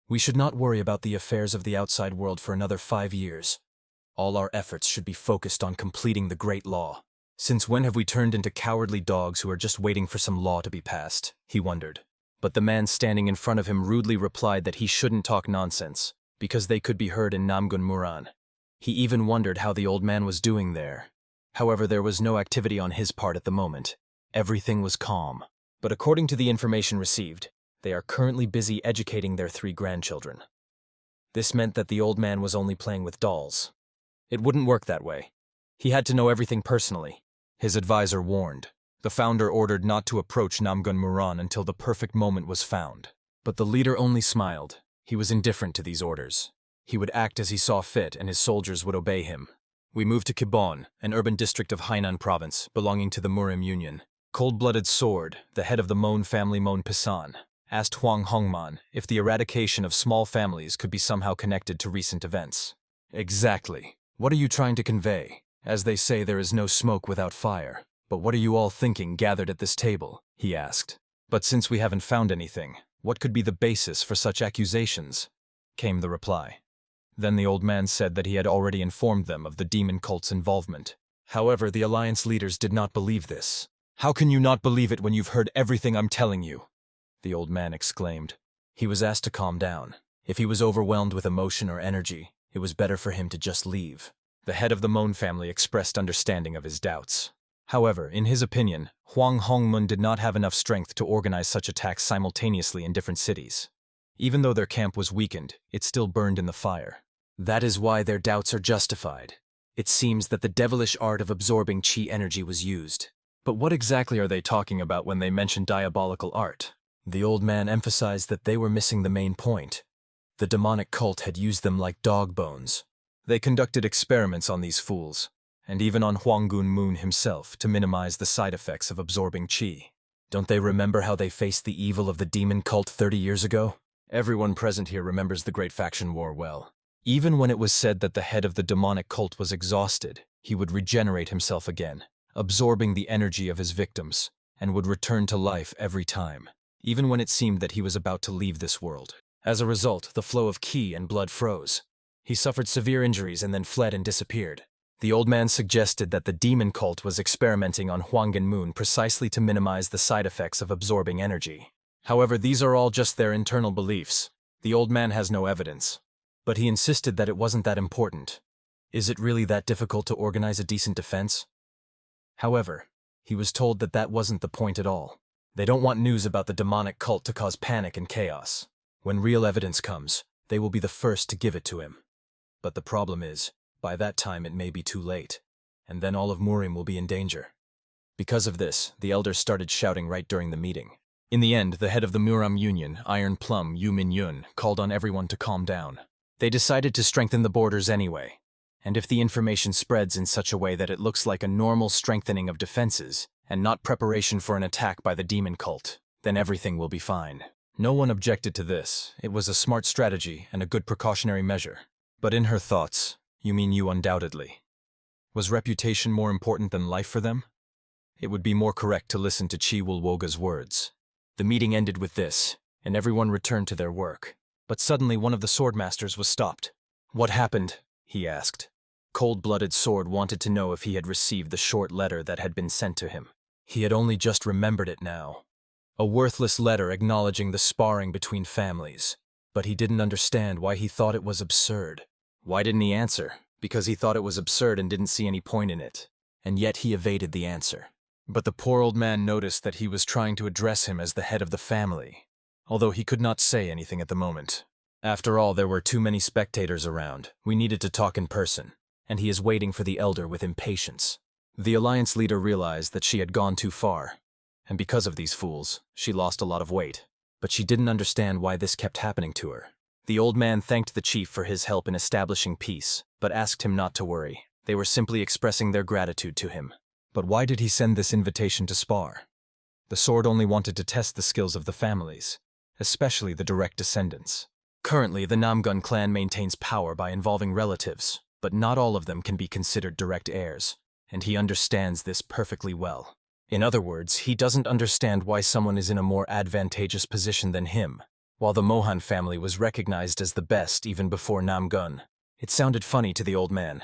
We should not worry about the affairs of the outside world for another 5 years. All our efforts should be focused on completing the Great Law. Since when have we turned into cowardly dogs who are just waiting for some law to be passed? He wondered. But the man standing in front of him rudely replied that he shouldn't talk nonsense, because they could be heard in Namgun Muran. He even wondered how the old man was doing there. However, there was no activity on his part at the moment. Everything was calm. But according to the information received, they are currently busy educating their 3 grandchildren. This meant that the old man was only playing with dolls. It wouldn't work that way. He had to know everything personally. His advisor warned. The founder ordered not to approach Namgun Muran until the perfect moment was found. But the leader only smiled. He was indifferent to these orders. He would act as he saw fit and his soldiers would obey him. We moved to Kibon, an urban district of Hainan province belonging to the Murim Union. Cold-blooded Sword, the head of the Mon family Mon Pisan, asked Huang Hongman if the eradication of small families could be somehow connected to recent events. Exactly. What are you trying to convey? As they say, there is no smoke without fire. But what are you all thinking gathered at this table? He asked. But since we haven't found anything, what could be the basis for such accusations? Came the reply. Then the old man said that he had already informed them of the demon cult's involvement. However, the alliance leaders did not believe this. How can you not believe it when you've heard everything I'm telling you? The old man exclaimed. He was asked to calm down. If he was overwhelmed with emotion or energy, it was better for him to just leave. The head of the Mon family expressed understanding of his doubts. However, in his opinion, Huang Hongmun did not have enough strength to organize such attacks simultaneously in different cities. Even though their camp was weakened, it still burned in the fire. That is why their doubts are justified. It seems that the devilish art of absorbing chi energy was used. But what exactly are they talking about when they mention diabolical art? The old man emphasized that they were missing the main point. The demonic cult had used them like dog bones. They conducted experiments on these fools, and even on Huanggun Moon himself to minimize the side effects of absorbing chi. Don't they remember how they faced the evil of the demon cult 30 years ago? Everyone present here remembers the Great Faction War well. Even when it was said that the head of the demonic cult was exhausted, he would regenerate himself again, absorbing the energy of his victims, and would return to life every time, even when it seemed that he was about to leave this world. As a result, the flow of ki and blood froze. He suffered severe injuries and then fled and disappeared. The old man suggested that the demon cult was experimenting on Huanggun Moon precisely to minimize the side effects of absorbing energy. However, these are all just their internal beliefs. The old man has no evidence. But he insisted that it wasn't that important. Is it really that difficult to organize a decent defense? However, he was told that that wasn't the point at all. They don't want news about the demonic cult to cause panic and chaos. When real evidence comes, they will be the first to give it to him. But the problem is, by that time it may be too late, and then all of Murim will be in danger. Because of this, the elders started shouting right during the meeting. In the end, the head of the Muram Union, Iron Plum Yu Min Yun, called on everyone to calm down. They decided to strengthen the borders anyway, and if the information spreads in such a way that it looks like a normal strengthening of defenses, and not preparation for an attack by the demon cult, then everything will be fine. No one objected to this. It was a smart strategy and a good precautionary measure. But in her thoughts, you mean you undoubtedly. Was reputation more important than life for them? It would be more correct to listen to Chi Wulwoga's words. The meeting ended with this, and everyone returned to their work. But suddenly one of the swordmasters was stopped. What happened? He asked. Cold-blooded Sword wanted to know if he had received the short letter that had been sent to him. He had only just remembered it now. A worthless letter acknowledging the sparring between families. But he didn't understand why he thought it was absurd. Why didn't he answer? Because he thought it was absurd and didn't see any point in it. And yet he evaded the answer. But the poor old man noticed that he was trying to address him as the head of the family, although he could not say anything at the moment. After all, there were too many spectators around. We needed to talk in person, and he is waiting for the elder with impatience. The alliance leader realized that she had gone too far, and because of these fools, she lost a lot of weight. But she didn't understand why this kept happening to her. The old man thanked the chief for his help in establishing peace, but asked him not to worry. They were simply expressing their gratitude to him. But why did he send this invitation to spar? The sword only wanted to test the skills of the families, especially the direct descendants. Currently, the Namgun clan maintains power by involving relatives, but not all of them can be considered direct heirs, and he understands this perfectly well. In other words, he doesn't understand why someone is in a more advantageous position than him, while the Mohan family was recognized as the best even before Namgun. It sounded funny to the old man.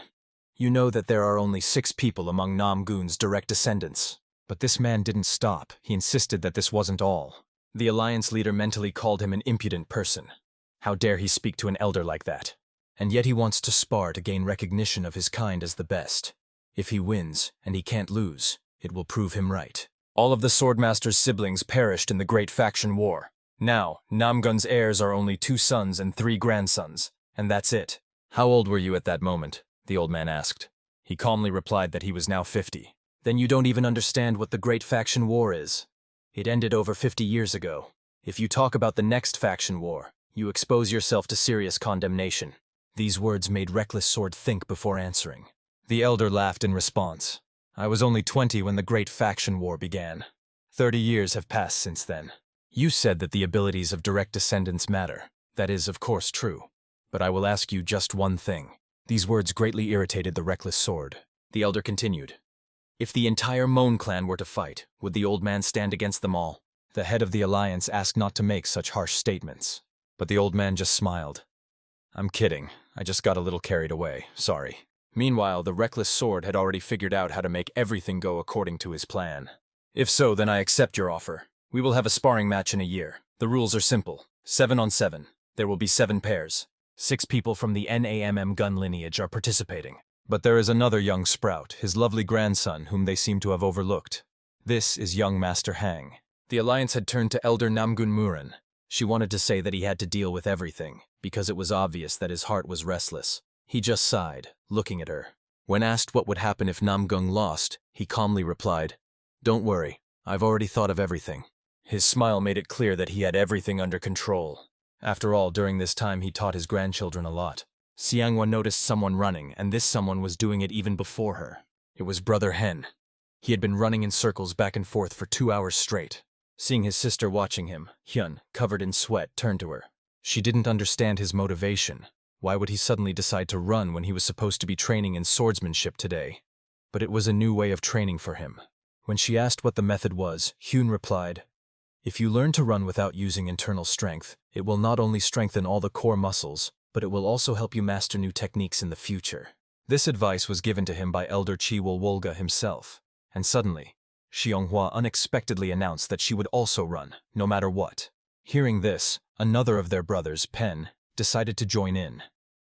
You know that there are only 6 people among Namgun's direct descendants. But this man didn't stop. He insisted that this wasn't all. The alliance leader mentally called him an impudent person. How dare he speak to an elder like that? And yet he wants to spar to gain recognition of his kind as the best. If he wins, and he can't lose, it will prove him right. All of the Swordmaster's siblings perished in the Great Faction War. Now, Namgun's heirs are only 2 sons and 3 grandsons, and that's it. How old were you at that moment? The old man asked. He calmly replied that he was now 50. Then you don't even understand what the Great Faction War is. It ended over 50 years ago. If you talk about the next faction war, you expose yourself to serious condemnation. These words made Reckless Sword think before answering. The elder laughed in response. I was only 20 when the Great Faction War began. 30 years have passed since then. You said that the abilities of direct descendants matter. That is, of course, true. But I will ask you just one thing. These words greatly irritated the Reckless Sword. The elder continued. If the entire Mon clan were to fight, would the old man stand against them all? The head of the alliance asked not to make such harsh statements, but the old man just smiled. I'm kidding, I just got a little carried away, sorry. Meanwhile, the reckless sword had already figured out how to make everything go according to his plan. If so, then I accept your offer. We will have a sparring match in a year. The rules are simple. 7 on 7. There will be 7 pairs. 6 people from the NAMM gun lineage are participating. But there is another young sprout, his lovely grandson, whom they seem to have overlooked. This is young Master Hang. The alliance had turned to Elder Namgun Murin. She wanted to say that he had to deal with everything, because it was obvious that his heart was restless. He just sighed, looking at her. When asked what would happen if Namgung lost, he calmly replied, "Don't worry, I've already thought of everything." His smile made it clear that he had everything under control. After all, during this time he taught his grandchildren a lot. Xianghua noticed someone running, and this someone was doing it even before her. It was Brother Hen. He had been running in circles back and forth for 2 hours straight. Seeing his sister watching him, Hyan, covered in sweat, turned to her. She didn't understand his motivation. Why would he suddenly decide to run when he was supposed to be training in swordsmanship today? But it was a new way of training for him. When she asked what the method was, Hyan replied, "If you learn to run without using internal strength, it will not only strengthen all the core muscles, but it will also help you master new techniques in the future." This advice was given to him by Elder Chi Wolwolga himself, and suddenly, Xianghua unexpectedly announced that she would also run, no matter what. Hearing this, another of their brothers, Pen, decided to join in.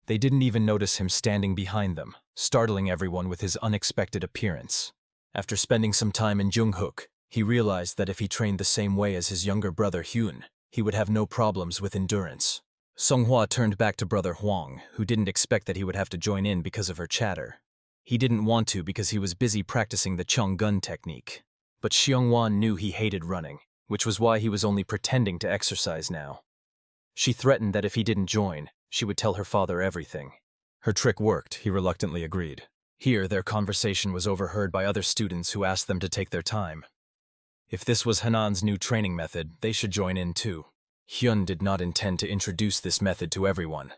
They didn't even notice him standing behind them, startling everyone with his unexpected appearance. After spending some time in Junghuk, he realized that if he trained the same way as his younger brother Hyun, he would have no problems with endurance. Songhua turned back to Brother Huang, who didn't expect that he would have to join in because of her chatter. He didn't want to because he was busy practicing the Chong Gun technique. But Xianghua knew he hated running, which was why he was only pretending to exercise now. She threatened that if he didn't join, she would tell her father everything. Her trick worked, he reluctantly agreed. Here, their conversation was overheard by other students who asked them to take their time. If this was Hanan's new training method, they should join in too. Hyun did not intend to introduce this method to everyone,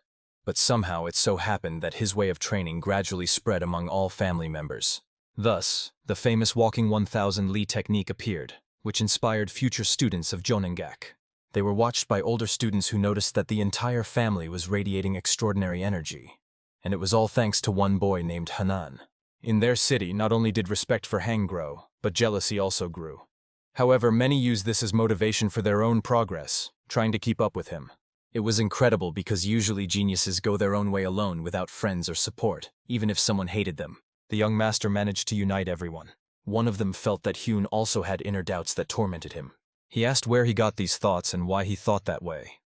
but somehow it so happened that his way of training gradually spread among all family members. Thus, the famous walking 1000 li technique appeared, which inspired future students of Jonengak. They were watched by older students who noticed that the entire family was radiating extraordinary energy, and it was all thanks to one boy named Hanan. In their city, not only did respect for Hang grow, but jealousy also grew. However, many used this as motivation for their own progress, trying to keep up with him. It was incredible because usually geniuses go their own way alone without friends or support, even if someone hated them. The young master managed to unite everyone. One of them felt that Hyun also had inner doubts that tormented him. He asked where he got these thoughts and why he thought that way.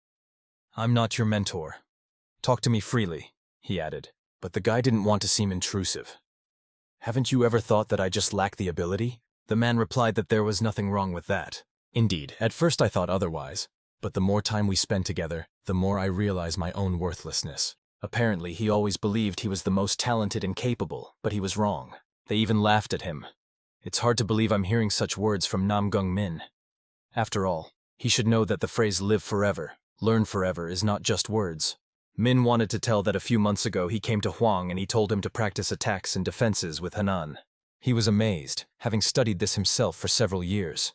"I'm not your mentor. Talk to me freely," he added. But the guy didn't want to seem intrusive. "Haven't you ever thought that I just lack the ability?" The man replied that there was nothing wrong with that. "Indeed, at first I thought otherwise, but the more time we spend together, the more I realize my own worthlessness." Apparently, he always believed he was the most talented and capable, but he was wrong. They even laughed at him. It's hard to believe I'm hearing such words from Namgung Min. After all, he should know that the phrase live forever, learn forever is not just words. Min wanted to tell that a few months ago he came to Huang and he told him to practice attacks and defenses with Hanan. He was amazed, having studied this himself for several years.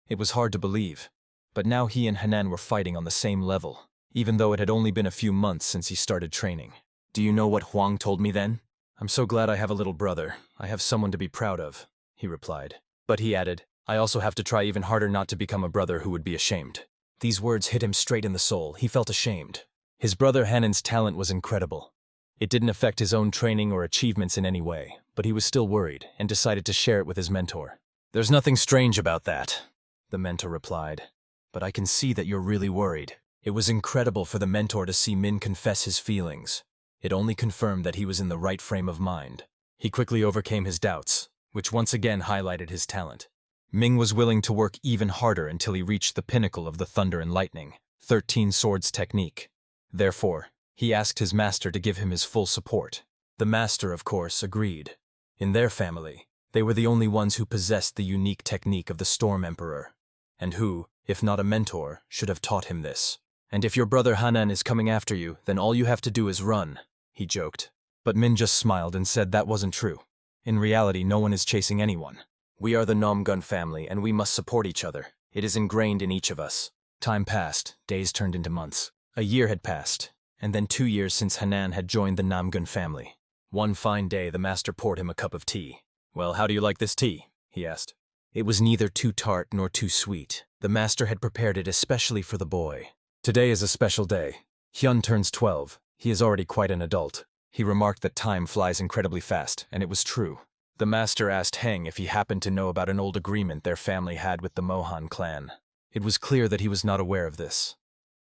It was hard to believe, but now he and Hanan were fighting on the same level, even though it had only been a few months since he started training. "Do you know what Huang told me then?" "I'm so glad I have a little brother. I have someone to be proud of," he replied. But he added, "I also have to try even harder not to become a brother who would be ashamed." These words hit him straight in the soul. He felt ashamed. His brother Hanan's talent was incredible. It didn't affect his own training or achievements in any way, but he was still worried and decided to share it with his mentor. "There's nothing strange about that," the mentor replied. "But I can see that you're really worried." It was incredible for the mentor to see Min confess his feelings. It only confirmed that he was in the right frame of mind. He quickly overcame his doubts, which once again highlighted his talent. Ming was willing to work even harder until he reached the pinnacle of the Thunder and Lightning, 13 Swords technique. Therefore, he asked his master to give him his full support. The master, of course, agreed. In their family, they were the only ones who possessed the unique technique of the Storm Emperor, and who, if not a mentor, should have taught him this. "And if your brother Hanan is coming after you, then all you have to do is run," he joked. But Min just smiled and said that wasn't true. In reality, no one is chasing anyone. We are the Namgun family and we must support each other. It is ingrained in each of us. Time passed, days turned into months. A year had passed, and then 2 years since Hyan had joined the Namgun family. One fine day, the master poured him a cup of tea. "Well, how do you like this tea?" he asked. It was neither too tart nor too sweet. The master had prepared it especially for the boy. "Today is a special day. Hyan turns 12. He is already quite an adult." He remarked that time flies incredibly fast, and it was true. The master asked Heng if he happened to know about an old agreement their family had with the Mohan clan. It was clear that he was not aware of this.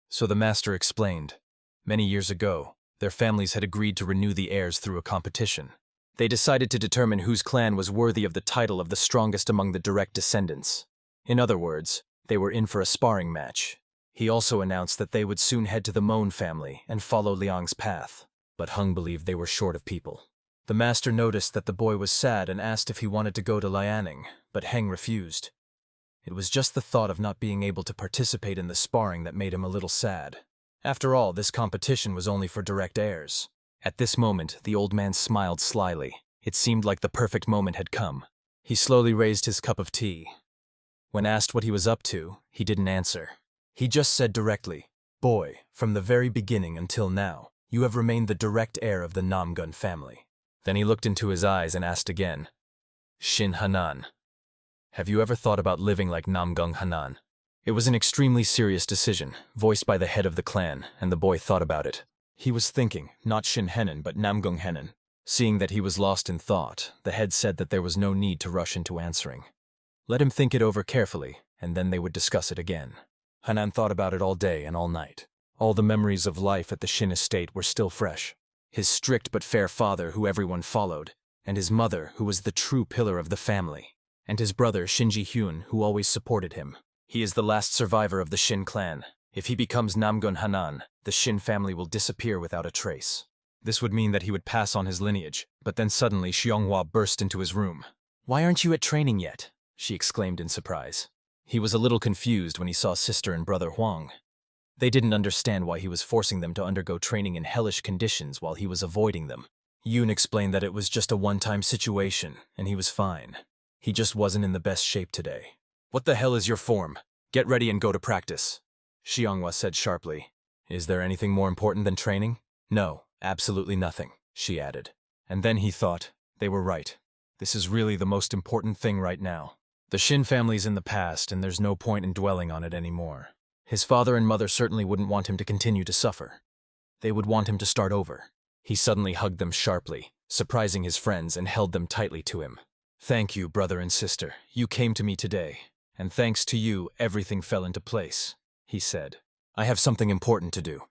So the master explained. Many years ago, their families had agreed to renew the heirs through a competition. They decided to determine whose clan was worthy of the title of the strongest among the direct descendants. In other words, they were in for a sparring match. He also announced that they would soon head to the Moan family and follow Liang's path. But Heng believed they were short of people. The master noticed that the boy was sad and asked if he wanted to go to Lianing, but Heng refused. It was just the thought of not being able to participate in the sparring that made him a little sad. After all, this competition was only for direct heirs. At this moment, the old man smiled slyly. It seemed like the perfect moment had come. He slowly raised his cup of tea. When asked what he was up to, he didn't answer. He just said directly, "Boy, from the very beginning until now, you have remained the direct heir of the Namgun family." Then he looked into his eyes and asked again, "Shin Hanan, have you ever thought about living like Namgung Hanan?" It was an extremely serious decision, voiced by the head of the clan, and the boy thought about it. He was thinking, not Shin Henan, but Namgung Henan. Seeing that he was lost in thought, the head said that there was no need to rush into answering. Let him think it over carefully, and then they would discuss it again. Hanan thought about it all day and all night. All the memories of life at the Shin estate were still fresh. His strict but fair father, who everyone followed, and his mother, who was the true pillar of the family, and his brother Shinji Hyun, who always supported him. He is the last survivor of the Shin clan. If he becomes Namgun Hanan, the Shin family will disappear without a trace. This would mean that he would pass on his lineage, but then suddenly Xianghua burst into his room. "Why aren't you at training yet?" she exclaimed in surprise. He was a little confused when he saw sister and brother Huang. They didn't understand why he was forcing them to undergo training in hellish conditions while he was avoiding them. Yoon explained that it was just a one-time situation, and he was fine. He just wasn't in the best shape today. "What the hell is your form? Get ready and go to practice," Xianghua said sharply. "Is there anything more important than training?" "No, absolutely nothing," she added. And then he thought, they were right. This is really the most important thing right now. The Shin family's in the past, and there's no point in dwelling on it anymore. His father and mother certainly wouldn't want him to continue to suffer. They would want him to start over. He suddenly hugged them sharply, surprising his friends, and held them tightly to him. "Thank you, brother and sister. You came to me today, and thanks to you, everything fell into place," he said. "I have something important to do.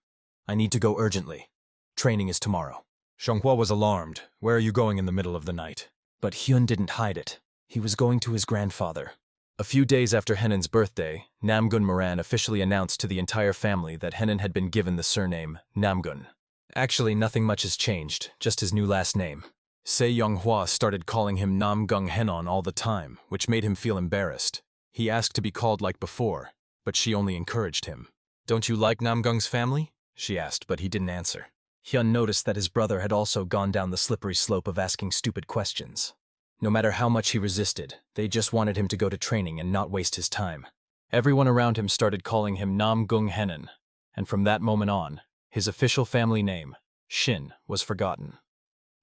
I need to go urgently. Training is tomorrow." Xianghua was alarmed. "Where are you going in the middle of the night?" But Hyun didn't hide it. He was going to his grandfather. A few days after Henan's birthday, Namgun Moran officially announced to the entire family that Henan had been given the surname Namgun. Actually, nothing much has changed, just his new last name. Se Yonghua started calling him Namgung Henan all the time, which made him feel embarrassed. He asked to be called like before, but she only encouraged him. "Don't you like Namgung's family?" she asked, but he didn't answer. Hyun noticed that his brother had also gone down the slippery slope of asking stupid questions. No matter how much he resisted, they just wanted him to go to training and not waste his time. Everyone around him started calling him Namgung Henan, and from that moment on, his official family name, Shin, was forgotten.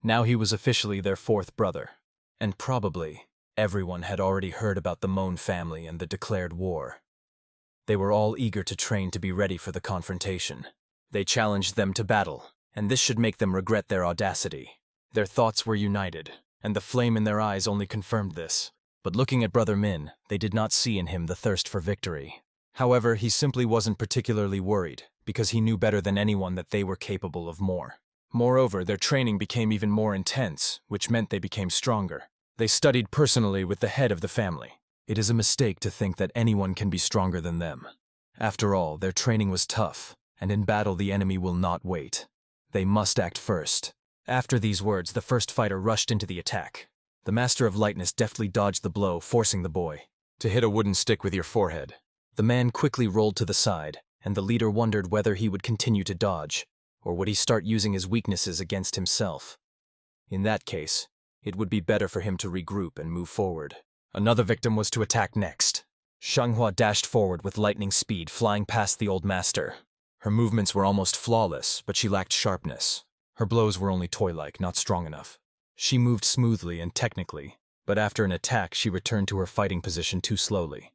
Now he was officially their fourth brother, and probably everyone had already heard about the Moan family and the declared war. They were all eager to train to be ready for the confrontation. They challenged them to battle, and this should make them regret their audacity. Their thoughts were united, and the flame in their eyes only confirmed this. But looking at Brother Min, they did not see in him the thirst for victory. However, he simply wasn't particularly worried, because he knew better than anyone that they were capable of more. Moreover, their training became even more intense, which meant they became stronger. They studied personally with the head of the family. It is a mistake to think that anyone can be stronger than them. After all, their training was tough, and in battle the enemy will not wait. They must act first. After these words, the first fighter rushed into the attack. The Master of Lightness deftly dodged the blow, forcing the boy to hit a wooden stick with your forehead. The man quickly rolled to the side, and the leader wondered whether he would continue to dodge, or would he start using his weaknesses against himself. In that case, it would be better for him to regroup and move forward. Another victim was to attack next. Xianghua dashed forward with lightning speed, flying past the old master. Her movements were almost flawless, but she lacked sharpness. Her blows were only toy-like, not strong enough. She moved smoothly and technically, but after an attack she returned to her fighting position too slowly.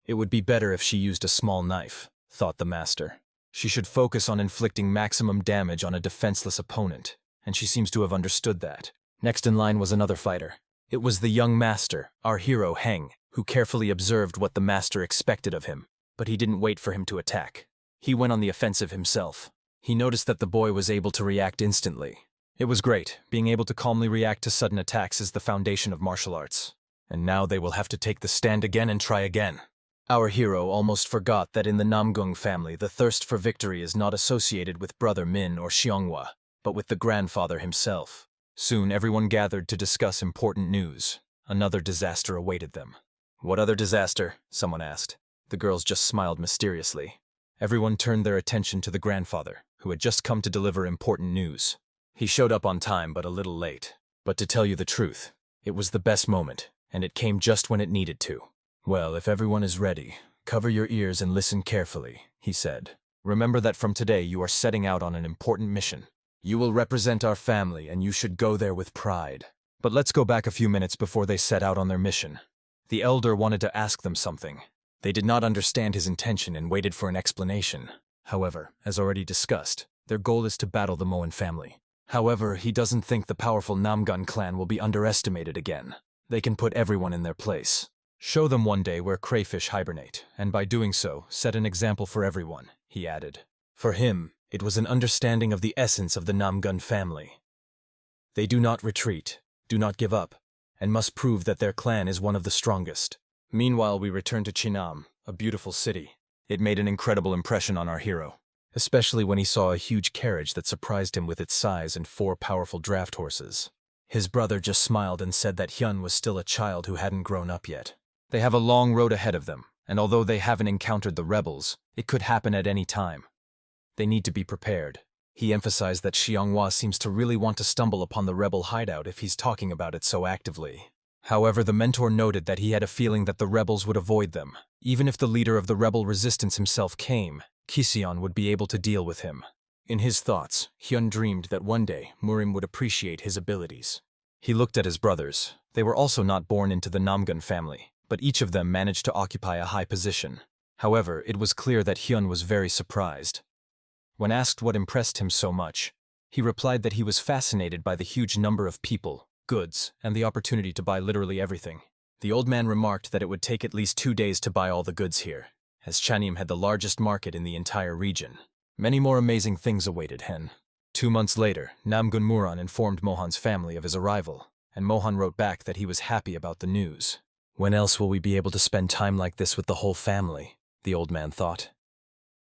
It would be better if she used a small knife, thought the master. She should focus on inflicting maximum damage on a defenseless opponent, and she seems to have understood that. Next in line was another fighter. It was the young master, our hero Heng, who carefully observed what the master expected of him, but he didn't wait for him to attack. He went on the offensive himself. He noticed that the boy was able to react instantly. It was great. Being able to calmly react to sudden attacks is the foundation of martial arts. And now they will have to take the stand again and try again. Our hero almost forgot that in the Namgung family the thirst for victory is not associated with brother Min or Xianghua, but with the grandfather himself. Soon everyone gathered to discuss important news. Another disaster awaited them. "What other disaster?" someone asked. The girls just smiled mysteriously. Everyone turned their attention to the grandfather, who had just come to deliver important news. He showed up on time, but a little late. But to tell you the truth, it was the best moment, and it came just when it needed to. "Well, if everyone is ready, cover your ears and listen carefully," he said. "Remember that from today you are setting out on an important mission. You will represent our family, and you should go there with pride." But let's go back a few minutes before they set out on their mission. The elder wanted to ask them something. They did not understand his intention and waited for an explanation. However, as already discussed, their goal is to battle the Moen family. However, he doesn't think the powerful Namgun clan will be underestimated again. They can put everyone in their place. Show them one day where crayfish hibernate, and by doing so, set an example for everyone, he added. For him, it was an understanding of the essence of the Namgun family. They do not retreat, do not give up, and must prove that their clan is one of the strongest. Meanwhile, we return to Chinam, a beautiful city. It made an incredible impression on our hero, especially when he saw a huge carriage that surprised him with its size and 4 powerful draft horses. His brother just smiled and said that Hyan was still a child who hadn't grown up yet. They have a long road ahead of them, and although they haven't encountered the rebels, it could happen at any time. They need to be prepared. He emphasized that Xianghua seems to really want to stumble upon the rebel hideout if he's talking about it so actively. However, the mentor noted that he had a feeling that the rebels would avoid them. Even if the leader of the rebel resistance himself came, Kision would be able to deal with him. In his thoughts, Hyun dreamed that one day Murim would appreciate his abilities. He looked at his brothers. They were also not born into the Namgun family, but each of them managed to occupy a high position. However, it was clear that Hyun was very surprised. When asked what impressed him so much, he replied that he was fascinated by the huge number of people, goods, and the opportunity to buy literally everything. The old man remarked that it would take at least 2 days to buy all the goods here, as Chanim had the largest market in the entire region. Many more amazing things awaited Hen. 2 months later, Namgun Muran informed Mohan's family of his arrival, and Mohan wrote back that he was happy about the news. "When else will we be able to spend time like this with the whole family?" the old man thought.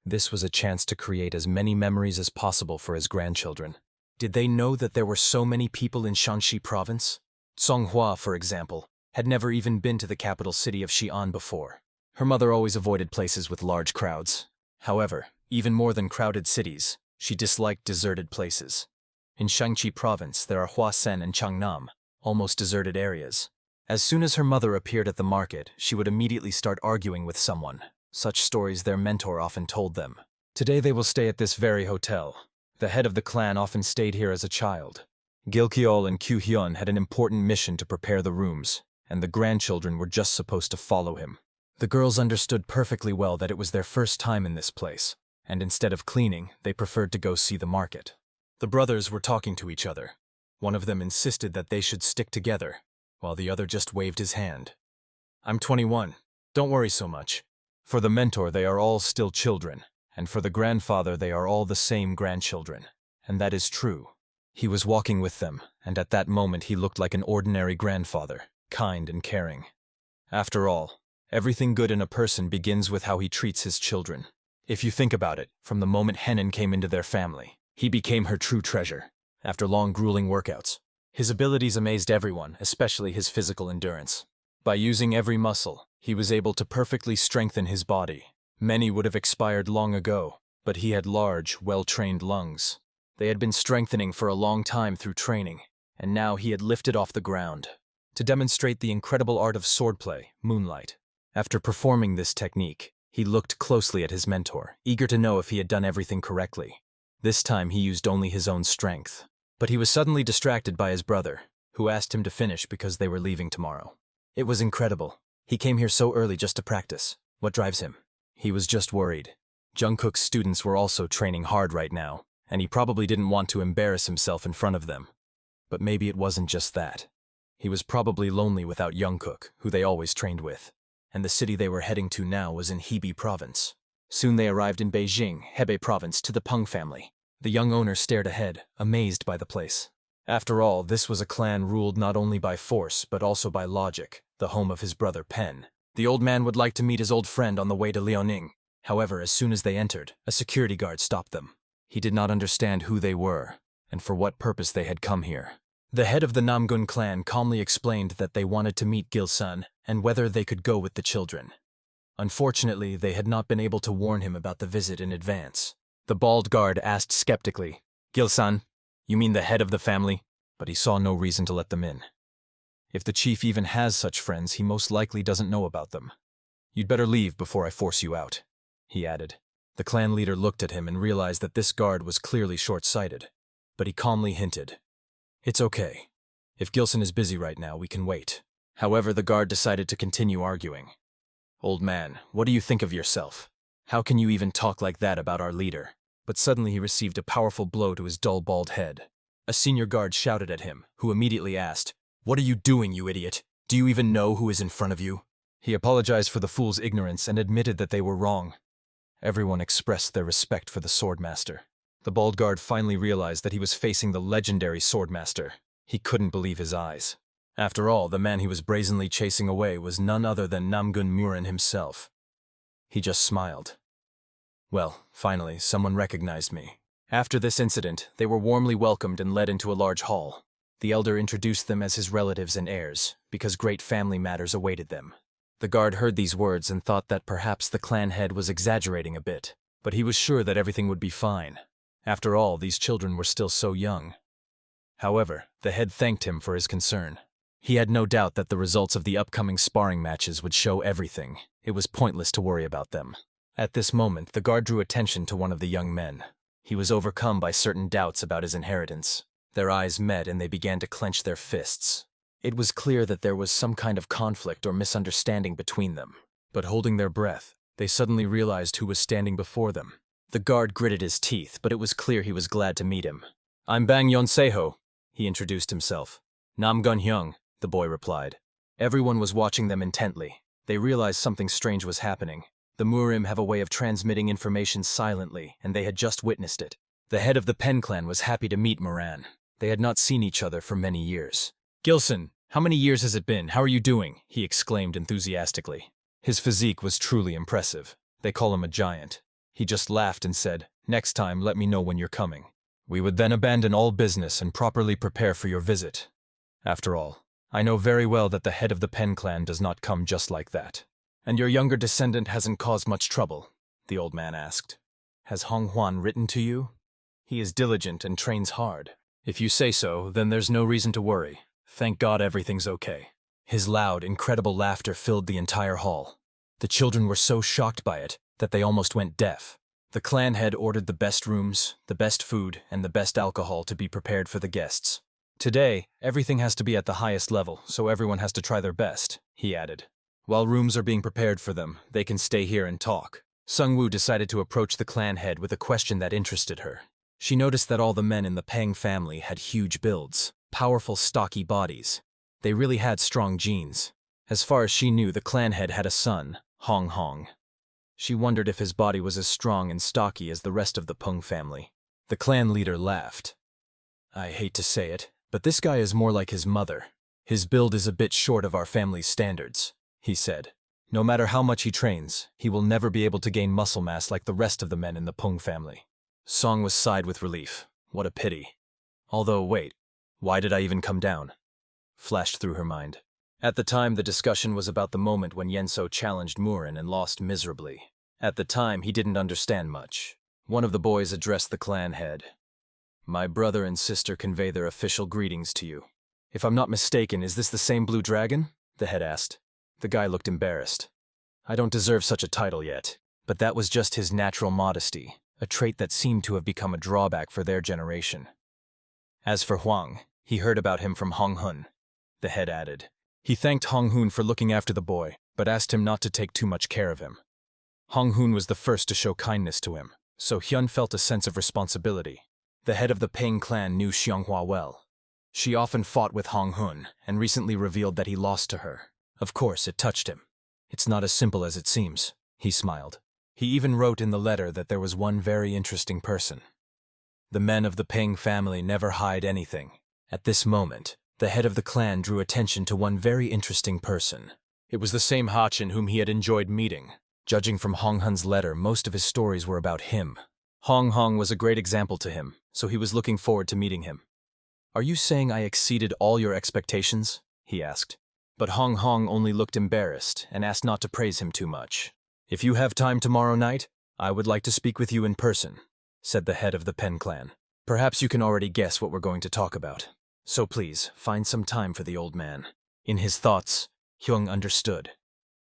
This was a chance to create as many memories as possible for his grandchildren. Did they know that there were so many people in Shanxi province? Songhua, for example, had never even been to the capital city of Xi'an before. Her mother always avoided places with large crowds. However, even more than crowded cities, she disliked deserted places. In Shanxi province, there are Huasen and Changnam, almost deserted areas. As soon as her mother appeared at the market, she would immediately start arguing with someone. Such stories their mentor often told them. Today they will stay at this very hotel. The head of the clan often stayed here as a child. Gilkiol and Kyuhyun had an important mission to prepare the rooms, and the grandchildren were just supposed to follow him. The girls understood perfectly well that it was their first time in this place, and instead of cleaning, they preferred to go see the market. The brothers were talking to each other. One of them insisted that they should stick together, while the other just waved his hand. "I'm 21. Don't worry so much. For the mentor, they are all still children, and for the grandfather, they are all the same grandchildren. And that is true." He was walking with them, and at that moment he looked like an ordinary grandfather, kind and caring. After all, everything good in a person begins with how he treats his children. If you think about it, from the moment Henan came into their family, he became her true treasure. After long, grueling workouts, his abilities amazed everyone, especially his physical endurance. By using every muscle, he was able to perfectly strengthen his body. Many would have expired long ago, but he had large, well-trained lungs. They had been strengthening for a long time through training, and now he had lifted off the ground. To demonstrate the incredible art of swordplay, moonlight, After performing this technique, he looked closely at his mentor, eager to know if he had done everything correctly. This time he used only his own strength. But he was suddenly distracted by his brother, who asked him to finish because they were leaving tomorrow. It was incredible. He came here so early just to practice. What drives him? He was just worried. Jungkook's students were also training hard right now, and he probably didn't want to embarrass himself in front of them. But maybe it wasn't just that. He was probably lonely without Jungkook, who they always trained with. And the city they were heading to now was in Hebei province. Soon they arrived in Beijing, Hebei province, to the Peng family. The young owner stared ahead, amazed by the place. After all, this was a clan ruled not only by force, but also by logic, the home of his brother Pen. The old man would like to meet his old friend on the way to Liaoning. However, as soon as they entered, a security guard stopped them. He did not understand who they were, and for what purpose they had come here. The head of the Namgun clan calmly explained that they wanted to meet Gilsun and whether they could go with the children. Unfortunately, they had not been able to warn him about the visit in advance. The bald guard asked skeptically, "Gilsun, you mean the head of the family?" But he saw no reason to let them in. If the chief even has such friends, he most likely doesn't know about them. "You'd better leave before I force you out," he added. The clan leader looked at him and realized that this guard was clearly short-sighted, but he calmly hinted, "It's okay. If Gilsun is busy right now, we can wait." However, the guard decided to continue arguing. "Old man, what do you think of yourself? How can you even talk like that about our leader?" But suddenly he received a powerful blow to his dull bald head. A senior guard shouted at him, who immediately asked, "What are you doing, you idiot? Do you even know who is in front of you?" He apologized for the fool's ignorance and admitted that they were wrong. Everyone expressed their respect for the swordmaster. The bald guard finally realized that he was facing the legendary swordmaster. He couldn't believe his eyes. After all, the man he was brazenly chasing away was none other than Namgun Murin himself. He just smiled. Well, finally, someone recognized me. After this incident, they were warmly welcomed and led into a large hall. The elder introduced them as his relatives and heirs, because great family matters awaited them. The guard heard these words and thought that perhaps the clan head was exaggerating a bit, but he was sure that everything would be fine. After all, these children were still so young. However, the head thanked him for his concern. He had no doubt that the results of the upcoming sparring matches would show everything. It was pointless to worry about them. At this moment, the guard drew attention to one of the young men. He was overcome by certain doubts about his inheritance. Their eyes met and they began to clench their fists. It was clear that there was some kind of conflict or misunderstanding between them. But holding their breath, they suddenly realized who was standing before them. The guard gritted his teeth, but it was clear he was glad to meet him. "I'm Bang Yonseho," he introduced himself. "Nam Gun Hyung," the boy replied. Everyone was watching them intently. They realized something strange was happening. The Murim have a way of transmitting information silently, and they had just witnessed it. The head of the Pen clan was happy to meet Moran. They had not seen each other for many years. "Gilsun, how many years has it been? How are you doing?" he exclaimed enthusiastically. His physique was truly impressive. They call him a giant. He just laughed and said, "Next time, let me know when you're coming. We would then abandon all business and properly prepare for your visit. After all, I know very well that the head of the Pen clan does not come just like that." "And your younger descendant hasn't caused much trouble?" the old man asked. "Has Hong Huan written to you? He is diligent and trains hard." "If you say so, then there's no reason to worry. Thank God everything's okay." His loud, incredible laughter filled the entire hall. The children were so shocked by it that they almost went deaf. The clan head ordered the best rooms, the best food, and the best alcohol to be prepared for the guests. "Today, everything has to be at the highest level, so everyone has to try their best," he added. "While rooms are being prepared for them, they can stay here and talk." Sung-woo decided to approach the clan head with a question that interested her. She noticed that all the men in the Pang family had huge builds, powerful, stocky bodies. They really had strong genes. As far as she knew, the clan head had a son, Hong Hong. She wondered if his body was as strong and stocky as the rest of the Peng family. The clan leader laughed. "I hate to say it, but this guy is more like his mother. His build is a bit short of our family's standards," he said. "No matter how much he trains, he will never be able to gain muscle mass like the rest of the men in the Peng family." Song was sighed with relief. What a pity. Although, wait, why did I even come down? Flashed through her mind. At the time, the discussion was about the moment when Yenso challenged Murin and lost miserably. At the time, he didn't understand much. One of the boys addressed the clan head. "My brother and sister convey their official greetings to you." "If I'm not mistaken, is this the same blue dragon?" the head asked. The guy looked embarrassed. I don't deserve such a title yet. But that was just his natural modesty, a trait that seemed to have become a drawback for their generation. As for Huang, he heard about him from Hong Hun. The head added. He thanked Hong Hun for looking after the boy, but asked him not to take too much care of him. Hong Hun was the first to show kindness to him, so Hyun felt a sense of responsibility. The head of the Peng clan knew Xianghua well. She often fought with Hong Hun, and recently revealed that he lost to her. Of course, it touched him. It's not as simple as it seems, he smiled. He even wrote in the letter that there was one very interesting person. The men of the Peng family never hide anything. At this moment, the head of the clan drew attention to one very interesting person. It was the same Hachin whom he had enjoyed meeting. Judging from Hong Hun's letter, most of his stories were about him. Hong Hong was a great example to him, so he was looking forward to meeting him. Are you saying I exceeded all your expectations? He asked. But Hong Hong only looked embarrassed and asked not to praise him too much. If you have time tomorrow night, I would like to speak with you in person, said the head of the Pen clan. Perhaps you can already guess what we're going to talk about. So please, find some time for the old man. In his thoughts, Hyung understood.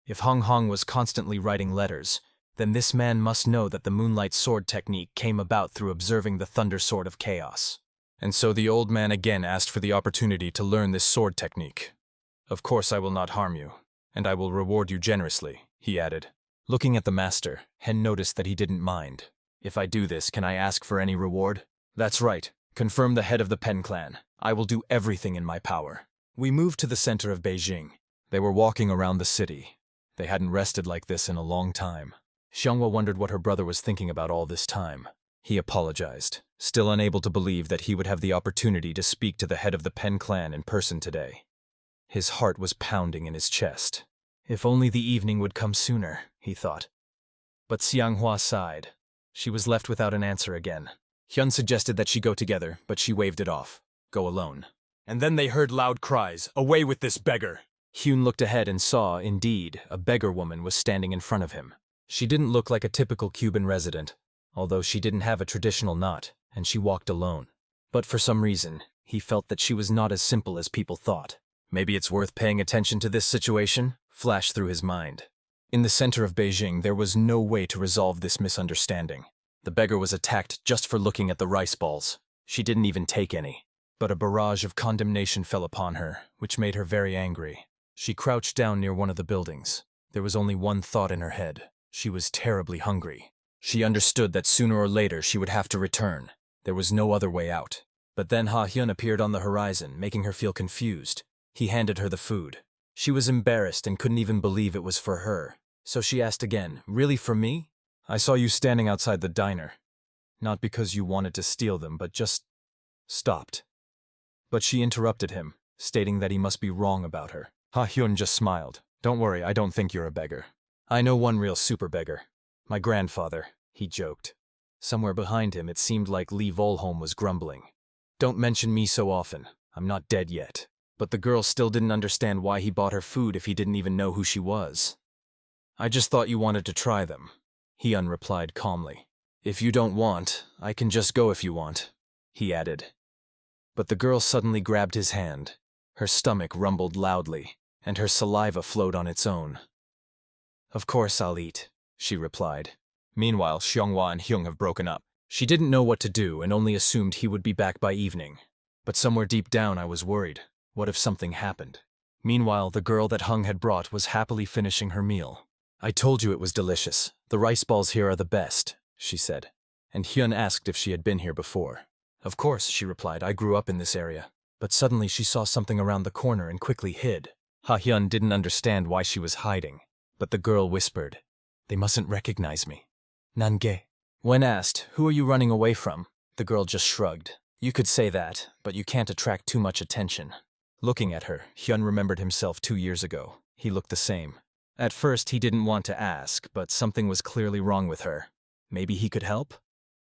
If Hong Hong was constantly writing letters, then this man must know that the moonlight sword technique came about through observing the thunder sword of chaos. And so the old man again asked for the opportunity to learn this sword technique. Of course I will not harm you, and I will reward you generously, he added. Looking at the master, Hen noticed that he didn't mind. If I do this, can I ask for any reward? That's right. Confirm the head of the Pen clan. I will do everything in my power. We moved to the center of Beijing. They were walking around the city. They hadn't rested like this in a long time. Xianghua wondered what her brother was thinking about all this time. He apologized, still unable to believe that he would have the opportunity to speak to the head of the Pen clan in person today. His heart was pounding in his chest. If only the evening would come sooner, he thought. But Xianghua sighed. She was left without an answer again. Hyun suggested that she go together, but she waved it off. Go alone. And then they heard loud cries, "Away with this beggar!" Hyun looked ahead and saw, indeed, a beggar woman was standing in front of him. She didn't look like a typical Cuban resident, although she didn't have a traditional knot, and she walked alone. But for some reason, he felt that she was not as simple as people thought. Maybe it's worth paying attention to this situation, flashed through his mind. In the center of Beijing, there was no way to resolve this misunderstanding. The beggar was attacked just for looking at the rice balls. She didn't even take any. But a barrage of condemnation fell upon her, which made her very angry. She crouched down near one of the buildings. There was only one thought in her head. She was terribly hungry. She understood that sooner or later she would have to return. There was no other way out. But then Ha Hyun appeared on the horizon, making her feel confused. He handed her the food. She was embarrassed and couldn't even believe it was for her. So she asked again, "Really for me? I saw you standing outside the diner. Not because you wanted to steal them, but just stopped." But she interrupted him, stating that he must be wrong about her. Ha Hyun just smiled. "Don't worry, I don't think you're a beggar. I know one real super beggar. My grandfather," he joked. Somewhere behind him, it seemed like Lee Volholm was grumbling. "Don't mention me so often. I'm not dead yet." But the girl still didn't understand why he bought her food if he didn't even know who she was. "I just thought you wanted to try them," Hyan replied calmly. "If you don't want, I can just go if you want," he added. But the girl suddenly grabbed his hand. Her stomach rumbled loudly, and her saliva flowed on its own. "Of course I'll eat," she replied. Meanwhile, Xianghua and Hyung have broken up. She didn't know what to do and only assumed he would be back by evening. But somewhere deep down I was worried. What if something happened? Meanwhile, the girl that Hung had brought was happily finishing her meal. "I told you it was delicious. The rice balls here are the best," she said. And Hyun asked if she had been here before. "Of course," she replied, "I grew up in this area." But suddenly she saw something around the corner and quickly hid. Ha Hyun didn't understand why she was hiding, but the girl whispered, "They mustn't recognize me." Nange. When asked, "Who are you running away from?" the girl just shrugged. "You could say that, but you can't attract too much attention." Looking at her, Hyun remembered himself 2 years ago. He looked the same. At first, he didn't want to ask, but something was clearly wrong with her. Maybe he could help?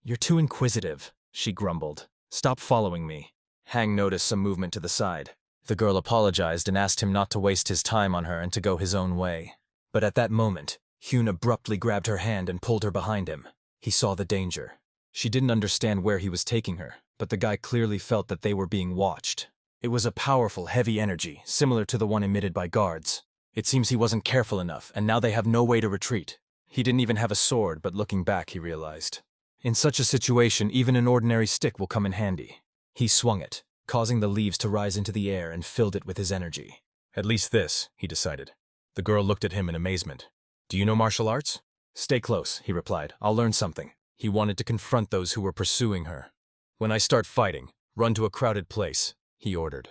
"You're too inquisitive," she grumbled. "Stop following me." Hang noticed some movement to the side. The girl apologized and asked him not to waste his time on her and to go his own way. But at that moment, Hyun abruptly grabbed her hand and pulled her behind him. He saw the danger. She didn't understand where he was taking her, but the guy clearly felt that they were being watched. It was a powerful, heavy energy, similar to the one emitted by guards. It seems he wasn't careful enough, and now they have no way to retreat. He didn't even have a sword, but looking back, he realized. In such a situation, even an ordinary stick will come in handy. He swung it, causing the leaves to rise into the air and filled it with his energy. At least this, he decided. The girl looked at him in amazement. Do you know martial arts? Stay close, he replied. I'll learn something. He wanted to confront those who were pursuing her. When I start fighting, run to a crowded place, he ordered.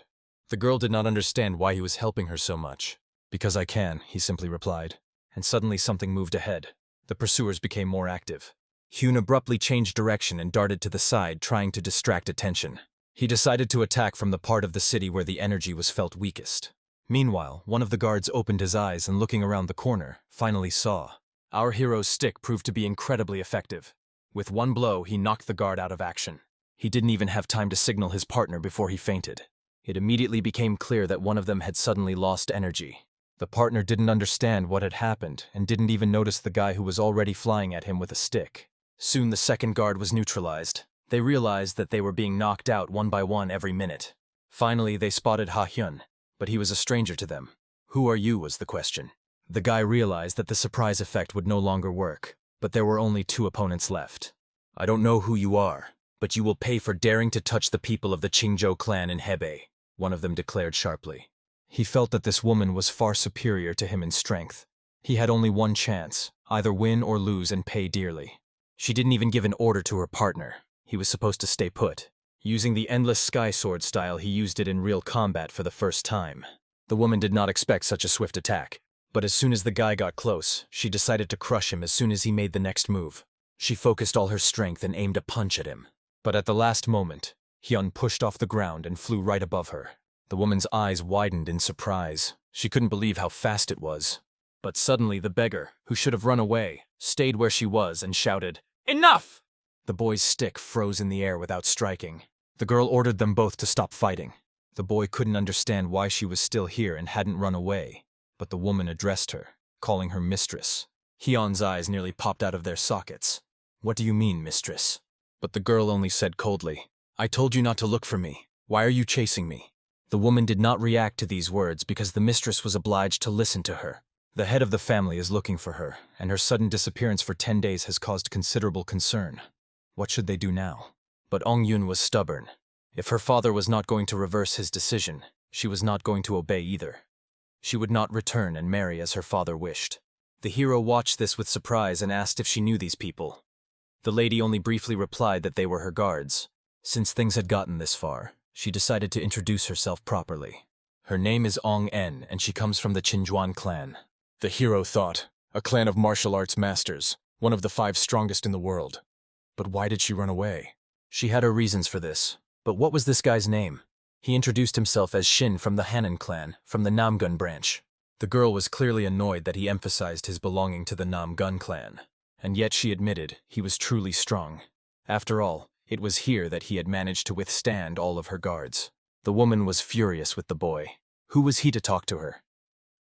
The girl did not understand why he was helping her so much. Because I can, he simply replied. And suddenly something moved ahead. The pursuers became more active. Hyan abruptly changed direction and darted to the side, trying to distract attention. He decided to attack from the part of the city where the energy was felt weakest. Meanwhile, one of the guards opened his eyes and looking around the corner, finally saw. Our hero's stick proved to be incredibly effective. With one blow, he knocked the guard out of action. He didn't even have time to signal his partner before he fainted. It immediately became clear that one of them had suddenly lost energy. The partner didn't understand what had happened and didn't even notice the guy who was already flying at him with a stick. Soon the second guard was neutralized. They realized that they were being knocked out one by one every minute. Finally, they spotted Hyan, but he was a stranger to them. Who are you, was the question. The guy realized that the surprise effect would no longer work, but there were only 2 opponents left. I don't know who you are, but you will pay for daring to touch the people of the Qingzhou clan in Hebei, one of them declared sharply. He felt that this woman was far superior to him in strength. He had only one chance, either win or lose and pay dearly. She didn't even give an order to her partner. He was supposed to stay put. Using the endless sky sword style, he used it in real combat for the first time. The woman did not expect such a swift attack, but as soon as the guy got close, she decided to crush him as soon as he made the next move. She focused all her strength and aimed a punch at him. But at the last moment, Hyan pushed off the ground and flew right above her. The woman's eyes widened in surprise. She couldn't believe how fast it was. But suddenly the beggar, who should have run away, stayed where she was and shouted, "Enough!" The boy's stick froze in the air without striking. The girl ordered them both to stop fighting. The boy couldn't understand why she was still here and hadn't run away, but the woman addressed her, calling her mistress. Hyan's eyes nearly popped out of their sockets. What do you mean, mistress? But the girl only said coldly, I told you not to look for me. Why are you chasing me? The woman did not react to these words because the mistress was obliged to listen to her. The head of the family is looking for her, and her sudden disappearance for 10 days has caused considerable concern. What should they do now? But Yun was stubborn. If her father was not going to reverse his decision, she was not going to obey either. She would not return and marry as her father wished. The hero watched this with surprise and asked if she knew these people. The lady only briefly replied that they were her guards. Since things had gotten this far, she decided to introduce herself properly. Her name is En, and she comes from the Qingzhou clan. The hero thought, a clan of martial arts masters, one of the 5 strongest in the world. But why did she run away? She had her reasons for this. But what was this guy's name? He introduced himself as Shin from the Hyan clan, from the Namgun branch. The girl was clearly annoyed that he emphasized his belonging to the Namgun clan. And yet she admitted he was truly strong. After all, it was here that he had managed to withstand all of her guards. The woman was furious with the boy. Who was he to talk to her?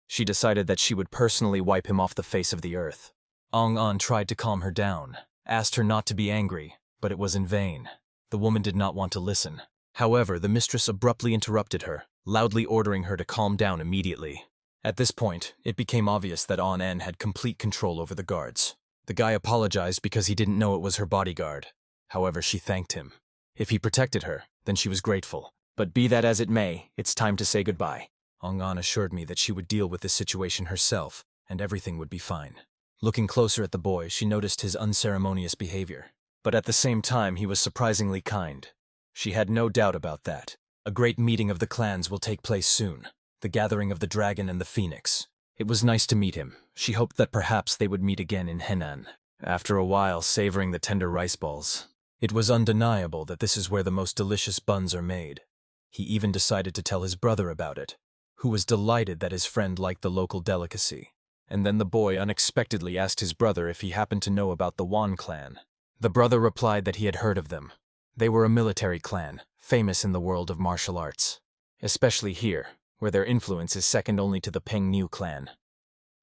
She decided that she would personally wipe him off the face of the earth. An tried to calm her down, asked her not to be angry, but it was in vain. The woman did not want to listen. However, the mistress abruptly interrupted her, loudly ordering her to calm down immediately. At this point, it became obvious that En had complete control over the guards. The guy apologized because he didn't know it was her bodyguard. However, she thanked him. If he protected her, then she was grateful. But be that as it may, it's time to say goodbye. An assured me that she would deal with this situation herself, and everything would be fine. Looking closer at the boy, she noticed his unceremonious behavior. But at the same time, he was surprisingly kind. She had no doubt about that. A great meeting of the clans will take place soon. The gathering of the dragon and the phoenix. It was nice to meet him. She hoped that perhaps they would meet again in Henan. After a while, savoring the tender rice balls. It was undeniable that this is where the most delicious buns are made. He even decided to tell his brother about it, who was delighted that his friend liked the local delicacy. And then the boy unexpectedly asked his brother if he happened to know about the Wan clan. The brother replied that he had heard of them. They were a military clan, famous in the world of martial arts. Especially here, where their influence is second only to the Peng Niu clan.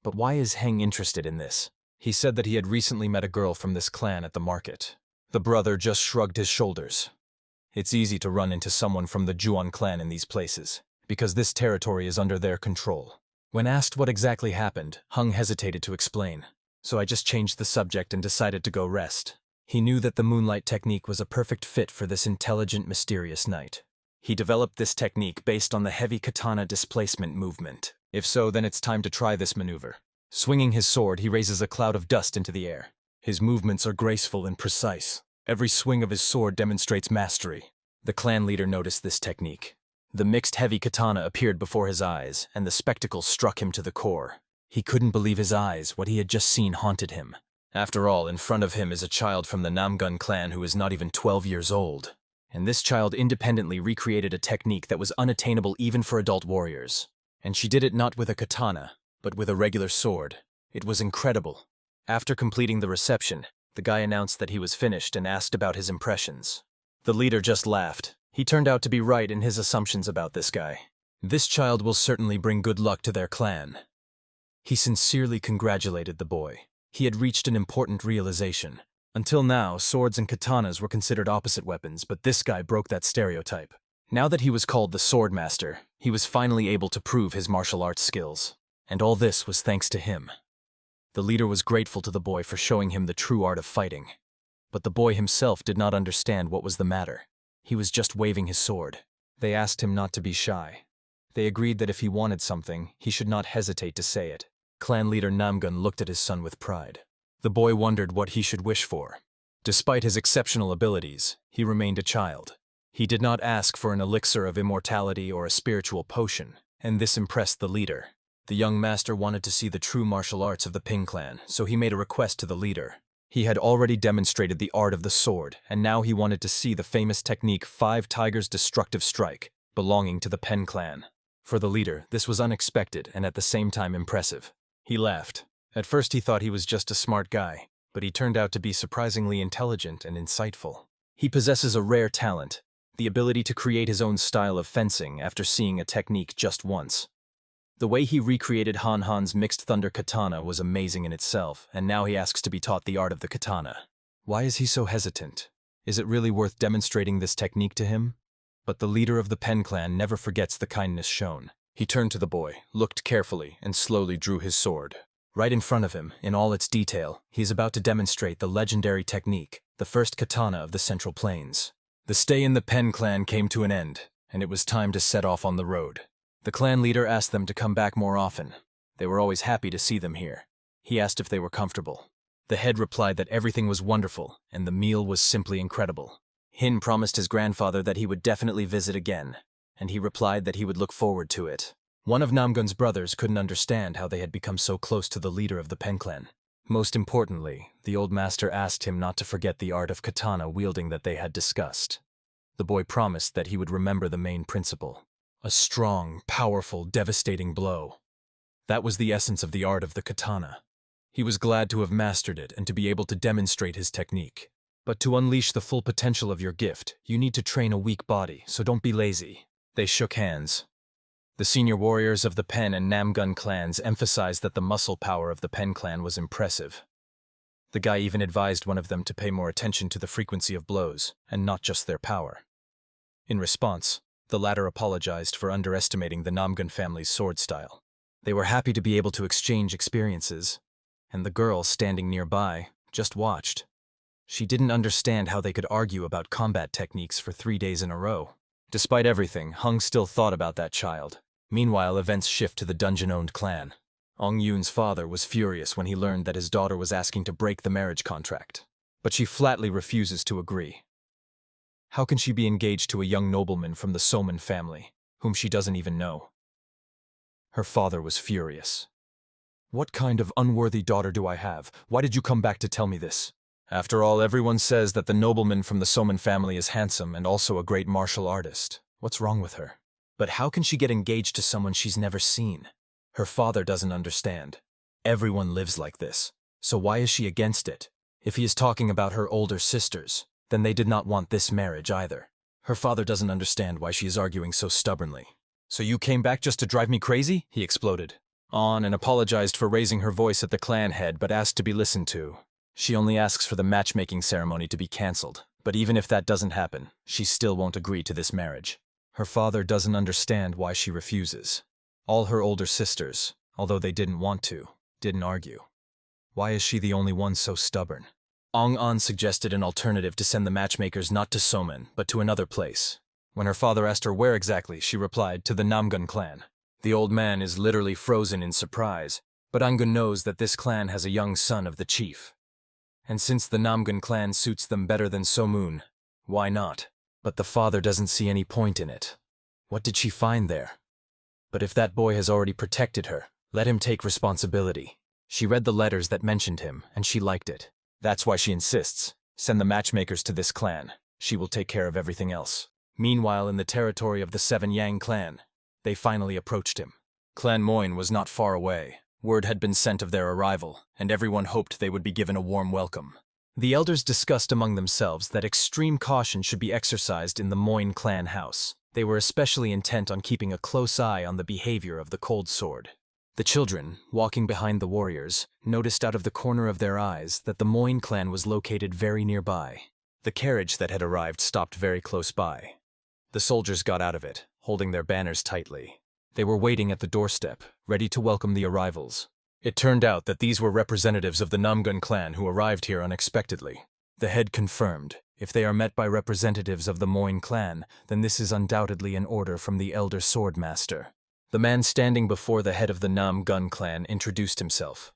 But why is Heng interested in this? He said that he had recently met a girl from this clan at the market. The brother just shrugged his shoulders. It's easy to run into someone from the Juan clan in these places, because this territory is under their control. When asked what exactly happened, Hung hesitated to explain. So I just changed the subject and decided to go rest. He knew that the moonlight technique was a perfect fit for this intelligent, mysterious knight. He developed this technique based on the heavy katana displacement movement. If so, then it's time to try this maneuver. Swinging his sword, he raises a cloud of dust into the air. His movements are graceful and precise. Every swing of his sword demonstrates mastery. The clan leader noticed this technique. The mixed heavy katana appeared before his eyes, and the spectacle struck him to the core. He couldn't believe his eyes. What he had just seen haunted him. After all, in front of him is a child from the Namgun clan who is not even 12 years old. And this child independently recreated a technique that was unattainable even for adult warriors. And she did it not with a katana, but with a regular sword. It was incredible. After completing the reception, the guy announced that he was finished and asked about his impressions. The leader just laughed. He turned out to be right in his assumptions about this guy. This child will certainly bring good luck to their clan. He sincerely congratulated the boy. He had reached an important realization. Until now, swords and katanas were considered opposite weapons, but this guy broke that stereotype. Now that he was called the Sword Master, he was finally able to prove his martial arts skills. And all this was thanks to him. The leader was grateful to the boy for showing him the true art of fighting. But the boy himself did not understand what was the matter. He was just waving his sword. They asked him not to be shy. They agreed that if he wanted something, he should not hesitate to say it. Clan leader Namgun looked at his son with pride. The boy wondered what he should wish for. Despite his exceptional abilities, he remained a child. He did not ask for an elixir of immortality or a spiritual potion, and this impressed the leader. The young master wanted to see the true martial arts of the Ping clan, so he made a request to the leader. He had already demonstrated the art of the sword, and now he wanted to see the famous technique 5 Tigers Destructive Strike, belonging to the Pen clan. For the leader, this was unexpected and at the same time impressive. He laughed. At first he thought he was just a smart guy, but he turned out to be surprisingly intelligent and insightful. He possesses a rare talent, the ability to create his own style of fencing after seeing a technique just once. The way he recreated Han's mixed thunder katana was amazing in itself, and now he asks to be taught the art of the katana. Why is he so hesitant? Is it really worth demonstrating this technique to him? But the leader of the Pen clan never forgets the kindness shown. He turned to the boy, looked carefully, and slowly drew his sword. Right in front of him, in all its detail, he is about to demonstrate the legendary technique, the first katana of the Central Plains. The stay in the Pen clan came to an end, and it was time to set off on the road. The clan leader asked them to come back more often. They were always happy to see them here. He asked if they were comfortable. The head replied that everything was wonderful, and the meal was simply incredible. Hyan promised his grandfather that he would definitely visit again, and he replied that he would look forward to it. One of Namgun's brothers couldn't understand how they had become so close to the leader of the Pen clan. Most importantly, the old master asked him not to forget the art of katana wielding that they had discussed. The boy promised that he would remember the main principle. A strong, powerful, devastating blow. That was the essence of the art of the katana. He was glad to have mastered it and to be able to demonstrate his technique. But to unleash the full potential of your gift, you need to train a weak body, so don't be lazy. They shook hands. The senior warriors of the Pen and Namgun clans emphasized that the muscle power of the Pen clan was impressive. The guy even advised one of them to pay more attention to the frequency of blows, and not just their power. In response, the latter apologized for underestimating the Namgun family's sword style. They were happy to be able to exchange experiences, and the girl, standing nearby, just watched. She didn't understand how they could argue about combat techniques for 3 days in a row. Despite everything, Hung still thought about that child. Meanwhile, events shift to the dungeon-owned clan. Ong Yoon's father was furious when he learned that his daughter was asking to break the marriage contract. But she flatly refuses to agree. How can she be engaged to a young nobleman from the Soman family, whom she doesn't even know? Her father was furious. What kind of unworthy daughter do I have? Why did you come back to tell me this? After all, everyone says that the nobleman from the Soman family is handsome and also a great martial artist. What's wrong with her? But how can she get engaged to someone she's never seen? Her father doesn't understand. Everyone lives like this. So why is she against it? If he is talking about her older sisters, then they did not want this marriage either. Her father doesn't understand why she is arguing so stubbornly. So you came back just to drive me crazy? He exploded. On and apologized for raising her voice at the clan head, but asked to be listened to. She only asks for the matchmaking ceremony to be cancelled, but even if that doesn't happen, she still won't agree to this marriage. Her father doesn't understand why she refuses. All her older sisters, although they didn't want to, didn't argue. Why is she the only one so stubborn? Ong-an suggested an alternative to send the matchmakers not to Somen, but to another place. When her father asked her where exactly, she replied, to the Namgun clan. The old man is literally frozen in surprise, but Angun knows that this clan has a young son of the chief. And since the Namgun clan suits them better than Somun, why not? But the father doesn't see any point in it. What did she find there? But if that boy has already protected her, let him take responsibility. She read the letters that mentioned him, and she liked it. That's why she insists. Send the matchmakers to this clan. She will take care of everything else. Meanwhile, in the territory of the Seven Yang clan, they finally approached him. Clan Moyne was not far away. Word had been sent of their arrival, and everyone hoped they would be given a warm welcome. The elders discussed among themselves that extreme caution should be exercised in the Moyne clan house. They were especially intent on keeping a close eye on the behavior of the cold sword. The children, walking behind the warriors, noticed out of the corner of their eyes that the Moyne clan was located very nearby. The carriage that had arrived stopped very close by. The soldiers got out of it, holding their banners tightly. They were waiting at the doorstep, ready to welcome the arrivals. It turned out that these were representatives of the Namgun clan who arrived here unexpectedly. The head confirmed, if they are met by representatives of the Moyne clan, then this is undoubtedly an order from the elder swordmaster. The man standing before the head of the Namgun clan introduced himself.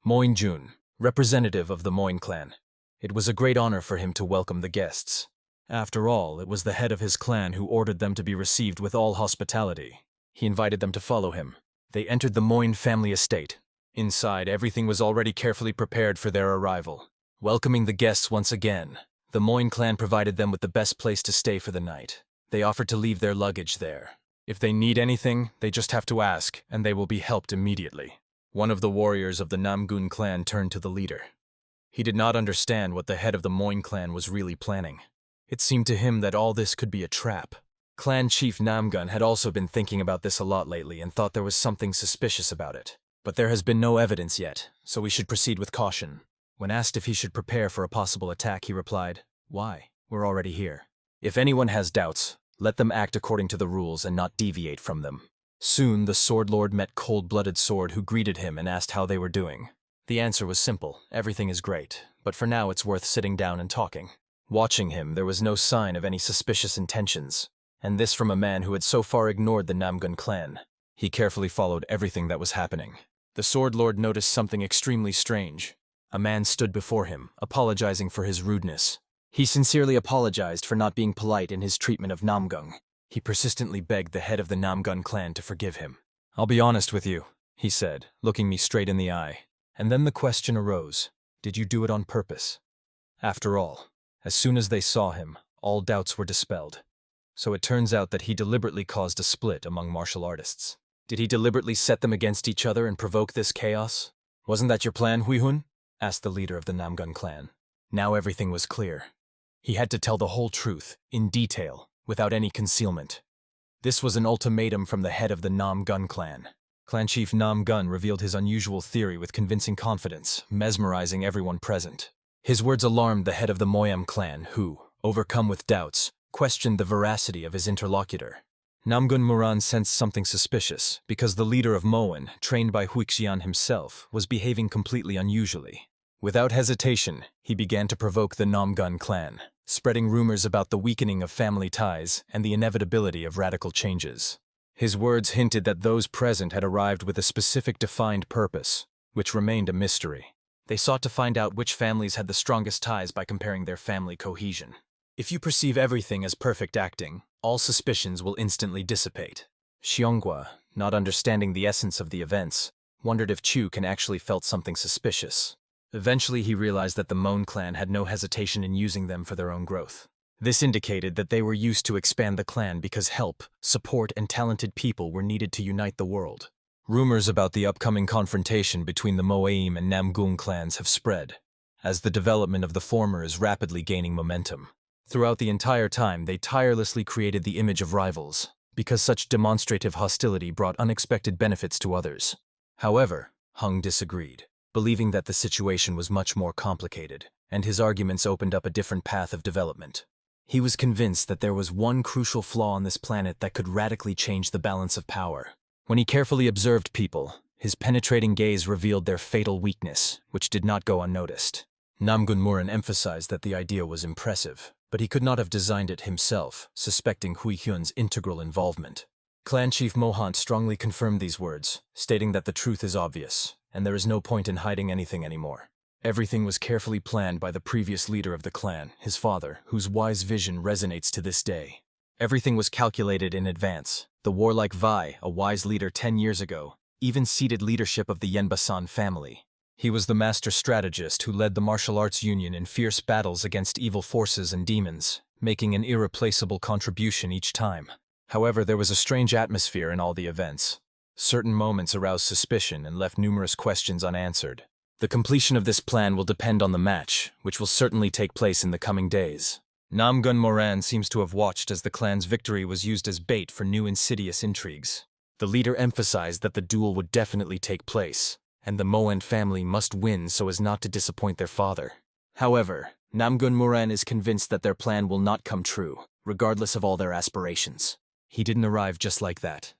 Moyne Jun, representative of the Moyne clan. It was a great honor for him to welcome the guests. After all, it was the head of his clan who ordered them to be received with all hospitality. He invited them to follow him. They entered the Moyne family estate. Inside, everything was already carefully prepared for their arrival. Welcoming the guests once again, the Moyne clan provided them with the best place to stay for the night. They offered to leave their luggage there. If they need anything, they just have to ask, and they will be helped immediately. One of the warriors of the Namgun clan turned to the leader. He did not understand what the head of the Moyne clan was really planning. It seemed to him that all this could be a trap. Clan Chief Namgun had also been thinking about this a lot lately and thought there was something suspicious about it. But there has been no evidence yet, so we should proceed with caution. When asked if he should prepare for a possible attack, he replied, "Why? We're already here. If anyone has doubts, let them act according to the rules and not deviate from them." Soon the Sword Lord met Cold-Blooded Sword, who greeted him and asked how they were doing. The answer was simple: everything is great, but for now it's worth sitting down and talking. Watching him, there was no sign of any suspicious intentions, and this from a man who had so far ignored the Namgun clan. He carefully followed everything that was happening. The Sword Lord noticed something extremely strange. A man stood before him, apologizing for his rudeness. He sincerely apologized for not being polite in his treatment of Namgung. He persistently begged the head of the Namgun clan to forgive him. "I'll be honest with you," he said, looking me straight in the eye. And then the question arose, did you do it on purpose? After all, as soon as they saw him, all doubts were dispelled. So it turns out that he deliberately caused a split among martial artists. Did he deliberately set them against each other and provoke this chaos? "Wasn't that your plan, Huihun?" asked the leader of the Namgun clan. Now everything was clear. He had to tell the whole truth, in detail, without any concealment. This was an ultimatum from the head of the Namgun clan. Clan Chief Namgun revealed his unusual theory with convincing confidence, mesmerizing everyone present. His words alarmed the head of the Moyam clan, who, overcome with doubts, questioned the veracity of his interlocutor. Namgun Muran sensed something suspicious, because the leader of Moen, trained by Huixian himself, was behaving completely unusually. Without hesitation, he began to provoke the Namgun clan, spreading rumors about the weakening of family ties and the inevitability of radical changes. His words hinted that those present had arrived with a specific defined purpose, which remained a mystery. They sought to find out which families had the strongest ties by comparing their family cohesion. If you perceive everything as perfect acting, all suspicions will instantly dissipate. Xiongua, not understanding the essence of the events, wondered if Chu can actually felt something suspicious. Eventually he realized that the Moan clan had no hesitation in using them for their own growth. This indicated that they were used to expand the clan because help, support, and talented people were needed to unite the world. Rumors about the upcoming confrontation between the Moaim and Namgung clans have spread, as the development of the former is rapidly gaining momentum. Throughout the entire time, they tirelessly created the image of rivals, because such demonstrative hostility brought unexpected benefits to others. However, Hung disagreed, believing that the situation was much more complicated, and his arguments opened up a different path of development. He was convinced that there was one crucial flaw on this planet that could radically change the balance of power. When he carefully observed people, his penetrating gaze revealed their fatal weakness, which did not go unnoticed. Namgun Muran emphasized that the idea was impressive, but he could not have designed it himself, suspecting Hui Hyun's integral involvement. Clan Chief Mohant strongly confirmed these words, stating that the truth is obvious, and there is no point in hiding anything anymore. Everything was carefully planned by the previous leader of the clan, his father, whose wise vision resonates to this day. Everything was calculated in advance. The warlike Vai, a wise leader 10 years ago, even ceded leadership of the Yenbasan family. He was the master strategist who led the martial arts union in fierce battles against evil forces and demons, making an irreplaceable contribution each time. However, there was a strange atmosphere in all the events. Certain moments aroused suspicion and left numerous questions unanswered. The completion of this plan will depend on the match, which will certainly take place in the coming days. Namgun Moran seems to have watched as the clan's victory was used as bait for new insidious intrigues. The leader emphasized that the duel would definitely take place, and the Moen family must win so as not to disappoint their father. However, Namgun Moran is convinced that their plan will not come true, regardless of all their aspirations. He didn't arrive just like that.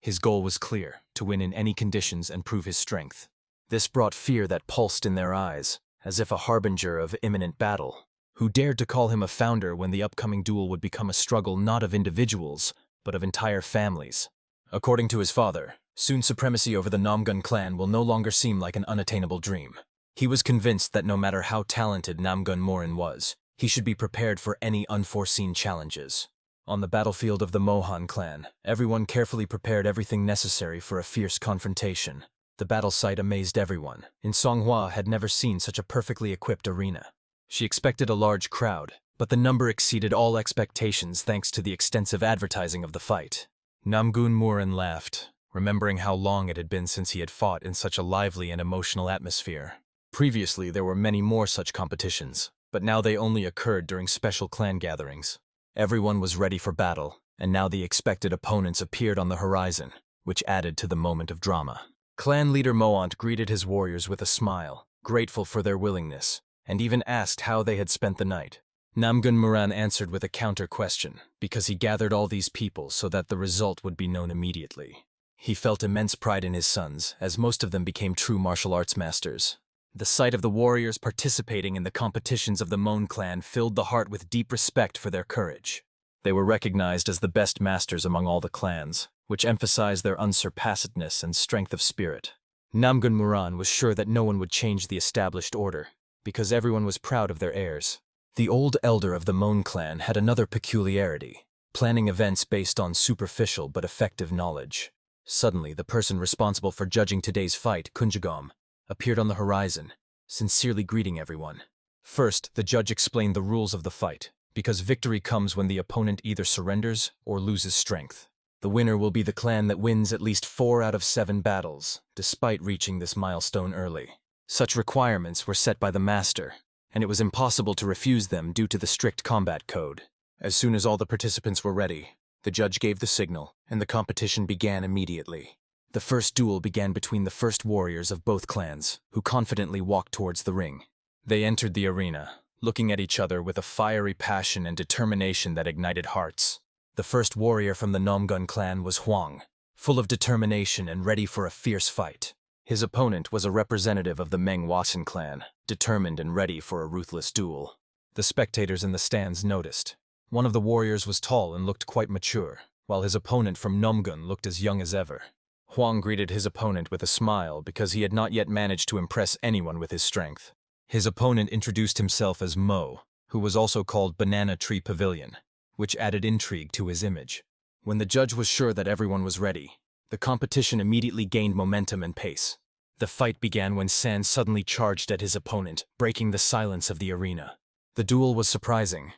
His goal was clear, to win in any conditions and prove his strength. This brought fear that pulsed in their eyes, as if a harbinger of imminent battle. Who dared to call him a founder when the upcoming duel would become a struggle not of individuals, but of entire families? According to his father, soon supremacy over the Namgun clan will no longer seem like an unattainable dream. He was convinced that no matter how talented Namgun Morin was, he should be prepared for any unforeseen challenges. On the battlefield of the Mohan clan, everyone carefully prepared everything necessary for a fierce confrontation. The battle site amazed everyone. In Songhua had never seen such a perfectly equipped arena. She expected a large crowd, but the number exceeded all expectations thanks to the extensive advertising of the fight. Namgun Morin laughed, remembering how long it had been since he had fought in such a lively and emotional atmosphere. Previously, there were many more such competitions, but now they only occurred during special clan gatherings. Everyone was ready for battle, and now the expected opponents appeared on the horizon, which added to the moment of drama. Clan leader Moant greeted his warriors with a smile, grateful for their willingness, and even asked how they had spent the night. Namgun Moran answered with a counter-question, because he gathered all these people so that the result would be known immediately. He felt immense pride in his sons, as most of them became true martial arts masters. The sight of the warriors participating in the competitions of the Mon clan filled the heart with deep respect for their courage. They were recognized as the best masters among all the clans, which emphasized their unsurpassedness and strength of spirit. Namgun Moran was sure that no one would change the established order, because everyone was proud of their heirs. The old elder of the Mon clan had another peculiarity, planning events based on superficial but effective knowledge. Suddenly, the person responsible for judging today's fight, Kunjagom, appeared on the horizon, sincerely greeting everyone. First, the judge explained the rules of the fight, because victory comes when the opponent either surrenders or loses strength. The winner will be the clan that wins at least 4 out of 7 battles, despite reaching this milestone early. Such requirements were set by the master, and it was impossible to refuse them due to the strict combat code. As soon as all the participants were ready, the judge gave the signal, and the competition began immediately. The first duel began between the first warriors of both clans, who confidently walked towards the ring. They entered the arena, looking at each other with a fiery passion and determination that ignited hearts. The first warrior from the Namgun clan was Huang, full of determination and ready for a fierce fight. His opponent was a representative of the Manhwa clan, determined and ready for a ruthless duel. The spectators in the stands noticed. One of the warriors was tall and looked quite mature, while his opponent from Namgun looked as young as ever. Huang greeted his opponent with a smile because he had not yet managed to impress anyone with his strength. His opponent introduced himself as Mo, who was also called Banana Tree Pavilion, which added intrigue to his image. When the judge was sure that everyone was ready, the competition immediately gained momentum and pace. The fight began when San suddenly charged at his opponent, breaking the silence of the arena. The duel was surprising.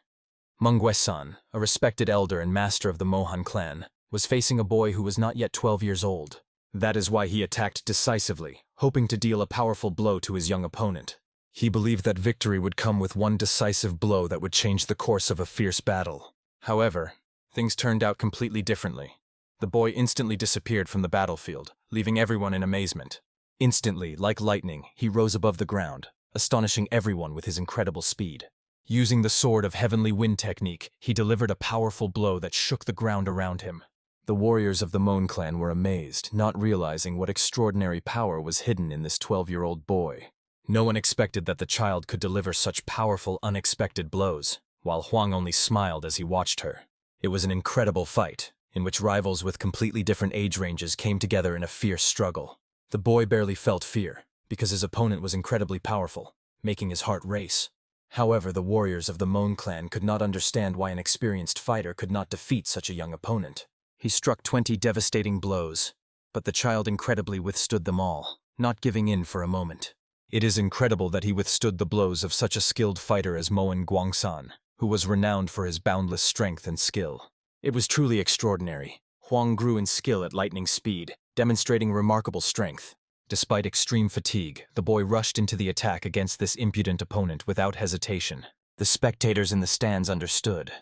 Mungwe-san, a respected elder and master of the Mohan clan, was facing a boy who was not yet 12 years old. That is why he attacked decisively, hoping to deal a powerful blow to his young opponent. He believed that victory would come with one decisive blow that would change the course of a fierce battle. However, things turned out completely differently. The boy instantly disappeared from the battlefield, leaving everyone in amazement. Instantly, like lightning, he rose above the ground, astonishing everyone with his incredible speed. Using the Sword of Heavenly Wind technique, he delivered a powerful blow that shook the ground around him. The warriors of the Mon clan were amazed, not realizing what extraordinary power was hidden in this 12-year-old boy. No one expected that the child could deliver such powerful, unexpected blows, while Huang only smiled as he watched her. It was an incredible fight, in which rivals with completely different age ranges came together in a fierce struggle. The boy barely felt fear, because his opponent was incredibly powerful, making his heart race. However, the warriors of the Mon clan could not understand why an experienced fighter could not defeat such a young opponent. He struck 20 devastating blows, but the child incredibly withstood them all, not giving in for a moment. It is incredible that he withstood the blows of such a skilled fighter as Moen Guangsan, who was renowned for his boundless strength and skill. It was truly extraordinary. Huang grew in skill at lightning speed, demonstrating remarkable strength. Despite extreme fatigue, the boy rushed into the attack against this impudent opponent without hesitation. The spectators in the stands understood.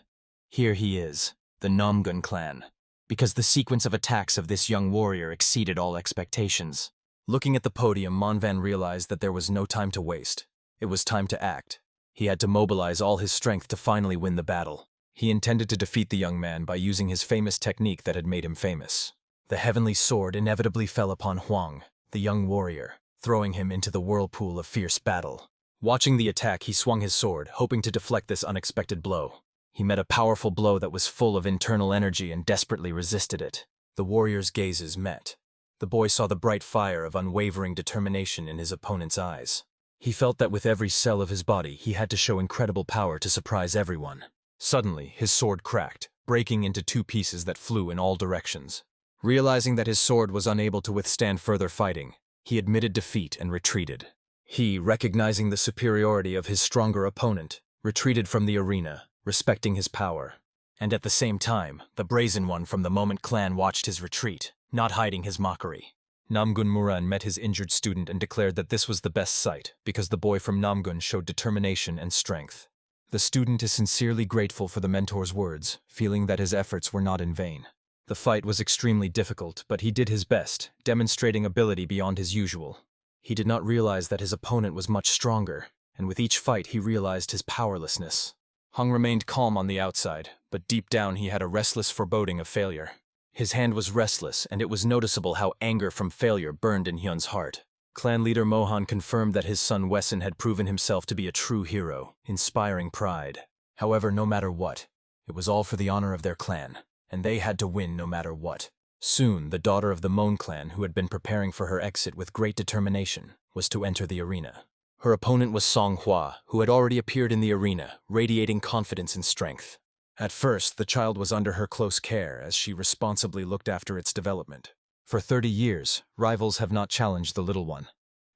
Here he is, the Namgun clan, because the sequence of attacks of this young warrior exceeded all expectations. Looking at the podium, Manvan realized that there was no time to waste. It was time to act. He had to mobilize all his strength to finally win the battle. He intended to defeat the young man by using his famous technique that had made him famous. The heavenly sword inevitably fell upon Huang, the young warrior, throwing him into the whirlpool of fierce battle. Watching the attack, he swung his sword, hoping to deflect this unexpected blow. He met a powerful blow that was full of internal energy and desperately resisted it. The warrior's gazes met. The boy saw the bright fire of unwavering determination in his opponent's eyes. He felt that with every cell of his body, he had to show incredible power to surprise everyone. Suddenly, his sword cracked, breaking into 2 pieces that flew in all directions. Realizing that his sword was unable to withstand further fighting, he admitted defeat and retreated. He, recognizing the superiority of his stronger opponent, retreated from the arena, respecting his power. And at the same time, the Brazen One from the Moment clan watched his retreat, not hiding his mockery. Namgun Muran met his injured student and declared that this was the best sight because the boy from Namgun showed determination and strength. The student is sincerely grateful for the mentor's words, feeling that his efforts were not in vain. The fight was extremely difficult, but he did his best, demonstrating ability beyond his usual. He did not realize that his opponent was much stronger, and with each fight he realized his powerlessness. Hung remained calm on the outside, but deep down he had a restless foreboding of failure. His hand was restless, and it was noticeable how anger from failure burned in Hyun's heart. Clan leader Mohan confirmed that his son Wesson had proven himself to be a true hero, inspiring pride. However, no matter what, it was all for the honor of their clan, and they had to win no matter what. Soon, the daughter of the Mon clan, who had been preparing for her exit with great determination, was to enter the arena. Her opponent was Song Hua, who had already appeared in the arena, radiating confidence and strength. At first, the child was under her close care as she responsibly looked after its development. For 30 years, rivals have not challenged the little one,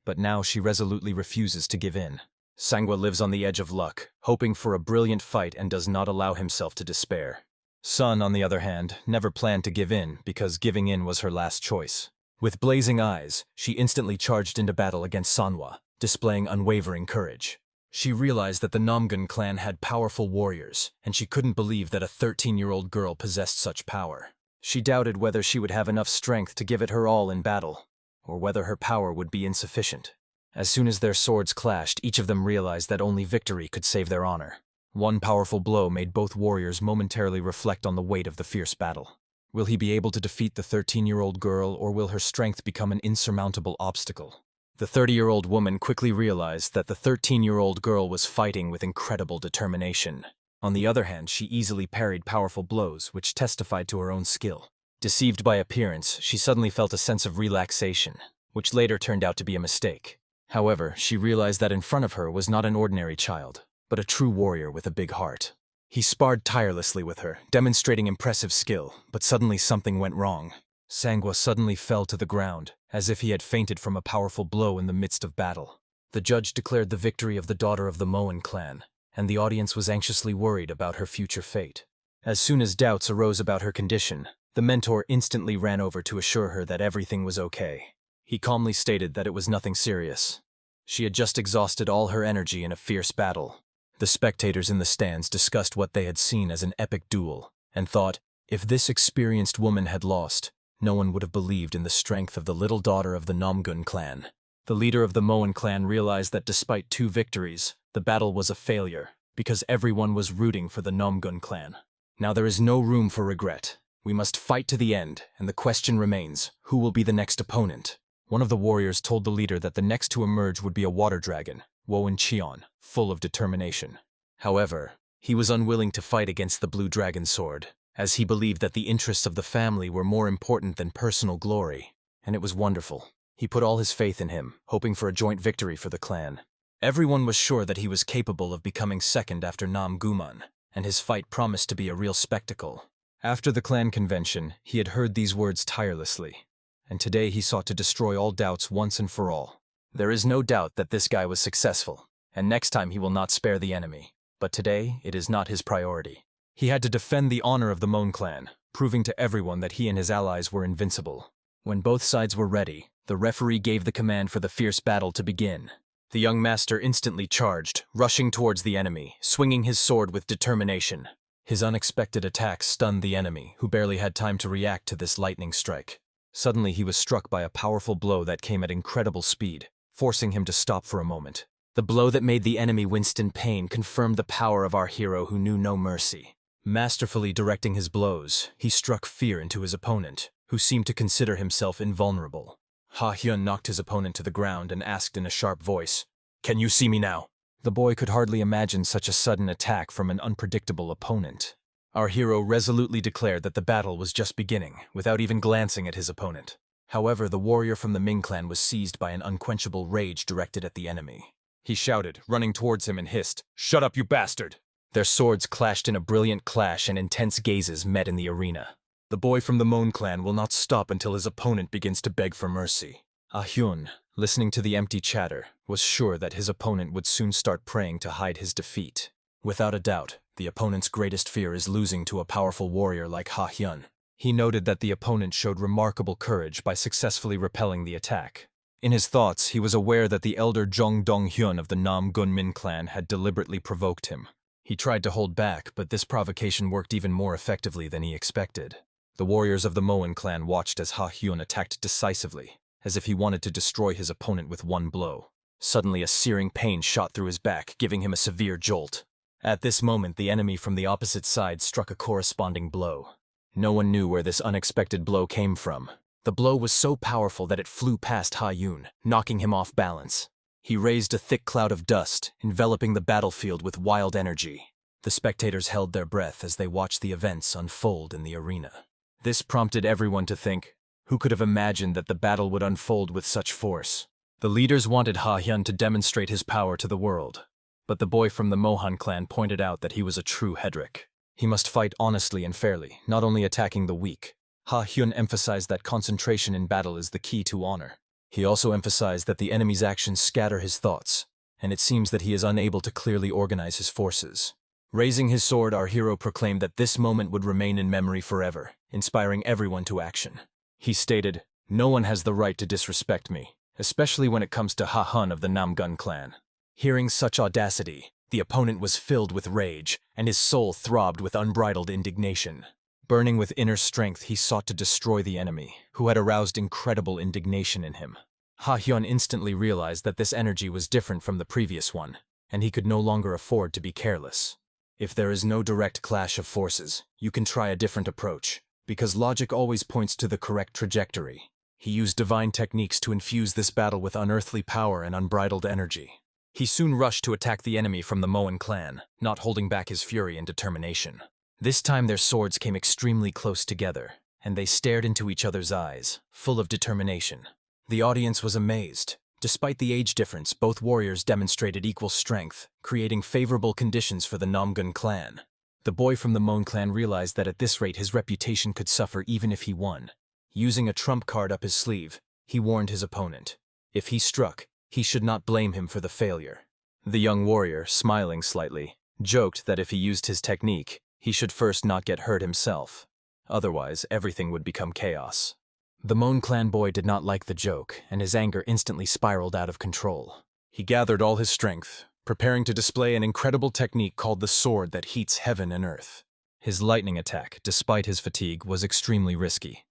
but now she resolutely refuses to give in. Sangwa lives on the edge of luck, hoping for a brilliant fight and does not allow himself to despair. Sun, on the other hand, never planned to give in because giving in was her last choice. With blazing eyes, she instantly charged into battle against Sanwa, displaying unwavering courage. She realized that the Namgun clan had powerful warriors, and she couldn't believe that a 13-year-old girl possessed such power. She doubted whether she would have enough strength to give it her all in battle, or whether her power would be insufficient. As soon as their swords clashed, each of them realized that only victory could save their honor. One powerful blow made both warriors momentarily reflect on the weight of the fierce battle. Will he be able to defeat the 13-year-old girl, or will her strength become an insurmountable obstacle? The 30-year-old woman quickly realized that the 13-year-old girl was fighting with incredible determination. On the other hand, she easily parried powerful blows, which testified to her own skill. Deceived by appearance, she suddenly felt a sense of relaxation, which later turned out to be a mistake. However, she realized that in front of her was not an ordinary child, but a true warrior with a big heart. He sparred tirelessly with her, demonstrating impressive skill, but suddenly something went wrong. Sangwa suddenly fell to the ground, as if he had fainted from a powerful blow in the midst of battle. The judge declared the victory of the daughter of the Moen clan, and the audience was anxiously worried about her future fate. As soon as doubts arose about her condition, the mentor instantly ran over to assure her that everything was okay. He calmly stated that it was nothing serious. She had just exhausted all her energy in a fierce battle. The spectators in the stands discussed what they had seen as an epic duel, and thought, if this experienced woman had lost, no one would have believed in the strength of the little daughter of the Namgun clan. The leader of the Moen clan realized that despite 2 victories, the battle was a failure, because everyone was rooting for the Namgun clan. Now there is no room for regret. We must fight to the end, and the question remains, who will be the next opponent? One of the warriors told the leader that the next to emerge would be a water dragon, Cheon, full of determination. However, he was unwilling to fight against the blue dragon sword, as he believed that the interests of the family were more important than personal glory. And it was wonderful. He put all his faith in him, hoping for a joint victory for the clan. Everyone was sure that he was capable of becoming second after Namguman, and his fight promised to be a real spectacle. After the clan convention, he had heard these words tirelessly, and today he sought to destroy all doubts once and for all. There is no doubt that this guy was successful, and next time he will not spare the enemy. But today, it is not his priority. He had to defend the honor of the Mon clan, proving to everyone that he and his allies were invincible. When both sides were ready, the referee gave the command for the fierce battle to begin. The young master instantly charged, rushing towards the enemy, swinging his sword with determination. His unexpected attack stunned the enemy, who barely had time to react to this lightning strike. Suddenly he was struck by a powerful blow that came at incredible speed, forcing him to stop for a moment. The blow that made the enemy wince in pain confirmed the power of our hero who knew no mercy. Masterfully directing his blows, he struck fear into his opponent, who seemed to consider himself invulnerable. Hyan knocked his opponent to the ground and asked in a sharp voice, "Can you see me now?" The boy could hardly imagine such a sudden attack from an unpredictable opponent. Our hero resolutely declared that the battle was just beginning, without even glancing at his opponent. However, the warrior from the Ming clan was seized by an unquenchable rage directed at the enemy. He shouted, running towards him, and hissed, "Shut up, you bastard!" Their swords clashed in a brilliant clash and intense gazes met in the arena. The boy from the Mon clan will not stop until his opponent begins to beg for mercy. Hyun, listening to the empty chatter, was sure that his opponent would soon start praying to hide his defeat. Without a doubt, the opponent's greatest fear is losing to a powerful warrior like Hyun. He noted that the opponent showed remarkable courage by successfully repelling the attack. In his thoughts, he was aware that the elder Jong Dong-hyun of the Nam Gunmin clan had deliberately provoked him. He tried to hold back, but this provocation worked even more effectively than he expected. The warriors of the Moen clan watched as Hyun attacked decisively, as if he wanted to destroy his opponent with one blow. Suddenly a searing pain shot through his back, giving him a severe jolt. At this moment, the enemy from the opposite side struck a corresponding blow. No one knew where this unexpected blow came from. The blow was so powerful that it flew past Hyun, knocking him off balance. He raised a thick cloud of dust, enveloping the battlefield with wild energy. The spectators held their breath as they watched the events unfold in the arena. This prompted everyone to think, who could have imagined that the battle would unfold with such force? The leaders wanted Hyun to demonstrate his power to the world, but the boy from the Mohan clan pointed out that he was a true Hedrick. He must fight honestly and fairly, not only attacking the weak. Hyun emphasized that concentration in battle is the key to honor. He also emphasized that the enemy's actions scatter his thoughts, and it seems that he is unable to clearly organize his forces. Raising his sword, our hero proclaimed that this moment would remain in memory forever, inspiring everyone to action. He stated, "No one has the right to disrespect me, especially when it comes to Hyun of the Namgun clan." Hearing such audacity, the opponent was filled with rage, and his soul throbbed with unbridled indignation. Burning with inner strength, he sought to destroy the enemy, who had aroused incredible indignation in him. Hyun instantly realized that this energy was different from the previous one, and he could no longer afford to be careless. If there is no direct clash of forces, you can try a different approach, because logic always points to the correct trajectory. He used divine techniques to infuse this battle with unearthly power and unbridled energy. He soon rushed to attack the enemy from the Moen clan, not holding back his fury and determination. This time their swords came extremely close together, and they stared into each other's eyes, full of determination. The audience was amazed. Despite the age difference, both warriors demonstrated equal strength, creating favorable conditions for the Namgun clan. The boy from the Mon clan realized that at this rate his reputation could suffer even if he won. Using a trump card up his sleeve, he warned his opponent. If he struck, he should not blame him for the failure. The young warrior, smiling slightly, joked that if he used his technique, he should first not get hurt himself. Otherwise, everything would become chaos. The Mon clan boy did not like the joke, and his anger instantly spiraled out of control. He gathered all his strength, preparing to display an incredible technique called the sword that heats heaven and earth. His lightning attack, despite his fatigue, was extremely risky.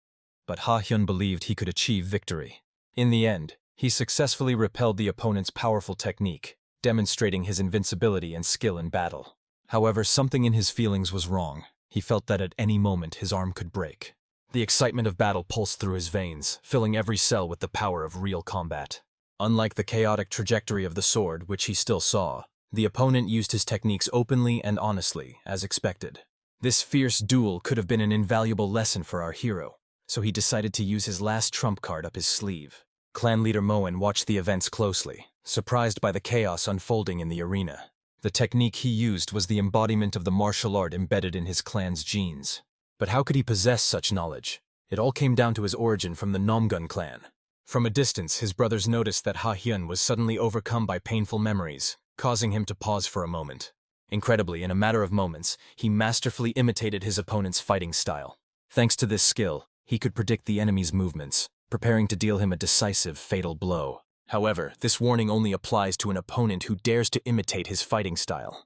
But Hyun believed he could achieve victory. In the end, he successfully repelled the opponent's powerful technique, demonstrating his invincibility and skill in battle. However, something in his feelings was wrong. He felt that at any moment his arm could break. The excitement of battle pulsed through his veins, filling every cell with the power of real combat. Unlike the chaotic trajectory of the sword, which he still saw, the opponent used his techniques openly and honestly, as expected. This fierce duel could have been an invaluable lesson for our hero, so he decided to use his last trump card up his sleeve. Clan leader Moen watched the events closely, surprised by the chaos unfolding in the arena. The technique he used was the embodiment of the martial art embedded in his clan's genes. But how could he possess such knowledge? It all came down to his origin from the Namung clan. From a distance, his brothers noticed that Hyan was suddenly overcome by painful memories, causing him to pause for a moment. Incredibly, in a matter of moments, he masterfully imitated his opponent's fighting style. Thanks to this skill, he could predict the enemy's movements, preparing to deal him a decisive, fatal blow. However, this warning only applies to an opponent who dares to imitate his fighting style.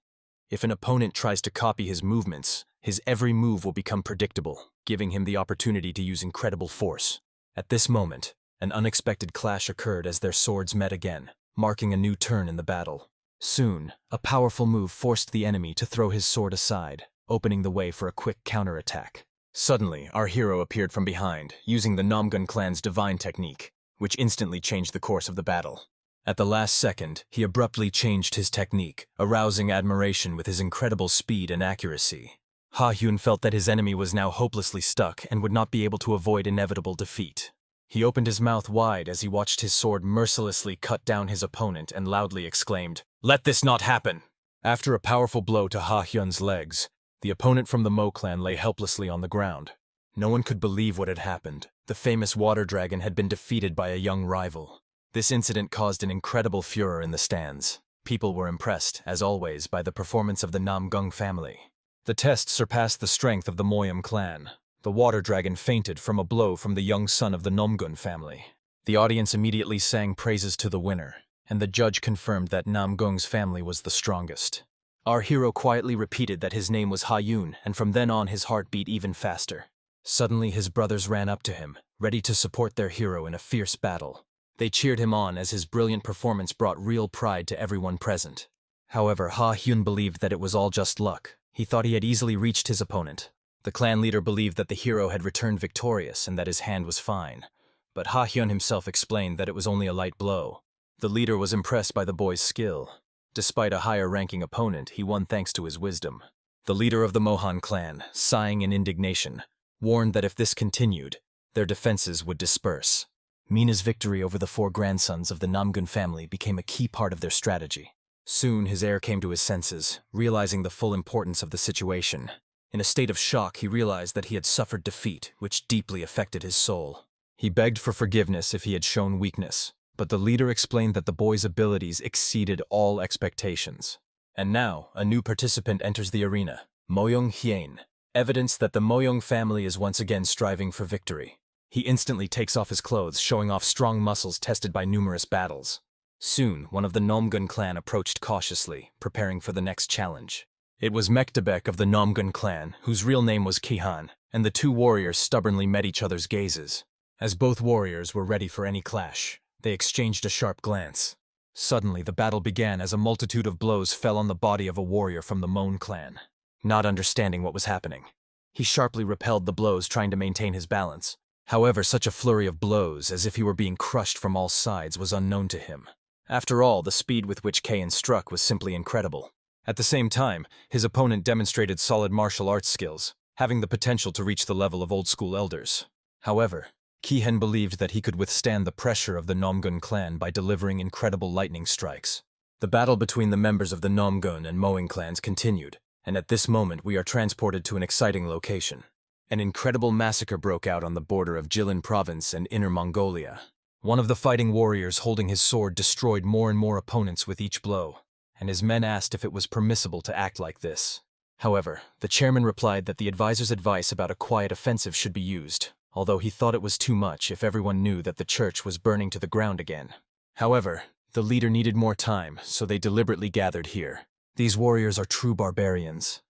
If an opponent tries to copy his movements, his every move will become predictable, giving him the opportunity to use incredible force. At this moment, an unexpected clash occurred as their swords met again, marking a new turn in the battle. Soon, a powerful move forced the enemy to throw his sword aside, opening the way for a quick counterattack. Suddenly, our hero appeared from behind, using the Namung clan's divine technique, which instantly changed the course of the battle. At the last second, he abruptly changed his technique, arousing admiration with his incredible speed and accuracy. Hyan felt that his enemy was now hopelessly stuck and would not be able to avoid inevitable defeat. He opened his mouth wide as he watched his sword mercilessly cut down his opponent and loudly exclaimed, "Let this not happen!" After a powerful blow to Hyan's legs, the opponent from the Mo clan lay helplessly on the ground. No one could believe what had happened. The famous water dragon had been defeated by a young rival. This incident caused an incredible furor in the stands. People were impressed, as always, by the performance of the Namung family. The test surpassed the strength of the Moyam clan. The water dragon fainted from a blow from the young son of the Namung family. The audience immediately sang praises to the winner, and the judge confirmed that Namung's family was the strongest. Our hero quietly repeated that his name was Hyan, and from then on his heart beat even faster. Suddenly his brothers ran up to him, ready to support their hero in a fierce battle. They cheered him on as his brilliant performance brought real pride to everyone present. However, Hyan believed that it was all just luck. He thought he had easily reached his opponent. The clan leader believed that the hero had returned victorious and that his hand was fine. But Hyan himself explained that it was only a light blow. The leader was impressed by the boy's skill. Despite a higher-ranking opponent, he won thanks to his wisdom. The leader of the Mohan clan, sighing in indignation, warned that if this continued, their defenses would disperse. Mina's victory over the 4 grandsons of the Namung family became a key part of their strategy. Soon his heir came to his senses, realizing the full importance of the situation. In a state of shock, he realized that he had suffered defeat, which deeply affected his soul. He begged for forgiveness if he had shown weakness, but the leader explained that the boy's abilities exceeded all expectations. And now, a new participant enters the arena, Moyong Hyan, evidence that the Moyong family is once again striving for victory. He instantly takes off his clothes, showing off strong muscles tested by numerous battles. Soon, one of the Namung clan approached cautiously, preparing for the next challenge. It was Mektebek of the Namung clan, whose real name was Kihan, and the 2 warriors stubbornly met each other's gazes. As both warriors were ready for any clash, they exchanged a sharp glance. Suddenly, the battle began as a multitude of blows fell on the body of a warrior from the Mon clan. Not understanding what was happening, he sharply repelled the blows, trying to maintain his balance. However, such a flurry of blows, as if he were being crushed from all sides, was unknown to him. After all, the speed with which Kayan struck was simply incredible. At the same time, his opponent demonstrated solid martial arts skills, having the potential to reach the level of old-school elders. However, Kihan believed that he could withstand the pressure of the Namung clan by delivering incredible lightning strikes. The battle between the members of the Namung and Moing clans continued, and at this moment we are transported to an exciting location. An incredible massacre broke out on the border of Jilin province and Inner Mongolia. One of the fighting warriors holding his sword destroyed more and more opponents with each blow, and his men asked if it was permissible to act like this. However, the chairman replied that the advisor's advice about a quiet offensive should be used, although he thought it was too much if everyone knew that the church was burning to the ground again. However, the leader needed more time, so they deliberately gathered here. These warriors are true barbarians.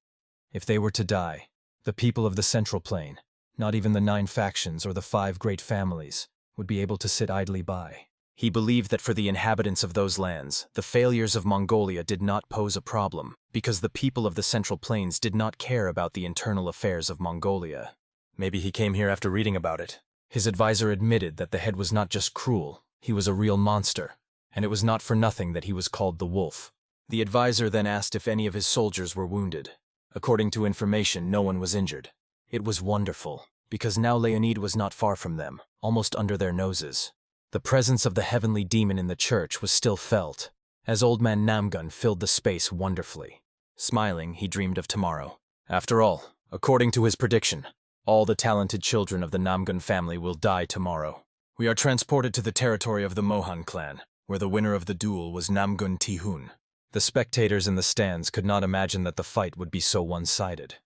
If they were to die, the people of the Central Plain, not even the 9 factions or the 5 great families, would be able to sit idly by. He believed that for the inhabitants of those lands, the failures of Mongolia did not pose a problem, because the people of the Central Plains did not care about the internal affairs of Mongolia. Maybe he came here after reading about it. His advisor admitted that the head was not just cruel, he was a real monster, and it was not for nothing that he was called the Wolf. The advisor then asked if any of his soldiers were wounded. According to information, no one was injured. It was wonderful, because now Leonid was not far from them, almost under their noses. The presence of the heavenly demon in the church was still felt, as Old Man Namgun filled the space wonderfully. Smiling, he dreamed of tomorrow. After all, according to his prediction, all the talented children of the Namgun family will die tomorrow. We are transported to the territory of the Mohan clan, where the winner of the duel was Namgun Tihun. The spectators in the stands could not imagine that the fight would be so one-sided.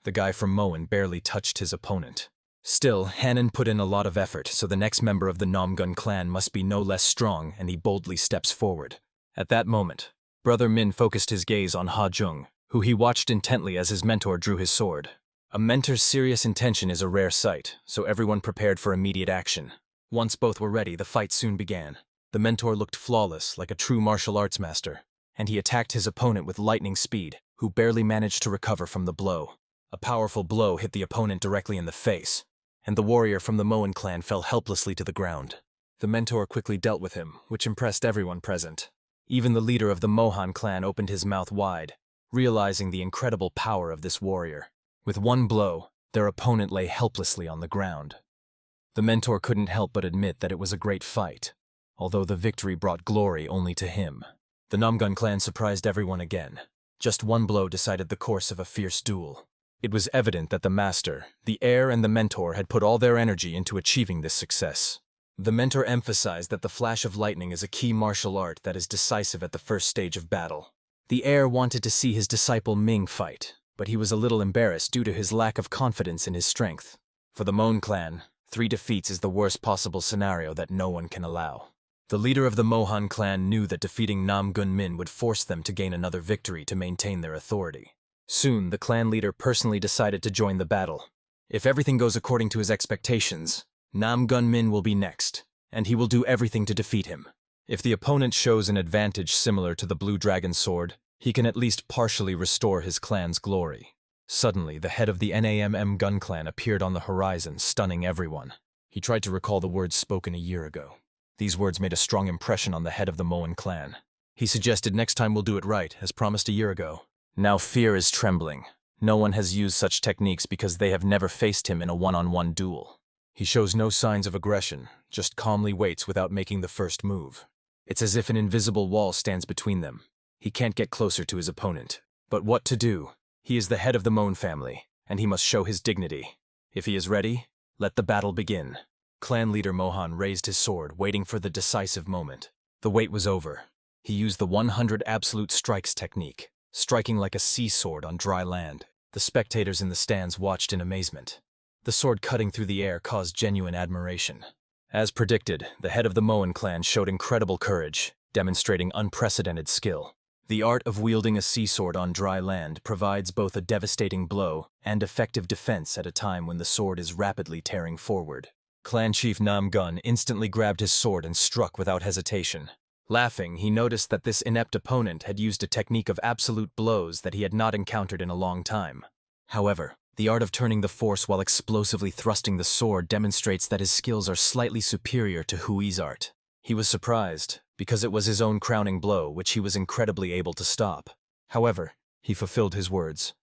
The guy from Mohan barely touched his opponent. Still, Hyan put in a lot of effort, so the next member of the Namgun clan must be no less strong, and he boldly steps forward. At that moment, Brother Min focused his gaze on Ha Jung, who he watched intently as his mentor drew his sword. A mentor's serious intention is a rare sight, so everyone prepared for immediate action. Once both were ready, the fight soon began. The mentor looked flawless, like a true martial arts master, and he attacked his opponent with lightning speed, who barely managed to recover from the blow. A powerful blow hit the opponent directly in the face, and the warrior from the Mohan clan fell helplessly to the ground. The mentor quickly dealt with him, which impressed everyone present. Even the leader of the Mohan clan opened his mouth wide, realizing the incredible power of this warrior. With one blow, their opponent lay helplessly on the ground. The mentor couldn't help but admit that it was a great fight, although the victory brought glory only to him. The Namgun clan surprised everyone again. Just one blow decided the course of a fierce duel. It was evident that the master, the heir, and the mentor had put all their energy into achieving this success. The mentor emphasized that the flash of lightning is a key martial art that is decisive at the first stage of battle. The heir wanted to see his disciple Ming fight, but he was a little embarrassed due to his lack of confidence in his strength. For the Mohan clan, 3 defeats is the worst possible scenario that no one can allow. The leader of the Mohan clan knew that defeating Namgun Min would force them to gain another victory to maintain their authority. Soon, the clan leader personally decided to join the battle. If everything goes according to his expectations, Namgun Min will be next, and he will do everything to defeat him. If the opponent shows an advantage similar to the Blue Dragon sword, he can at least partially restore his clan's glory. Suddenly, the head of the NAMM Gun clan appeared on the horizon, stunning everyone. He tried to recall the words spoken a year ago. These words made a strong impression on the head of the Mohan clan. He suggested next time we'll do it right, as promised a year ago. Now fear is trembling. No one has used such techniques because they have never faced him in a one-on-one duel. He shows no signs of aggression, just calmly waits without making the first move. It's as if an invisible wall stands between them. He can't get closer to his opponent. But what to do? He is the head of the Mohan family, and he must show his dignity. If he is ready, let the battle begin. Clan leader Mohan raised his sword, waiting for the decisive moment. The wait was over. He used the 100 absolute strikes technique, striking like a sea sword on dry land. The spectators in the stands watched in amazement. The sword cutting through the air caused genuine admiration. As predicted, the head of the Mohan clan showed incredible courage, demonstrating unprecedented skill. The art of wielding a sea sword on dry land provides both a devastating blow and effective defense at a time when the sword is rapidly tearing forward. Clan Chief Namgun instantly grabbed his sword and struck without hesitation. Laughing, he noticed that this inept opponent had used a technique of absolute blows that he had not encountered in a long time. However, the art of turning the force while explosively thrusting the sword demonstrates that his skills are slightly superior to Hui's art. He was surprised, because it was his own crowning blow which he was incredibly able to stop. However, he fulfilled his words.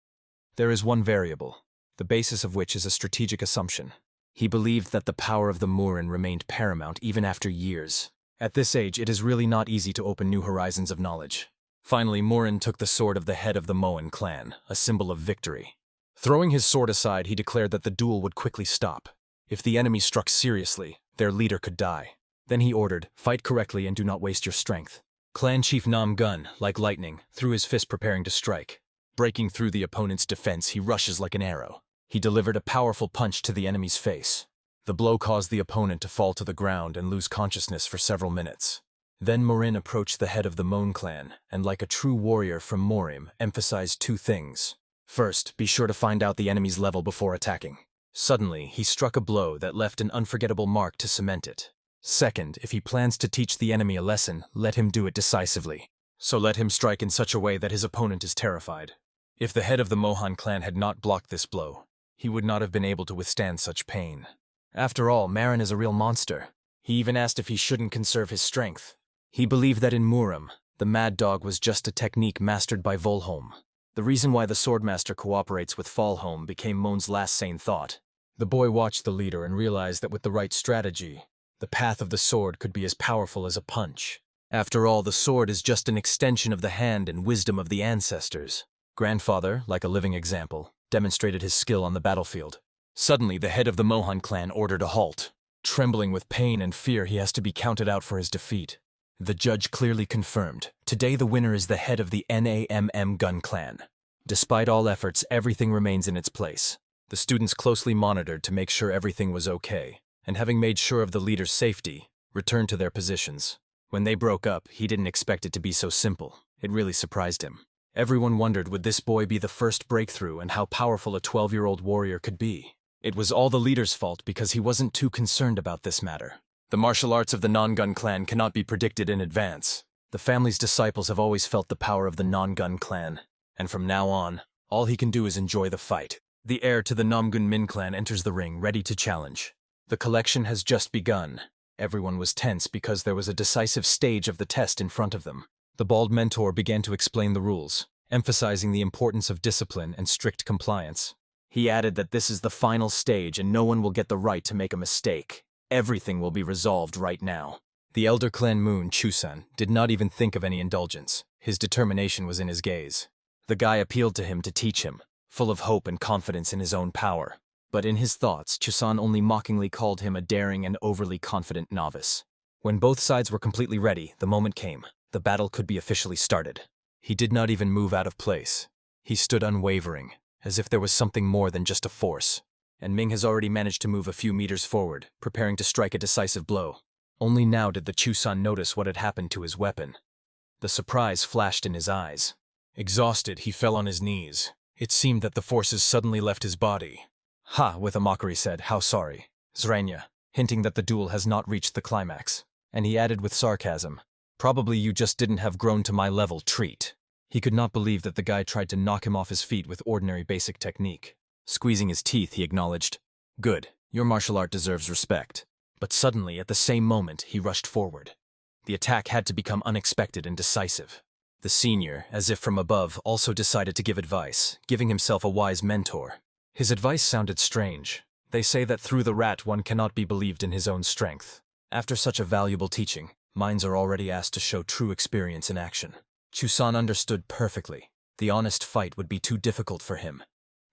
There is one variable, the basis of which is a strategic assumption. He believed that the power of the Murin remained paramount even after years. At this age, it is really not easy to open new horizons of knowledge. Finally, Murin took the sword of the head of the Mohan clan, a symbol of victory. Throwing his sword aside, he declared that the duel would quickly stop. If the enemy struck seriously, their leader could die. Then he ordered, "Fight correctly and do not waste your strength." Clan Chief Namgun, like lightning, threw his fist preparing to strike. Breaking through the opponent's defense, he rushes like an arrow. He delivered a powerful punch to the enemy's face. The blow caused the opponent to fall to the ground and lose consciousness for several minutes. Then Murin approached the head of the Mohan clan, and like a true warrior from Morim, emphasized 2 things. First, be sure to find out the enemy's level before attacking. Suddenly, he struck a blow that left an unforgettable mark to cement it. Second, if he plans to teach the enemy a lesson, let him do it decisively. So let him strike in such a way that his opponent is terrified. If the head of the Mohan clan had not blocked this blow, he would not have been able to withstand such pain. After all, Marin is a real monster. He even asked if he shouldn't conserve his strength. He believed that in Muram, the mad dog was just a technique mastered by Volholm. The reason why the swordmaster cooperates with Falholm became Mon's last sane thought. The boy watched the leader and realized that with the right strategy, the path of the sword could be as powerful as a punch. After all, the sword is just an extension of the hand and wisdom of the ancestors. Grandfather, like a living example, demonstrated his skill on the battlefield. Suddenly, the head of the Mohan clan ordered a halt. Trembling with pain and fear, he has to be counted out for his defeat. The judge clearly confirmed, today the winner is the head of the Namm Gun clan. Despite all efforts, everything remains in its place. The students closely monitored to make sure everything was okay, and having made sure of the leader's safety, returned to their positions. When they broke up, he didn't expect it to be so simple. It really surprised him. Everyone wondered, would this boy be the first breakthrough and how powerful a 12-year-old warrior could be? It was all the leader's fault because he wasn't too concerned about this matter. The martial arts of the non-gun clan cannot be predicted in advance. The family's disciples have always felt the power of the non-gun clan, and from now on, all he can do is enjoy the fight. The heir to the Namgun Min clan enters the ring, ready to challenge. The collection has just begun. Everyone was tense because there was a decisive stage of the test in front of them. The bald mentor began to explain the rules, emphasizing the importance of discipline and strict compliance. He added that this is the final stage and no one will get the right to make a mistake. Everything will be resolved right now. The elder clan Moon, Chusan, did not even think of any indulgence. His determination was in his gaze. The guy appealed to him to teach him, full of hope and confidence in his own power. But in his thoughts, Chusan only mockingly called him a daring and overly confident novice. When both sides were completely ready, the moment came. The battle could be officially started. He did not even move out of place. He stood unwavering, as if there was something more than just a force. And Ming has already managed to move a few meters forward, preparing to strike a decisive blow. Only now did the Chusan notice what had happened to his weapon. The surprise flashed in his eyes. Exhausted, he fell on his knees. It seemed that the forces suddenly left his body. Ha, with a mockery said, how sorry. Zranya, hinting that the duel has not reached the climax. And he added with sarcasm, probably you just didn't have grown to my level, treat. He could not believe that the guy tried to knock him off his feet with ordinary basic technique. Squeezing his teeth, he acknowledged, good, your martial art deserves respect. But suddenly, at the same moment, he rushed forward. The attack had to become unexpected and decisive. The senior, as if from above, also decided to give advice, giving himself a wise mentor. His advice sounded strange. They say that through the rat one cannot be believed in his own strength. After such a valuable teaching, minds are already asked to show true experience in action. Chusan understood perfectly. The honest fight would be too difficult for him.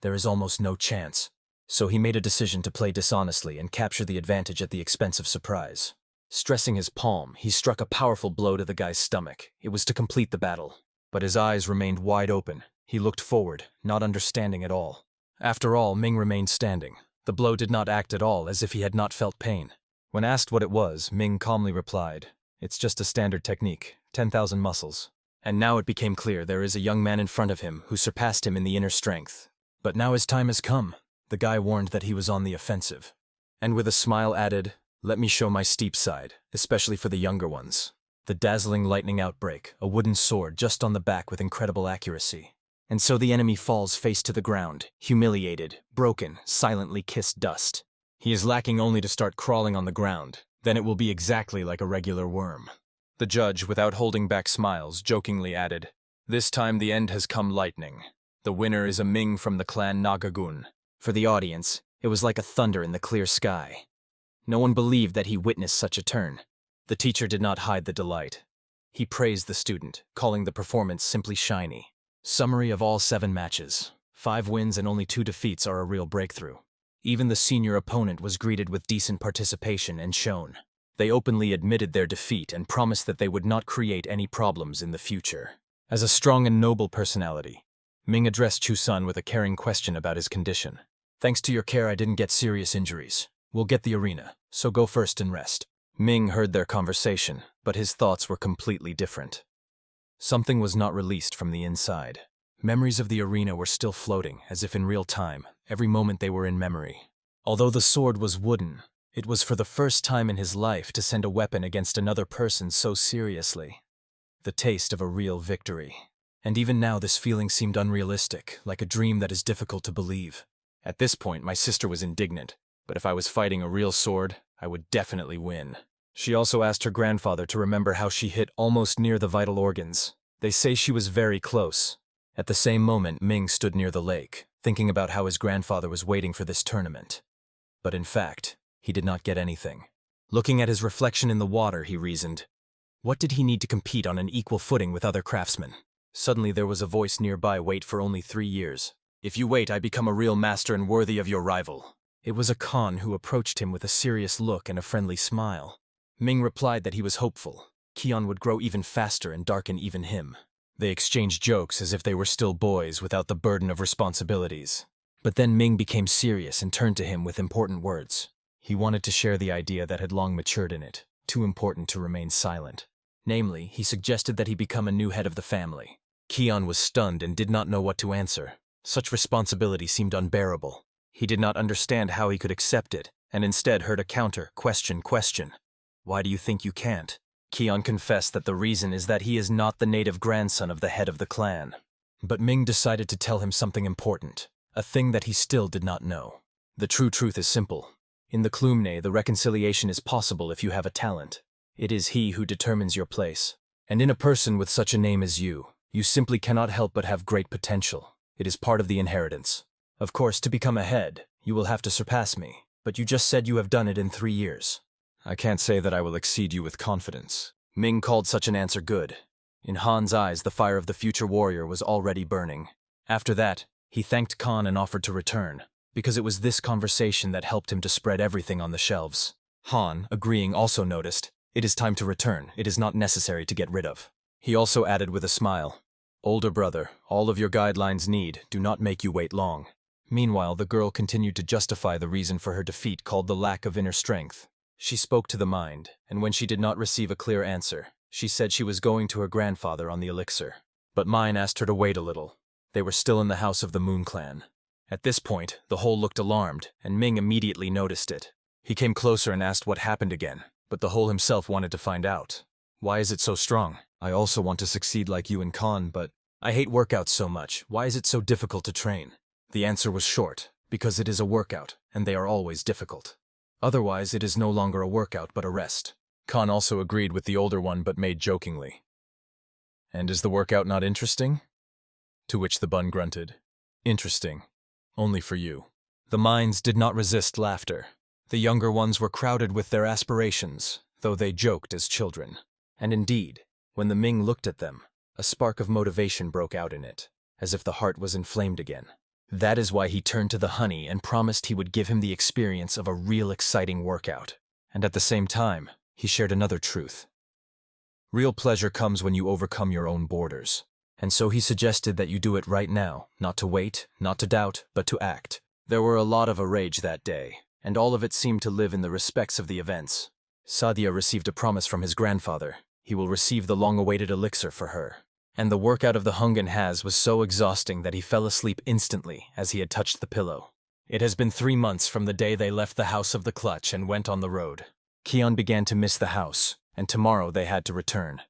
There is almost no chance. So he made a decision to play dishonestly and capture the advantage at the expense of surprise. Stressing his palm, he struck a powerful blow to the guy's stomach. It was to complete the battle. But his eyes remained wide open. He looked forward, not understanding at all. After all, Ming remained standing. The blow did not act at all, as if he had not felt pain. When asked what it was, Ming calmly replied, it's just a standard technique, 10,000 muscles. And now it became clear there is a young man in front of him who surpassed him in the inner strength. But now his time has come. The guy warned that he was on the offensive. And with a smile added, let me show my steep side, especially for the younger ones. The dazzling lightning outbreak, a wooden sword just on the back with incredible accuracy. And so the enemy falls face to the ground, humiliated, broken, silently kissed dust. He is lacking only to start crawling on the ground. Then it will be exactly like a regular worm. The judge, without holding back smiles, jokingly added, this time the end has come lightning. The winner is a Ming from the clan Nagagun. For the audience, it was like a thunder in the clear sky. No one believed that he witnessed such a turn. The teacher did not hide the delight. He praised the student, calling the performance simply shiny. Summary of all 7 matches. 5 wins and only 2 defeats are a real breakthrough. Even the senior opponent was greeted with decent participation and shown. They openly admitted their defeat and promised that they would not create any problems in the future. As a strong and noble personality, Ming addressed Chusan with a caring question about his condition. Thanks to your care, I didn't get serious injuries. We'll get the arena, so go first and rest. Ming heard their conversation, but his thoughts were completely different. Something was not released from the inside. Memories of the arena were still floating, as if in real time. Every moment they were in memory. Although the sword was wooden, It was for the first time in his life to send a weapon against another person so seriously. The taste of a real victory. And even now this feeling seemed unrealistic, like a dream that is difficult to believe. At this point, my sister was indignant, but if I was fighting a real sword, I would definitely win. She also asked her grandfather to remember how she hit almost near the vital organs. They say she was very close. At the same moment, Ming stood near the lake, thinking about how his grandfather was waiting for this tournament. But in fact, he did not get anything. Looking at his reflection in the water, he reasoned, what did he need to compete on an equal footing with other craftsmen? Suddenly there was a voice nearby, wait for only 3 years. If you wait, I become a real master and worthy of your rival. It was a Khan who approached him with a serious look and a friendly smile. Ming replied that he was hopeful. Hyan would grow even faster and darken even him. They exchanged jokes as if they were still boys without the burden of responsibilities. But then Ming became serious and turned to him with important words. He wanted to share the idea that had long matured in it, too important to remain silent. Namely, he suggested that he become a new head of the family. Hyan was stunned and did not know what to answer. Such responsibility seemed unbearable. He did not understand how he could accept it, and instead heard a counter, question. Why do you think you can't? Hyan confessed that the reason is that he is not the native grandson of the head of the clan. But Ming decided to tell him something important, a thing that he still did not know. The true truth is simple. In the Klumne, the reconciliation is possible if you have a talent. It is he who determines your place. And in a person with such a name as you simply cannot help but have great potential. It is part of the inheritance. Of course, to become a head, you will have to surpass me, but you just said you have done it in 3 years. I can't say that I will exceed you with confidence. Ming called such an answer good. In Han's eyes, the fire of the future warrior was already burning. After that, he thanked Khan and offered to return, because it was this conversation that helped him to spread everything on the shelves. Han, agreeing, also noticed, it is time to return, it is not necessary to get rid of. He also added with a smile, older brother, all of your guidelines do not make you wait long. Meanwhile, the girl continued to justify the reason for her defeat called the lack of inner strength. She spoke to the mind, and when she did not receive a clear answer, she said she was going to her grandfather on the elixir. But Mine asked her to wait a little. They were still in the house of the Moon Clan. At this point, the whole looked alarmed, and Ming immediately noticed it. He came closer and asked what happened again, but the whole himself wanted to find out. Why is it so strong? I also want to succeed like you and Khan, but I hate workouts so much. Why is it so difficult to train? The answer was short, because it is a workout, and they are always difficult. Otherwise, it is no longer a workout but a rest. Khan also agreed with the older one but made jokingly. And is the workout not interesting? To which the bun grunted. Interesting. Only for you. The minds did not resist laughter. The younger ones were crowded with their aspirations, though they joked as children. And indeed, when the Ming looked at them, a spark of motivation broke out in it, as if the heart was inflamed again. That is why he turned to the honey and promised he would give him the experience of a real exciting workout. And at the same time, he shared another truth. Real pleasure comes when you overcome your own borders. And so he suggested that you do it right now, not to wait, not to doubt, but to act. There were a lot of rage that day, and all of it seemed to live in the respects of the events. Sadia received a promise from his grandfather. He will receive the long-awaited elixir for her. And the workout of the Hungan was so exhausting that he fell asleep instantly as he had touched the pillow. It has been 3 months from the day they left the house of the clutch and went on the road. Hyan began to miss the house, and tomorrow they had to return.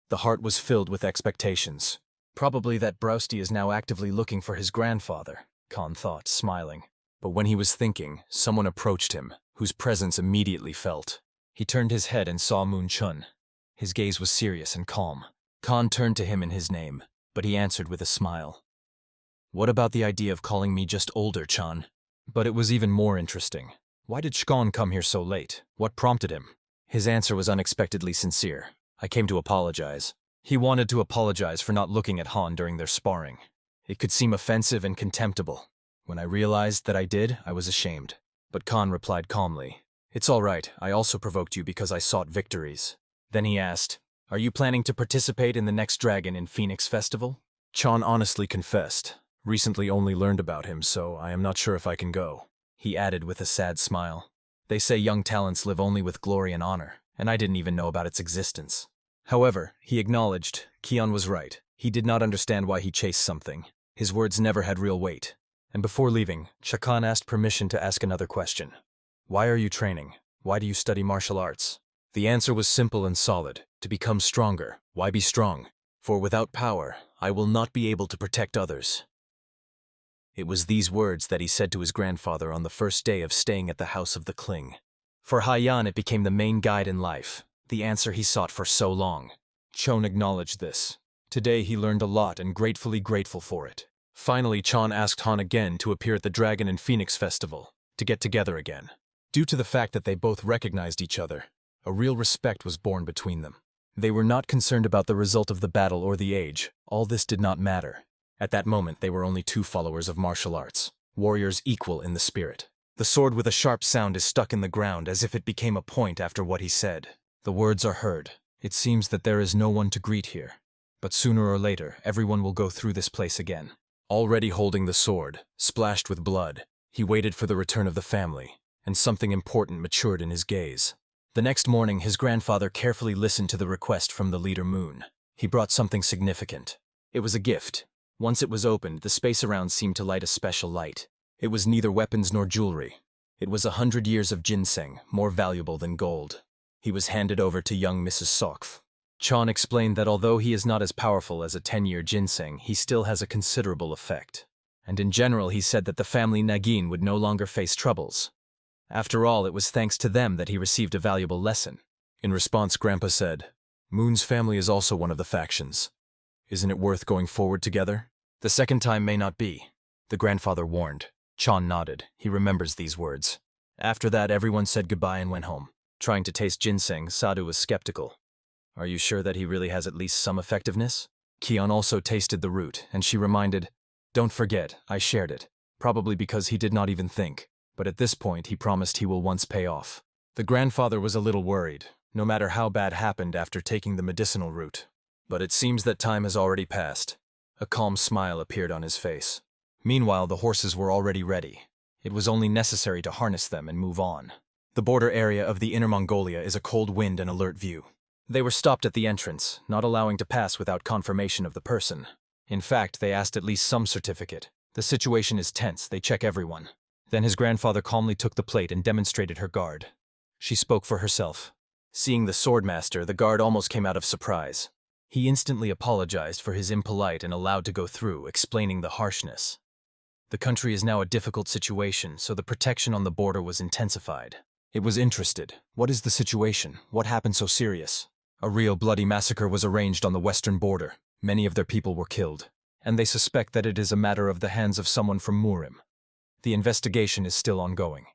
The heart was filled with expectations. Probably that Browsty is now actively looking for his grandfather, Khan thought, smiling. But when he was thinking, someone approached him, whose presence immediately felt. He turned his head and saw Moon Chun. His gaze was serious and calm. Khan turned to him in his name, but he answered with a smile. What about the idea of calling me just older, Chan? But it was even more interesting. Why did Shkon come here so late? What prompted him? His answer was unexpectedly sincere. I came to apologize. He wanted to apologize for not looking at Han during their sparring. It could seem offensive and contemptible. When I realized that I did, I was ashamed. But Khan replied calmly, It's all right, I also provoked you because I sought victories. Then he asked, Are you planning to participate in the next Dragon in Phoenix Festival? Chan honestly confessed. Recently only learned about him, so I am not sure if I can go. He added with a sad smile. They say young talents live only with glory and honor, and I didn't even know about its existence. However, he acknowledged, Hyan was right. He did not understand why he chased something. His words never had real weight. And before leaving, Chakan asked permission to ask another question. Why are you training? Why do you study martial arts? The answer was simple and solid. To become stronger. Why be strong? For without power, I will not be able to protect others. It was these words that he said to his grandfather on the first day of staying at the house of the Kling. For Hyan, it became the main guide in life, the answer he sought for so long. Chon acknowledged this. Today he learned a lot and gratefully grateful for it. Finally, Chon asked Han again to appear at the Dragon and Phoenix Festival, to get together again. Due to the fact that they both recognized each other, a real respect was born between them. They were not concerned about the result of the battle or the age. All this did not matter. At that moment, they were only two followers of martial arts, warriors equal in the spirit. The sword with a sharp sound is stuck in the ground as if it became a point after what he said. The words are heard. It seems that there is no one to greet here. But sooner or later, everyone will go through this place again. Already holding the sword, splashed with blood, he waited for the return of the family, and something important matured in his gaze. The next morning, his grandfather carefully listened to the request from the leader Moon. He brought something significant. It was a gift. Once it was opened, the space around seemed to light a special light. It was neither weapons nor jewelry. It was 100 years of ginseng, more valuable than gold. He was handed over to young Mrs. Sokf. Chon explained that although he is not as powerful as a 10-year ginseng, he still has a considerable effect. And in general, he said that the family Nagin would no longer face troubles. After all, it was thanks to them that he received a valuable lesson. In response, Grandpa said, "Moon's family is also one of the factions. Isn't it worth going forward together?" "The second time may not be," the grandfather warned. Chon nodded. He remembers these words. After that, everyone said goodbye and went home. Trying to taste ginseng, Sadhu was skeptical. "Are you sure that he really has at least some effectiveness?" Kion also tasted the root, and she reminded, "Don't forget, I shared it. Probably because he did not even think. But at this point, he promised he will once pay off." The grandfather was a little worried, no matter how bad happened after taking the medicinal root. But it seems that time has already passed. A calm smile appeared on his face. Meanwhile, the horses were already ready. It was only necessary to harness them and move on. The border area of the Inner Mongolia is a cold wind and alert view. They were stopped at the entrance, not allowing to pass without confirmation of the person. In fact, they asked at least some certificate. The situation is tense, they check everyone. Then his grandfather calmly took the plate and demonstrated her guard. She spoke for herself. Seeing the swordmaster, the guard almost came out of surprise. He instantly apologized for his impolite and allowed to go through, explaining the harshness. The country is now a difficult situation, so the protection on the border was intensified. It was interested. What is the situation? What happened so serious? A real bloody massacre was arranged on the western border. Many of their people were killed, and they suspect that it is a matter of the hands of someone from Murim. The investigation is still ongoing.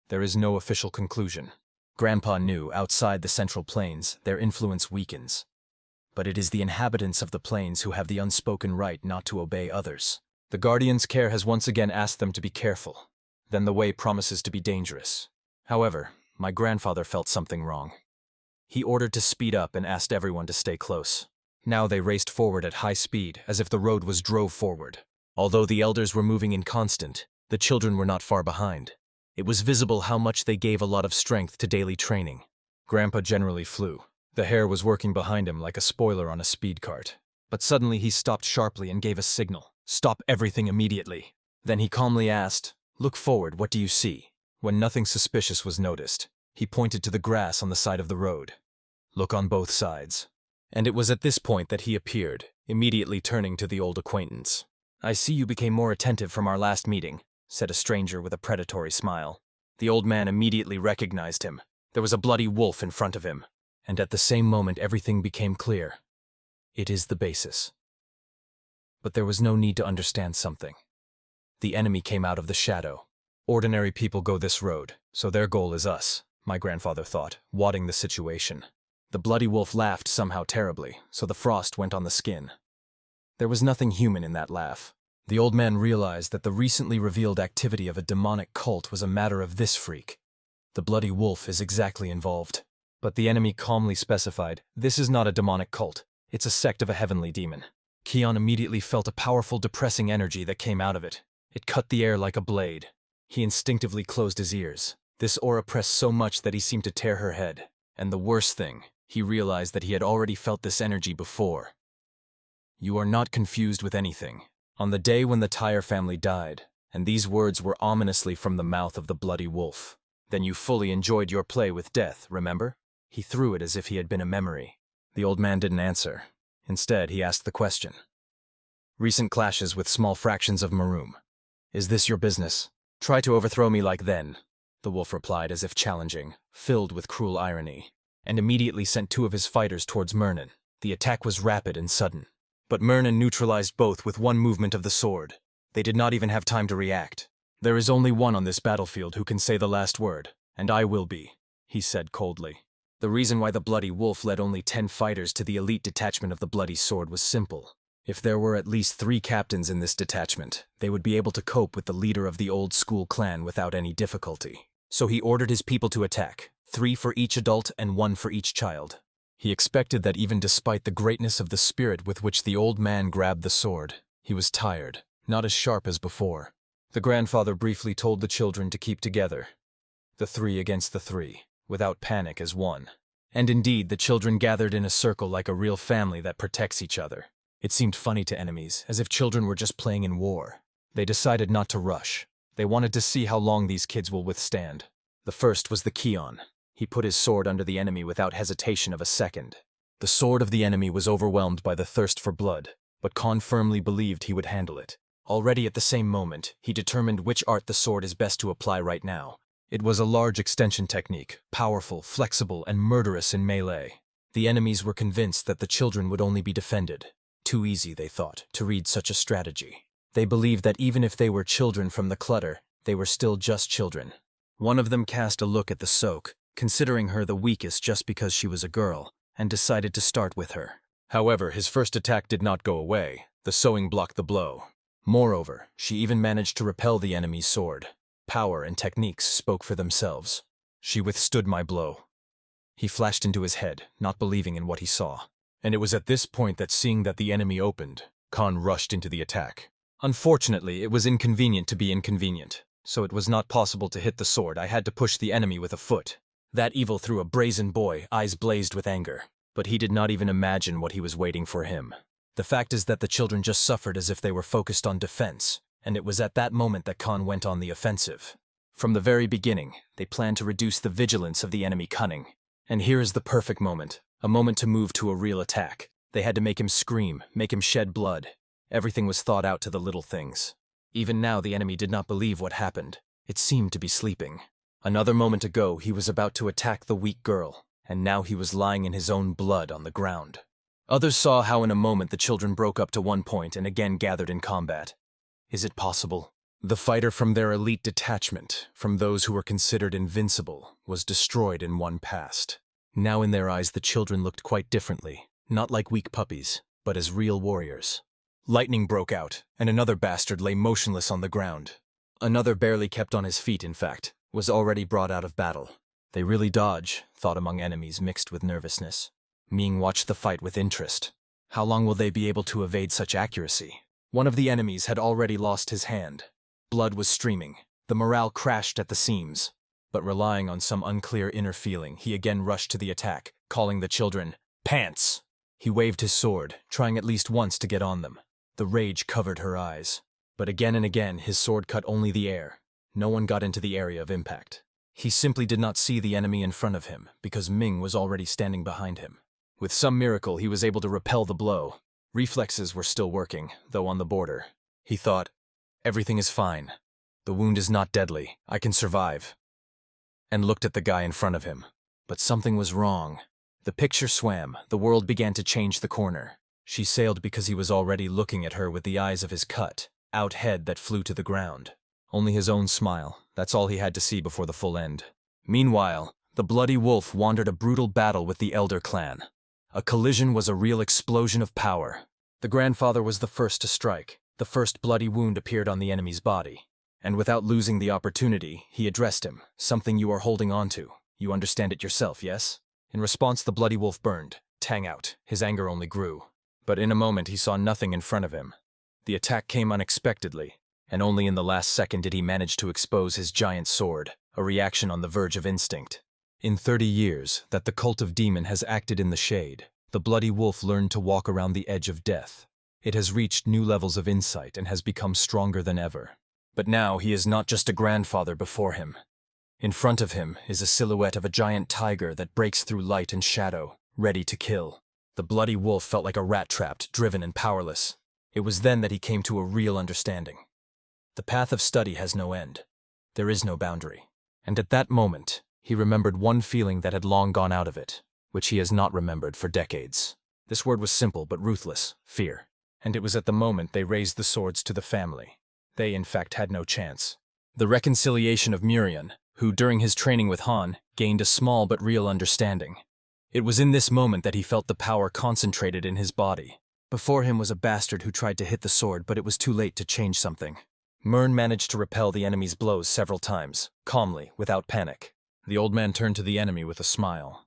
There is no official conclusion. Grandpa knew, outside the Central Plains, their influence weakens. But it is the inhabitants of the plains who have the unspoken right not to obey others. The Guardian's care has once again asked them to be careful. Then the way promises to be dangerous. However, my grandfather felt something wrong. He ordered to speed up and asked everyone to stay close. Now they raced forward at high speed, as if the road was drove forward. Although the elders were moving in constant, the children were not far behind. It was visible how much they gave a lot of strength to daily training. Grandpa generally flew. The hare was working behind him like a spoiler on a speed cart. But suddenly he stopped sharply and gave a signal. "Stop everything immediately." Then he calmly asked, "Look forward, what do you see?" When nothing suspicious was noticed, he pointed to the grass on the side of the road. "Look on both sides." And it was at this point that he appeared, immediately turning to the old acquaintance. "I see you became more attentive from our last meeting," said a stranger with a predatory smile. The old man immediately recognized him. There was a bloody wolf in front of him. And at the same moment everything became clear. It is the basis. But there was no need to understand something. The enemy came out of the shadow. Ordinary people go this road, so their goal is us, my grandfather thought, wadding the situation. The bloody wolf laughed somehow terribly, so the frost went on the skin. There was nothing human in that laugh. The old man realized that the recently revealed activity of a demonic cult was a matter of this freak. The bloody wolf is exactly involved. But the enemy calmly specified, "This is not a demonic cult. It's a sect of a heavenly demon." Kion immediately felt a powerful depressing energy that came out of it. It cut the air like a blade. He instinctively closed his ears. This aura pressed so much that he seemed to tear her head. And the worst thing, he realized that he had already felt this energy before. "You are not confused with anything. On the day when the Tyre family died," and these words were ominously from the mouth of the bloody wolf, Then you fully enjoyed your play with death, remember? He threw it as if he had been a memory. The old man didn't answer. Instead, he asked the question. Recent clashes with small fractions of Maroom. Is this your business? Try to overthrow me like then, the wolf replied as if challenging, filled with cruel irony, and immediately sent 2 of his fighters towards Myrnin. The attack was rapid and sudden. But Myrnin neutralized both with one movement of the sword. They did not even have time to react. There is only one on this battlefield who can say the last word, and I will be, he said coldly. The reason why the Bloody Wolf led only 10 fighters to the elite detachment of the Bloody Sword was simple. If there were at least 3 captains in this detachment, they would be able to cope with the leader of the old school clan without any difficulty. So he ordered his people to attack, 3 for each adult and 1 for each child. He expected that even despite the greatness of the spirit with which the old man grabbed the sword, he was tired, not as sharp as before. The grandfather briefly told the children to keep together, the 3 against the 3, without panic as one. And indeed, the children gathered in a circle like a real family that protects each other. It seemed funny to enemies, as if children were just playing in war. They decided not to rush. They wanted to see how long these kids will withstand. The first was the Kion. He put his sword under the enemy without hesitation of a second. The sword of the enemy was overwhelmed by the thirst for blood, but Khan firmly believed he would handle it. Already at the same moment, he determined which art the sword is best to apply right now. It was a large extension technique, powerful, flexible, and murderous in melee. The enemies were convinced that the children would only be defended. Too easy, they thought, to read such a strategy. They believed that even if they were children from the clutter, they were still just children. One of them cast a look at the Soak, considering her the weakest just because she was a girl, and decided to start with her. However, his first attack did not go away. The sewing blocked the blow. Moreover, she even managed to repel the enemy's sword. Power and techniques spoke for themselves. She withstood my blow. He flashed into his head, not believing in what he saw. And it was at this point that, seeing that the enemy opened, Khan rushed into the attack. Unfortunately, it was inconvenient to be inconvenient, so it was not possible to hit the sword. I had to push the enemy with a foot. That evil threw a brazen boy, eyes blazed with anger. But he did not even imagine what he was waiting for him. The fact is that the children just suffered as if they were focused on defense, and it was at that moment that Khan went on the offensive. From the very beginning, they planned to reduce the vigilance of the enemy cunning. And here is the perfect moment, a moment to move to a real attack. They had to make him scream, make him shed blood. Everything was thought out to the little things. Even now the enemy did not believe what happened. It seemed to be sleeping. Another moment ago he was about to attack the weak girl, and now he was lying in his own blood on the ground. Others saw how in a moment the children broke up to one point and again gathered in combat. Is it possible? The fighter from their elite detachment, from those who were considered invincible, was destroyed in one past. Now in their eyes the children looked quite differently, not like weak puppies, but as real warriors. Lightning broke out, and another bastard lay motionless on the ground. Another barely kept on his feet, in fact, was already brought out of battle. They really dodge, thought among enemies mixed with nervousness. Ming watched the fight with interest. How long will they be able to evade such accuracy? One of the enemies had already lost his hand. Blood was streaming. The morale crashed at the seams. But relying on some unclear inner feeling, he again rushed to the attack, calling the children, "Pants!" He waved his sword, trying at least once to get on them. The rage covered her eyes. But again and again, his sword cut only the air. No one got into the area of impact. He simply did not see the enemy in front of him, because Ming was already standing behind him. With some miracle, he was able to repel the blow. Reflexes were still working, though on the border. He thought, everything is fine. The wound is not deadly. I can survive. And looked at the guy in front of him. But something was wrong. The picture swam. The world began to change the corner. She sailed because he was already looking at her with the eyes of his cut, out head that flew to the ground. Only his own smile. That's all he had to see before the full end. Meanwhile, the Bloody Wolf wandered a brutal battle with the Elder Clan. A collision was a real explosion of power. The grandfather was the first to strike. The first bloody wound appeared on the enemy's body. And without losing the opportunity, he addressed him. Something you are holding on to. You understand it yourself, yes? In response, the Bloody Wolf burned. Tang out. His anger only grew. But in a moment he saw nothing in front of him. The attack came unexpectedly, and only in the last second did he manage to expose his giant sword, a reaction on the verge of instinct. In 30 years that the cult of demon has acted in the shade, the Bloody Wolf learned to walk around the edge of death. It has reached new levels of insight and has become stronger than ever. But now he is not just a grandfather before him. In front of him is a silhouette of a giant tiger that breaks through light and shadow, ready to kill. The bloody wolf felt like a rat trapped, driven and powerless. It was then that he came to a real understanding. The path of study has no end. There is no boundary. And at that moment, he remembered one feeling that had long gone out of it, which he has not remembered for decades. This word was simple but ruthless: fear. And it was at the moment they raised the swords to the family. They, in fact, had no chance. The reconciliation of Murian, who, during his training with Han, gained a small but real understanding. It was in this moment that he felt the power concentrated in his body. Before him was a bastard who tried to hit the sword, but it was too late to change something. Murn managed to repel the enemy's blows several times, calmly, without panic. The old man turned to the enemy with a smile.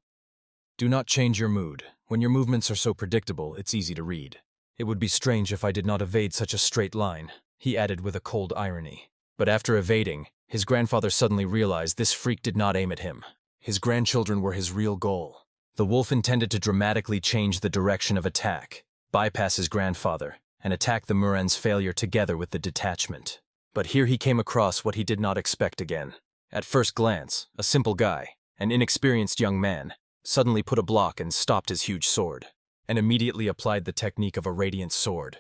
"Do not change your mood. When your movements are so predictable, it's easy to read. It would be strange if I did not evade such a straight line," he added with a cold irony. But after evading, his grandfather suddenly realized this freak did not aim at him. His grandchildren were his real goal. The wolf intended to dramatically change the direction of attack, bypass his grandfather, and attack the Muren's failure together with the detachment. But here he came across what he did not expect again. At first glance, a simple guy, an inexperienced young man, suddenly put a block and stopped his huge sword, and immediately applied the technique of a radiant sword.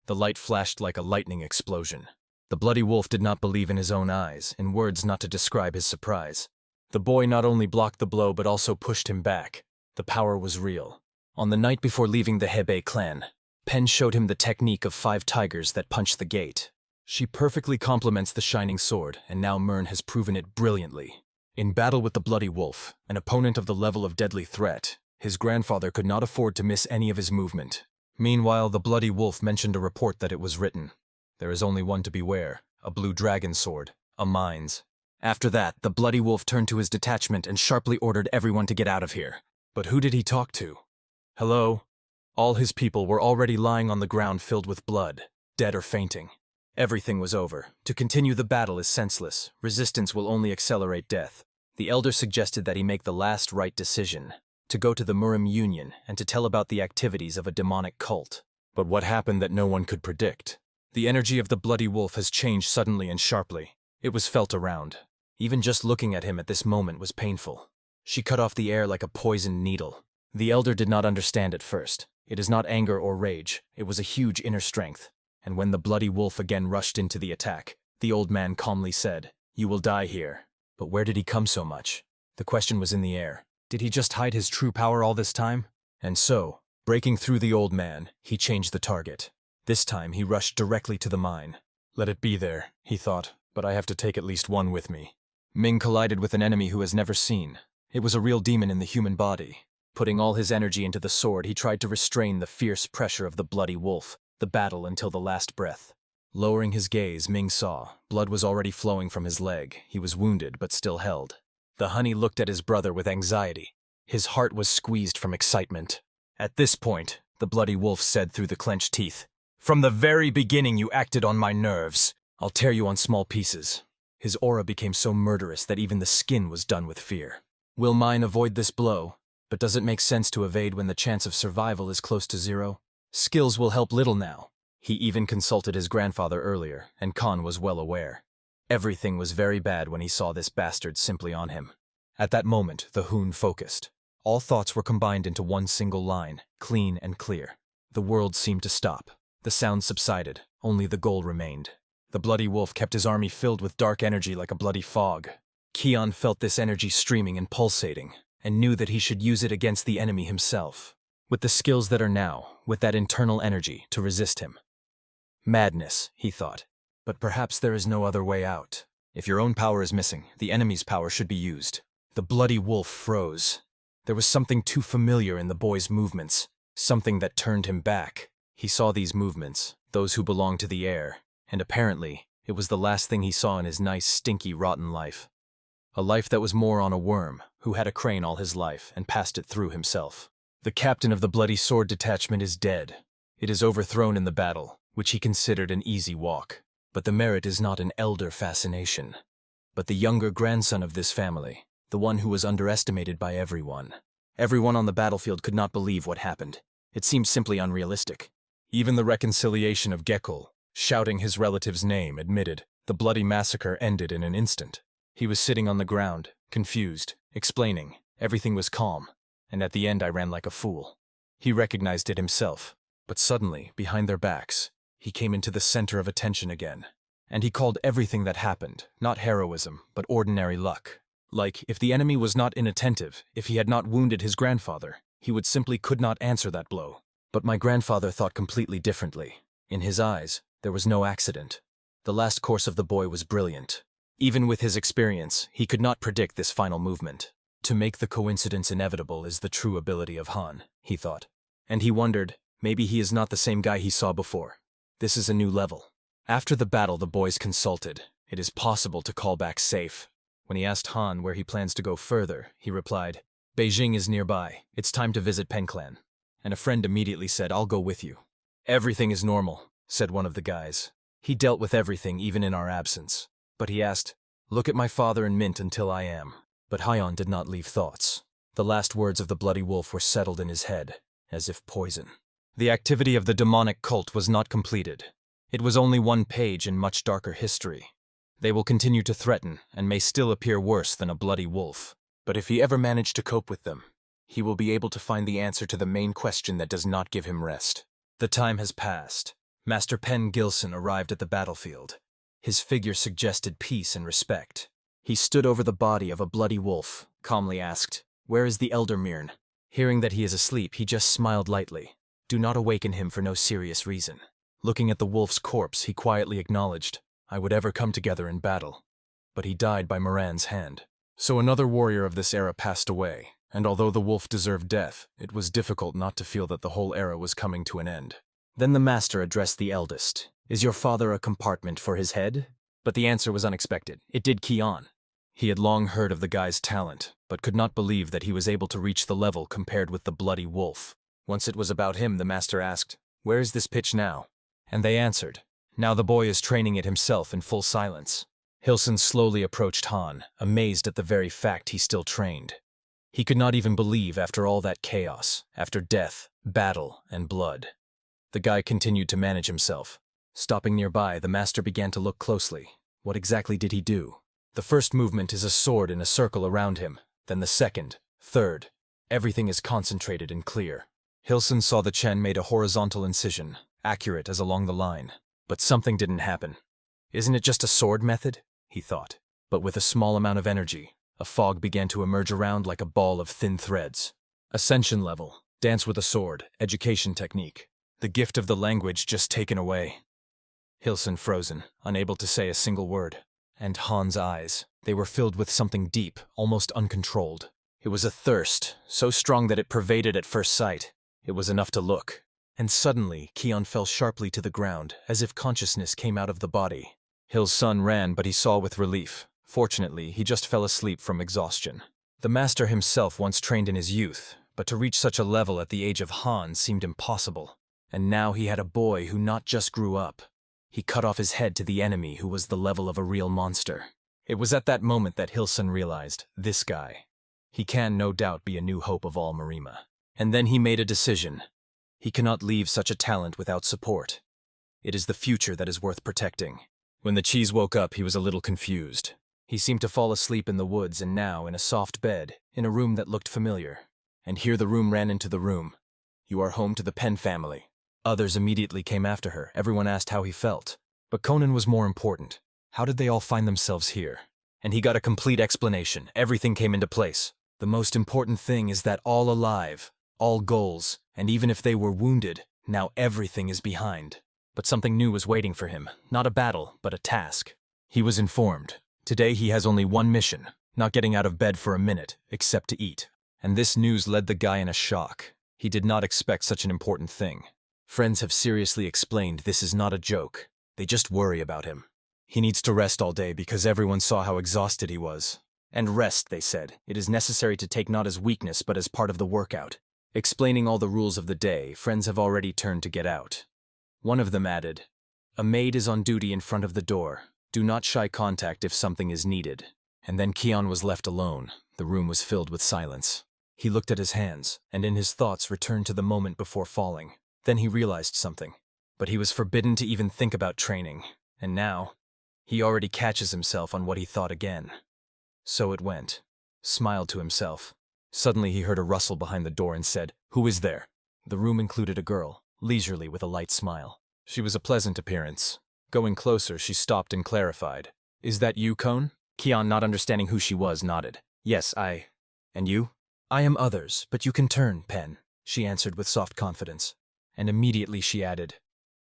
The light flashed like a lightning explosion. The bloody wolf did not believe in his own eyes, in words not to describe his surprise. The boy not only blocked the blow but also pushed him back. The power was real. On the night before leaving the Hebei clan, Pen showed him the technique of 5 tigers that punch the gate. She perfectly complements the shining sword, and now Murn has proven it brilliantly. In battle with the bloody wolf, an opponent of the level of deadly threat, his grandfather could not afford to miss any of his movement. Meanwhile, the bloody wolf mentioned a report that it was written. There is only one to beware, a blue dragon sword, a mine's. After that, the bloody wolf turned to his detachment and sharply ordered everyone to get out of here. But who did he talk to? Hello? All his people were already lying on the ground filled with blood, dead or fainting. Everything was over. To continue the battle is senseless. Resistance will only accelerate death. The elder suggested that he make the last right decision, to go to the Murim Union and to tell about the activities of a demonic cult. But what happened that no one could predict? The energy of the bloody wolf has changed suddenly and sharply. It was felt around. Even just looking at him at this moment was painful. She cut off the air like a poisoned needle. The elder did not understand at first. It is not anger or rage. It was a huge inner strength. And when the bloody wolf again rushed into the attack, the old man calmly said, "You will die here." But where did he come so much? The question was in the air. Did he just hide his true power all this time? And so, breaking through the old man, he changed the target. This time he rushed directly to the mine. Let it be there, he thought, but I have to take at least one with me. Ming collided with an enemy who has never seen. It was a real demon in the human body. Putting all his energy into the sword, he tried to restrain the fierce pressure of the bloody wolf, the battle until the last breath. Lowering his gaze, Ming saw. Blood was already flowing from his leg. He was wounded, but still held. The honey looked at his brother with anxiety. His heart was squeezed from excitement. At this point, the bloody wolf said through the clenched teeth, "From the very beginning you acted on my nerves. I'll tear you on small pieces." His aura became so murderous that even the skin was done with fear. Will mine avoid this blow? But does it make sense to evade when the chance of survival is close to 0? Skills will help little now. He even consulted his grandfather earlier, and Khan was well aware. Everything was very bad when he saw this bastard simply on him. At that moment, the Hoon focused. All thoughts were combined into one single line, clean and clear. The world seemed to stop. The sound subsided, only the goal remained. The bloody wolf kept his army filled with dark energy like a bloody fog. Hyan felt this energy streaming and pulsating, and knew that he should use it against the enemy himself. With the skills that are now, with that internal energy, to resist him. Madness, he thought. But perhaps there is no other way out. If your own power is missing, the enemy's power should be used. The bloody wolf froze. There was something too familiar in the boy's movements, something that turned him back. He saw these movements, those who belonged to the air, and apparently, it was the last thing he saw in his nice, stinky, rotten life. A life that was more on a worm, who had a crane all his life and passed it through himself. The captain of the bloody sword detachment is dead. It is overthrown in the battle, which he considered an easy walk. But the merit is not an elder fascination, but the younger grandson of this family, the one who was underestimated by everyone. Everyone on the battlefield could not believe what happened. It seemed simply unrealistic. Even the reconciliation of Gekul, shouting his relative's name, admitted the bloody massacre ended in an instant. He was sitting on the ground, confused, explaining. Everything was calm, and at the end I ran like a fool. He recognized it himself, but suddenly, behind their backs, he came into the center of attention again. And he called everything that happened, not heroism, but ordinary luck. Like, if the enemy was not inattentive, if he had not wounded his grandfather, he would simply could not answer that blow. But my grandfather thought completely differently. In his eyes, there was no accident. The last course of the boy was brilliant. Even with his experience, he could not predict this final movement. To make the coincidence inevitable is the true ability of Han, he thought. And he wondered, maybe he is not the same guy he saw before. This is a new level. After the battle, the boys consulted. It is possible to call back safe. When he asked Han where he plans to go further, he replied, Beijing is nearby. It's time to visit Penclan. And a friend immediately said, I'll go with you. Everything is normal, said one of the guys. He dealt with everything even in our absence. But he asked, look at my father and Mint until I am. But Hyan did not leave thoughts. The last words of the bloody wolf were settled in his head, as if poison. The activity of the demonic cult was not completed. It was only one page in much darker history. They will continue to threaten and may still appear worse than a bloody wolf. But if he ever managed to cope with them, he will be able to find the answer to the main question that does not give him rest. The time has passed. Master Pen Gilson arrived at the battlefield. His figure suggested peace and respect. He stood over the body of a bloody wolf, calmly asked, where is the Elder Mirn? Hearing that he is asleep, he just smiled lightly. Do not awaken him for no serious reason. Looking at the wolf's corpse, he quietly acknowledged, I would ever come together in battle. But he died by Moran's hand. So another warrior of this era passed away, and although the wolf deserved death, it was difficult not to feel that the whole era was coming to an end. Then the master addressed the eldest. Is your father a compartment for his head? But the answer was unexpected. It did key on. He had long heard of the guy's talent, but could not believe that he was able to reach the level compared with the bloody wolf. Once it was about him, the master asked, where is this pitch now? And they answered, now the boy is training it himself in full silence. Hilson slowly approached Han, amazed at the very fact he still trained. He could not even believe after all that chaos, after death, battle, and blood. The guy continued to manage himself. Stopping nearby, the master began to look closely. What exactly did he do? The first movement is a sword in a circle around him, then the second, third. Everything is concentrated and clear. Hilson saw the Chen made a horizontal incision, accurate as along the line. But something didn't happen. Isn't it just a sword method? He thought. But with a small amount of energy, a fog began to emerge around like a ball of thin threads. Ascension level, dance with a sword, education technique. The gift of the language just taken away. Hilson frozen, unable to say a single word. And Han's eyes, they were filled with something deep, almost uncontrolled. It was a thirst, so strong that it pervaded at first sight. It was enough to look. And suddenly, Kion fell sharply to the ground, as if consciousness came out of the body. Hill's son ran, but he saw with relief. Fortunately, he just fell asleep from exhaustion. The master himself once trained in his youth, but to reach such a level at the age of Han seemed impossible. And now he had a boy who not just grew up. He cut off his head to the enemy who was the level of a real monster. It was at that moment that Hilson realized, this guy. He can no doubt be a new hope of all Marima. And then he made a decision. He cannot leave such a talent without support. It is the future that is worth protecting. When the cheese woke up, he was a little confused. He seemed to fall asleep in the woods and now, in a soft bed, in a room that looked familiar. And here the room ran into the room. You are home to the Pen family. Others immediately came after her. Everyone asked how he felt. But Conan was more important. How did they all find themselves here? And he got a complete explanation. Everything came into place. The most important thing is that all alive, all goals, and even if they were wounded, now everything is behind. But something new was waiting for him. Not a battle, but a task. He was informed. Today he has only one mission, not getting out of bed for a minute, except to eat. And this news led the guy in a shock. He did not expect such an important thing. Friends have seriously explained this is not a joke. They just worry about him. He needs to rest all day because everyone saw how exhausted he was. And rest, they said, it is necessary to take not as weakness but as part of the workout. Explaining all the rules of the day, friends have already turned to get out. One of them added, a maid is on duty in front of the door. Do not shy contact if something is needed. And then Kion was left alone. The room was filled with silence. He looked at his hands, and in his thoughts returned to the moment before falling. Then he realized something. But he was forbidden to even think about training. And now, he already catches himself on what he thought again. So it went. Smiled to himself. Suddenly he heard a rustle behind the door and said, "Who is there?" The room included a girl, leisurely with a light smile. She was a pleasant appearance. Going closer, she stopped and clarified. "Is that you, Cone?" Hyan, not understanding who she was, nodded. "Yes, I... And you?" "I am others, but you can turn, Pen," she answered with soft confidence. And immediately she added,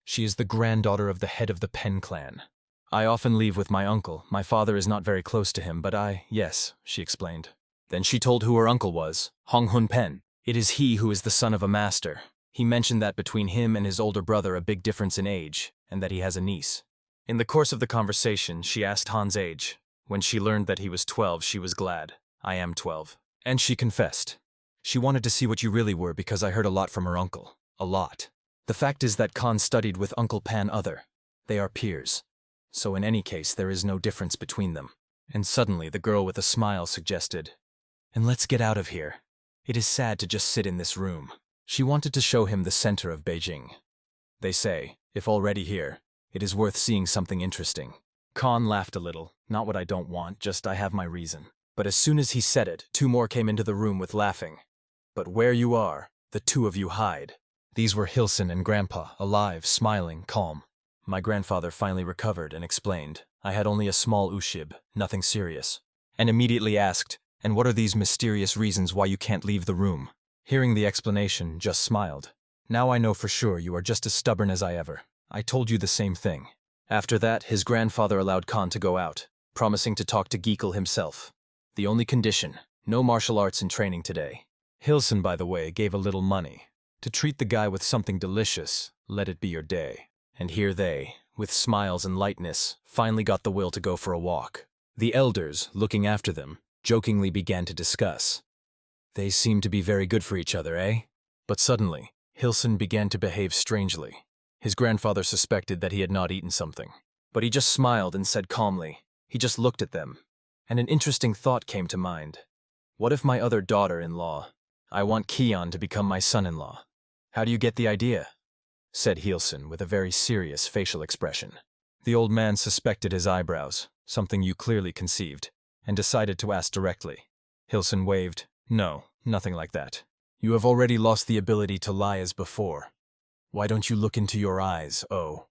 "She is the granddaughter of the head of the Pen clan. I often leave with my uncle. My father is not very close to him, but yes," she explained. Then she told who her uncle was, Hong Hun Pen. "It is he who is the son of a master. He mentioned that between him and his older brother a big difference in age, and that he has a niece." In the course of the conversation, she asked Han's age. When she learned that he was 12, she was glad. "I am 12. And she confessed. She wanted to see what you really were because I heard a lot from her uncle. A lot. The fact is that Khan studied with Uncle Pan Other. They are peers. So in any case, there is no difference between them." And suddenly the girl with a smile suggested, "And let's get out of here. It is sad to just sit in this room." She wanted to show him the center of Beijing. They say, if already here, it is worth seeing something interesting. Khan laughed a little. "Not what I don't want, just I have my reason." But as soon as he said it, two more came into the room with laughing. "But where you are, the two of you hide." These were Hilson and Grandpa, alive, smiling, calm. My grandfather finally recovered and explained. I had only a small ushib, nothing serious. And immediately asked, "And what are these mysterious reasons why you can't leave the room?" Hearing the explanation, just smiled. "Now I know for sure you are just as stubborn as I ever. I told you the same thing." After that, his grandfather allowed Khan to go out, promising to talk to Geekle himself. The only condition, no martial arts in training today. Hilson, by the way, gave a little money. To treat the guy with something delicious, let it be your day. And here they, with smiles and lightness, finally got the will to go for a walk. The elders, looking after them, jokingly began to discuss. They seem to be very good for each other, eh? But suddenly, Hilson began to behave strangely. His grandfather suspected that he had not eaten something. But he just smiled and said calmly, he just looked at them. And an interesting thought came to mind. What if my other daughter-in-law... I want Hyan to become my son-in-law. How do you get the idea? Said Hilson with a very serious facial expression. The old man suspected his eyebrows, something you clearly conceived, and decided to ask directly. Hilson waved. "No, nothing like that. You have already lost the ability to lie as before. Why don't you look into your eyes, oh?"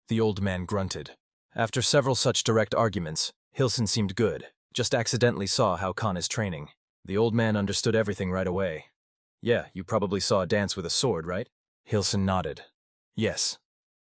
The old man grunted. After several such direct arguments, Hilson seemed good, just accidentally saw how Khan is training. The old man understood everything right away. "Yeah, you probably saw a dance with a sword, right?" Hilson nodded. "Yes.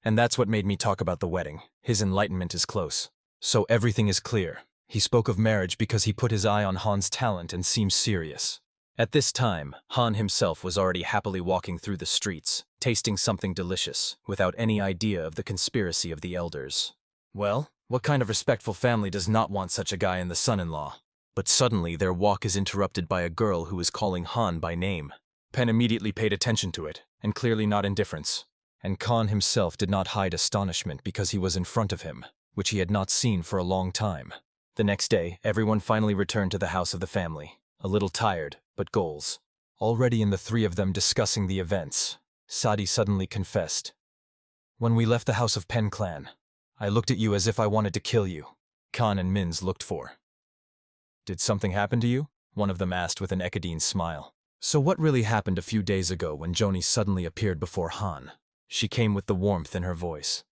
And that's what made me talk about the wedding. His enlightenment is close. So everything is clear. He spoke of marriage because he put his eye on Han's talent and seems serious." At this time, Han himself was already happily walking through the streets, tasting something delicious, without any idea of the conspiracy of the elders. Well, what kind of respectful family does not want such a guy in the son-in-law? But suddenly their walk is interrupted by a girl who is calling Han by name. Pen immediately paid attention to it, and clearly not indifference. And Khan himself did not hide astonishment because he was in front of him, which he had not seen for a long time. The next day, everyone finally returned to the house of the family, a little tired, but goals. Already in the three of them discussing the events, Sadi suddenly confessed. "When we left the house of Pen Clan, I looked at you as if I wanted to kill you." Khan and Minz looked for. "Did something happen to you?" one of them asked with an Ekadine smile. So what really happened a few days ago when Joni suddenly appeared before Han? She came with the warmth in her voice.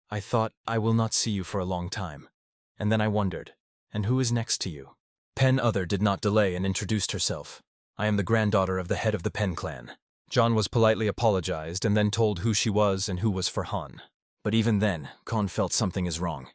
"I thought, I will not see you for a long time. And then I wondered, and who is next to you?" Pen Other did not delay and introduced herself. "I am the granddaughter of the head of the Pen clan." John was politely apologized and then told who she was and who was for Han. But even then, Khan felt something is wrong.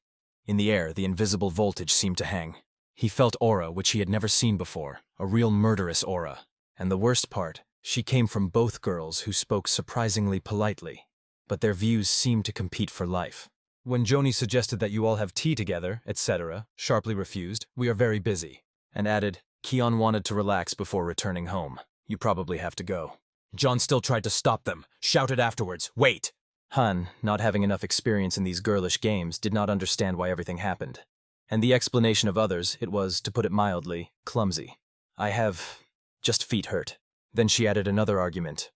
In the air, the invisible voltage seemed to hang. He felt aura which he had never seen before, a real murderous aura. And the worst part, she came from both girls who spoke surprisingly politely. But their views seemed to compete for life. When Joni suggested that you all have tea together, etc., sharply refused, "We are very busy," and added, "Hyan wanted to relax before returning home. You probably have to go." John still tried to stop them, shouted afterwards, "Wait!" Han, not having enough experience in these girlish games, did not understand why everything happened. And the explanation of others, it was, to put it mildly, clumsy. "I have... just feet hurt." Then she added another argument.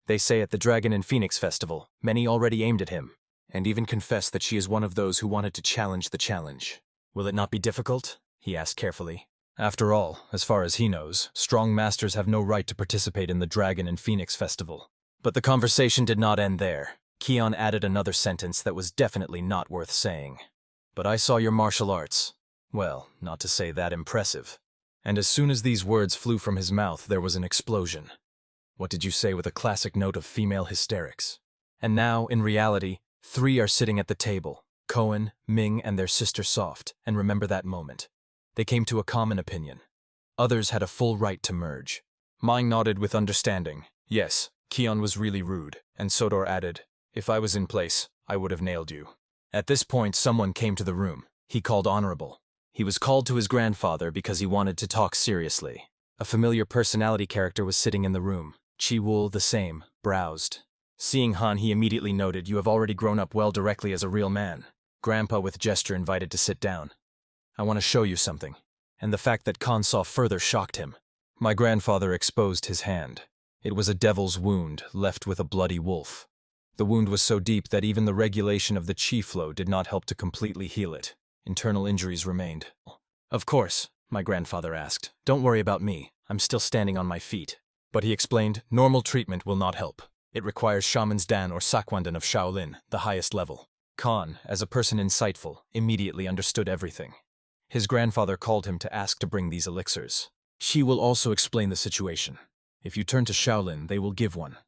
"They say at the Dragon and Phoenix Festival, many already aimed at him, and even confessed that she is one of those who wanted to challenge the challenge. Will it not be difficult?" he asked carefully. After all, as far as he knows, strong masters have no right to participate in the Dragon and Phoenix Festival. But the conversation did not end there. Hyan added another sentence that was definitely not worth saying. But I saw your martial arts. Well, not to say that impressive. And as soon as these words flew from his mouth, there was an explosion. What did you say, with a classic note of female hysterics? And now, in reality, 3 are sitting at the table. Cohen, Ming, and their sister Soft, and remember that moment. They came to a common opinion. Others had a full right to merge. Ming nodded with understanding. Yes, Hyan was really rude, and Sodor added, if I was in place, I would have nailed you. At this point, someone came to the room. He called Honorable. He was called to his grandfather because he wanted to talk seriously. A familiar personality character was sitting in the room. Chi-Wul, the same, browsed. Seeing Han, he immediately noted, you have already grown up well directly as a real man. Grandpa with gesture invited to sit down. I want to show you something. And the fact that Khan saw further shocked him. My grandfather exposed his hand. It was a devil's wound, left with a bloody wolf. The wound was so deep that even the regulation of the chi flow did not help to completely heal it. Internal injuries remained. Of course, my grandfather asked. Don't worry about me. I'm still standing on my feet. But he explained, normal treatment will not help. It requires Shaman's Dan or Sakwandan of Shaolin, the highest level. Khan, as a person insightful, immediately understood everything. His grandfather called him to ask to bring these elixirs. She will also explain the situation. If you turn to Shaolin, they will give one.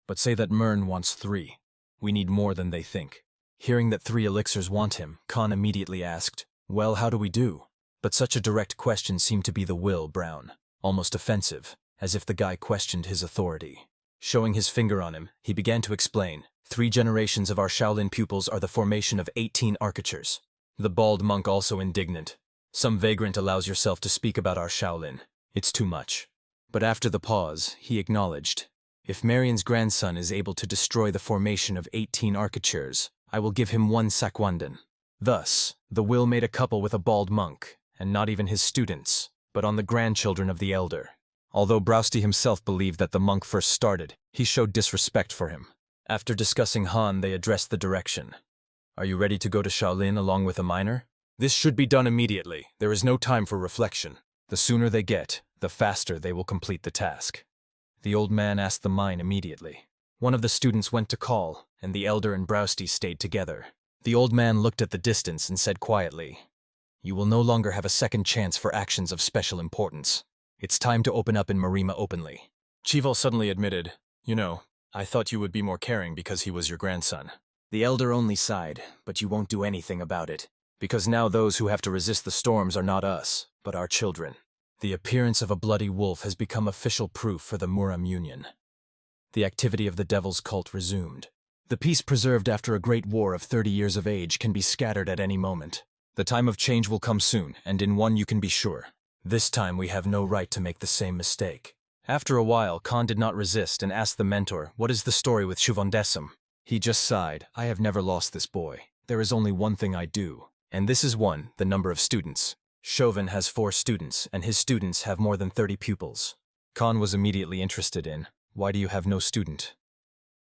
But say that Mern wants 3. We need more than they think. Hearing that 3 elixirs want him, Khan immediately asked, well, how do we do? But such a direct question seemed to be the will Brown, almost offensive, as if the guy questioned his authority. Showing his finger on him, he began to explain, 3 generations of our Shaolin pupils are the formation of 18 architectures. The bald monk also indignant. Some vagrant allows yourself to speak about our Shaolin. It's too much. But after the pause, he acknowledged, if Marion's grandson is able to destroy the formation of 18 architectures, I will give him 1 Sakwandan. Thus, the will made a couple with a bald monk, and not even his students, but on the grandchildren of the elder. Although Brousty himself believed that the monk first started, he showed disrespect for him. After discussing Han, they addressed the direction. Are you ready to go to Shaolin along with a minor? This should be done immediately. There is no time for reflection. The sooner they get, the faster they will complete the task. The old man asked the mine immediately. One of the students went to call, and the elder and Brousty stayed together. The old man looked at the distance and said quietly, you will no longer have a second chance for actions of special importance. It's time to open up in Marima openly. Chival suddenly admitted, I thought you would be more caring because he was your grandson. The elder only sighed, but you won't do anything about it. Because now those who have to resist the storms are not us, but our children. The appearance of a bloody wolf has become official proof for the Muram Union. The activity of the devil's cult resumed. The peace preserved after a great war of 30 years of age can be scattered at any moment. The time of change will come soon, and in one you can be sure. This time we have no right to make the same mistake. After a while, Khan did not resist and asked the mentor, what is the story with Shuvandesam? He just sighed, I have never lost this boy. There is only one thing I do. And this is 1, the number of students. Chauvin has 4 students, and his students have more than 30 pupils. Khan was immediately interested in, why do you have no student?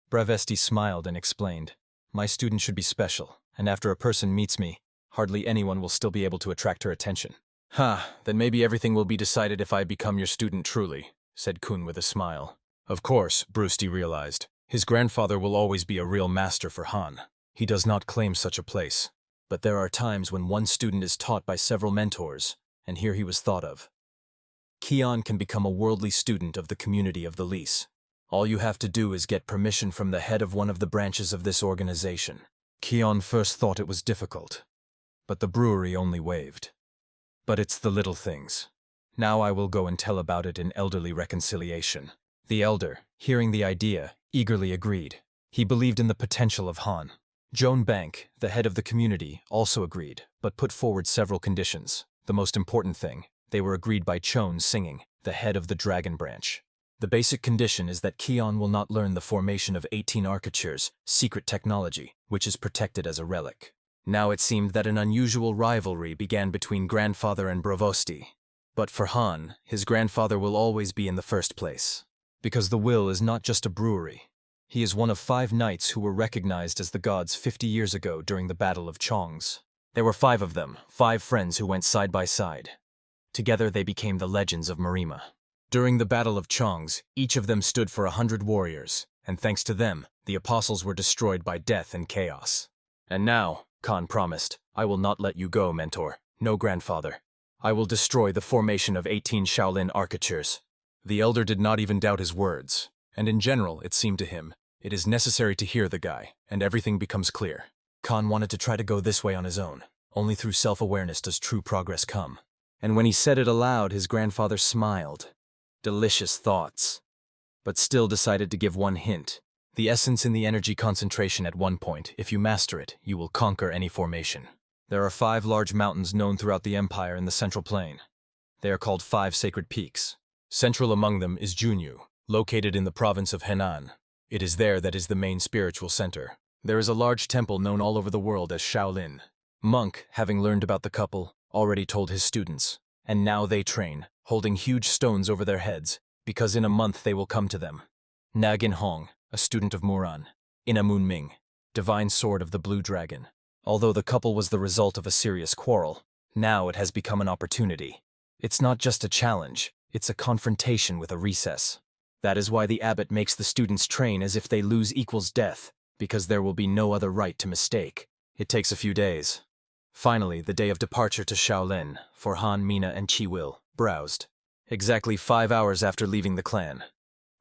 Bravesti smiled and explained, my student should be special, and after a person meets me, hardly anyone will still be able to attract her attention. Then maybe everything will be decided if I become your student truly, said Kun with a smile. Of course, Brewsty realized, his grandfather will always be a real master for Han. He does not claim such a place. But there are times when one student is taught by several mentors, and here he was thought of. Hyan can become a worldly student of the community of the Lease. All you have to do is get permission from the head of one of the branches of this organization. Hyan first thought it was difficult, but the brewery only waved. But it's the little things. Now I will go and tell about it in elderly reconciliation. The elder, hearing the idea, eagerly agreed. He believed in the potential of Han. Joan Bank, the head of the community, also agreed, but put forward several conditions. The most important thing, they were agreed by Chon Singing, the head of the Dragon Branch. The basic condition is that Hyan will not learn the formation of 18 architectures, secret technology, which is protected as a relic. Now it seemed that an unusual rivalry began between grandfather and Brovosti. But for Han, his grandfather will always be in the first place. Because the Will is not just a brewery. He is one of 5 knights who were recognized as the gods 50 years ago during the Battle of Chongs. There were 5 of them, 5 friends who went side by side. Together they became the legends of Marima. During the Battle of Chongs, each of them stood for 100 warriors, and thanks to them, the apostles were destroyed by death and chaos. And now, Khan promised, I will not let you go, mentor. No, grandfather. I will destroy the formation of 18 Shaolin architectures. The elder did not even doubt his words, and in general, it seemed to him, it is necessary to hear the guy, and everything becomes clear. Khan wanted to try to go this way on his own. Only through self-awareness does true progress come. And when he said it aloud, his grandfather smiled. Delicious thoughts. But still decided to give one hint. The essence in the energy concentration at one point, if you master it, you will conquer any formation. There are 5 large mountains known throughout the empire in the central plain. They are called 5 sacred peaks. Central among them is Junyu, located in the province of Henan. It is there that is the main spiritual center. There is a large temple known all over the world as Shaolin. Monk, having learned about the couple, already told his students, and now they train, holding huge stones over their heads, because in a month they will come to them. Nagin Hong, a student of Muran. Inamun Ming, divine sword of the blue dragon. Although the couple was the result of a serious quarrel, now it has become an opportunity. It's not just a challenge, it's a confrontation with a recess. That is why the abbot makes the students train as if they lose equals death, because there will be no other right to mistake. It takes a few days. Finally, the day of departure to Shaolin, for Han, Mina, and Chi Will, browsed. Exactly 5 hours after leaving the clan.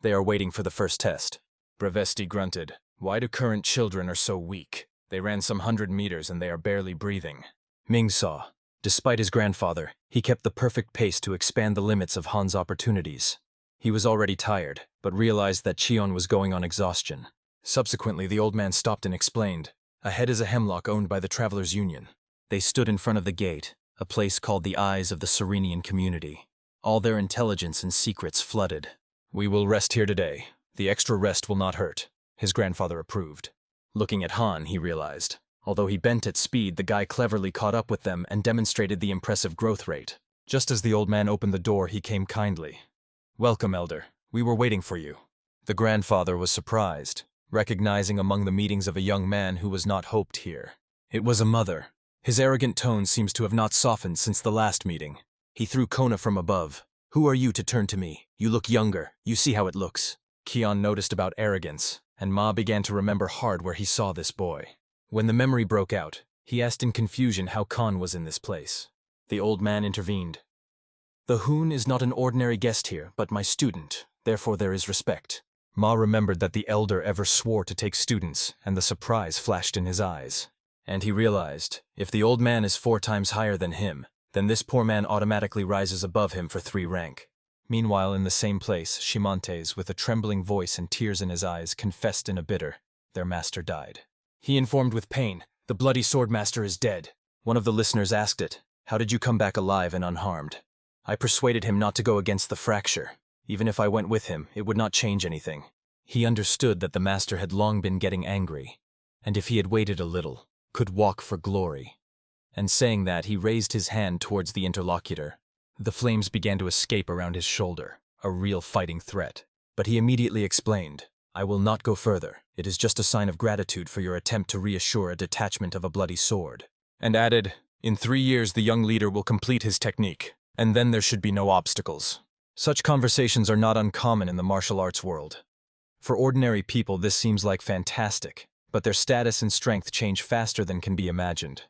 They are waiting for the first test. Bravesti grunted. Why do current children are so weak? They ran some 100 meters and they are barely breathing. Ming saw. Despite his grandfather, he kept the perfect pace to expand the limits of Han's opportunities. He was already tired, but realized that Cheon was going on exhaustion. Subsequently, the old man stopped and explained. Ahead is a hemlock owned by the Travelers' Union. They stood in front of the gate, a place called the Eyes of the Serenian Community. All their intelligence and secrets flooded. We will rest here today. The extra rest will not hurt. His grandfather approved. Looking at Han, he realized. Although he bent at speed, the guy cleverly caught up with them and demonstrated the impressive growth rate. Just as the old man opened the door, he came kindly. Welcome, elder. We were waiting for you. The grandfather was surprised, recognizing among the meetings of a young man who was not hoped here. It was a mother. His arrogant tone seems to have not softened since the last meeting. He threw Kona from above. Who are you to turn to me? You look younger. You see how it looks. Kion noticed about arrogance, and Ma began to remember hard where he saw this boy. When the memory broke out, he asked in confusion how Khan was in this place. The old man intervened. The Hoon is not an ordinary guest here, but my student. Therefore there is respect. Ma remembered that the elder ever swore to take students, and the surprise flashed in his eyes. And he realized, if the old man is 4 times higher than him, then this poor man automatically rises above him for 3 rank. Meanwhile, in the same place, Shimontes, with a trembling voice and tears in his eyes, confessed in a bitter, their master died. He informed with pain, the bloody sword master is dead. One of the listeners asked it, how did you come back alive and unharmed? I persuaded him not to go against the fracture. Even if I went with him, it would not change anything. He understood that the master had long been getting angry, and if he had waited a little, could walk for glory. And saying that, he raised his hand towards the interlocutor. The flames began to escape around his shoulder, a real fighting threat. But he immediately explained, I will not go further. It is just a sign of gratitude for your attempt to reassure a detachment of a bloody sword. And added, in 3 years the young leader will complete his technique, and then there should be no obstacles. Such conversations are not uncommon in the martial arts world. For ordinary people this seems like fantastic, but their status and strength change faster than can be imagined.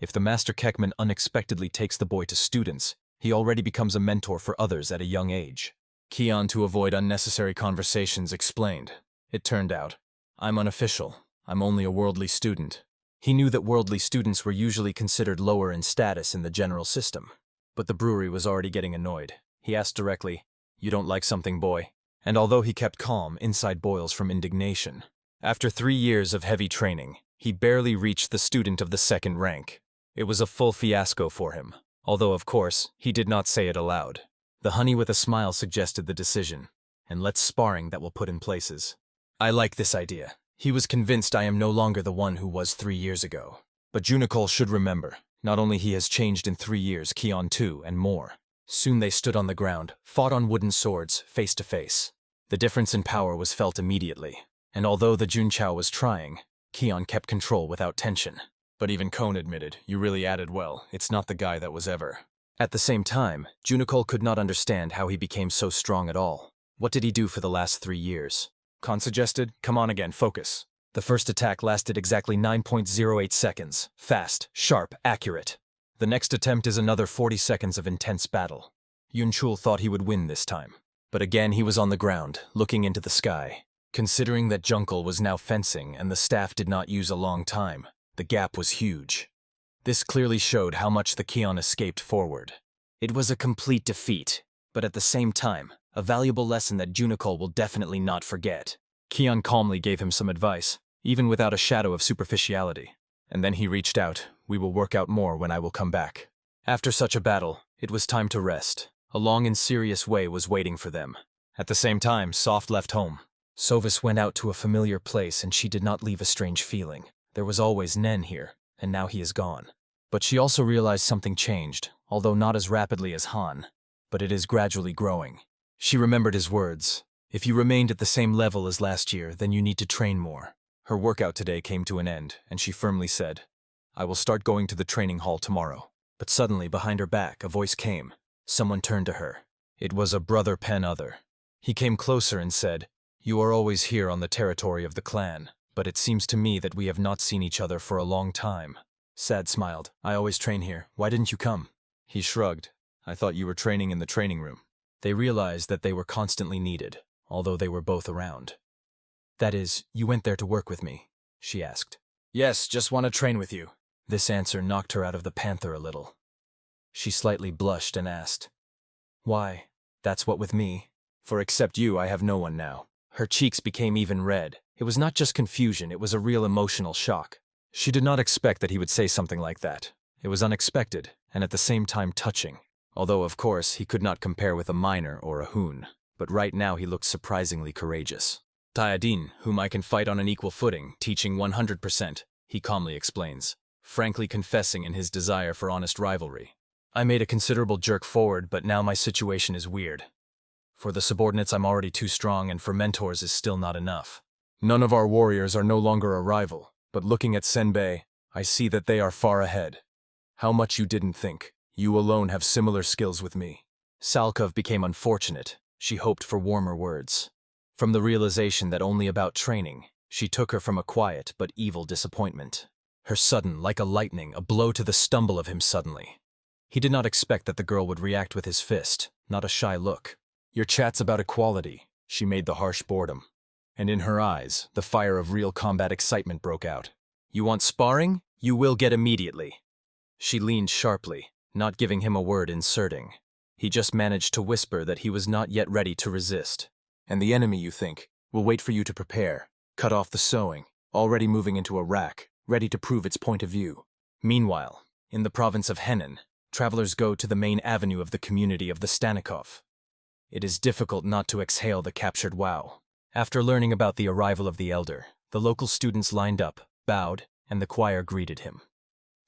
If the Master Kekman unexpectedly takes the boy to students, he already becomes a mentor for others at a young age. Kion, to avoid unnecessary conversations, explained. It turned out, I'm unofficial. I'm only a worldly student. He knew that worldly students were usually considered lower in status in the general system. But the brewery was already getting annoyed. He asked directly, you don't like something, boy? And although he kept calm, inside boils from indignation. After 3 years of heavy training, he barely reached the student of the 2nd rank. It was a full fiasco for him, although of course, he did not say it aloud. The honey with a smile suggested the decision, and let's sparring that will put in places. I like this idea. He was convinced I am no longer the one who was 3 years ago. But Junicol should remember, not only he has changed in 3 years, Kion too, and more. Soon they stood on the ground, fought on wooden swords, face to face. The difference in power was felt immediately, and although the Junqiao was trying, Kion kept control without tension. But even Cone admitted, you really added well. It's not the guy that was ever. At the same time, Junicole could not understand how he became so strong at all. What did he do for the last 3 years? Khan suggested, come on again, focus. The first attack lasted exactly 9.08 seconds. Fast, sharp, accurate. The next attempt is another 40 seconds of intense battle. Yunchul thought he would win this time. But again he was on the ground, looking into the sky. Considering that Junkel was now fencing and the staff did not use a long time, the gap was huge. This clearly showed how much the Kion escaped forward. It was a complete defeat, but at the same time, a valuable lesson that Junicole will definitely not forget. Kion calmly gave him some advice, even without a shadow of superficiality. And then he reached out, we will work out more when I will come back. After such a battle, it was time to rest. A long and serious way was waiting for them. At the same time, Soft left home. Sovis went out to a familiar place and she did not leave a strange feeling. There was always Nen here, and now he is gone. But she also realized something changed, although not as rapidly as Han. But it is gradually growing. She remembered his words. If you remained at the same level as last year, then you need to train more. Her workout today came to an end, and she firmly said, I will start going to the training hall tomorrow. But suddenly, behind her back, a voice came. Someone turned to her. It was a brother Pen Other. He came closer and said, you are always here on the territory of the clan, but it seems to me that we have not seen each other for a long time. Sad smiled. I always train here. Why didn't you come? He shrugged. I thought you were training in the training room. They realized that they were constantly needed, although they were both around. That is, you went there to work with me? She asked. Yes, just want to train with you. This answer knocked her out of the panther a little. She slightly blushed and asked, why? That's what with me. For except you, I have no one now. Her cheeks became even red. It was not just confusion, it was a real emotional shock. She did not expect that he would say something like that. It was unexpected, and at the same time touching. Although, of course, he could not compare with a minor or a hoon. But right now he looked surprisingly courageous. Tayadin, whom I can fight on an equal footing, teaching 100%, he calmly explains, frankly confessing in his desire for honest rivalry. I made a considerable jerk forward, but now my situation is weird. For the subordinates I'm already too strong, and for mentors is still not enough. None of our warriors are no longer a rival, but looking at Senbei, I see that they are far ahead. How much you didn't think. You alone have similar skills with me. Salkov became unfortunate. She hoped for warmer words. From the realization that only about training, she took her from a quiet but evil disappointment. Her sudden, like a lightning, a blow to the stumble of him suddenly. He did not expect that the girl would react with his fist, not a shy look. Your chat's about equality, she made the harsh boredom. And in her eyes, the fire of real combat excitement broke out. You want sparring? You will get immediately. She leaned sharply, not giving him a word inserting. He just managed to whisper that he was not yet ready to resist. And the enemy, you think, will wait for you to prepare, cut off the sewing, already moving into a rack, ready to prove its point of view. Meanwhile, in the province of Henan, travelers go to the main avenue of the community of the Stanikov. It is difficult not to exhale the captured wow. After learning about the arrival of the elder, the local students lined up, bowed, and the choir greeted him.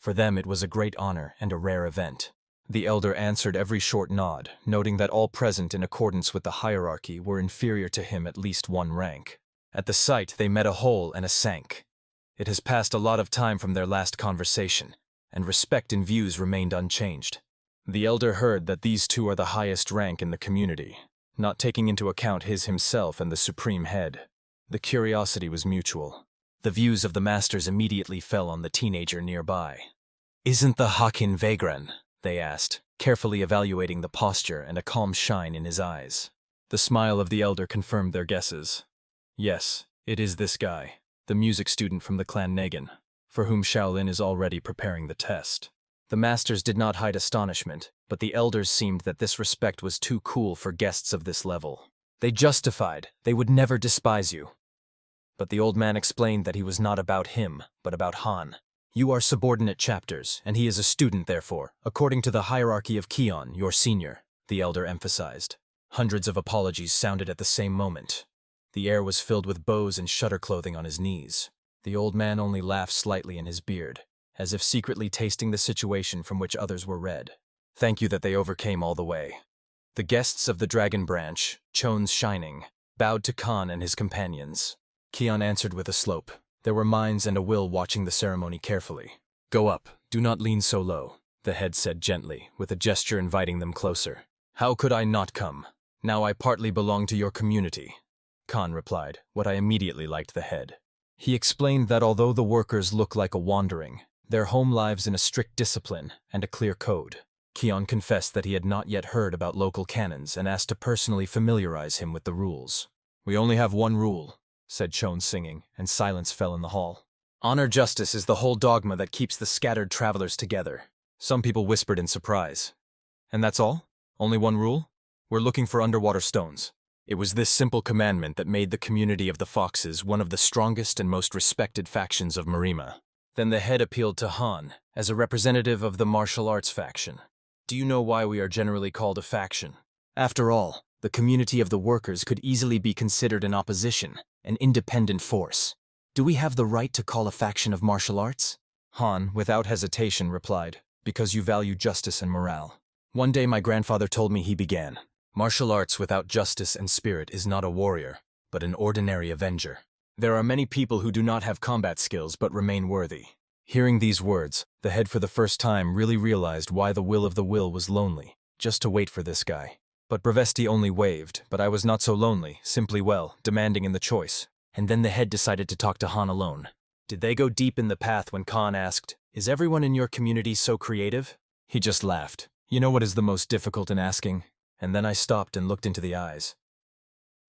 For them it was a great honor and a rare event. The elder answered every short nod, noting that all present in accordance with the hierarchy were inferior to him at least one rank. At the sight they met a hole and a sank. It has passed a lot of time from their last conversation, and respect and views remained unchanged. The elder heard that these two are the highest rank in the community, not taking into account his himself and the supreme head. The curiosity was mutual. The views of the masters immediately fell on the teenager nearby. Isn't the Hakin Vagran? They asked, carefully evaluating the posture and a calm shine in his eyes. The smile of the elder confirmed their guesses. Yes, it is this guy, the music student from the clan Negan, for whom Shaolin is already preparing the test. The masters did not hide astonishment, but the elders seemed that this respect was too cool for guests of this level. They justified, they would never despise you. But the old man explained that he was not about him, but about Han. You are subordinate chapters, and he is a student therefore, according to the hierarchy of Kion, your senior, the elder emphasized. Hundreds of apologies sounded at the same moment. The air was filled with bows and shutter clothing on his knees. The old man only laughed slightly in his beard, as if secretly tasting the situation from which others were red. Thank you that they overcame all the way. The guests of the Dragon Branch, Chones Shining, bowed to Khan and his companions. Kion answered with a slope. There were minds and a will watching the ceremony carefully. Go up, do not lean so low, the head said gently, with a gesture inviting them closer. How could I not come? Now I partly belong to your community. Khan replied, what I immediately liked the head. He explained that although the workers look like a wandering, their home lives in a strict discipline and a clear code. Hyan confessed that he had not yet heard about local canons and asked to personally familiarize him with the rules. We only have one rule, said Chon singing, and silence fell in the hall. Honor justice is the whole dogma that keeps the scattered travelers together. Some people whispered in surprise. And that's all? Only one rule? We're looking for underwater stones. It was this simple commandment that made the community of the Foxes one of the strongest and most respected factions of Marima. Then the head appealed to Han, as a representative of the martial arts faction. Do you know why we are generally called a faction? After all, the community of the workers could easily be considered an opposition, an independent force. Do we have the right to call a faction of martial arts? Han, without hesitation, replied, because you value justice and morale. One day my grandfather told me, he began, martial arts without justice and spirit is not a warrior, but an ordinary avenger. There are many people who do not have combat skills but remain worthy. Hearing these words, the head for the first time really realized why the will of the will was lonely, just to wait for this guy. But Bravesti only waved, but I was not so lonely, simply demanding in the choice. And then the head decided to talk to Han alone. Did they go deep in the path when Khan asked, is everyone in your community so creative? He just laughed. You know what is the most difficult in asking? And then I stopped and looked into the eyes.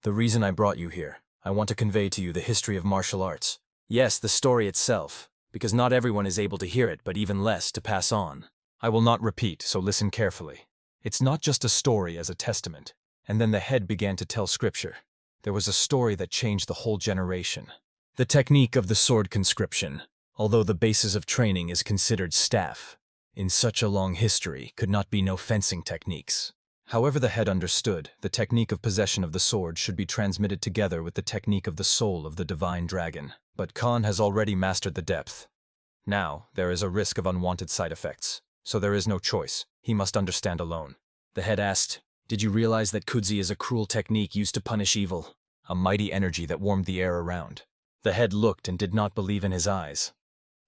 The reason I brought you here, I want to convey to you the history of martial arts. Yes, the story itself, because not everyone is able to hear it, but even less to pass on. I will not repeat, so listen carefully. It's not just a story as a testament. And then the head began to tell scripture. There was a story that changed the whole generation. The technique of the sword conscription, although the basis of training is considered staff, in such a long history could not be no fencing techniques. However the head understood, the technique of possession of the sword should be transmitted together with the technique of the soul of the divine dragon. But Khan has already mastered the depth. Now, there is a risk of unwanted side effects, so there is no choice. He must understand alone. The head asked, did you realize that Kudzi is a cruel technique used to punish evil? A mighty energy that warmed the air around. The head looked and did not believe in his eyes.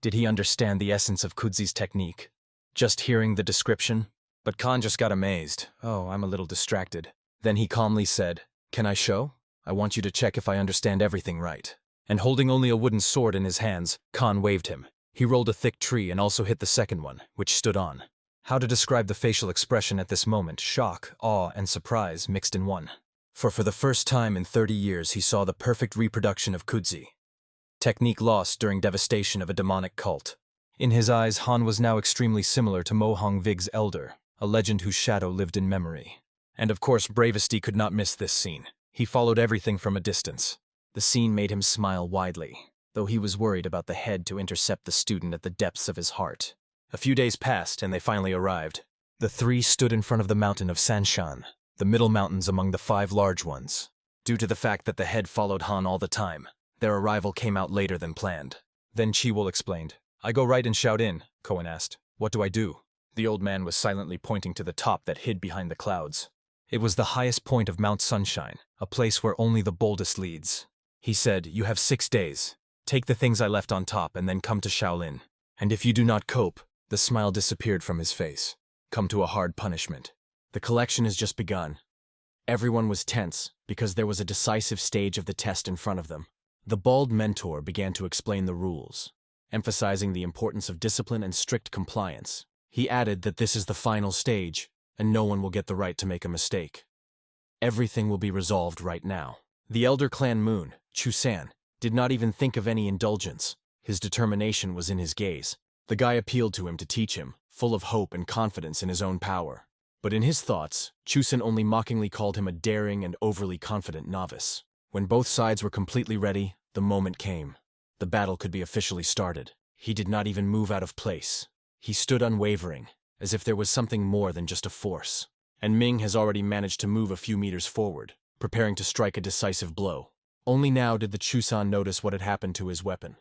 Did he understand the essence of Kudzi's technique? Just hearing the description? But Khan just got amazed. Oh, I'm a little distracted. Then he calmly said, can I show? I want you to check if I understand everything right. And holding only a wooden sword in his hands, Khan waved him. He rolled a thick tree and also hit the second one, which stood on. How to describe the facial expression at this moment? Shock, awe, and surprise mixed in one. For the first time in 30 years he saw the perfect reproduction of Kudzi. Technique lost during devastation of a demonic cult. In his eyes, Han was now extremely similar to Mohong Vig's elder, a legend whose shadow lived in memory. And of course Bravesti could not miss this scene. He followed everything from a distance. The scene made him smile widely, though he was worried about the head to intercept the student at the depths of his heart. A few days passed and they finally arrived. The three stood in front of the mountain of Sanshan, the middle mountains among the 5 large ones. Due to the fact that the head followed Han all the time, their arrival came out later than planned. Then Chiwol explained. I go right and shout in, Cohen asked. What do I do? The old man was silently pointing to the top that hid behind the clouds. It was the highest point of Mount Sunshine, a place where only the boldest leads. He said, you have 6 days. Take the things I left on top and then come to Shaolin. And if you do not cope, the smile disappeared from his face. Come to a hard punishment. The collection has just begun. Everyone was tense because there was a decisive stage of the test in front of them. The bald mentor began to explain the rules, emphasizing the importance of discipline and strict compliance. He added that this is the final stage, and no one will get the right to make a mistake. Everything will be resolved right now. The elder clan Moon, Chusan, did not even think of any indulgence. His determination was in his gaze. The guy appealed to him to teach him, full of hope and confidence in his own power. But in his thoughts, Chusan only mockingly called him a daring and overly confident novice. When both sides were completely ready, the moment came. The battle could be officially started. He did not even move out of place. He stood unwavering, as if there was something more than just a force. And Ming has already managed to move a few meters forward, preparing to strike a decisive blow. Only now did the Chusan notice what had happened to his weapon.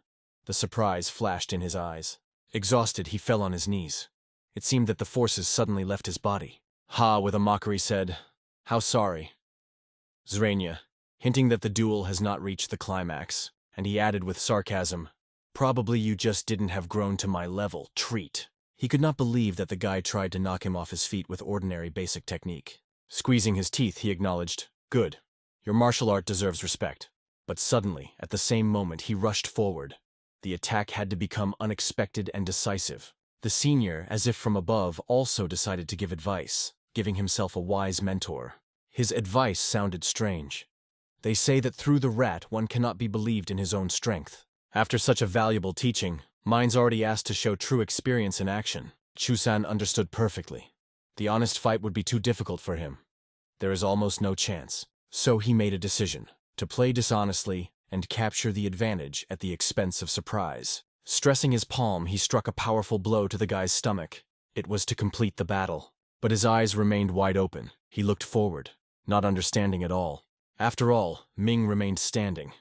The surprise flashed in his eyes. Exhausted, he fell on his knees. It seemed that the forces suddenly left his body. Ha, with a mockery, said, how sorry. Zrania, hinting that the duel has not reached the climax, and he added with sarcasm, Probably you just didn't have grown to my level, treat. He could not believe that the guy tried to knock him off his feet with ordinary basic technique. Squeezing his teeth, he acknowledged, "Good. Your martial art deserves respect." But suddenly, at the same moment, he rushed forward. The attack had to become unexpected and decisive. The senior, as if from above, also decided to give advice, giving himself a wise mentor. His advice sounded strange. They say that through the rat one cannot be believed in his own strength. After such a valuable teaching, Mind's already asked to show true experience in action. Chusan understood perfectly. The honest fight would be too difficult for him. There is almost no chance. So he made a decision, to play dishonestly and capture the advantage at the expense of surprise. Stressing his palm, he struck a powerful blow to the guy's stomach. It was to complete the battle. But his eyes remained wide open. He looked forward, not understanding at all. After all, Ming remained standing.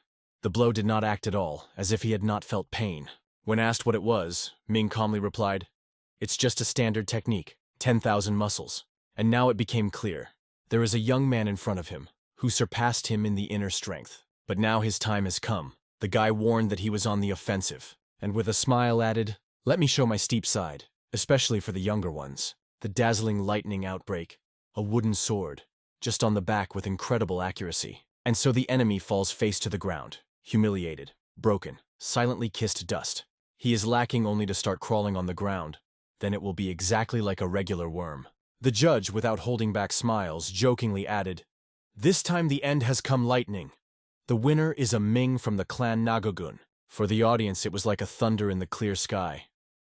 The blow did not act at all, as if he had not felt pain. When asked what it was, Ming calmly replied, "It's just a standard technique, 10,000 muscles." And now it became clear. There is a young man in front of him, who surpassed him in the inner strength. But now his time has come. The guy warned that he was on the offensive, and with a smile added, "Let me show my steep side, especially for the younger ones." The dazzling lightning outbreak, a wooden sword, just on the back with incredible accuracy. And so the enemy falls face to the ground, humiliated, broken, silently kissed dust. He is lacking only to start crawling on the ground. Then it will be exactly like a regular worm. The judge, without holding back smiles, jokingly added, "This time the end has come lightning. The winner is a Ming from the clan Nagagun." For the audience it was like a thunder in the clear sky.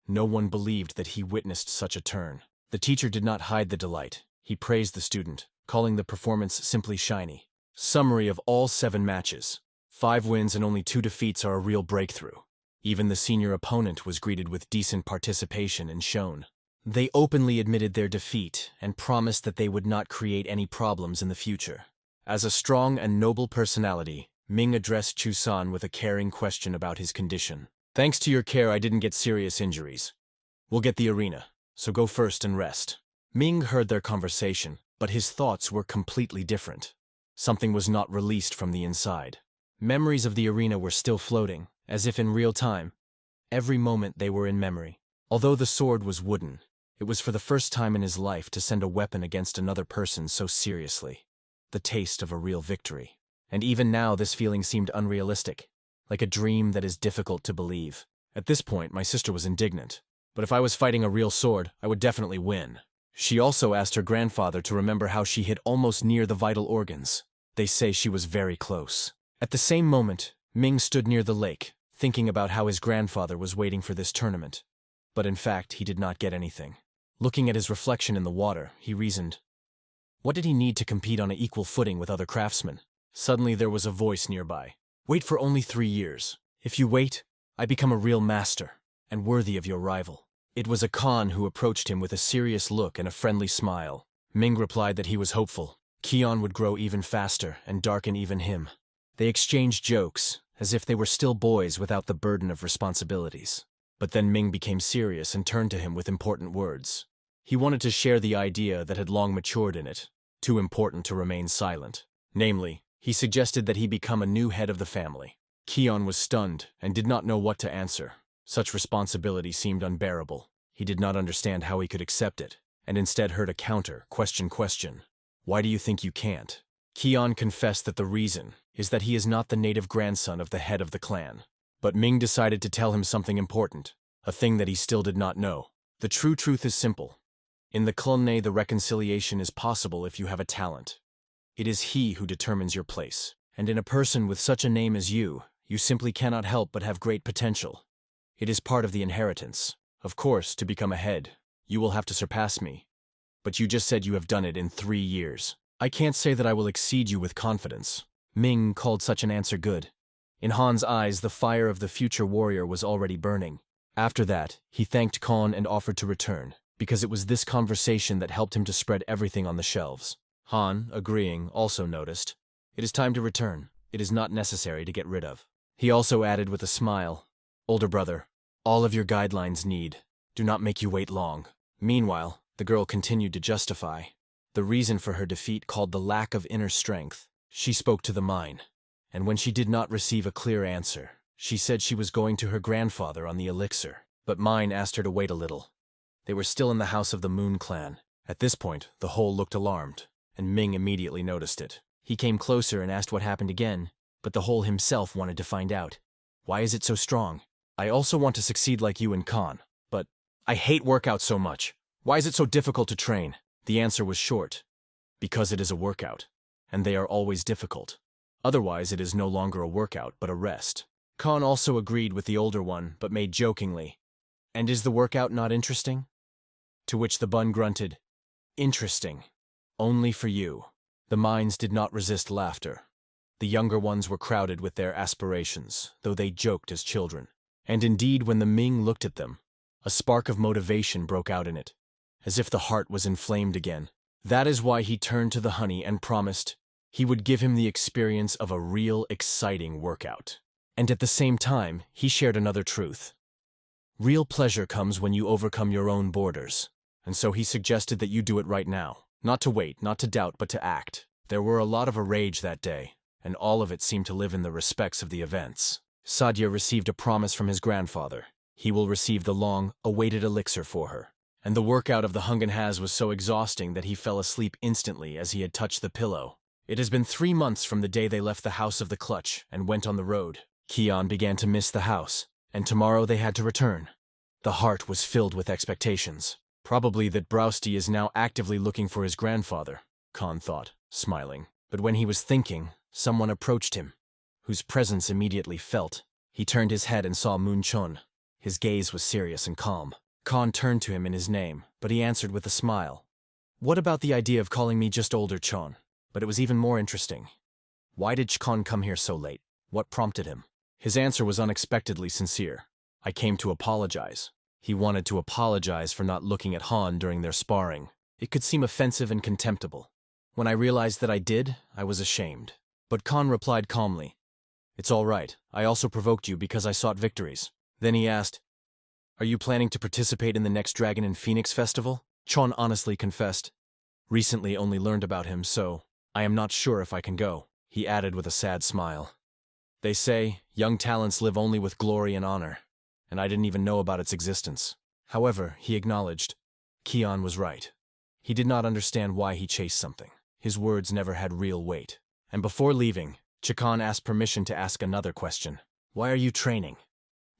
No one believed that he witnessed such a turn. The teacher did not hide the delight. He praised the student, calling the performance simply shiny. Summary of all 7 matches. 5 wins and only 2 defeats are a real breakthrough. Even the senior opponent was greeted with decent participation and shown. They openly admitted their defeat and promised that they would not create any problems in the future. As a strong and noble personality, Ming addressed Chusan with a caring question about his condition. "Thanks to your care, I didn't get serious injuries. We'll get the arena, so go first and rest." Ming heard their conversation, but his thoughts were completely different. Something was not released from the inside. Memories of the arena were still floating, as if in real time. Every moment they were in memory. Although the sword was wooden, it was for the first time in his life to send a weapon against another person so seriously. The taste of a real victory. And even now this feeling seemed unrealistic, like a dream that is difficult to believe. At this point, my sister was indignant. But if I was fighting a real sword, I would definitely win. She also asked her grandfather to remember how she hit almost near the vital organs. They say she was very close. At the same moment, Ming stood near the lake, thinking about how his grandfather was waiting for this tournament. But in fact, he did not get anything. Looking at his reflection in the water, he reasoned, what did he need to compete on an equal footing with other craftsmen? Suddenly there was a voice nearby. "Wait for only 3 years. If you wait, I become a real master, and worthy of your rival." It was a Khan who approached him with a serious look and a friendly smile. Ming replied that he was hopeful. Hyan would grow even faster and darken even him. They exchanged jokes, as if they were still boys without the burden of responsibilities. But then Ming became serious and turned to him with important words. He wanted to share the idea that had long matured in it, too important to remain silent. Namely, he suggested that he become a new head of the family. Hyan was stunned and did not know what to answer. Such responsibility seemed unbearable. He did not understand how he could accept it, and instead heard a counter, question. "Why do you think you can't?" Hyan confessed that the reason is that he is not the native grandson of the head of the clan. But Ming decided to tell him something important, a thing that he still did not know. The true truth is simple. In the clan, the reconciliation is possible if you have a talent. It is he who determines your place. And in a person with such a name as you simply cannot help but have great potential. It is part of the inheritance. Of course, to become a head, you will have to surpass me. But you just said you have done it in 3 years. I can't say that I will exceed you with confidence. Ming called such an answer good. In Han's eyes, the fire of the future warrior was already burning. After that, he thanked Khan and offered to return, because it was this conversation that helped him to spread everything on the shelves. Han, agreeing, also noticed, "It is time to return. It is not necessary to get rid of." He also added with a smile, "Older brother, all of your guidelines do not make you wait long." Meanwhile, the girl continued to justify the reason for her defeat called the lack of inner strength. She spoke to the mind, and when she did not receive a clear answer, She said she was going to her grandfather on the elixir, but mine asked her to wait a little. They were still in the house of the Moon clan. At this point, the whole looked alarmed, and Ming immediately noticed it. He came closer and asked what happened again, but the whole himself wanted to find out. Why is it so strong? I also want to succeed like you and Khan, but I hate workouts so much. Why is it so difficult to train? The answer was short. Because it is a workout, and they are always difficult. Otherwise, it is no longer a workout, but a rest. Khan also agreed with the older one, but made jokingly, "And is the workout not interesting?" To which the bun grunted, "Interesting. Only for you." The minds did not resist laughter. The younger ones were crowded with their aspirations, though they joked as children. And indeed, when the Ming looked at them, a spark of motivation broke out in it, as if the heart was inflamed again. That is why he turned to the honey and promised he would give him the experience of a real, exciting workout. And at the same time, he shared another truth. Real pleasure comes when you overcome your own borders. And so he suggested that you do it right now. Not to wait, not to doubt, but to act. There were a lot of rage that day, and all of it seemed to live in the respects of the events. Sadia received a promise from his grandfather. He will receive the long-awaited elixir for her. And the workout of the Hunganhas was so exhausting that he fell asleep instantly as he had touched the pillow. It has been 3 months from the day they left the house of the clutch and went on the road. Hyan began to miss the house, and tomorrow they had to return. The heart was filled with expectations. Probably that Browsty is now actively looking for his grandfather, Khan thought, smiling. But when he was thinking, someone approached him, whose presence immediately felt. He turned his head and saw Moon Chun. His gaze was serious and calm. Khan turned to him in his name, but he answered with a smile. "What about the idea of calling me just older Chon?" But it was even more interesting. Why did Chon come here so late? What prompted him? His answer was unexpectedly sincere. "I came to apologize." He wanted to apologize for not looking at Han during their sparring. It could seem offensive and contemptible. When I realized that I did, I was ashamed. But Khan replied calmly, "It's all right. I also provoked you because I sought victories." Then he asked, "Are you planning to participate in the next Dragon and Phoenix Festival?" Chon honestly confessed, "Recently only learned about him, so I am not sure if I can go." He added with a sad smile, "They say young talents live only with glory and honor, and I didn't even know about its existence." However, he acknowledged, Hyan was right. He did not understand why he chased something. His words never had real weight. And before leaving, Chakan asked permission to ask another question. "Why are you training?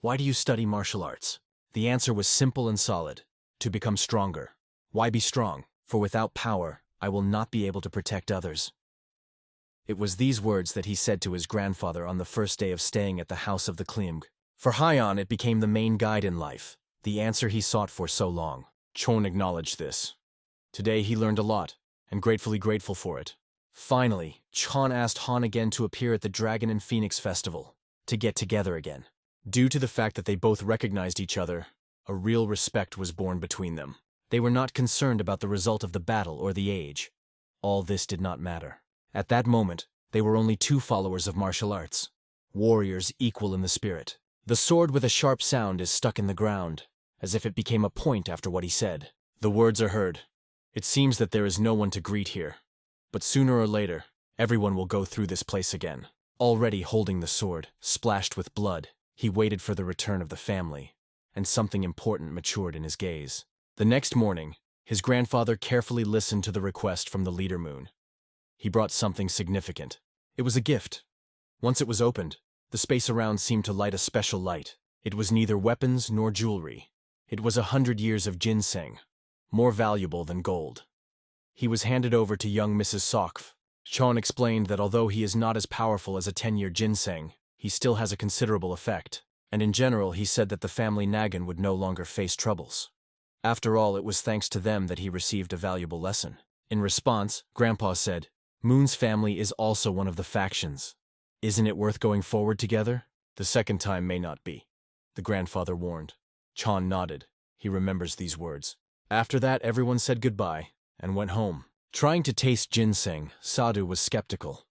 Why do you study martial arts?" The answer was simple and solid. To become stronger. Why be strong? For without power, I will not be able to protect others. It was these words that he said to his grandfather on the first day of staying at the house of the Klimg. For Hyan, it became the main guide in life, the answer he sought for so long. Chon acknowledged this. Today he learned a lot, and gratefully grateful for it. Finally, Chon asked Han again to appear at the Dragon and Phoenix Festival, to get together again. Due to the fact that they both recognized each other, a real respect was born between them. They were not concerned about the result of the battle or the age. All this did not matter. At that moment, they were only two followers of martial arts, warriors equal in the spirit. The sword with a sharp sound is stuck in the ground, as if it became a point after what he said. The words are heard. It seems that there is no one to greet here. But sooner or later, everyone will go through this place again. Already holding the sword, splashed with blood, he waited for the return of the family, and something important matured in his gaze. The next morning, his grandfather carefully listened to the request from the leader moon. He brought something significant. It was a gift. Once it was opened, the space around seemed to light a special light. It was neither weapons nor jewelry. It was 100 years of ginseng, more valuable than gold. He was handed over to young Mrs. Sokf. Chon explained that although he is not as powerful as a 10-year ginseng, he still has a considerable effect, and in general he said that the family Nagan would no longer face troubles. After all, it was thanks to them that he received a valuable lesson. In response, Grandpa said, "Moon's family is also one of the factions. Isn't it worth going forward together?" "The second time may not be," the grandfather warned. Chon nodded. He remembers these words. After that, everyone said goodbye and went home. Trying to taste ginseng, Sadhu was skeptical.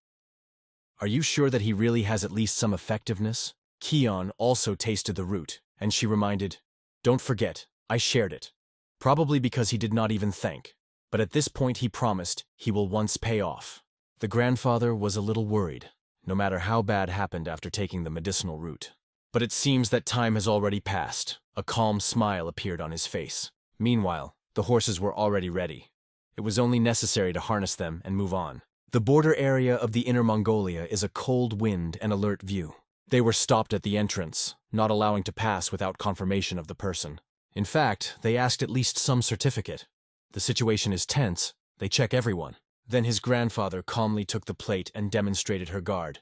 "Are you sure that he really has at least some effectiveness?" Hyan also tasted the root, and she reminded, "Don't forget, I shared it." Probably because he did not even thank. But at this point he promised he will once pay off. The grandfather was a little worried, no matter how bad happened after taking the medicinal root. But it seems that time has already passed. A calm smile appeared on his face. Meanwhile, the horses were already ready. It was only necessary to harness them and move on. The border area of the Inner Mongolia is a cold wind and alert view. They were stopped at the entrance, not allowing to pass without confirmation of the person. In fact, they asked at least some certificate. The situation is tense. They check everyone. Then his grandfather calmly took the plate and demonstrated her guard.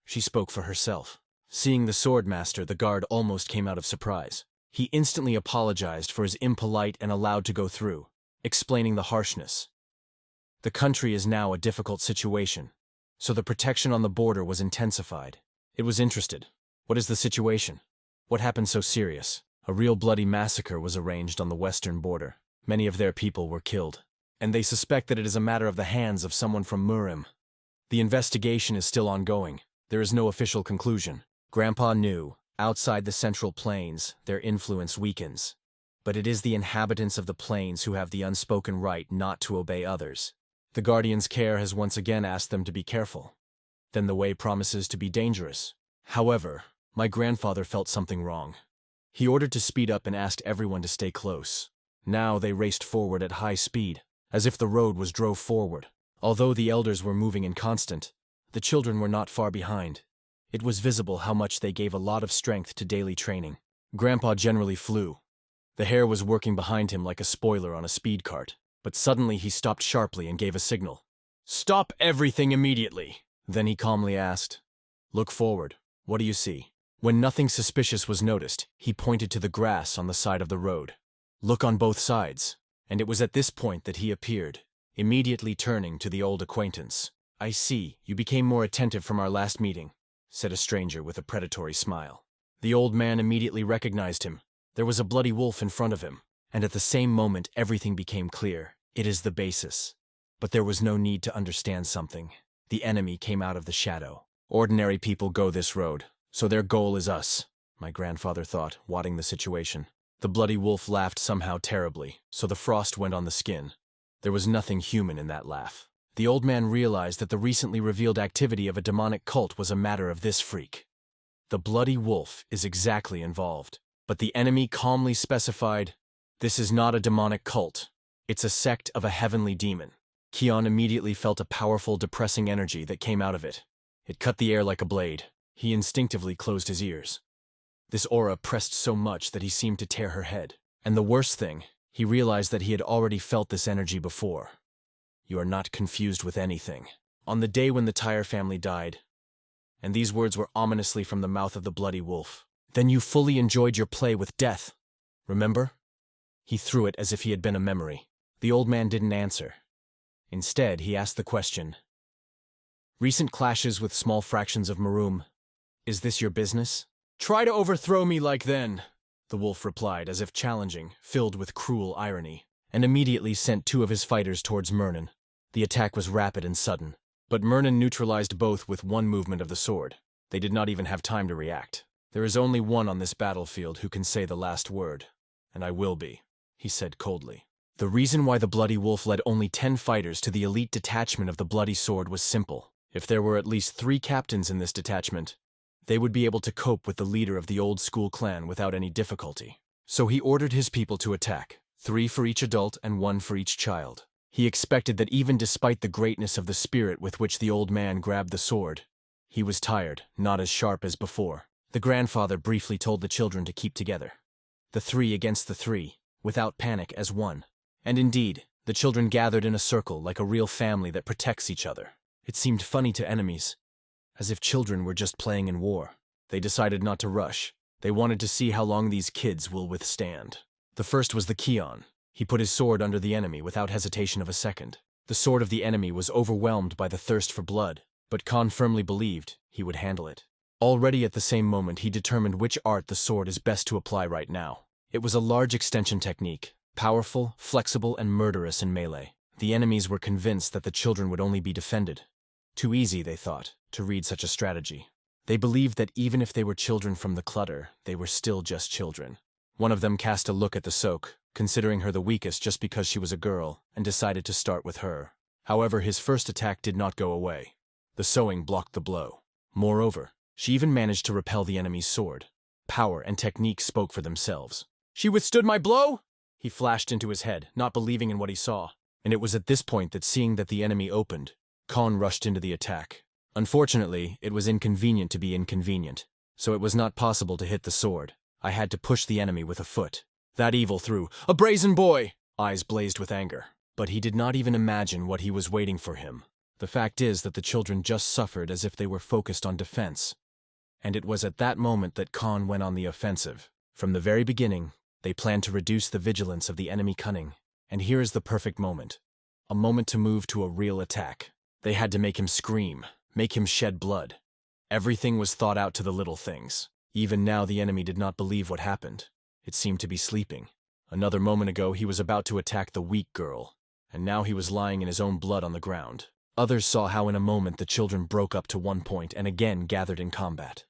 She spoke for herself. Seeing the swordmaster, the guard almost came out of surprise. He instantly apologized for his impolite and allowed to go through, explaining the harshness. The country is now a difficult situation, so the protection on the border was intensified. It was interested. What is the situation? What happened so serious? A real bloody massacre was arranged on the western border. Many of their people were killed, and they suspect that it is a matter of the hands of someone from Murim. The investigation is still ongoing. There is no official conclusion. Grandpa knew, outside the Central Plains, their influence weakens. But it is the inhabitants of the plains who have the unspoken right not to obey others. The Guardian's care has once again asked them to be careful. Then the way promises to be dangerous. However, my grandfather felt something wrong. He ordered to speed up and asked everyone to stay close. Now they raced forward at high speed, as if the road was drove forward. Although the elders were moving in constant, the children were not far behind. It was visible how much they gave a lot of strength to daily training. Grandpa generally flew. The hare was working behind him like a spoiler on a speed cart. But suddenly he stopped sharply and gave a signal. "Stop everything immediately!" Then he calmly asked, "Look forward. What do you see?" When nothing suspicious was noticed, he pointed to the grass on the side of the road. "Look on both sides." And it was at this point that he appeared, immediately turning to the old acquaintance. "I see, you became more attentive from our last meeting," said a stranger with a predatory smile. The old man immediately recognized him. There was a bloody wolf in front of him. And at the same moment everything became clear. It is the basis. But there was no need to understand something. The enemy came out of the shadow. Ordinary people go this road, so their goal is us, my grandfather thought, watching the situation. The bloody wolf laughed somehow terribly, so the frost went on the skin. There was nothing human in that laugh. The old man realized that the recently revealed activity of a demonic cult was a matter of this freak. The bloody wolf is exactly involved. But the enemy calmly specified, "This is not a demonic cult. It's a sect of a heavenly demon." Hyan immediately felt a powerful, depressing energy that came out of it. It cut the air like a blade. He instinctively closed his ears. This aura pressed so much that he seemed to tear her head. And the worst thing, he realized that he had already felt this energy before. "You are not confused with anything. On the day when the Tyre family died," and these words were ominously from the mouth of the bloody wolf, "then you fully enjoyed your play with death. Remember?" He threw it as if he had been a memory. The old man didn't answer. Instead, he asked the question, "Recent clashes with small fractions of Murim. Is this your business?" "Try to overthrow me like then," the wolf replied, as if challenging, filled with cruel irony, and immediately sent 2 of his fighters towards Murnan. The attack was rapid and sudden, but Murnan neutralized both with one movement of the sword. They did not even have time to react. "There is only one on this battlefield who can say the last word, and I will be," he said coldly. The reason why the Bloody Wolf led only 10 fighters to the elite detachment of the Bloody Sword was simple. If there were at least 3 captains in this detachment, they would be able to cope with the leader of the old school clan without any difficulty. So he ordered his people to attack, 3 for each adult and 1 for each child. He expected that even despite the greatness of the spirit with which the old man grabbed the sword, he was tired, not as sharp as before. The grandfather briefly told the children to keep together. The 3 against the 3, without panic, as one. And indeed, the children gathered in a circle like a real family that protects each other. It seemed funny to enemies, as if children were just playing in war. They decided not to rush. They wanted to see how long these kids will withstand. The first was the Hyan. He put his sword under the enemy without hesitation of a second. The sword of the enemy was overwhelmed by the thirst for blood, but Khan firmly believed he would handle it. Already at the same moment he determined which art the sword is best to apply right now. It was a large extension technique, powerful, flexible, and murderous in melee. The enemies were convinced that the children would only be defended. Too easy, they thought, to read such a strategy. They believed that even if they were children from the clutter, they were still just children. One of them cast a look at the Soak, considering her the weakest just because she was a girl, and decided to start with her. However, his first attack did not go away. The sewing blocked the blow. Moreover, she even managed to repel the enemy's sword. power and technique spoke for themselves. "She withstood my blow?" He flashed into his head, not believing in what he saw. And it was at this point that, seeing that the enemy opened, Khan rushed into the attack. Unfortunately, it was inconvenient to be inconvenient, so it was not possible to hit the sword. I had to push the enemy with a foot. That evil threw, "A brazen boy!" Eyes blazed with anger. But he did not even imagine what he was waiting for him. The fact is that the children just suffered as if they were focused on defense. And it was at that moment that Khan went on the offensive. From the very beginning, they planned to reduce the vigilance of the enemy cunning. And here is the perfect moment. A moment to move to a real attack. They had to make him scream, make him shed blood. Everything was thought out to the little things. Even now the enemy did not believe what happened. It seemed to be sleeping. Another moment ago he was about to attack the weak girl, and now he was lying in his own blood on the ground. Others saw how in a moment the children broke up to one point and again gathered in combat.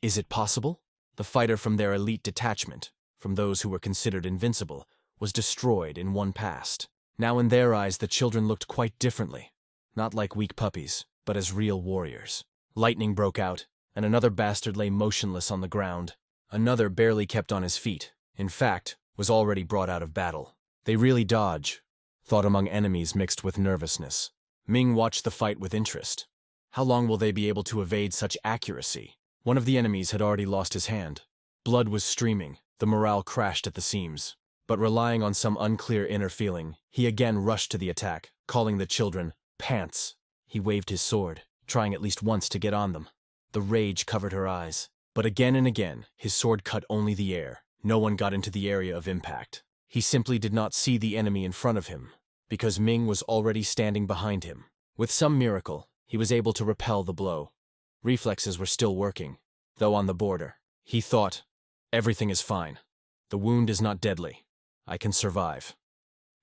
Is it possible? The fighter from their elite detachment, from those who were considered invincible, was destroyed in one pass. Now in their eyes the children looked quite differently, not like weak puppies, but as real warriors. Lightning broke out, and another bastard lay motionless on the ground. Another barely kept on his feet, in fact, was already brought out of battle. They really dodge, thought among enemies mixed with nervousness. Ming watched the fight with interest. How long will they be able to evade such accuracy? One of the enemies had already lost his hand. Blood was streaming, the morale crashed at the seams. But relying on some unclear inner feeling, he again rushed to the attack, calling the children pants. He waved his sword, trying at least once to get on them. The rage covered her eyes. But again and again, his sword cut only the air. No one got into the area of impact. He simply did not see the enemy in front of him, because Ming was already standing behind him. With some miracle, he was able to repel the blow. Reflexes were still working, though on the border. He thought, everything is fine. The wound is not deadly. I can survive.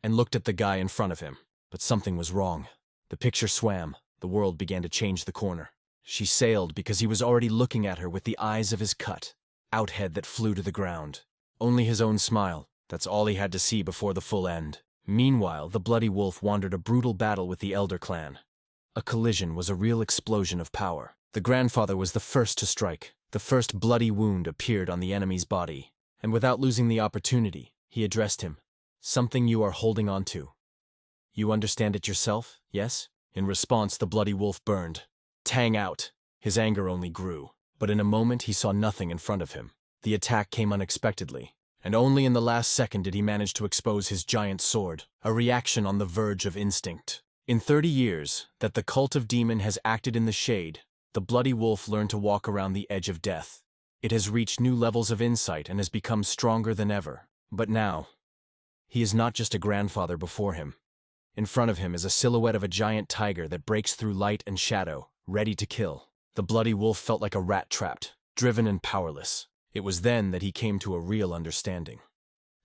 And looked at the guy in front of him. But something was wrong. The picture swam. The world began to change the corner. She sailed because he was already looking at her with the eyes of his cut. Outhead that flew to the ground. Only his own smile. That's all he had to see before the full end. Meanwhile, the Bloody Wolf wandered a brutal battle with the Elder Clan. A collision was a real explosion of power. The grandfather was the first to strike. The first bloody wound appeared on the enemy's body. And without losing the opportunity, he addressed him. Something you are holding on to. You understand it yourself, yes? In response, the Bloody Wolf burned. Tang out. His anger only grew. But in a moment, he saw nothing in front of him. The attack came unexpectedly. And only in the last second did he manage to expose his giant sword, a reaction on the verge of instinct. In 30 years that the cult of demon has acted in the shade, the Bloody Wolf learned to walk around the edge of death. It has reached new levels of insight and has become stronger than ever. But now, he is not just a grandfather before him. In front of him is a silhouette of a giant tiger that breaks through light and shadow, ready to kill. The Bloody Wolf felt like a rat trapped, driven and powerless. It was then that he came to a real understanding.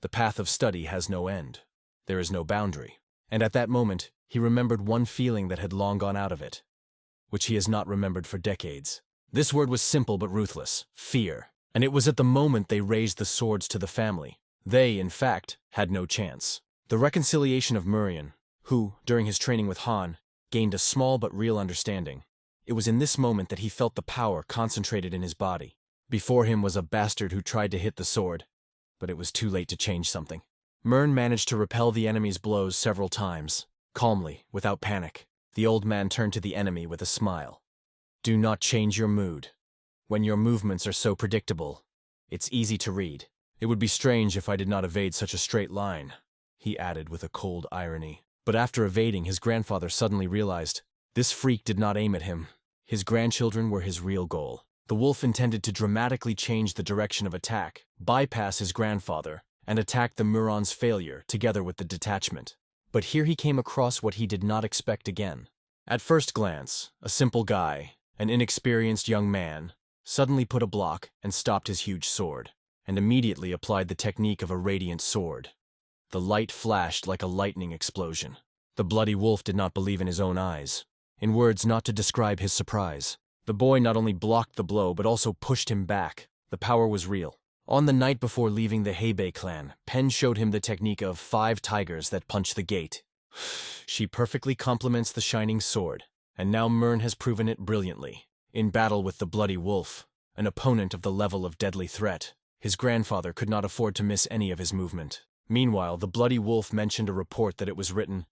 The path of study has no end. There is no boundary. And at that moment, he remembered one feeling that had long gone out of it, which he has not remembered for decades. This word was simple but ruthless: fear. And it was at the moment they raised the swords to the family. They, in fact, had no chance. The reconciliation of Murian, who, during his training with Han, gained a small but real understanding. It was in this moment that he felt the power concentrated in his body. Before him was a bastard who tried to hit the sword, but it was too late to change something. Mern managed to repel the enemy's blows several times. Calmly, without panic, the old man turned to the enemy with a smile. Do not change your mood. When your movements are so predictable, it's easy to read. It would be strange if I did not evade such a straight line, he added with a cold irony. But after evading, his grandfather suddenly realized this freak did not aim at him. His grandchildren were his real goal. The wolf intended to dramatically change the direction of attack, bypass his grandfather, and attack the Muron's failure together with the detachment. But here he came across what he did not expect again. At first glance, a simple guy, an inexperienced young man, suddenly put a block and stopped his huge sword, and immediately applied the technique of a radiant sword. The light flashed like a lightning explosion. The Bloody Wolf did not believe in his own eyes. In words not to describe his surprise. The boy not only blocked the blow but also pushed him back. The power was real. On the night before leaving the Heibei clan, Pen showed him the technique of 5 tigers that punch the gate. She perfectly complements the shining sword, and now Mern has proven it brilliantly. In battle with the Bloody Wolf, an opponent of the level of deadly threat. His grandfather could not afford to miss any of his movement. Meanwhile, the bloody wolf mentioned a report that it was written,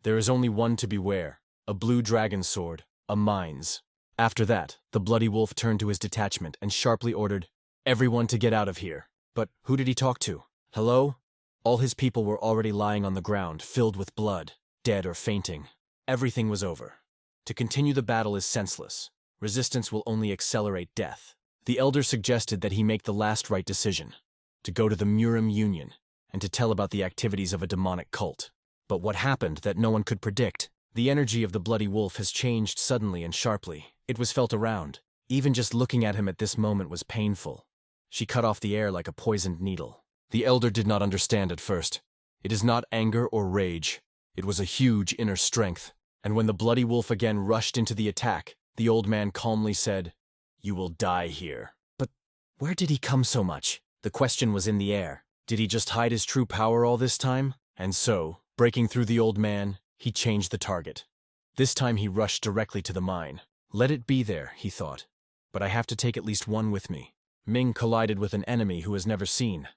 "There is only one to beware, a blue dragon sword, a mines." After that, the bloody wolf turned to his detachment and sharply ordered, "Everyone to get out of here." But who did he talk to? Hello? All his people were already lying on the ground, filled with blood, dead or fainting. Everything was over. To continue the battle is senseless. Resistance will only accelerate death. The elder suggested that he make the last right decision, to go to the Murim Union, and to tell about the activities of a demonic cult. But what happened that no one could predict? The energy of the bloody wolf has changed suddenly and sharply. It was felt around. Even just looking at him at this moment was painful. She cut off the air like a poisoned needle. The elder did not understand at first. It is not anger or rage. It was a huge inner strength. And when the bloody wolf again rushed into the attack, the old man calmly said, "You will die here." But where did he come so much? The question was in the air. Did he just hide his true power all this time? And so, breaking through the old man, he changed the target. This time he rushed directly to the mine. Let it be there, he thought. But I have to take at least one with me. Ming collided with an enemy who has never seen.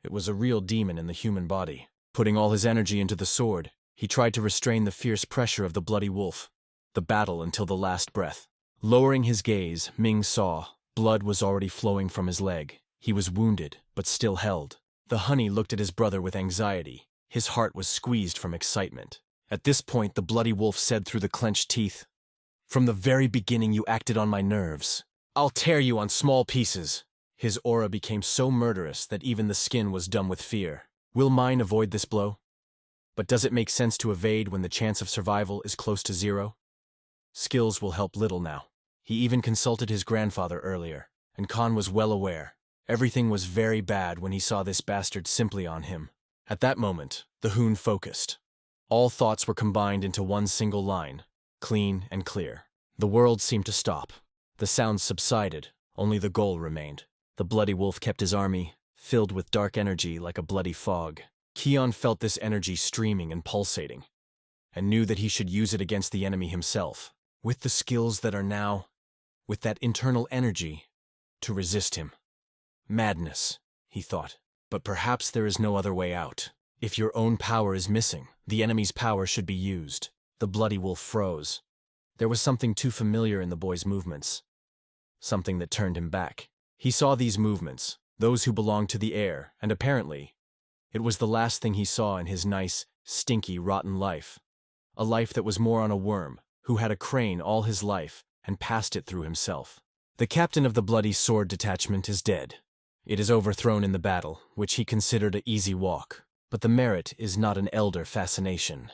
It was a real demon in the human body. Putting all his energy into the sword, he tried to restrain the fierce pressure of the bloody wolf. The battle until the last breath. Lowering his gaze, Ming saw blood was already flowing from his leg. He was wounded, but still held. The honey looked at his brother with anxiety. His heart was squeezed from excitement. At this point, the bloody wolf said through the clenched teeth, "From the very beginning you acted on my nerves. I'll tear you on small pieces." His aura became so murderous that even the skin was dumb with fear. Will mine avoid this blow? But does it make sense to evade when the chance of survival is close to zero? Skills will help little now. He even consulted his grandfather earlier, and Khan was well aware. Everything was very bad when he saw this bastard simply on him. At that moment, the Hoon focused. All thoughts were combined into one single line, clean and clear. The world seemed to stop. The sounds subsided, only the goal remained. The bloody wolf kept his army, filled with dark energy like a bloody fog. Hyan felt this energy streaming and pulsating, and knew that he should use it against the enemy himself, with the skills that are now, with that internal energy, to resist him. Madness, he thought, but perhaps there is no other way out. If your own power is missing, the enemy's power should be used. The bloody wolf froze. There was something too familiar in the boy's movements, something that turned him back. He saw these movements, those who belonged to the air, and apparently, it was the last thing he saw in his nice, stinky, rotten life. A life that was more on a worm, who had a crane all his life and passed it through himself. The captain of the bloody sword detachment is dead. It is overthrown in the battle, which he considered an easy walk. But the merit is not an elder fascination,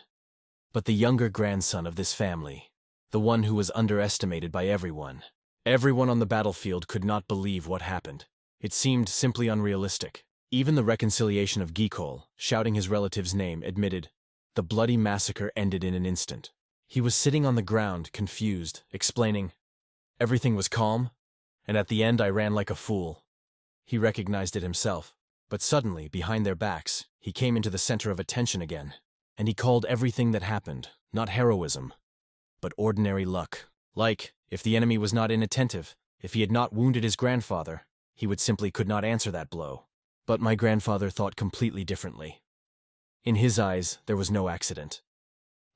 but the younger grandson of this family, the one who was underestimated by everyone. Everyone on the battlefield could not believe what happened. It seemed simply unrealistic. Even the reconciliation of Gikol, shouting his relative's name, admitted, the bloody massacre ended in an instant. He was sitting on the ground, confused, explaining, "Everything was calm, and at the end I ran like a fool." He recognized it himself, but suddenly, behind their backs, he came into the center of attention again, and he called everything that happened, not heroism, but ordinary luck. Like, if the enemy was not inattentive, if he had not wounded his grandfather, he would simply could not answer that blow. But my grandfather thought completely differently. In his eyes, there was no accident.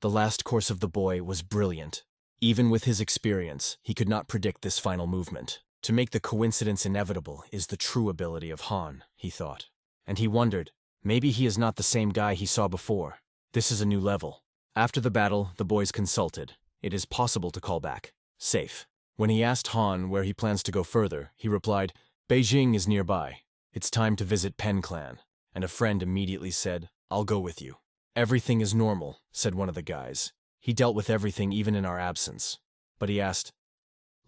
The last course of the boy was brilliant. Even with his experience, he could not predict this final movement. To make the coincidence inevitable is the true ability of Han, he thought. And he wondered, maybe he is not the same guy he saw before. This is a new level. After the battle, the boys consulted. It is possible to call back. Safe. When he asked Han where he plans to go further, he replied, "Beijing is nearby. It's time to visit Pen Clan." And a friend immediately said, "I'll go with you." "Everything is normal," said one of the guys. "He dealt with everything even in our absence." But he asked,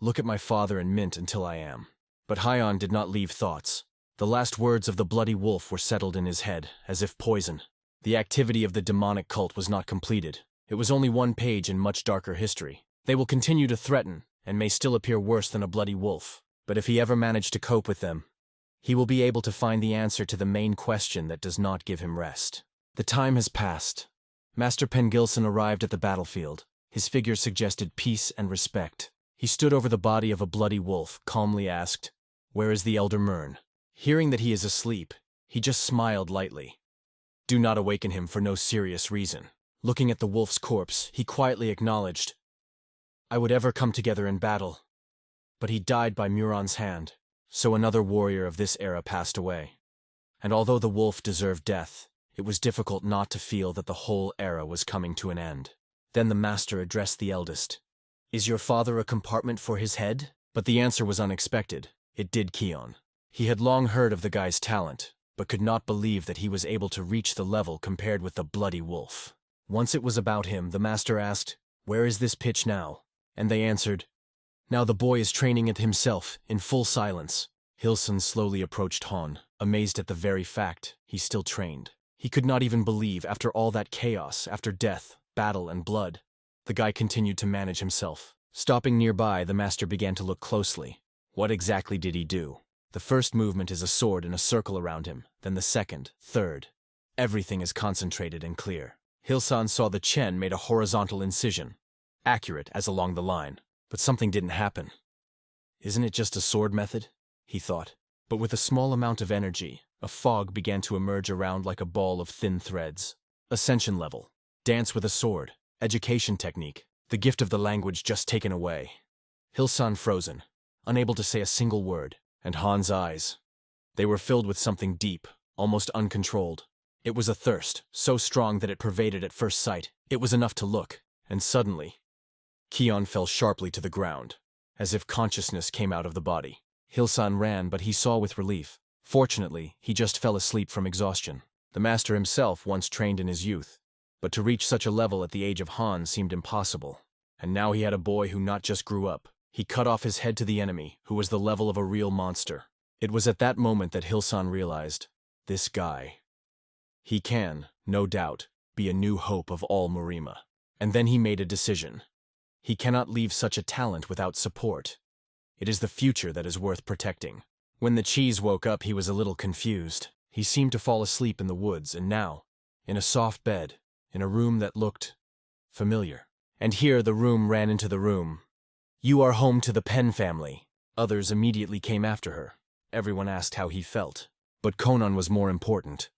"Look at my father and Mint until I am." But Hyan did not leave thoughts. The last words of the bloody wolf were settled in his head, as if poison. The activity of the demonic cult was not completed. It was only one page in much darker history. They will continue to threaten, and may still appear worse than a bloody wolf. But if he ever managed to cope with them, he will be able to find the answer to the main question that does not give him rest. The time has passed. Master Pengilson arrived at the battlefield. His figure suggested peace and respect. He stood over the body of a bloody wolf, calmly asked, "Where is the Elder Mern?" Hearing that he is asleep, he just smiled lightly. Do not awaken him for no serious reason. Looking at the wolf's corpse, he quietly acknowledged, "I would ever come together in battle." But he died by Muron's hand, so another warrior of this era passed away. And although the wolf deserved death, it was difficult not to feel that the whole era was coming to an end. Then the master addressed the eldest. "Is your father a compartment for his head?" But the answer was unexpected. It did Hyan. He had long heard of the guy's talent, but could not believe that he was able to reach the level compared with the bloody wolf. Once it was about him, the master asked, "Where is this pitch now?" And they answered, "Now the boy is training it himself, in full silence." Hyan slowly approached Hyan, amazed at the very fact he still trained. He could not even believe, after all that chaos, after death, battle, and blood, the guy continued to manage himself. Stopping nearby, the master began to look closely. What exactly did he do? The first movement is a sword in a circle around him, then the second, third. Everything is concentrated and clear. Hyan saw the Chen made a horizontal incision, accurate as along the line, but something didn't happen. Isn't it just a sword method? He thought. But with a small amount of energy, a fog began to emerge around like a ball of thin threads. Ascension level. Dance with a sword. Education technique. The gift of the language just taken away. Hyan frozen, unable to say a single word, and Han's eyes. They were filled with something deep, almost uncontrolled. It was a thirst, so strong that it pervaded at first sight. It was enough to look, and suddenly, Hyan fell sharply to the ground, as if consciousness came out of the body. Hyan ran, but he saw with relief. Fortunately, he just fell asleep from exhaustion. The master himself once trained in his youth, but to reach such a level at the age of Hyan seemed impossible. And now he had a boy who not just grew up, he cut off his head to the enemy, who was the level of a real monster. It was at that moment that Hyan realized, this guy. He can, no doubt, be a new hope of all Murima. And then he made a decision. He cannot leave such a talent without support. It is the future that is worth protecting. When the cheese woke up, he was a little confused. He seemed to fall asleep in the woods, and now, in a soft bed, in a room that looked familiar. And here the room ran into the room. "You are home to the Pen family." Others immediately came after her. Everyone asked how he felt. But Conan was more important.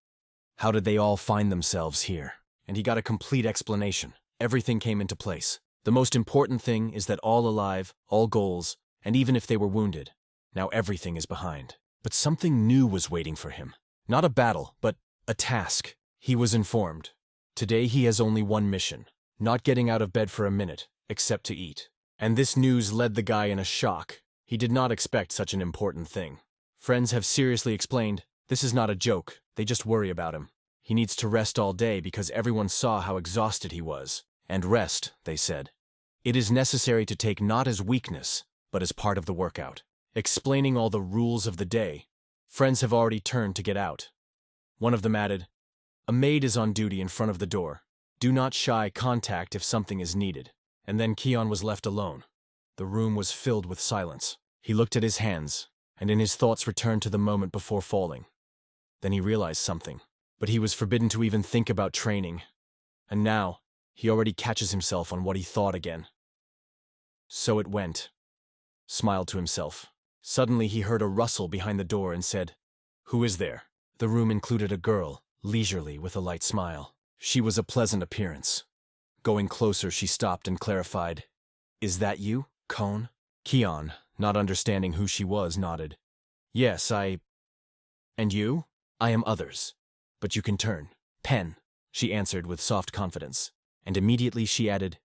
How did they all find themselves here? And he got a complete explanation. Everything came into place. The most important thing is that all alive, all goals, and even if they were wounded, now everything is behind. But something new was waiting for him. Not a battle, but a task. He was informed. Today he has only one mission, not getting out of bed for a minute, except to eat. And this news led the guy in a shock. He did not expect such an important thing. Friends have seriously explained, this is not a joke, they just worry about him. He needs to rest all day because everyone saw how exhausted he was. And rest, they said. It is necessary to take not as weakness, but as part of the workout. Explaining all the rules of the day, friends have already turned to get out. One of them added, "A maid is on duty in front of the door. Do not shy contact if something is needed." And then Hyan was left alone. The room was filled with silence. He looked at his hands, and in his thoughts returned to the moment before falling. Then he realized something. But he was forbidden to even think about training. And now, he already catches himself on what he thought again. So it went. Smiled to himself. Suddenly he heard a rustle behind the door and said, "Who is there?" The room included a girl, leisurely with a light smile. She was a pleasant appearance. Going closer, she stopped and clarified, "Is that you, Kon?" Hyan, not understanding who she was, nodded. "Yes, And you?" "I am others. But you can turn. Pen," she answered with soft confidence. And immediately she added,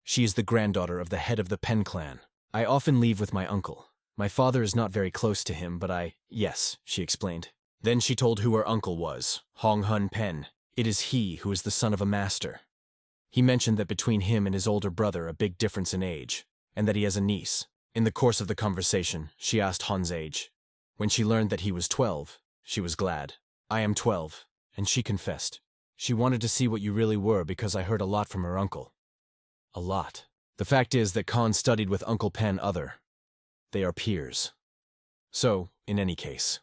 "She is the granddaughter of the head of the Pen clan. I often leave with my uncle. My father is not very close to him, but Yes," she explained. Then she told who her uncle was, Hong Hun Pen. It is he who is the son of a master. He mentioned that between him and his older brother a big difference in age, and that he has a niece. In the course of the conversation, she asked Han's age. When she learned that he was 12, she was glad. "I am 12, and she confessed. She wanted to see what you really were because I heard a lot from her uncle." A lot. The fact is that Khan studied with Uncle Pen other. They are peers. So, in any case,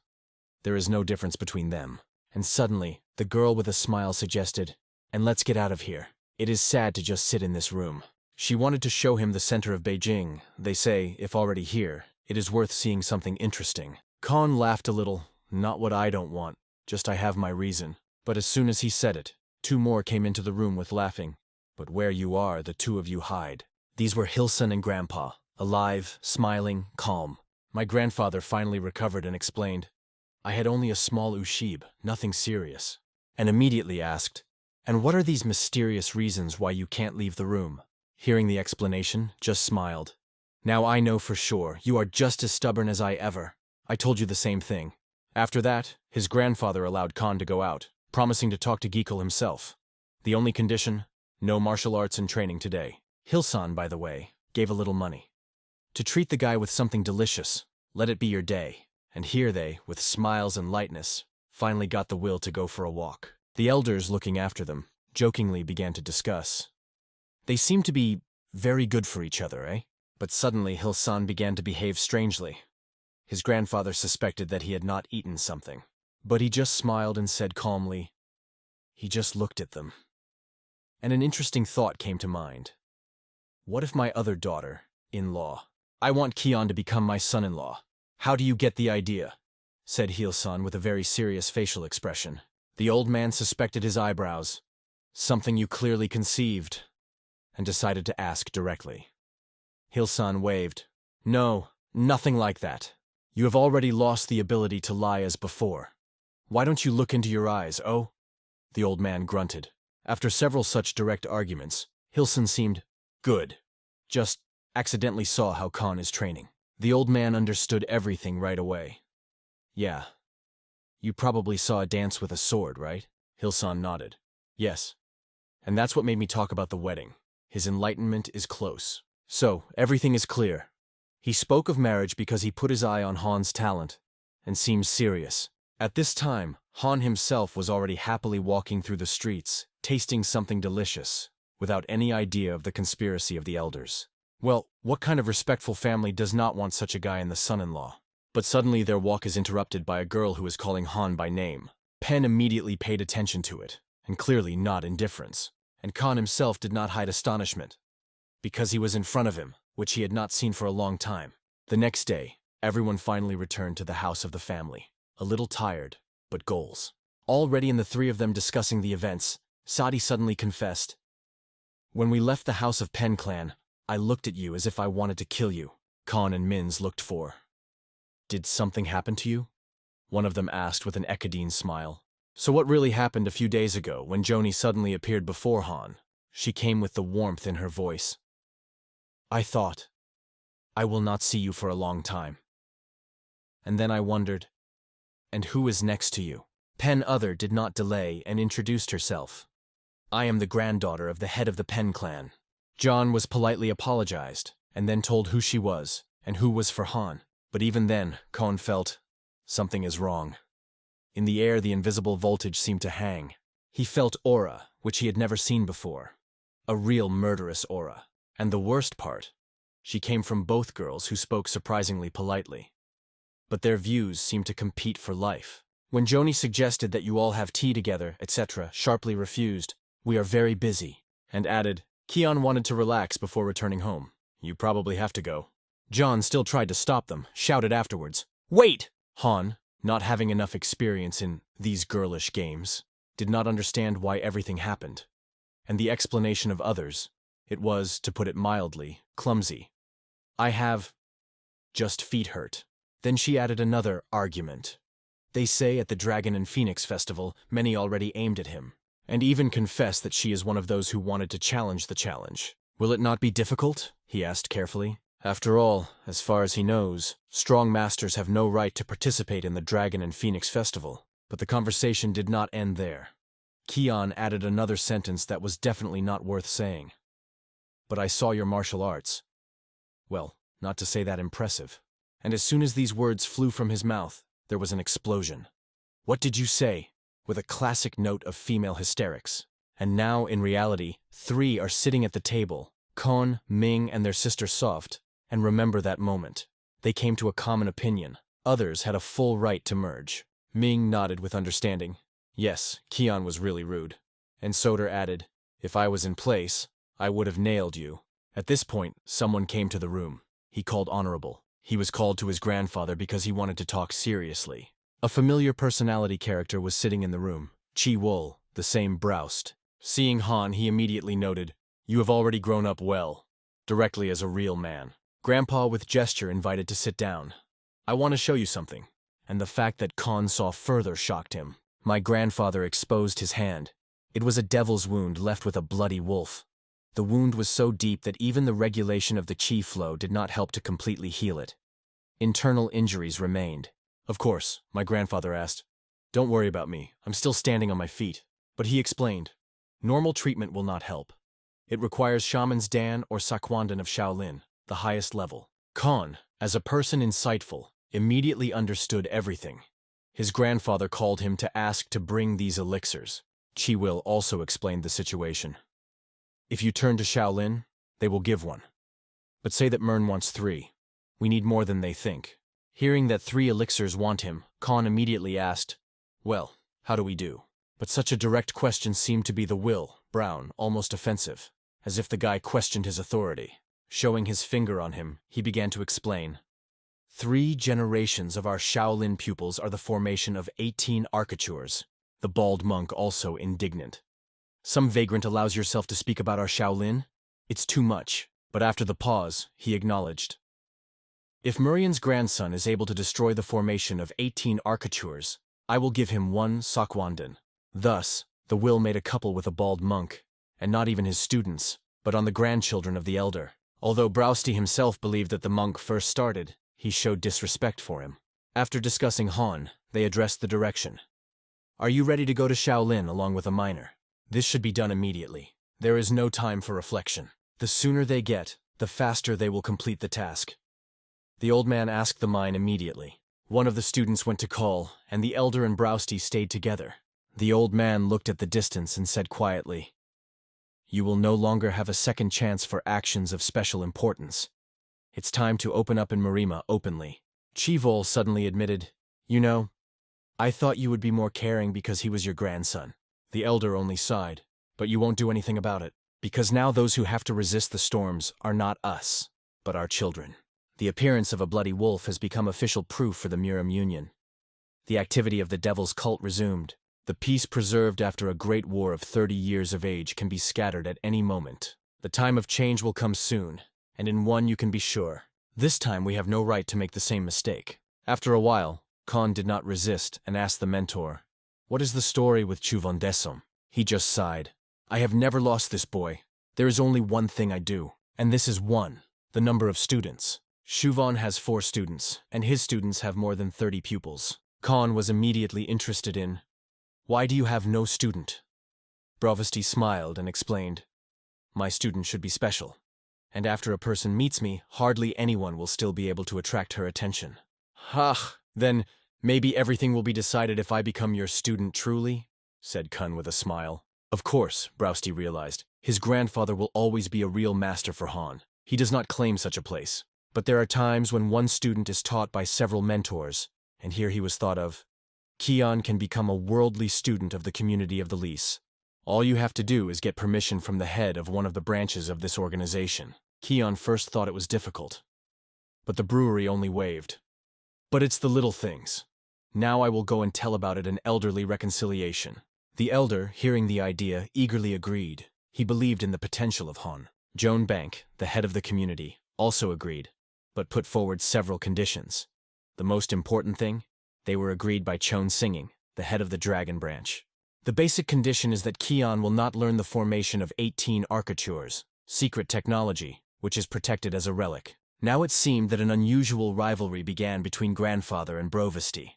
there is no difference between them. And suddenly, the girl with a smile suggested, "And let's get out of here. It is sad to just sit in this room." She wanted to show him the center of Beijing. They say, if already here, it is worth seeing something interesting. Khan laughed a little. Not what I don't want, just I have my reason. But as soon as he said it, two more came into the room with laughing. But where you are, the two of you hide. These were Hilson and Grandpa, alive, smiling, calm. My grandfather finally recovered and explained, I had only a small ushib, nothing serious. And immediately asked, and what are these mysterious reasons why you can't leave the room? Hearing the explanation, just smiled. Now I know for sure, you are just as stubborn as I ever. I told you the same thing. After that, his grandfather allowed Khan to go out, promising to talk to Geekle himself. The only condition, no martial arts and training today. Hilson, by the way, gave a little money. To treat the guy with something delicious, let it be your day. And here they, with smiles and lightness, finally got the will to go for a walk. The elders, looking after them, jokingly began to discuss. They seemed to be very good for each other, eh? But suddenly Hilson began to behave strangely. His grandfather suspected that he had not eaten something. But he just smiled and said calmly, he just looked at them. And an interesting thought came to mind. What if my other daughter-in-law? I want Hyan to become my son-in-law. How do you get the idea? Said Hilson with a very serious facial expression. The old man suspected his eyebrows. Something you clearly conceived. And decided to ask directly. Hilson waved. No, nothing like that. You have already lost the ability to lie as before. Why don't you look into your eyes, oh? The old man grunted. After several such direct arguments, Hilson seemed good. Just accidentally saw how Khan is training. The old man understood everything right away. Yeah. You probably saw a dance with a sword, right? Hilson nodded. Yes. And that's what made me talk about the wedding. His enlightenment is close. So, everything is clear. He spoke of marriage because he put his eye on Han's talent, and seemed serious. At this time, Han himself was already happily walking through the streets, tasting something delicious, without any idea of the conspiracy of the elders. Well, what kind of respectful family does not want such a guy in the son-in-law? But suddenly their walk is interrupted by a girl who is calling Han by name. Pen immediately paid attention to it, and clearly not indifference. And Khan himself did not hide astonishment, because he was in front of him, which he had not seen for a long time. The next day, everyone finally returned to the house of the family, a little tired, but goals. Already in the three of them discussing the events, Sadi suddenly confessed, when we left the house of Pen clan, I looked at you as if I wanted to kill you. Khan and Mins looked for. Did something happen to you? One of them asked with an Ekadine smile. So what really happened a few days ago when Joni suddenly appeared before Han? She came with the warmth in her voice. I thought, I will not see you for a long time. And then I wondered, and who is next to you? Pen Other did not delay and introduced herself. I am the granddaughter of the head of the Pen clan. John was politely apologized, and then told who she was, and who was for Han. But even then, Khan felt, something is wrong. In the air the invisible voltage seemed to hang. He felt aura, which he had never seen before. A real murderous aura. And the worst part, she came from both girls who spoke surprisingly politely. But their views seemed to compete for life. When Joni suggested that you all have tea together, etc., sharply refused, we are very busy, and added, Hyan wanted to relax before returning home. You probably have to go. John still tried to stop them, shouted afterwards, Wait! Han, not having enough experience in these girlish games, did not understand why everything happened. And the explanation of others, it was, to put it mildly, clumsy. I have just feet hurt. Then she added another argument. They say at the Dragon and Phoenix Festival, many already aimed at him, and even confessed that she is one of those who wanted to challenge the challenge. Will it not be difficult? He asked carefully. After all, as far as he knows, strong masters have no right to participate in the Dragon and Phoenix Festival. But the conversation did not end there. Hyan added another sentence that was definitely not worth saying. But I saw your martial arts. Well, not to say that impressive. And as soon as these words flew from his mouth, there was an explosion. What did you say? With a classic note of female hysterics. And now, in reality, three are sitting at the table, Kon, Ming, and their sister Soft, and remember that moment. They came to a common opinion. Others had a full right to merge. Ming nodded with understanding. Yes, Hyan was really rude. And Soder added, if I was in place, I would have nailed you. At this point, someone came to the room. He called Honorable. He was called to his grandfather because he wanted to talk seriously. A familiar personality character was sitting in the room. Chi-wol, the same Broust. Seeing Han, he immediately noted, "You have already grown up well," directly as a real man. Grandpa with gesture invited to sit down. "I want to show you something." And the fact that Khan saw further shocked him. My grandfather exposed his hand. It was a devil's wound left with a bloody wolf. The wound was so deep that even the regulation of the chi flow did not help to completely heal it. Internal injuries remained. Of course, my grandfather asked, "Don't worry about me, I'm still standing on my feet." But he explained, "Normal treatment will not help. It requires Shaman's Dan or Sakwandan of Shaolin, the highest level." Khan, as a person insightful, immediately understood everything. His grandfather called him to ask to bring these elixirs. Chi-will also explained the situation. "If you turn to Shaolin, they will give one. But say that Mern wants 3. We need more than they think." Hearing that 3 elixirs want him, Khan immediately asked, "Well, how do we do?" But such a direct question seemed to be the will, Brown, almost offensive, as if the guy questioned his authority. Showing his finger on him, he began to explain. 3 generations of our Shaolin pupils are the formation of 18 architures. The bald monk also indignant. "Some vagrant allows yourself to speak about our Shaolin? It's too much." But after the pause, he acknowledged. "If Murian's grandson is able to destroy the formation of 18 architures, I will give him 1 Sakwandan." Thus, the will made a couple with a bald monk, and not even his students, but on the grandchildren of the elder. Although Brousty himself believed that the monk first started, he showed disrespect for him. After discussing Han, they addressed the direction. "Are you ready to go to Shaolin along with a minor? This should be done immediately. There is no time for reflection. The sooner they get, the faster they will complete the task." The old man asked the mine immediately. One of the students went to call, and the elder and Brousty stayed together. The old man looked at the distance and said quietly, "You will no longer have a second chance for actions of special importance. It's time to open up in Marima openly." Chi-wol suddenly admitted, "You know, I thought you would be more caring because he was your grandson." The elder only sighed, "But you won't do anything about it, because now those who have to resist the storms are not us, but our children." The appearance of a bloody wolf has become official proof for the Murim Union. The activity of the Devil's cult resumed. The peace preserved after a great war of 30 years of age can be scattered at any moment. The time of change will come soon, and in one you can be sure. This time we have no right to make the same mistake. After a while, Khan did not resist and asked the mentor, "What is the story with Chuvon Desom?" He just sighed. "I have never lost this boy. There is only one thing I do, and this is 1, the number of students. Chuvon has 4 students, and his students have more than 30 pupils." Khan was immediately interested in, "Why do you have no student?" Bravasti smiled and explained, "My student should be special, and after a person meets me, hardly anyone will still be able to attract her attention." "Ha! Then maybe everything will be decided if I become your student truly?" said Kun with a smile. Of course, Bravasti realized, his grandfather will always be a real master for Han. He does not claim such a place. But there are times when one student is taught by several mentors, and here he was thought of. Hyan can become a worldly student of the community of the Lease. All you have to do is get permission from the head of one of the branches of this organization. Hyan first thought it was difficult, but the brewery only waved. "But it's the little things. Now I will go and tell about it in elderly reconciliation." The elder, hearing the idea, eagerly agreed. He believed in the potential of Han. Joan Bank, the head of the community, also agreed, but put forward several conditions. The most important thing? They were agreed by Chon Singing, the head of the Dragon Branch. The basic condition is that Hyan will not learn the formation of 18 architures, secret technology, which is protected as a relic. Now it seemed that an unusual rivalry began between grandfather and Brovasti.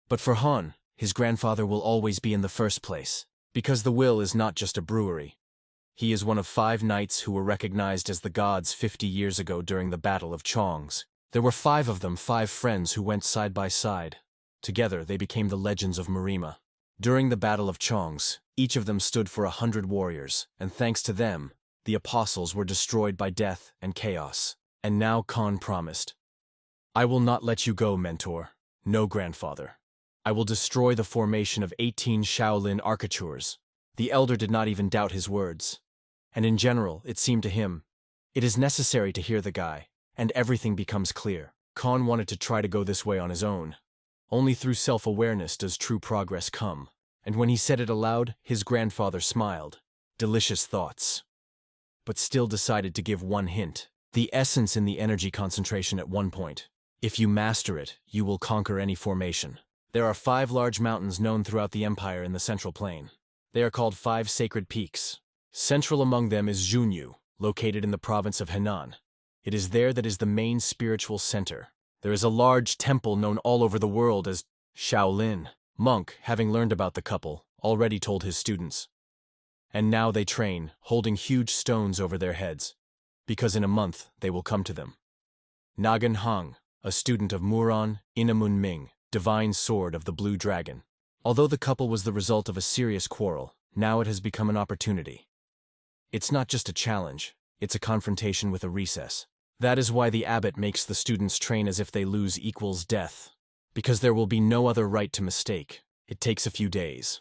But for Han, his grandfather will always be in the first place, because the will is not just a brewery. He is one of 5 knights who were recognized as the gods 50 years ago during the Battle of Chongs. There were 5 of them, 5 friends who went side by side. Together they became the legends of Marima. During the Battle of Chongs, each of them stood for 100 warriors, and thanks to them, the apostles were destroyed by death and chaos. And now Khan promised, "I will not let you go, mentor. No, grandfather. I will destroy the formation of 18 Shaolin architures." The elder did not even doubt his words. And in general, it seemed to him, It is necessary to hear the guy, and everything becomes clear. Khan wanted to try to go this way on his own. Only through self-awareness does true progress come. And when he said it aloud, his grandfather smiled. Delicious thoughts. But still decided to give one hint. The essence in the energy concentration at one point. If you master it, you will conquer any formation. There are 5 large mountains known throughout the empire in the central plain. They are called 5 sacred peaks. Central among them is Junyu, located in the province of Henan. It is there that is the main spiritual center. There is a large temple known all over the world as Shaolin. Monk, having learned about the couple, already told his students. And now they train, holding huge stones over their heads, because in a month they will come to them. Nagan Hang, a student of Muran Inamun Ming, divine sword of the blue dragon. Although the couple was the result of a serious quarrel, now it has become an opportunity. It's not just a challenge, it's a confrontation with a recess. That is why the abbot makes the students train as if they lose equals death. Because there will be no other right to mistake. It takes a few days.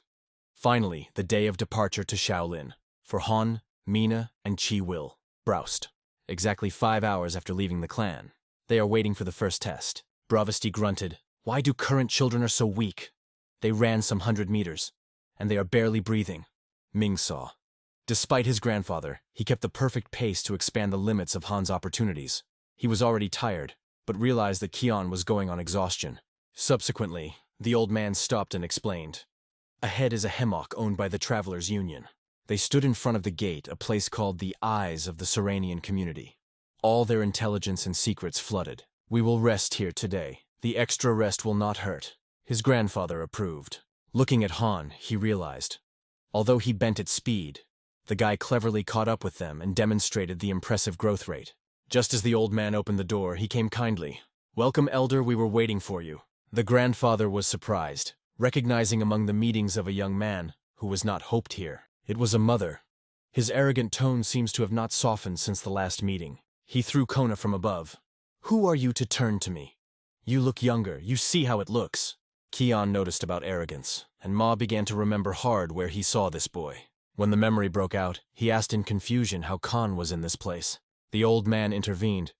Finally, the day of departure to Shaolin, for Han, Mina, and Chi will. Broust. Exactly 5 hours after leaving the clan. They are waiting for the first test. Bravasti grunted, "Why do current children are so weak?" They ran some 100 meters, and they are barely breathing. Ming saw. Despite his grandfather, he kept the perfect pace to expand the limits of Han's opportunities. He was already tired, but realized that Hyan was going on exhaustion. Subsequently, the old man stopped and explained. Ahead is a hammock owned by the Travelers' Union. They stood in front of the gate, a place called the Eyes of the Serenian community. All their intelligence and secrets flooded. "We will rest here today. The extra rest will not hurt." His grandfather approved. Looking at Han, he realized. Although he bent at speed, the guy cleverly caught up with them and demonstrated the impressive growth rate. Just as the old man opened the door, he came kindly. "Welcome, elder, we were waiting for you." The grandfather was surprised, recognizing among the meetings of a young man who was not hoped here. It was a mother. His arrogant tone seems to have not softened since the last meeting. He threw Kona from above. "Who are you to turn to me? You look younger, you see how it looks." Hyan noticed about arrogance, and Ma began to remember hard where he saw this boy. When the memory broke out, he asked in confusion how Khan was in this place. The old man intervened.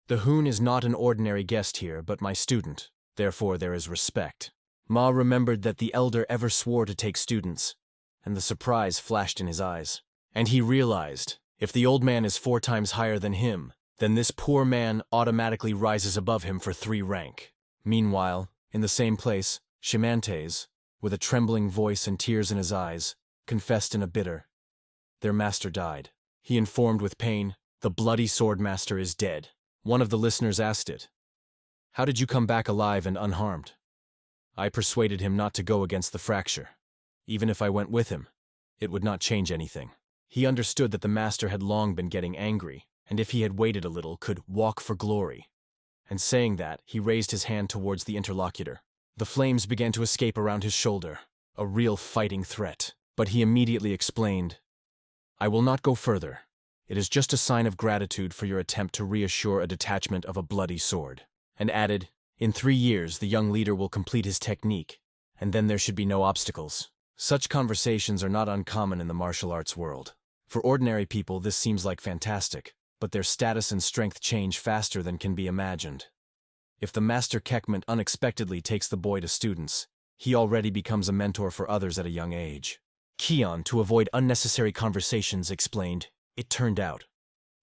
"The Hoon is not an ordinary guest here, but my student. Therefore there is respect." Ma remembered that the elder ever swore to take students, and the surprise flashed in his eyes. And he realized, if the old man is 4 times higher than him, then this poor man automatically rises above him for 3 rank. Meanwhile, in the same place, Shimantes, with a trembling voice and tears in his eyes, confessed in a bitter. Their master died. He informed with pain, "The bloody sword master is dead." One of the listeners asked it. "How did you come back alive and unharmed?" "I persuaded him not to go against the fracture. Even if I went with him, it would not change anything." He understood that the master had long been getting angry, and if he had waited a little, could walk for glory. And saying that, he raised his hand towards the interlocutor. The flames began to escape around his shoulder, a real fighting threat. But he immediately explained, "I will not go further. It is just a sign of gratitude for your attempt to reassure a detachment of a bloody sword." And added, "In 3 years, the young leader will complete his technique, and then there should be no obstacles." Such conversations are not uncommon in the martial arts world. For ordinary people, this seems like fantastic, but their status and strength change faster than can be imagined. If the master Kekment unexpectedly takes the boy to students, he already becomes a mentor for others at a young age. Hyan, to avoid unnecessary conversations, explained, "It turned out.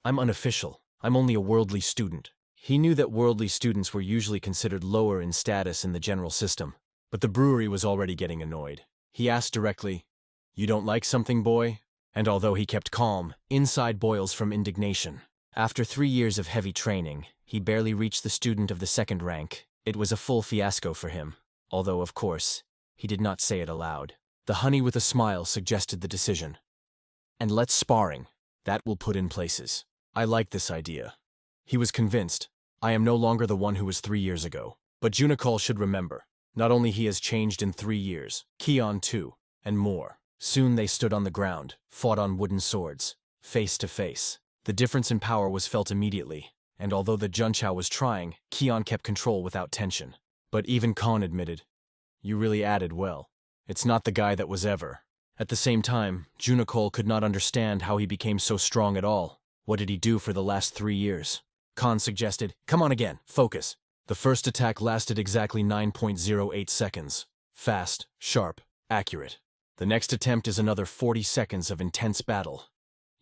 I'm unofficial. I'm only a worldly student." He knew that worldly students were usually considered lower in status in the general system, but the brewery was already getting annoyed. He asked directly, "You don't like something, boy?" And although he kept calm, inside boils from indignation. After 3 years of heavy training, he barely reached the student of the 2nd rank. It was a full fiasco for him, although, of course, he did not say it aloud. The honey with a smile suggested the decision. "And let's sparring. That will put in places." I like this idea. He was convinced. I am no longer the one who was 3 years ago. But Junikol should remember, not only he has changed in 3 years, Hyan too, and more. Soon they stood on the ground, fought on wooden swords, face to face. The difference in power was felt immediately, and although the Junchao was trying, Hyan kept control without tension. But even Khan admitted, "You really added well. It's not the guy that was ever." At the same time, Junikol could not understand how he became so strong at all. What did he do for the last 3 years? Khan suggested, come on again, focus. The first attack lasted exactly 9.08 seconds. Fast, sharp, accurate. The next attempt is another 40 seconds of intense battle.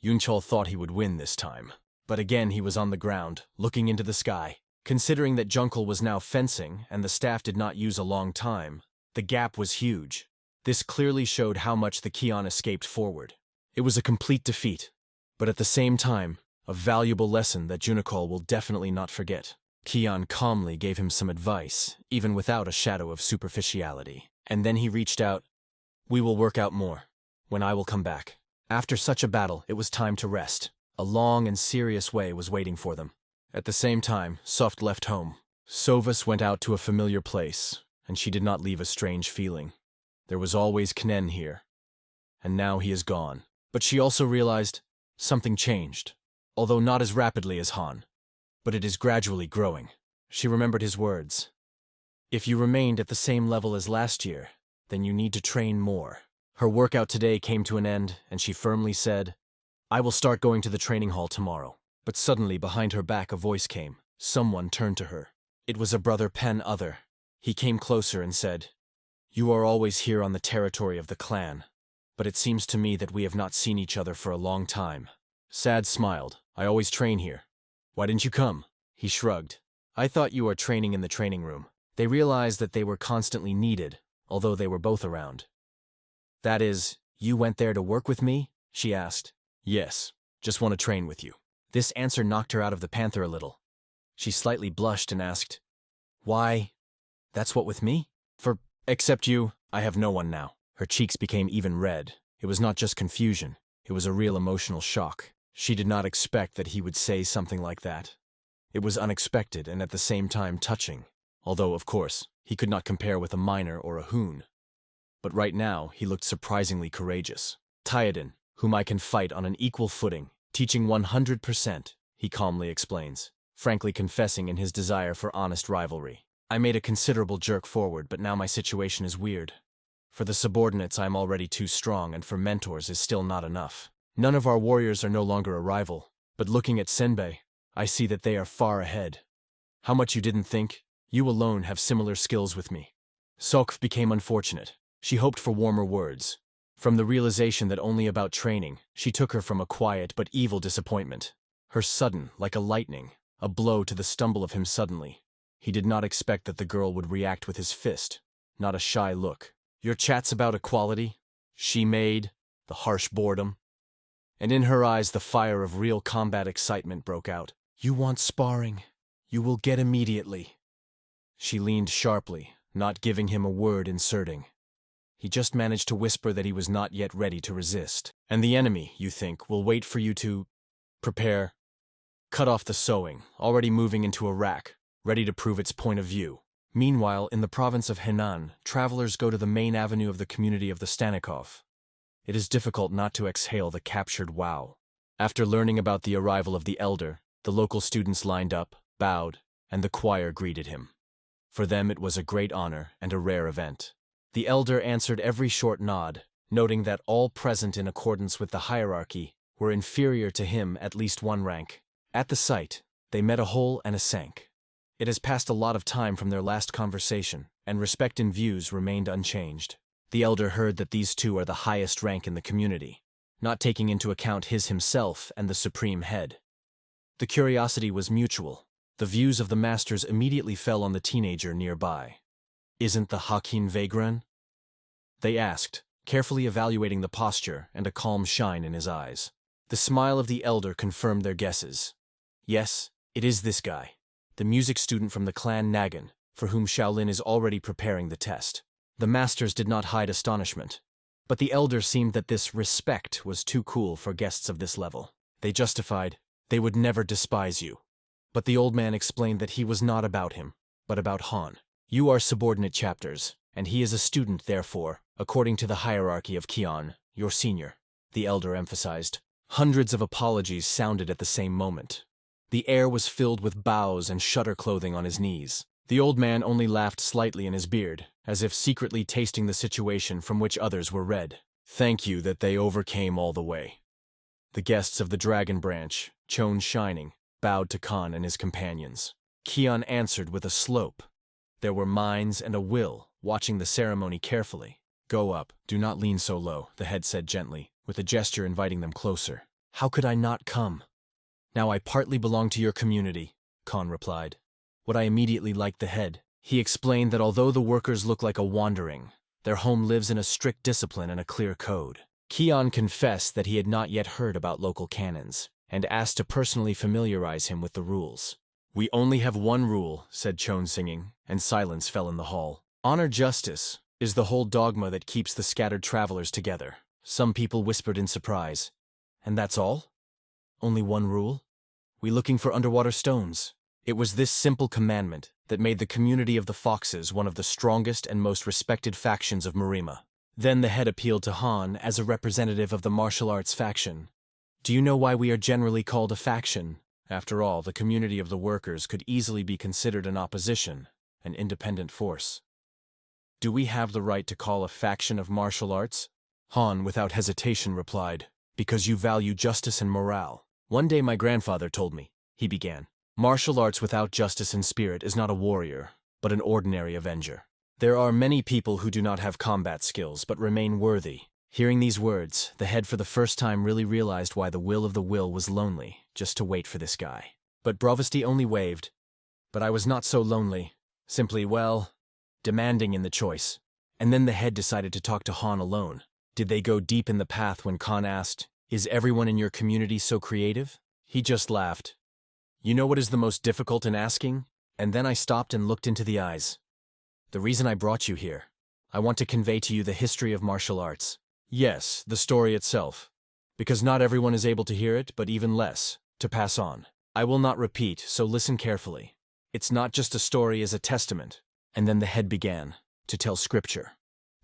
Yunchol thought he would win this time. But again he was on the ground, looking into the sky. Considering that Junkel was now fencing and the staff did not use a long time, the gap was huge. This clearly showed how much the Kion escaped forward. It was a complete defeat, but at the same time, a valuable lesson that Junikol will definitely not forget. Kion calmly gave him some advice, even without a shadow of superficiality. And then he reached out, we will work out more, when I will come back. After such a battle, it was time to rest. A long and serious way was waiting for them. At the same time, Soft left home. Sovus went out to a familiar place, and she did not leave a strange feeling. There was always Knen here, and now he is gone. But she also realized something changed, although not as rapidly as Han. But it is gradually growing. She remembered his words. If you remained at the same level as last year, then you need to train more. Her workout today came to an end, and she firmly said, I will start going to the training hall tomorrow. But suddenly, behind her back, a voice came. Someone turned to her. It was a brother Pen Other. He came closer and said, You are always here on the territory of the clan, but it seems to me that we have not seen each other for a long time. Sad smiled. I always train here. Why didn't you come? He shrugged. I thought you were training in the training room. They realized that they were constantly needed, although they were both around. That is, you went there to work with me? She asked. Yes, just want to train with you. This answer knocked her out of the panther a little. She slightly blushed and asked, Why? That's what with me? Except you, I have no one now. Her cheeks became even red. It was not just confusion. It was a real emotional shock. She did not expect that he would say something like that. It was unexpected and at the same time touching. Although, of course, he could not compare with a miner or a hoon. But right now, he looked surprisingly courageous. Tayadin, whom I can fight on an equal footing, teaching 100%, he calmly explains, frankly confessing in his desire for honest rivalry. I made a considerable jerk forward, but now my situation is weird. For the subordinates, I am already too strong, and for mentors is still not enough. None of our warriors are no longer a rival, but looking at Senbei, I see that they are far ahead. How much you didn't think? You alone have similar skills with me. Sokf became unfortunate. She hoped for warmer words. From the realization that only about training, she took her from a quiet but evil disappointment. Her sudden, like a lightning, a blow to the stumble of him suddenly. He did not expect that the girl would react with his fist, not a shy look. Your chats about equality? She made, the harsh boredom. And in her eyes the fire of real combat excitement broke out. You want sparring. You will get immediately. She leaned sharply, not giving him a word inserting. He just managed to whisper that he was not yet ready to resist. And the enemy, you think, will wait for you to prepare. Cut off the sewing, already moving into a rack, ready to prove its point of view. Meanwhile, in the province of Henan, travelers go to the main avenue of the community of the Stanikov. It is difficult not to exhale the captured wow. After learning about the arrival of the elder, the local students lined up, bowed, and the choir greeted him. For them it was a great honor and a rare event. The elder answered every short nod, noting that all present in accordance with the hierarchy were inferior to him at least one rank. At the sight, they met a hole and a sank. It has passed a lot of time from their last conversation, and respect and views remained unchanged. The elder heard that these two are the highest rank in the community, not taking into account his himself and the supreme head. The curiosity was mutual. The views of the masters immediately fell on the teenager nearby. Isn't the Hakin Vagran? They asked, carefully evaluating the posture and a calm shine in his eyes. The smile of the elder confirmed their guesses. Yes, it is this guy, the music student from the clan Nagan, for whom Shaolin is already preparing the test. The masters did not hide astonishment, but the elder seemed that this respect was too cool for guests of this level. They justified, they would never despise you. But the old man explained that he was not about him, but about Han. You are subordinate chapters, and he is a student, therefore, according to the hierarchy of Kion, your senior, the elder emphasized. Hundreds of apologies sounded at the same moment. The air was filled with bows and shutter clothing on his knees. The old man only laughed slightly in his beard, as if secretly tasting the situation from which others were red. Thank you that they overcame all the way. The guests of the Dragon Branch, Chon, shining, bowed to Khan and his companions. Hyan answered with a slope. There were minds and a will, watching the ceremony carefully. Go up, do not lean so low, the head said gently, with a gesture inviting them closer. How could I not come? Now I partly belong to your community, Khan replied. What I immediately liked the head. He explained that although the workers look like a wandering, their home lives in a strict discipline and a clear code. Hyan confessed that he had not yet heard about local canons, and asked to personally familiarize him with the rules. We only have one rule, said Chon, singing, and silence fell in the hall. Honor justice is the whole dogma that keeps the scattered travelers together. Some people whispered in surprise. And that's all? Only one rule? We looking for underwater stones. It was this simple commandment that made the community of the Foxes one of the strongest and most respected factions of Marima. Then the head appealed to Han as a representative of the martial arts faction. Do you know why we are generally called a faction? After all, the community of the workers could easily be considered an opposition, an independent force. Do we have the right to call a faction of martial arts? Han, without hesitation, replied, because you value justice and morale. One day my grandfather told me, he began, martial arts without justice and spirit is not a warrior, but an ordinary avenger. There are many people who do not have combat skills but remain worthy. Hearing these words, the head for the first time really realized why the will of the will was lonely, just to wait for this guy. But Bravasti only waved. But I was not so lonely. Simply, well, demanding in the choice. And then the head decided to talk to Han alone. Did they go deep in the path when Khan asked, is everyone in your community so creative? He just laughed. You know what is the most difficult in asking? And then I stopped and looked into the eyes. The reason I brought you here. I want to convey to you the history of martial arts. Yes, the story itself. Because not everyone is able to hear it, but even less, to pass on. I will not repeat, so listen carefully. It's not just a story as a testament. And then the head began to tell scripture.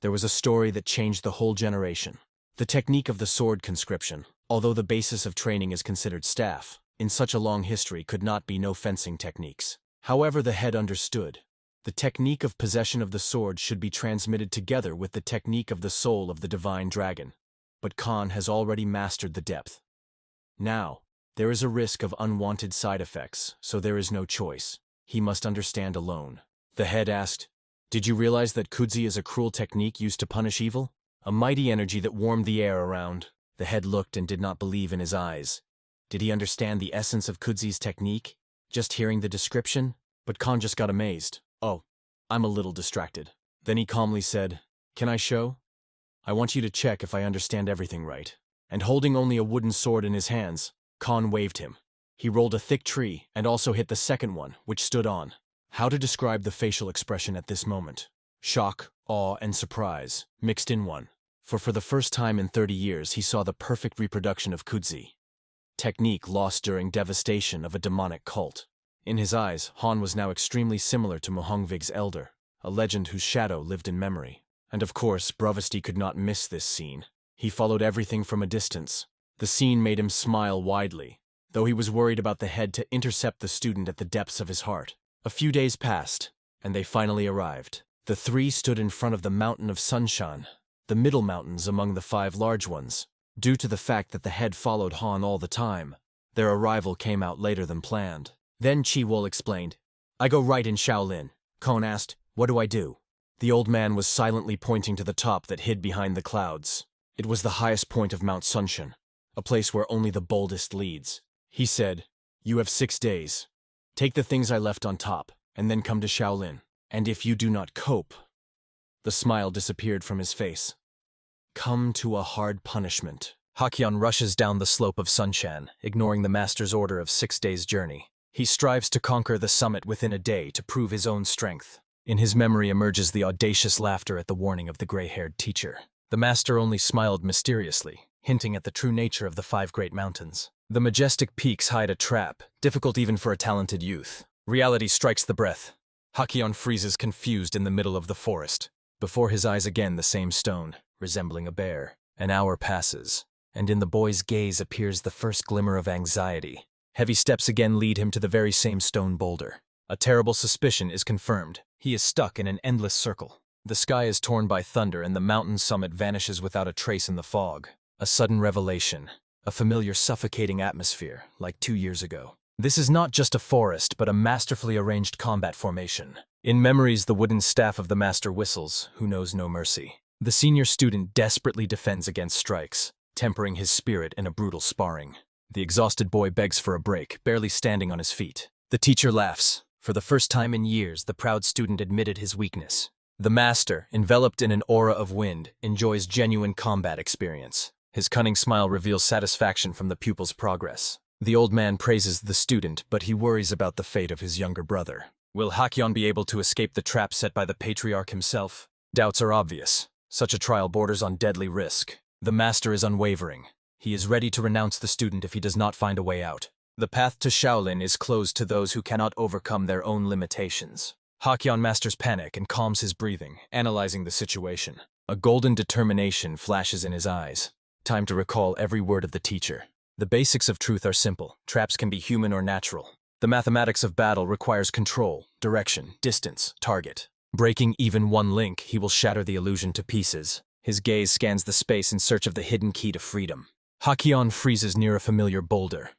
There was a story that changed the whole generation. The technique of the sword conscription, although the basis of training is considered staff, in such a long history could not be no fencing techniques. However, the head understood. The technique of possession of the sword should be transmitted together with the technique of the soul of the divine dragon. But Khan has already mastered the depth. Now, there is a risk of unwanted side effects, so there is no choice. He must understand alone. The head asked, did you realize that Kudzi is a cruel technique used to punish evil? A mighty energy that warmed the air around. The head looked and did not believe in his eyes. Did he understand the essence of Kudzi's technique? Just hearing the description? But Khan just got amazed. Oh, I'm a little distracted. Then he calmly said, can I show? I want you to check if I understand everything right. And holding only a wooden sword in his hands, Khan waved him. He rolled a thick tree and also hit the second one, which stood on. How to describe the facial expression at this moment? Shock, awe, and surprise, mixed in one. For the first time in 30 years, he saw the perfect reproduction of Kudzi. Technique lost during devastation of a demonic cult. In his eyes, Han was now extremely similar to Muhongvig's elder, a legend whose shadow lived in memory. And of course, Bravasti could not miss this scene. He followed everything from a distance. The scene made him smile widely, though he was worried about the head to intercept the student at the depths of his heart. A few days passed, and they finally arrived. The three stood in front of the Mountain of Sunshan, the middle mountains among the 5 large ones. Due to the fact that the head followed Han all the time, their arrival came out later than planned. Then Chi-Wol explained, I go right in Shaolin. Khan asked, what do I do? The old man was silently pointing to the top that hid behind the clouds. It was the highest point of Mount Sunshan, a place where only the boldest leads. He said, you have 6 days. Take the things I left on top, and then come to Shaolin. And if you do not cope, the smile disappeared from his face. Come to a hard punishment. Hyan rushes down the slope of Sunshan, ignoring the master's order of 6 days' journey. He strives to conquer the summit within a day to prove his own strength. In his memory emerges the audacious laughter at the warning of the gray-haired teacher. The master only smiled mysteriously, hinting at the true nature of the 5 great mountains. The majestic peaks hide a trap, difficult even for a talented youth. Reality strikes the breath. Hyan freezes confused in the middle of the forest. Before his eyes again the same stone, resembling a bear. An hour passes, and in the boy's gaze appears the first glimmer of anxiety. Heavy steps again lead him to the very same stone boulder. A terrible suspicion is confirmed. He is stuck in an endless circle. The sky is torn by thunder and the mountain summit vanishes without a trace in the fog. A sudden revelation. a familiar suffocating atmosphere, like 2 years ago. This is not just a forest, but a masterfully arranged combat formation. In memories, the wooden staff of the master whistles, who knows no mercy. The senior student desperately defends against strikes, tempering his spirit in a brutal sparring. The exhausted boy begs for a break, barely standing on his feet. The teacher laughs. For the first time in years, the proud student admitted his weakness. The master, enveloped in an aura of wind, enjoys genuine combat experience. His cunning smile reveals satisfaction from the pupil's progress. The old man praises the student, but he worries about the fate of his younger brother. Will Hyan be able to escape the trap set by the patriarch himself? Doubts are obvious. Such a trial borders on deadly risk. The master is unwavering. He is ready to renounce the student if he does not find a way out. The path to Shaolin is closed to those who cannot overcome their own limitations. Hyan masters panic and calms his breathing, analyzing the situation. A golden determination flashes in his eyes. Time to recall every word of the teacher. The basics of truth are simple. Traps can be human or natural. The mathematics of battle requires control, direction, distance, target. Breaking even one link, he will shatter the illusion to pieces. His gaze scans the space in search of the hidden key to freedom. Hyan freezes near a familiar boulder.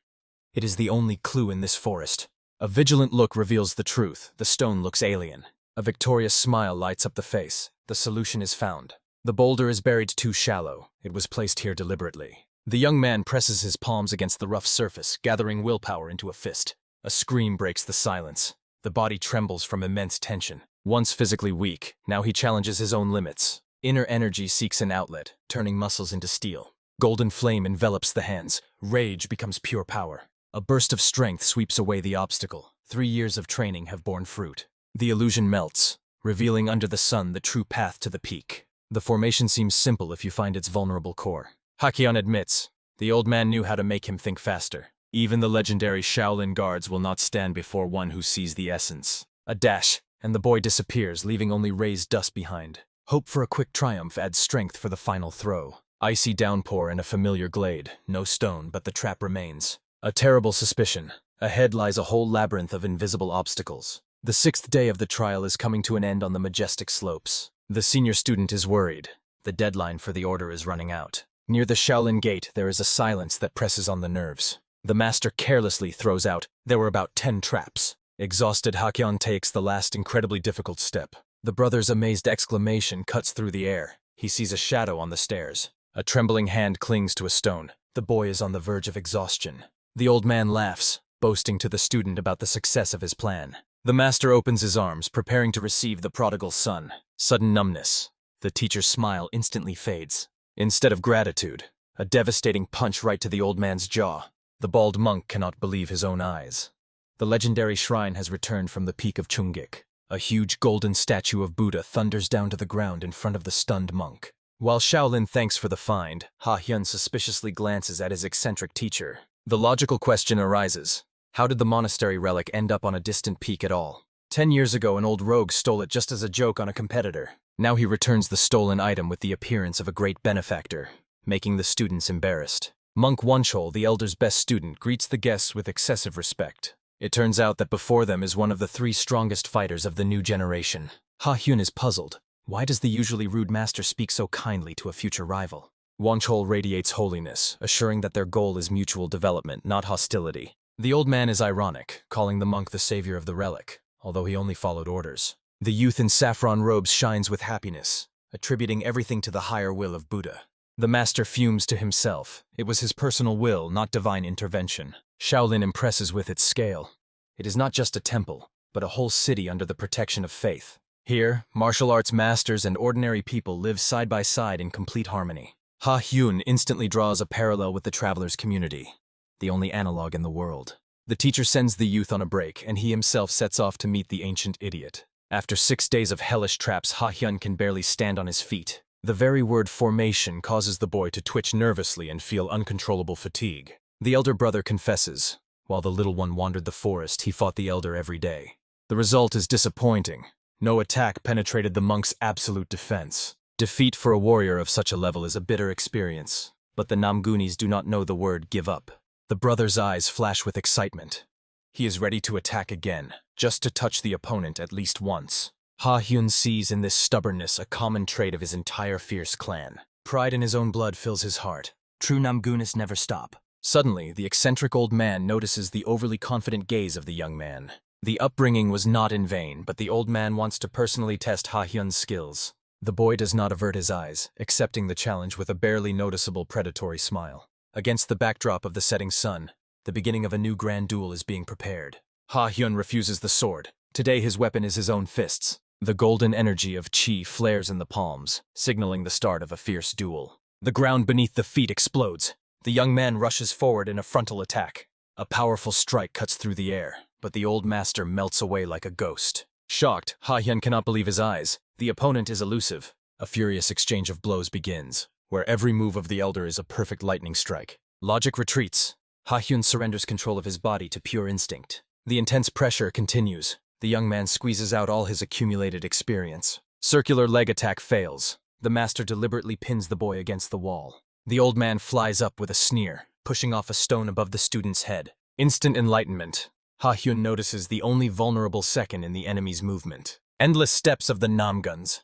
It is the only clue in this forest. A vigilant look reveals the truth. The stone looks alien. A victorious smile lights up the face. The solution is found. The boulder is buried too shallow. It was placed here deliberately. The young man presses his palms against the rough surface, gathering willpower into a fist. A scream breaks the silence. The body trembles from immense tension. Once physically weak, now he challenges his own limits. Inner energy seeks an outlet, turning muscles into steel. Golden flame envelops the hands. Rage becomes pure power. A burst of strength sweeps away the obstacle. 3 years of training have borne fruit. The illusion melts, revealing under the sun the true path to the peak. The formation seems simple if you find its vulnerable core. Hyan admits, the old man knew how to make him think faster. Even the legendary Shaolin guards will not stand before one who sees the essence. A dash, and the boy disappears, leaving only raised dust behind. Hope for a quick triumph adds strength for the final throw. Icy downpour in a familiar glade. No stone, but the trap remains. A terrible suspicion. Ahead lies a whole labyrinth of invisible obstacles. The 6th day of the trial is coming to an end on the majestic slopes. The senior student is worried. The deadline for the order is running out. Near the Shaolin gate, there is a silence that presses on the nerves. The master carelessly throws out, there were about 10 traps. Exhausted, Hyan takes the last incredibly difficult step. The brother's amazed exclamation cuts through the air. He sees a shadow on the stairs. A trembling hand clings to a stone. The boy is on the verge of exhaustion. The old man laughs, boasting to the student about the success of his plan. The master opens his arms, preparing to receive the prodigal son. Sudden numbness. The teacher's smile instantly fades. Instead of gratitude, a devastating punch right to the old man's jaw. The bald monk cannot believe his own eyes. The legendary shrine has returned from the peak of Chunggik. A huge golden statue of Buddha thunders down to the ground in front of the stunned monk. While Shaolin thanks for the find, Hyan suspiciously glances at his eccentric teacher. The logical question arises. How did the monastery relic end up on a distant peak at all? 10 years ago, an old rogue stole it just as a joke on a competitor. Now he returns the stolen item with the appearance of a great benefactor, making the students embarrassed. Monk Wunchol, the elder's best student, greets the guests with excessive respect. It turns out that before them is one of the 3 strongest fighters of the new generation. Hyan is puzzled. Why does the usually rude master speak so kindly to a future rival? Wunchol radiates holiness, assuring that their goal is mutual development, not hostility. The old man is ironic, calling the monk the savior of the relic, although he only followed orders. The youth in saffron robes shines with happiness, attributing everything to the higher will of Buddha. The master fumes to himself. It was his personal will, not divine intervention. Shaolin impresses with its scale. It is not just a temple, but a whole city under the protection of faith. Here, martial arts masters and ordinary people live side by side in complete harmony. Hyan instantly draws a parallel with the traveler's community, the only analog in the world. The teacher sends the youth on a break, and he himself sets off to meet the ancient idiot. After 6 days of hellish traps, Hyan can barely stand on his feet. The very word formation causes the boy to twitch nervously and feel uncontrollable fatigue. The elder brother confesses. While the little one wandered the forest, he fought the elder every day. The result is disappointing. No attack penetrated the monk's absolute defense. Defeat for a warrior of such a level is a bitter experience, but the Namgunis do not know the word give up. The brother's eyes flash with excitement. He is ready to attack again, just to touch the opponent at least once. Hyan sees in this stubbornness a common trait of his entire fierce clan. Pride in his own blood fills his heart. True Namgunists never stop. Suddenly, the eccentric old man notices the overly confident gaze of the young man. The upbringing was not in vain, but the old man wants to personally test Hyun's skills. The boy does not avert his eyes, accepting the challenge with a barely noticeable predatory smile. Against the backdrop of the setting sun, the beginning of a new grand duel is being prepared. Hyun refuses the sword. Today his weapon is his own fists. The golden energy of chi flares in the palms, signaling the start of a fierce duel. The ground beneath the feet explodes. The young man rushes forward in a frontal attack. A powerful strike cuts through the air, but the old master melts away like a ghost. Shocked, Hyan cannot believe his eyes. The opponent is elusive. A furious exchange of blows begins, where every move of the elder is a perfect lightning strike. Logic retreats. Hyun surrenders control of his body to pure instinct. The intense pressure continues. The young man squeezes out all his accumulated experience. Circular leg attack fails. The master deliberately pins the boy against the wall. The old man flies up with a sneer, pushing off a stone above the student's head. Instant enlightenment. Hyun notices the only vulnerable second in the enemy's movement. Endless steps of the Namguns.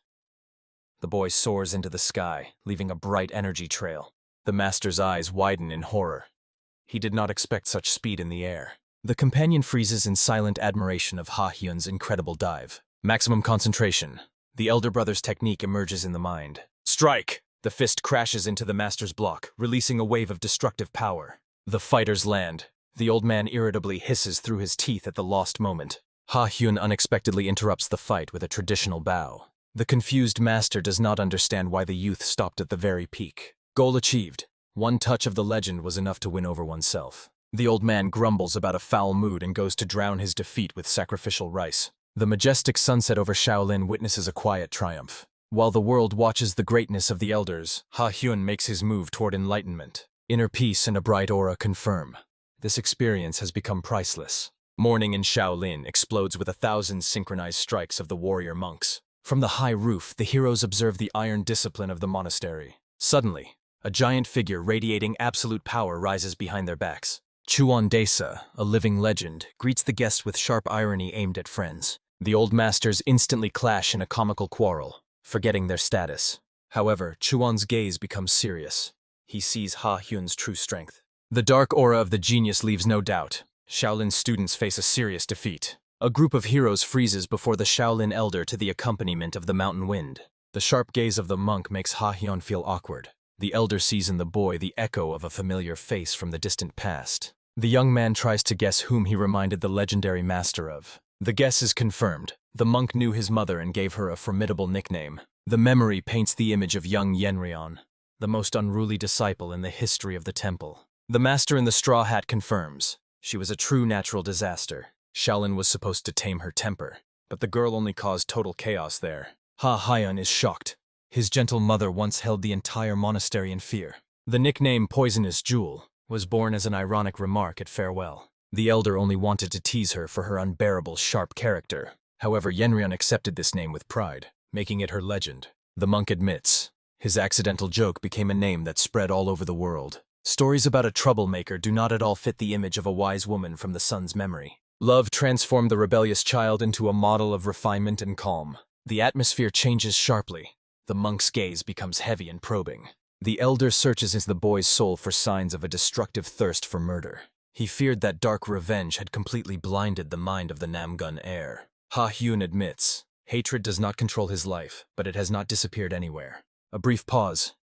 The boy soars into the sky, leaving a bright energy trail. The master's eyes widen in horror. He did not expect such speed in the air. The companion freezes in silent admiration of Hyun's incredible dive. Maximum concentration. The elder brother's technique emerges in the mind. Strike! The fist crashes into the master's block, releasing a wave of destructive power. The fighters land. The old man irritably hisses through his teeth at the lost moment. Hyun unexpectedly interrupts the fight with a traditional bow. The confused master does not understand why the youth stopped at the very peak. Goal achieved. One touch of the legend was enough to win over oneself. The old man grumbles about a foul mood and goes to drown his defeat with sacrificial rice. The majestic sunset over Shaolin witnesses a quiet triumph. While the world watches the greatness of the elders, Hyun makes his move toward enlightenment. Inner peace and a bright aura confirm. This experience has become priceless. Morning in Shaolin explodes with 1,000 synchronized strikes of the warrior monks. From the high roof, the heroes observe the iron discipline of the monastery. Suddenly, a giant figure radiating absolute power rises behind their backs. Chuan Desa, a living legend, greets the guests with sharp irony aimed at friends. The old masters instantly clash in a comical quarrel, forgetting their status. However, Chuan's gaze becomes serious. He sees Hyun's true strength. The dark aura of the genius leaves no doubt. Shaolin students face a serious defeat. A group of heroes freezes before the Shaolin elder to the accompaniment of the mountain wind. The sharp gaze of the monk makes Hyun feel awkward. The elder sees in the boy the echo of a familiar face from the distant past. The young man tries to guess whom he reminded the legendary master of. The guess is confirmed. The monk knew his mother and gave her a formidable nickname. The memory paints the image of young Yenryeon, the most unruly disciple in the history of the temple. The master in the straw hat confirms. She was a true natural disaster. Shaolin was supposed to tame her temper, but the girl only caused total chaos there. Hyun is shocked. His gentle mother once held the entire monastery in fear. The nickname Poisonous Jewel was born as an ironic remark at farewell. The elder only wanted to tease her for her unbearable, sharp character. However, Yenryeon accepted this name with pride, making it her legend. The monk admits. His accidental joke became a name that spread all over the world. Stories about a troublemaker do not at all fit the image of a wise woman from the son's memory. Love transformed the rebellious child into a model of refinement and calm. The atmosphere changes sharply. The monk's gaze becomes heavy and probing. The elder searches into the boy's soul for signs of a destructive thirst for murder. He feared that dark revenge had completely blinded the mind of the Namgun heir. Hyun admits, hatred does not control his life, but it has not disappeared anywhere. A brief pause.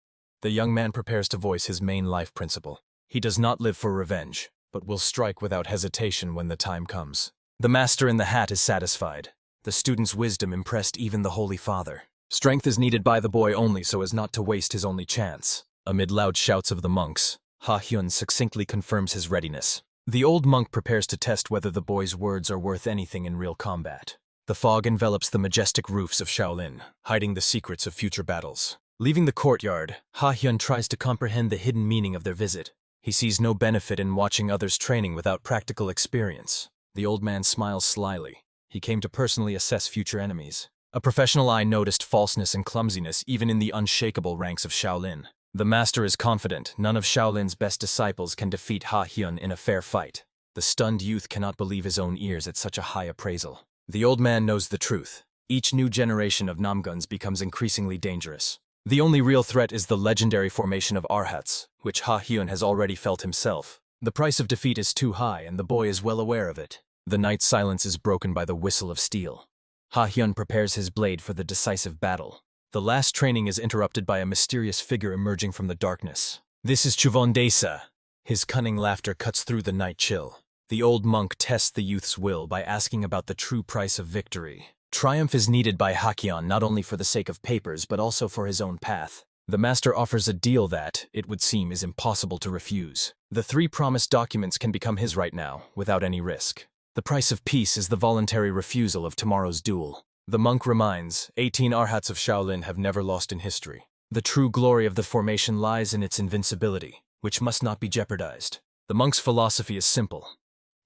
The young man prepares to voice his main life principle. He does not live for revenge, but will strike without hesitation when the time comes. The master in the hat is satisfied. The student's wisdom impressed even the Holy Father. Strength is needed by the boy only so as not to waste his only chance. Amid loud shouts of the monks, Hyun succinctly confirms his readiness. The old monk prepares to test whether the boy's words are worth anything in real combat. The fog envelops the majestic roofs of Shaolin, hiding the secrets of future battles. Leaving the courtyard, Hyun tries to comprehend the hidden meaning of their visit. He sees no benefit in watching others training without practical experience. The old man smiles slyly. He came to personally assess future enemies. A professional eye noticed falseness and clumsiness even in the unshakable ranks of Shaolin. The master is confident none of Shaolin's best disciples can defeat Hyun in a fair fight. The stunned youth cannot believe his own ears at such a high appraisal. The old man knows the truth. Each new generation of Namguns becomes increasingly dangerous. The only real threat is the legendary formation of Arhats, which Hyan has already felt himself. The price of defeat is too high, and the boy is well aware of it. The night's silence is broken by the whistle of steel. Hyan prepares his blade for the decisive battle. The last training is interrupted by a mysterious figure emerging from the darkness. This is Chuvondesa. His cunning laughter cuts through the night chill. The old monk tests the youth's will by asking about the true price of victory. Triumph is needed by Hyan not only for the sake of papers but also for his own path. The master offers a deal that, it would seem, is impossible to refuse. The 3 promised documents can become his right now, without any risk. The price of peace is the voluntary refusal of tomorrow's duel. The monk reminds, 18 Arhats of Shaolin have never lost in history. The true glory of the formation lies in its invincibility, which must not be jeopardized. The monk's philosophy is simple.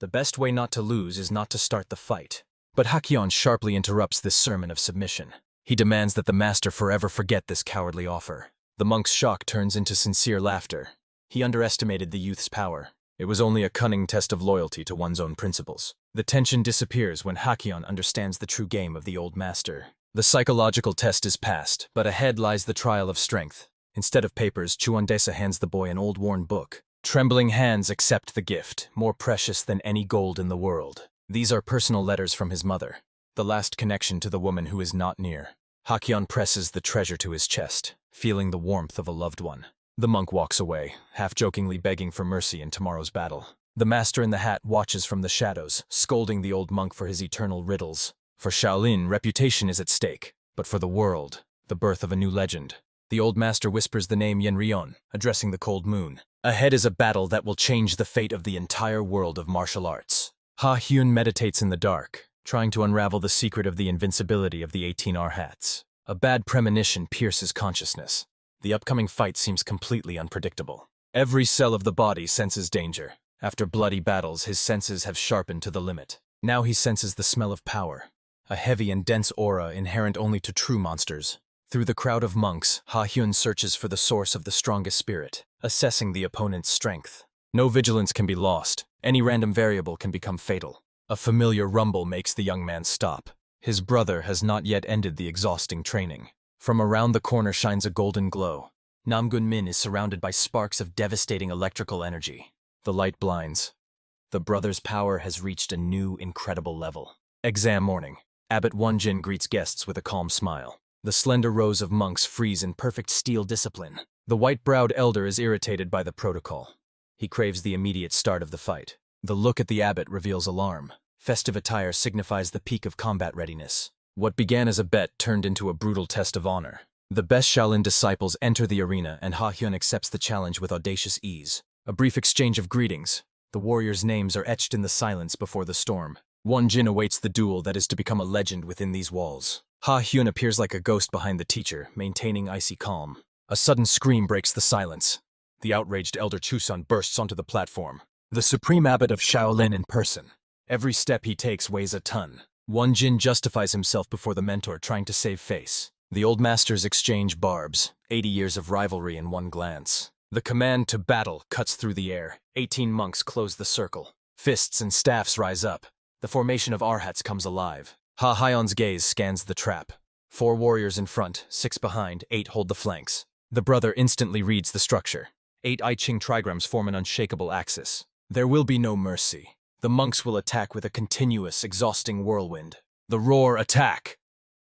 The best way not to lose is not to start the fight. But Hyan sharply interrupts this sermon of submission. He demands that the master forever forget this cowardly offer. The monk's shock turns into sincere laughter. He underestimated the youth's power. It was only a cunning test of loyalty to one's own principles. The tension disappears when Hyan understands the true game of the old master. The psychological test is passed, but ahead lies the trial of strength. Instead of papers, Chuvondesa hands the boy an old worn book. Trembling hands accept the gift, more precious than any gold in the world. These are personal letters from his mother, the last connection to the woman who is not near. Hyan presses the treasure to his chest, feeling the warmth of a loved one. The monk walks away, half-jokingly begging for mercy in tomorrow's battle. The master in the hat watches from the shadows, scolding the old monk for his eternal riddles. For Shaolin, reputation is at stake, but for the world, the birth of a new legend. The old master whispers the name Yenryon, addressing the cold moon. Ahead is a battle that will change the fate of the entire world of martial arts. Hyan meditates in the dark, trying to unravel the secret of the invincibility of the 18 Arhats. A bad premonition pierces consciousness. The upcoming fight seems completely unpredictable. Every cell of the body senses danger. After bloody battles, his senses have sharpened to the limit. Now he senses the smell of power, a heavy and dense aura inherent only to true monsters. Through the crowd of monks, Hyan searches for the source of the strongest spirit, assessing the opponent's strength. No vigilance can be lost. Any random variable can become fatal. A familiar rumble makes the young man stop. His brother has not yet ended the exhausting training. From around the corner shines a golden glow. Namung is surrounded by sparks of devastating electrical energy. The light blinds. The brother's power has reached a new, incredible level. Exam morning. Abbot Wonjin greets guests with a calm smile. The slender rows of monks freeze in perfect steel discipline. The white-browed elder is irritated by the protocol. He craves the immediate start of the fight. The look at the abbot reveals alarm. Festive attire signifies the peak of combat readiness. What began as a bet turned into a brutal test of honor. The best Shaolin disciples enter the arena, and Hyan accepts the challenge with audacious ease. A brief exchange of greetings. The warriors' names are etched in the silence before the storm. Wonjin awaits the duel that is to become a legend within these walls. Hyan appears like a ghost behind the teacher, maintaining icy calm. A sudden scream breaks the silence. The outraged Elder Chusun bursts onto the platform. The supreme abbot of Shaolin in person. Every step he takes weighs a ton. Wonjin justifies himself before the mentor, trying to save face. The old masters exchange barbs, 80 years of rivalry in one glance. The command to battle cuts through the air. 18 monks close the circle. Fists and staffs rise up. The formation of Arhats comes alive. Hyan's gaze scans the trap. 4 warriors in front, 6 behind, 8 hold the flanks. The brother instantly reads the structure. 8 I Ching trigrams form an unshakable axis. There will be no mercy. The monks will attack with a continuous, exhausting whirlwind. The roar attack!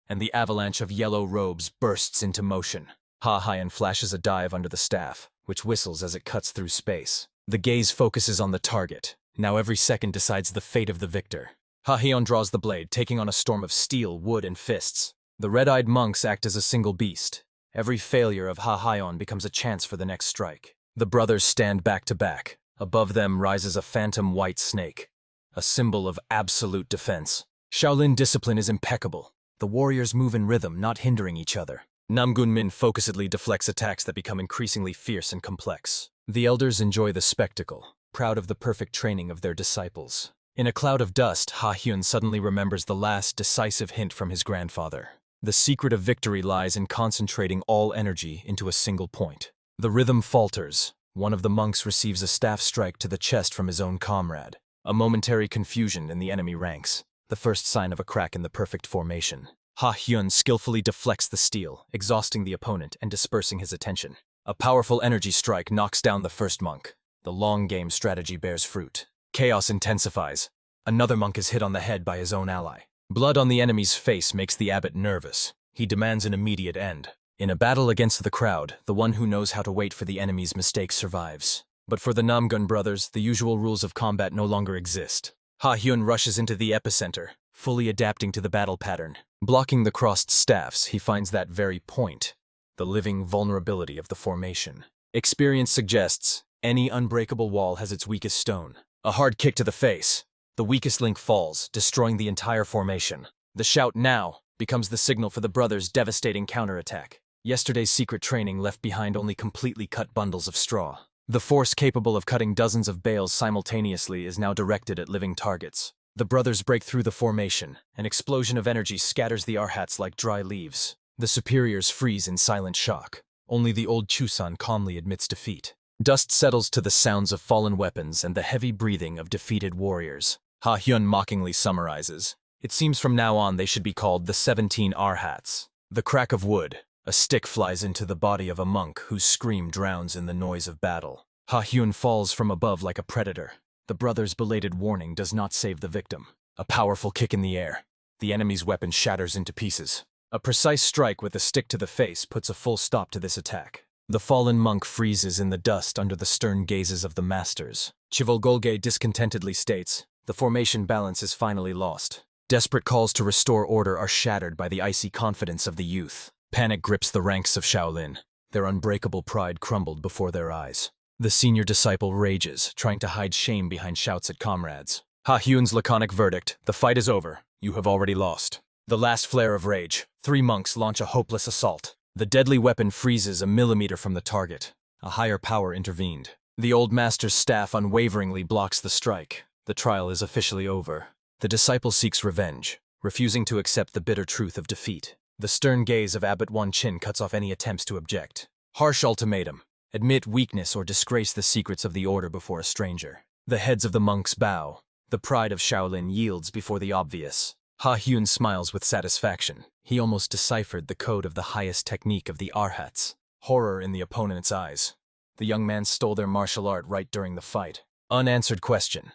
And the avalanche of yellow robes bursts into motion. Hyan flashes a dive under the staff, which whistles as it cuts through space. The gaze focuses on the target. Now every second decides the fate of the victor. Hyan draws the blade, taking on a storm of steel, wood, and fists. The red-eyed monks act as a single beast. Every failure of Hyan becomes a chance for the next strike. The brothers stand back to back. Above them rises a phantom white snake, a symbol of absolute defense. Shaolin discipline is impeccable. The warriors move in rhythm, not hindering each other. Namung focusedly deflects attacks that become increasingly fierce and complex. The elders enjoy the spectacle, proud of the perfect training of their disciples. In a cloud of dust, Hyan suddenly remembers the last decisive hint from his grandfather. The secret of victory lies in concentrating all energy into a single point. The rhythm falters. One of the monks receives a staff strike to the chest from his own comrade. A momentary confusion in the enemy ranks, the first sign of a crack in the perfect formation. Hyan skillfully deflects the steel, exhausting the opponent and dispersing his attention. A powerful energy strike knocks down the first monk. The long game strategy bears fruit. Chaos intensifies. Another monk is hit on the head by his own ally. Blood on the enemy's face makes the abbot nervous. He demands an immediate end. In a battle against the crowd, the one who knows how to wait for the enemy's mistakes survives. But for the Namung brothers, the usual rules of combat no longer exist. Hyan rushes into the epicenter, fully adapting to the battle pattern. Blocking the crossed staffs, he finds that very point, the living vulnerability of the formation. Experience suggests any unbreakable wall has its weakest stone. A hard kick to the face. The weakest link falls, destroying the entire formation. The shout "now" becomes the signal for the brothers' devastating counterattack. Yesterday's secret training left behind only completely cut bundles of straw. The force capable of cutting dozens of bales simultaneously is now directed at living targets. The brothers break through the formation. An explosion of energy scatters the Arhats like dry leaves. The superiors freeze in silent shock. Only the old Chusan calmly admits defeat. Dust settles to the sounds of fallen weapons and the heavy breathing of defeated warriors. Hyan mockingly summarizes. It seems from now on they should be called the 17 Arhats. The crack of wood. A stick flies into the body of a monk whose scream drowns in the noise of battle. Hyan falls from above like a predator. The brothers' belated warning does not save the victim. A powerful kick in the air. The enemy's weapon shatters into pieces. A precise strike with a stick to the face puts a full stop to this attack. The fallen monk freezes in the dust under the stern gazes of the masters. Chivolgolge discontentedly states, "The formation balance is finally lost." Desperate calls to restore order are shattered by the icy confidence of the youth. Panic grips the ranks of Shaolin. Their unbreakable pride crumbled before their eyes. The senior disciple rages, trying to hide shame behind shouts at comrades. Hyan's laconic verdict, "The fight is over. You have already lost." The last flare of rage. 3 monks launch a hopeless assault. The deadly weapon freezes a millimeter from the target. A higher power intervened. The old master's staff unwaveringly blocks the strike. The trial is officially over. The disciple seeks revenge, refusing to accept the bitter truth of defeat. The stern gaze of Abbot Wan Chin cuts off any attempts to object. Harsh ultimatum. Admit weakness or disgrace the secrets of the order before a stranger. The heads of the monks bow. The pride of Shaolin yields before the obvious. Hyan smiles with satisfaction. He almost deciphered the code of the highest technique of the Arhats. Horror in the opponent's eyes. The young man stole their martial art right during the fight. Unanswered question.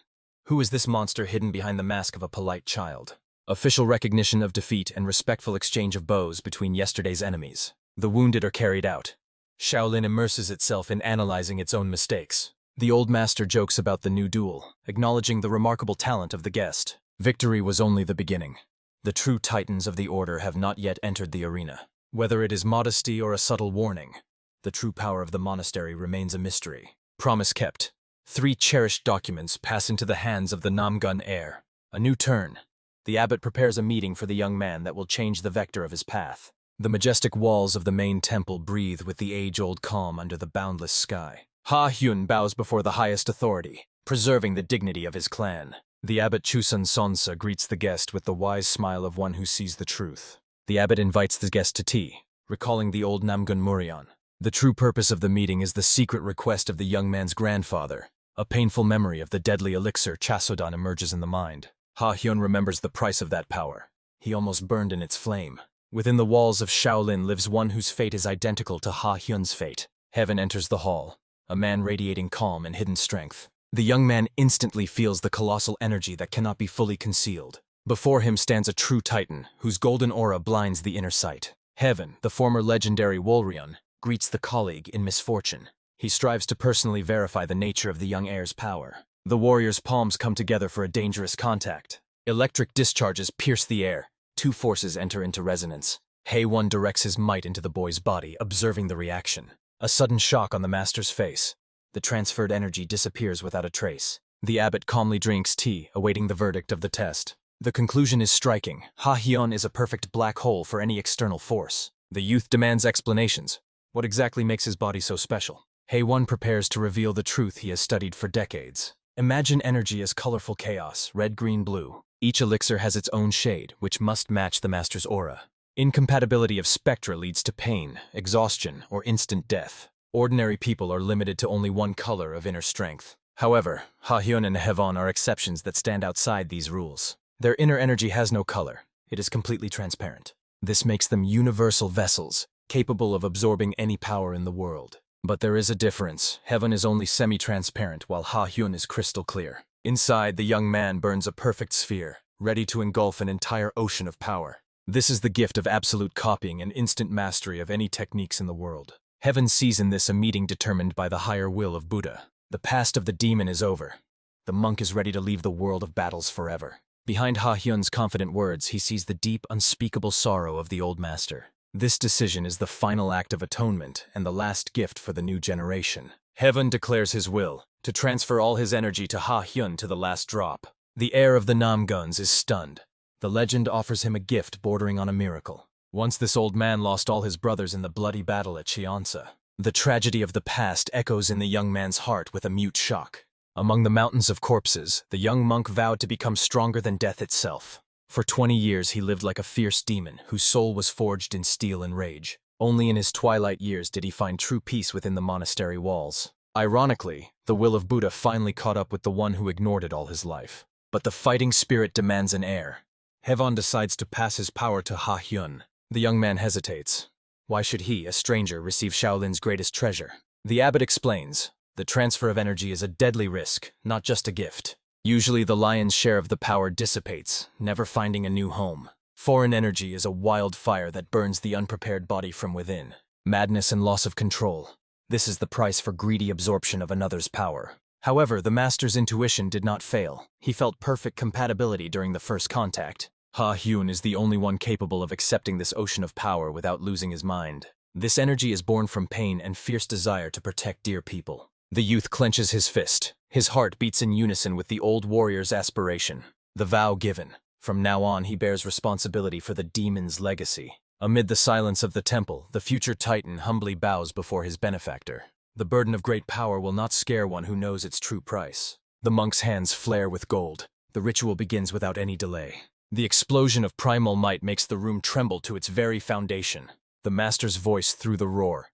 Who is this monster hidden behind the mask of a polite child? Official recognition of defeat and respectful exchange of bows between yesterday's enemies. The wounded are carried out. Shaolin immerses itself in analyzing its own mistakes. The old master jokes about the new duel, acknowledging the remarkable talent of the guest. Victory was only the beginning. The true titans of the order have not yet entered the arena. Whether it is modesty or a subtle warning, the true power of the monastery remains a mystery. Promise kept. 3 cherished documents pass into the hands of the Namung heir. A new turn. The abbot prepares a meeting for the young man that will change the vector of his path. The majestic walls of the main temple breathe with the age-old calm under the boundless sky. Hyan bows before the highest authority, preserving the dignity of his clan. The abbot Chusan Sonsa greets the guest with the wise smile of one who sees the truth. The abbot invites the guest to tea, recalling the old Namung Muryan. The true purpose of the meeting is the secret request of the young man's grandfather. A painful memory of the deadly elixir Chasodan emerges in the mind. Hyan remembers the price of that power. He almost burned in its flame. Within the walls of Shaolin lives one whose fate is identical to Hyan's fate. Heaven enters the hall, a man radiating calm and hidden strength. The young man instantly feels the colossal energy that cannot be fully concealed. Before him stands a true titan, whose golden aura blinds the inner sight. Heaven, the former legendary Wolryon, greets the colleague in misfortune. He strives to personally verify the nature of the young heir's power. The warrior's palms come together for a dangerous contact. Electric discharges pierce the air. 2 forces enter into resonance. Hyan directs his might into the boy's body, observing the reaction. A sudden shock on the master's face. The transferred energy disappears without a trace. The abbot calmly drinks tea, awaiting the verdict of the test. The conclusion is striking. Hyan is a perfect black hole for any external force. The youth demands explanations. What exactly makes his body so special? Hyan prepares to reveal the truth he has studied for decades. Imagine energy as colorful chaos, red, green, blue. Each elixir has its own shade, which must match the master's aura. Incompatibility of spectra leads to pain, exhaustion, or instant death. Ordinary people are limited to only one color of inner strength. However, Hyan and Hyeon are exceptions that stand outside these rules. Their inner energy has no color. It is completely transparent. This makes them universal vessels, capable of absorbing any power in the world. But there is a difference. Heaven is only semi-transparent, while Hyan is crystal clear. Inside, the young man burns a perfect sphere, ready to engulf an entire ocean of power. This is the gift of absolute copying and instant mastery of any techniques in the world. Heaven sees in this a meeting determined by the higher will of Buddha. The past of the demon is over. The monk is ready to leave the world of battles forever. Behind Hyan's confident words, he sees the deep, unspeakable sorrow of the old master. This decision is the final act of atonement and the last gift for the new generation. Heaven declares his will, to transfer all his energy to Hyan to the last drop. The heir of the Namguns is stunned. The legend offers him a gift bordering on a miracle. Once this old man lost all his brothers in the bloody battle at Chianza. The tragedy of the past echoes in the young man's heart with a mute shock. Among the mountains of corpses, the young monk vowed to become stronger than death itself. For 20 years he lived like a fierce demon, whose soul was forged in steel and rage. Only in his twilight years did he find true peace within the monastery walls. Ironically, the will of Buddha finally caught up with the one who ignored it all his life. But the fighting spirit demands an heir. Heaven decides to pass his power to Hyan. The young man hesitates. Why should he, a stranger, receive Shaolin's greatest treasure? The abbot explains, the transfer of energy is a deadly risk, not just a gift. Usually the lion's share of the power dissipates, never finding a new home. Foreign energy is a wildfire that burns the unprepared body from within. Madness and loss of control. This is the price for greedy absorption of another's power. However, the master's intuition did not fail. He felt perfect compatibility during the first contact. Hyan is the only one capable of accepting this ocean of power without losing his mind. This energy is born from pain and fierce desire to protect dear people. The youth clenches his fist. His heart beats in unison with the old warrior's aspiration. The vow given. From now on he bears responsibility for the demon's legacy. Amid the silence of the temple, the future titan humbly bows before his benefactor. The burden of great power will not scare one who knows its true price. The monk's hands flare with gold. The ritual begins without any delay. The explosion of primal might makes the room tremble to its very foundation. The master's voice through the roar.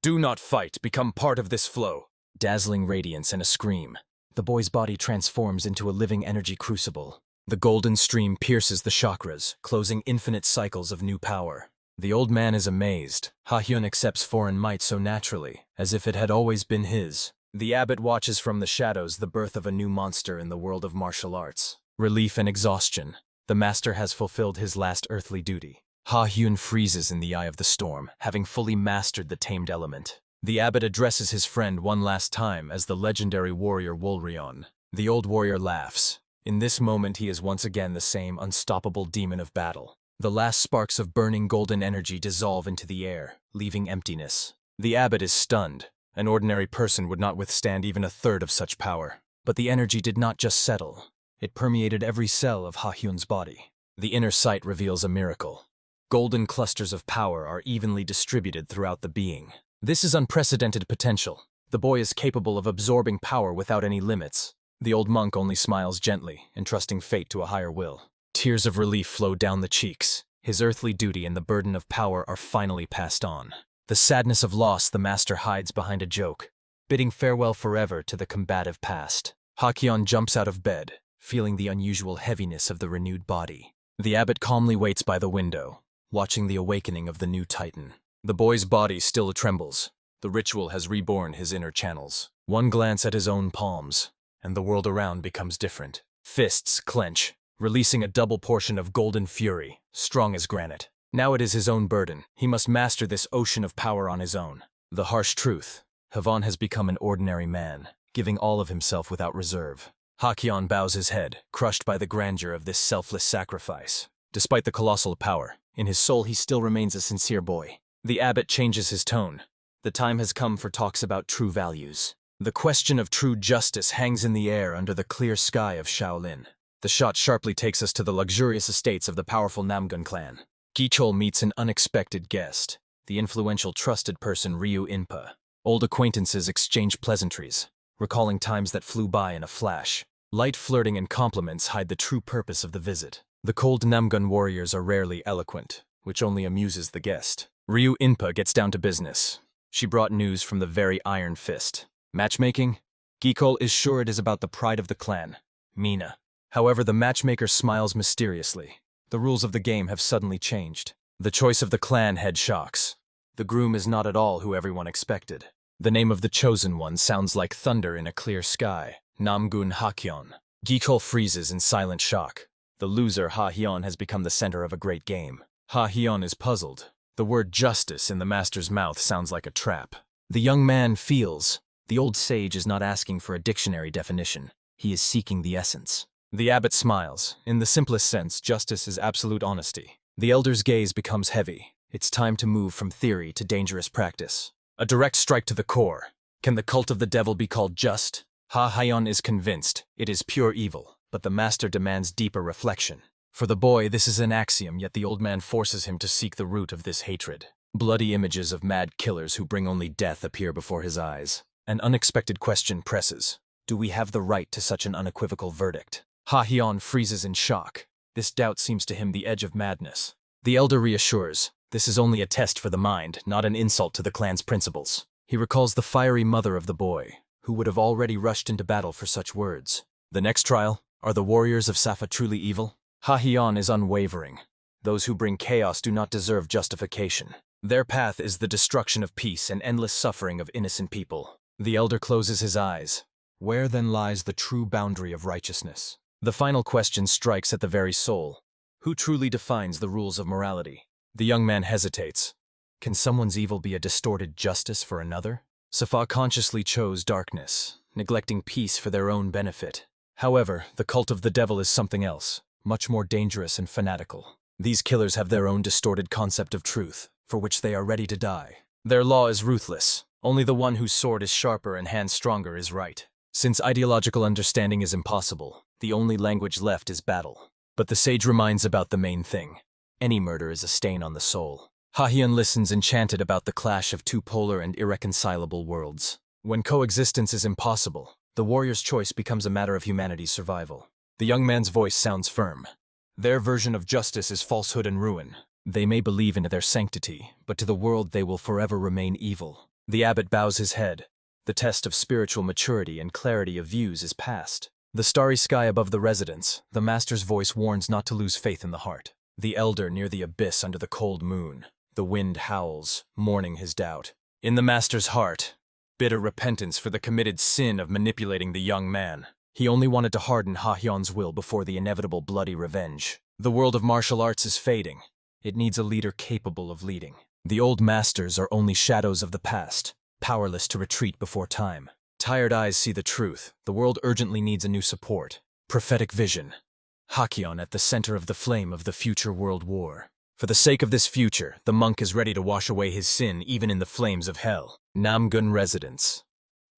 Do not fight, become part of this flow. Dazzling radiance and a scream. The boy's body transforms into a living energy crucible. The golden stream pierces the chakras, closing infinite cycles of new power. The old man is amazed. Hyan accepts foreign might so naturally, as if it had always been his. The abbot watches from the shadows the birth of a new monster in the world of martial arts. Relief and exhaustion. The master has fulfilled his last earthly duty. Hyan freezes in the eye of the storm, having fully mastered the tamed element. The abbot addresses his friend one last time as the legendary warrior Wolrion. The old warrior laughs. In this moment he is once again the same unstoppable demon of battle. The last sparks of burning golden energy dissolve into the air, leaving emptiness. The abbot is stunned. An ordinary person would not withstand even a third of such power. But the energy did not just settle. It permeated every cell of Hyan's body. The inner sight reveals a miracle. Golden clusters of power are evenly distributed throughout the being. This is unprecedented potential. The boy is capable of absorbing power without any limits. The old monk only smiles gently, entrusting fate to a higher will. Tears of relief flow down the cheeks. His earthly duty and the burden of power are finally passed on. The sadness of loss the master hides behind a joke, bidding farewell forever to the combative past. Hyan jumps out of bed, feeling the unusual heaviness of the renewed body. The abbot calmly waits by the window, watching the awakening of the new titan. The boy's body still trembles. The ritual has reborn his inner channels. One glance at his own palms, and the world around becomes different. Fists clench, releasing a double portion of golden fury, strong as granite. Now it is his own burden. He must master this ocean of power on his own. The harsh truth. Hyan has become an ordinary man, giving all of himself without reserve. Hyan bows his head, crushed by the grandeur of this selfless sacrifice. Despite the colossal power, in his soul he still remains a sincere boy. The abbot changes his tone. The time has come for talks about true values. The question of true justice hangs in the air under the clear sky of Shaolin. The shot sharply takes us to the luxurious estates of the powerful Namgun clan. Gichol meets an unexpected guest, the influential trusted person Ryu Inpa. Old acquaintances exchange pleasantries, recalling times that flew by in a flash. Light flirting and compliments hide the true purpose of the visit. The cold Namgun warriors are rarely eloquent, which only amuses the guest. Ryu Inpa gets down to business. She brought news from the very Iron Fist. Matchmaking? Gichol is sure it is about the pride of the clan, Mina. However, the matchmaker smiles mysteriously. The rules of the game have suddenly changed. The choice of the clan head shocks. The groom is not at all who everyone expected. The name of the chosen one sounds like thunder in a clear sky. Namgun Hyan. Gikol freezes in silent shock. The loser Hyan has become the center of a great game. Hyan is puzzled. The word justice in the master's mouth sounds like a trap. The young man feels. The old sage is not asking for a dictionary definition. He is seeking the essence. The abbot smiles. In the simplest sense, justice is absolute honesty. The elder's gaze becomes heavy. It's time to move from theory to dangerous practice. A direct strike to the core. Can the cult of the devil be called just? Hyan is convinced. It is pure evil, but the master demands deeper reflection. For the boy, this is an axiom, yet the old man forces him to seek the root of this hatred. Bloody images of mad killers who bring only death appear before his eyes. An unexpected question presses. Do we have the right to such an unequivocal verdict? Hyan freezes in shock. This doubt seems to him the edge of madness. The elder reassures. This is only a test for the mind, not an insult to the clan's principles. He recalls the fiery mother of the boy, who would have already rushed into battle for such words. The next trial? Are the warriors of Safa truly evil? Hyan is unwavering. Those who bring chaos do not deserve justification. Their path is the destruction of peace and endless suffering of innocent people. The elder closes his eyes. Where then lies the true boundary of righteousness? The final question strikes at the very soul. Who truly defines the rules of morality? The young man hesitates. Can someone's evil be a distorted justice for another? Safa consciously chose darkness, neglecting peace for their own benefit. However, the cult of the devil is something else, much more dangerous and fanatical. These killers have their own distorted concept of truth, for which they are ready to die. Their law is ruthless. Only the one whose sword is sharper and hand stronger is right. Since ideological understanding is impossible, the only language left is battle. But the sage reminds about the main thing. Any murder is a stain on the soul. Hyan listens enchanted about the clash of two polar and irreconcilable worlds. When coexistence is impossible, the warrior's choice becomes a matter of humanity's survival. The young man's voice sounds firm. Their version of justice is falsehood and ruin. They may believe in their sanctity, but to the world they will forever remain evil. The abbot bows his head. The test of spiritual maturity and clarity of views is past. The starry sky above the residence, the master's voice warns not to lose faith in the heart. The elder near the abyss under the cold moon. The wind howls, mourning his doubt. In the master's heart, bitter repentance for the committed sin of manipulating the young man. He only wanted to harden Hyan's will before the inevitable bloody revenge. The world of martial arts is fading. It needs a leader capable of leading. The old masters are only shadows of the past, powerless to retreat before time. Tired eyes see the truth. The world urgently needs a new support. Prophetic vision. Hyan at the center of the flame of the future world war. For the sake of this future, the monk is ready to wash away his sin even in the flames of hell. Namgun residence.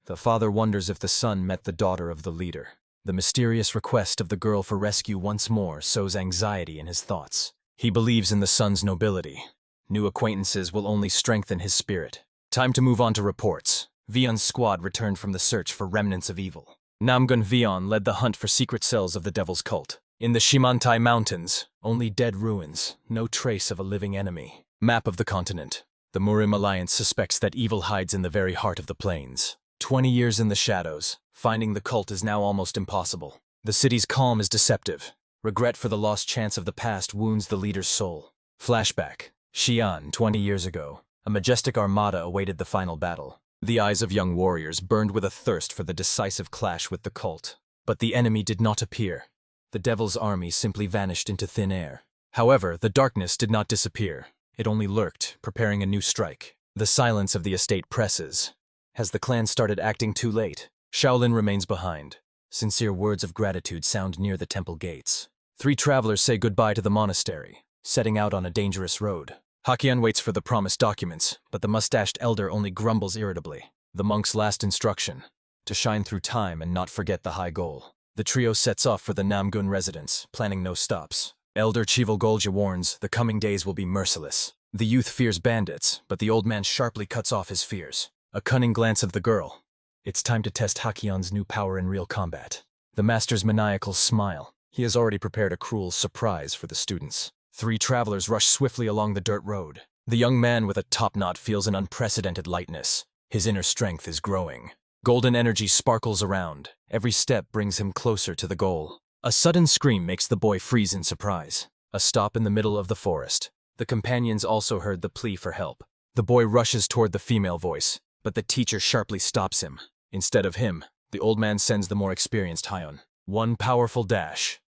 The father wonders if the son met the daughter of the leader. The mysterious request of the girl for rescue once more sows anxiety in his thoughts. He believes in the son's nobility. New acquaintances will only strengthen his spirit. Time to move on to reports. Vion's squad returned from the search for remnants of evil. Namgun Vion led the hunt for secret cells of the devil's cult. In the Shimantai Mountains, only dead ruins, no trace of a living enemy. Map of the continent. The Murim Alliance suspects that evil hides in the very heart of the plains. 20 years in the shadows, finding the cult is now almost impossible. The city's calm is deceptive. Regret for the lost chance of the past wounds the leader's soul. Flashback. Xi'an, 20 years ago. A majestic armada awaited the final battle. The eyes of young warriors burned with a thirst for the decisive clash with the cult. But the enemy did not appear. The devil's army simply vanished into thin air. However, the darkness did not disappear. It only lurked, preparing a new strike. The silence of the estate presses. Has the clan started acting too late? Shaolin remains behind. Sincere words of gratitude sound near the temple gates. 3 travelers say goodbye to the monastery, setting out on a dangerous road. Hyan waits for the promised documents, but the mustached elder only grumbles irritably. The monk's last instruction: to shine through time and not forget the high goal. The trio sets off for the Namgun residence, planning no stops. Elder Chivalgolja warns the coming days will be merciless. The youth fears bandits, but the old man sharply cuts off his fears. A cunning glance of the girl. It's time to test Hyan's new power in real combat. The master's maniacal smile. He has already prepared a cruel surprise for the students. 3 travelers rush swiftly along the dirt road. The young man with a top knot feels an unprecedented lightness. His inner strength is growing. Golden energy sparkles around. Every step brings him closer to the goal. A sudden scream makes the boy freeze in surprise. A stop in the middle of the forest. The companions also heard the plea for help. The boy rushes toward the female voice, but the teacher sharply stops him. Instead of him, the old man sends the more experienced Hyan. One powerful dash,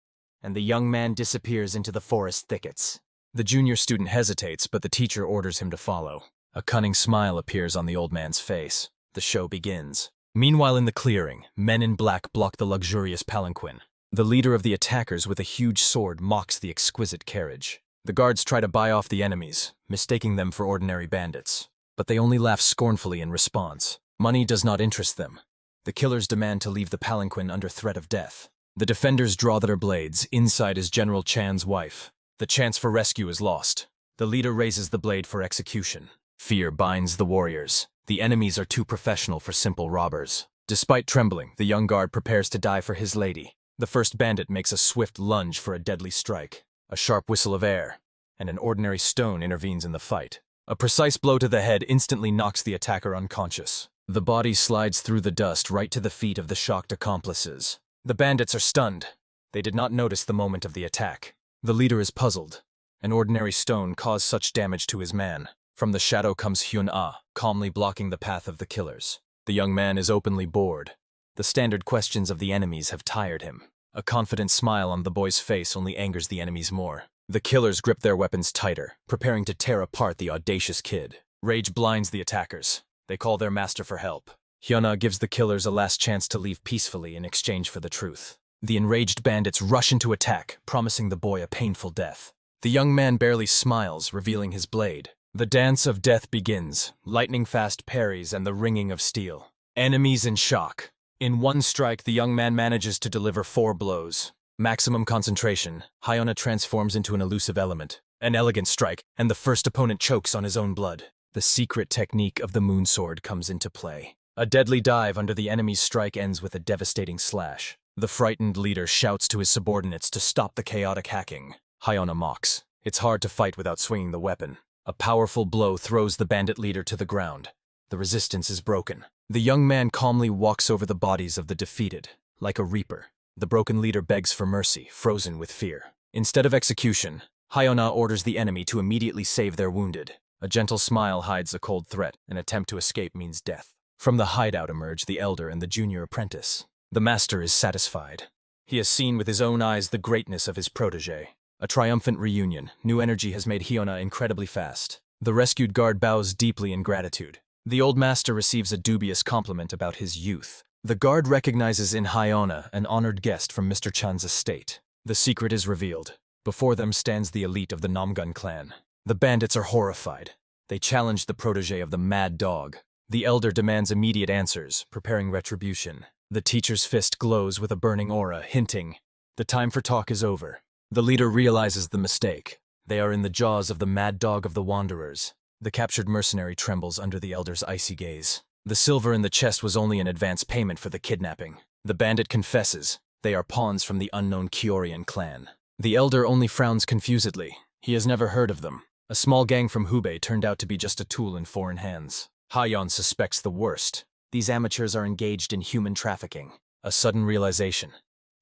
and the young man disappears into the forest thickets. The junior student hesitates, but the teacher orders him to follow. A cunning smile appears on the old man's face. The show begins. Meanwhile, in the clearing, men in black block the luxurious palanquin. The leader of the attackers with a huge sword mocks the exquisite carriage. The guards try to buy off the enemies, mistaking them for ordinary bandits. But they only laugh scornfully in response. Money does not interest them. The killers demand to leave the palanquin under threat of death. The defenders draw their blades. Inside is General Chan's wife. The chance for rescue is lost. The leader raises the blade for execution. Fear binds the warriors. The enemies are too professional for simple robbers. Despite trembling, the young guard prepares to die for his lady. The first bandit makes a swift lunge for a deadly strike. A sharp whistle of air, and an ordinary stone intervenes in the fight. A precise blow to the head instantly knocks the attacker unconscious. The body slides through the dust right to the feet of the shocked accomplices. The bandits are stunned. They did not notice the moment of the attack. The leader is puzzled. An ordinary stone caused such damage to his man. From the shadow comes Hyun-ah, calmly blocking the path of the killers. The young man is openly bored. The standard questions of the enemies have tired him. A confident smile on the boy's face only angers the enemies more. The killers grip their weapons tighter, preparing to tear apart the audacious kid. Rage blinds the attackers. They call their master for help. Hyun-ah gives the killers a last chance to leave peacefully in exchange for the truth. The enraged bandits rush into attack, promising the boy a painful death. The young man barely smiles, revealing his blade. The dance of death begins, lightning-fast parries and the ringing of steel. Enemies in shock. In one strike, the young man manages to deliver 4 blows. Maximum concentration, Hyun-ah transforms into an elusive element. An elegant strike, and the first opponent chokes on his own blood. The secret technique of the moon sword comes into play. A deadly dive under the enemy's strike ends with a devastating slash. The frightened leader shouts to his subordinates to stop the chaotic hacking. Hyun-ah mocks. It's hard to fight without swinging the weapon. A powerful blow throws the bandit leader to the ground. The resistance is broken. The young man calmly walks over the bodies of the defeated. Like a reaper, the broken leader begs for mercy, frozen with fear. Instead of execution, Hyun-ah orders the enemy to immediately save their wounded. A gentle smile hides a cold threat. An attempt to escape means death. From the hideout emerge the elder and the junior apprentice. The master is satisfied. He has seen with his own eyes the greatness of his protege. A triumphant reunion. New energy has made Hyun-ah incredibly fast. The rescued guard bows deeply in gratitude. The old master receives a dubious compliment about his youth. The guard recognizes in Hyun-ah an honored guest from Mr. Chan's estate. The secret is revealed. Before them stands the elite of the Namung clan. The bandits are horrified. They challenge the protege of the mad dog. The elder demands immediate answers, preparing retribution. The teacher's fist glows with a burning aura, hinting, the time for talk is over. The leader realizes the mistake. They are in the jaws of the mad dog of the wanderers. The captured mercenary trembles under the elder's icy gaze. The silver in the chest was only an advance payment for the kidnapping. The bandit confesses. They are pawns from the unknown Kyoryuan clan. The elder only frowns confusedly. He has never heard of them. A small gang from Hubei turned out to be just a tool in foreign hands. Hyan suspects the worst. These amateurs are engaged in human trafficking. A sudden realization.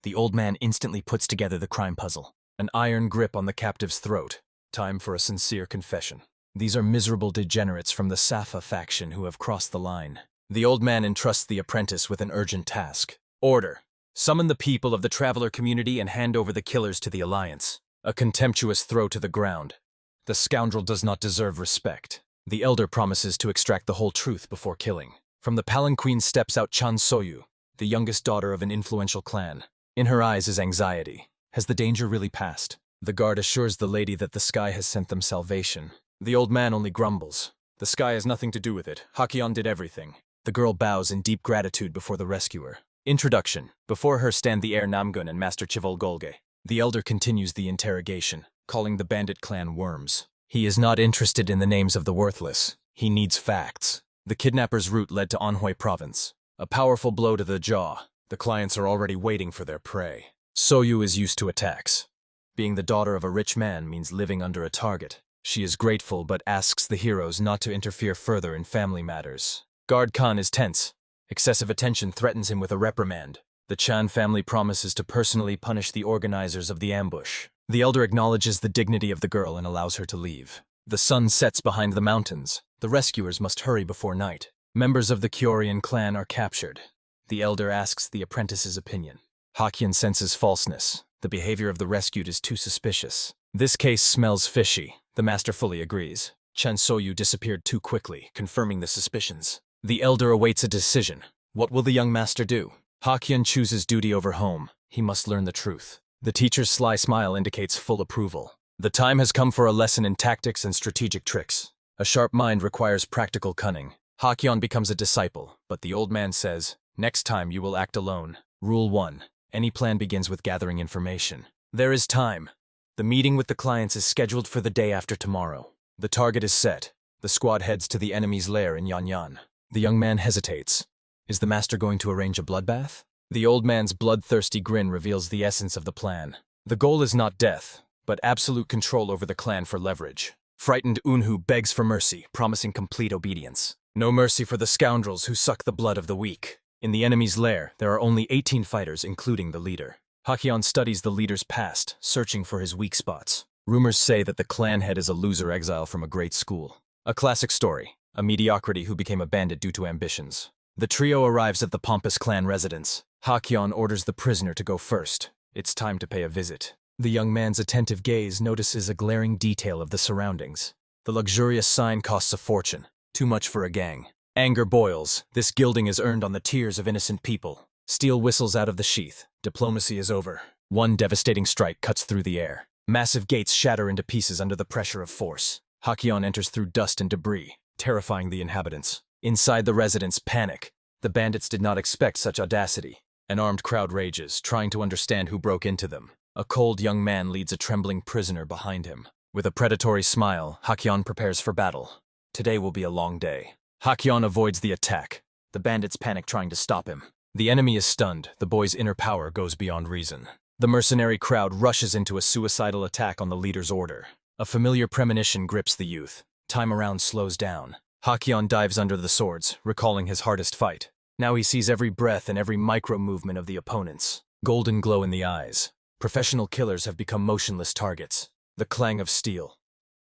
The old man instantly puts together the crime puzzle. An iron grip on the captive's throat. Time for a sincere confession. These are miserable degenerates from the Safa faction who have crossed the line. The old man entrusts the apprentice with an urgent task. Order. Summon the people of the traveler community and hand over the killers to the Alliance. A contemptuous throw to the ground. The scoundrel does not deserve respect. The elder promises to extract the whole truth before killing. From the palanquin steps out Chan Soyu, the youngest daughter of an influential clan. In her eyes is anxiety. Has the danger really passed? The guard assures the lady that the sky has sent them salvation. The old man only grumbles. The sky has nothing to do with it. Hakyeon did everything. The girl bows in deep gratitude before the rescuer. Introduction. Before her stand the heir Namgun and Master Chivol Golge. The elder continues the interrogation, calling the bandit clan worms. He is not interested in the names of the worthless. He needs facts. The kidnapper's route led to Anhui province. A powerful blow to the jaw. The clients are already waiting for their prey. Soyu is used to attacks. Being the daughter of a rich man means living under a target. She is grateful but asks the heroes not to interfere further in family matters. Guard Khan is tense. Excessive attention threatens him with a reprimand. The Chan family promises to personally punish the organizers of the ambush. The elder acknowledges the dignity of the girl and allows her to leave. The sun sets behind the mountains. The rescuers must hurry before night. Members of the Kyoryuan clan are captured. The elder asks the apprentice's opinion. Hyan senses falseness. The behavior of the rescued is too suspicious. This case smells fishy. The master fully agrees. Chen Soyu disappeared too quickly, confirming the suspicions. The elder awaits a decision. What will the young master do? Hyan chooses duty over home. He must learn the truth. The teacher's sly smile indicates full approval. The time has come for a lesson in tactics and strategic tricks. A sharp mind requires practical cunning. Hyan becomes a disciple, but the old man says, "Next time you will act alone." Rule 1. Any plan begins with gathering information. There is time. The meeting with the clients is scheduled for the day after tomorrow. The target is set. The squad heads to the enemy's lair in Yanyan. The young man hesitates. Is the master going to arrange a bloodbath? The old man's bloodthirsty grin reveals the essence of the plan. The goal is not death, but absolute control over the clan for leverage. Frightened Unhu begs for mercy, promising complete obedience. No mercy for the scoundrels who suck the blood of the weak. In the enemy's lair, there are only 18 fighters, including the leader. Hyan studies the leader's past, searching for his weak spots. Rumors say that the clan head is a loser exile from a great school. A classic story, a mediocrity who became a bandit due to ambitions. The trio arrives at the pompous clan residence. Hyan orders the prisoner to go first. It's time to pay a visit. The young man's attentive gaze notices a glaring detail of the surroundings. The luxurious sign costs a fortune, too much for a gang. Anger boils. This gilding is earned on the tears of innocent people. Steel whistles out of the sheath. Diplomacy is over. One devastating strike cuts through the air. Massive gates shatter into pieces under the pressure of force. Hyan enters through dust and debris, terrifying the inhabitants. Inside the residence, panic. The bandits did not expect such audacity. An armed crowd rages, trying to understand who broke into them. A cold young man leads a trembling prisoner behind him. With a predatory smile, Hyan prepares for battle. Today will be a long day. Hyan avoids the attack. The bandits panic, trying to stop him. The enemy is stunned. The boy's inner power goes beyond reason. The mercenary crowd rushes into a suicidal attack on the leader's order. A familiar premonition grips the youth. Time around slows down. Hyan dives under the swords, recalling his hardest fight. Now he sees every breath and every micro-movement of the opponents. Golden glow in the eyes. Professional killers have become motionless targets. The clang of steel.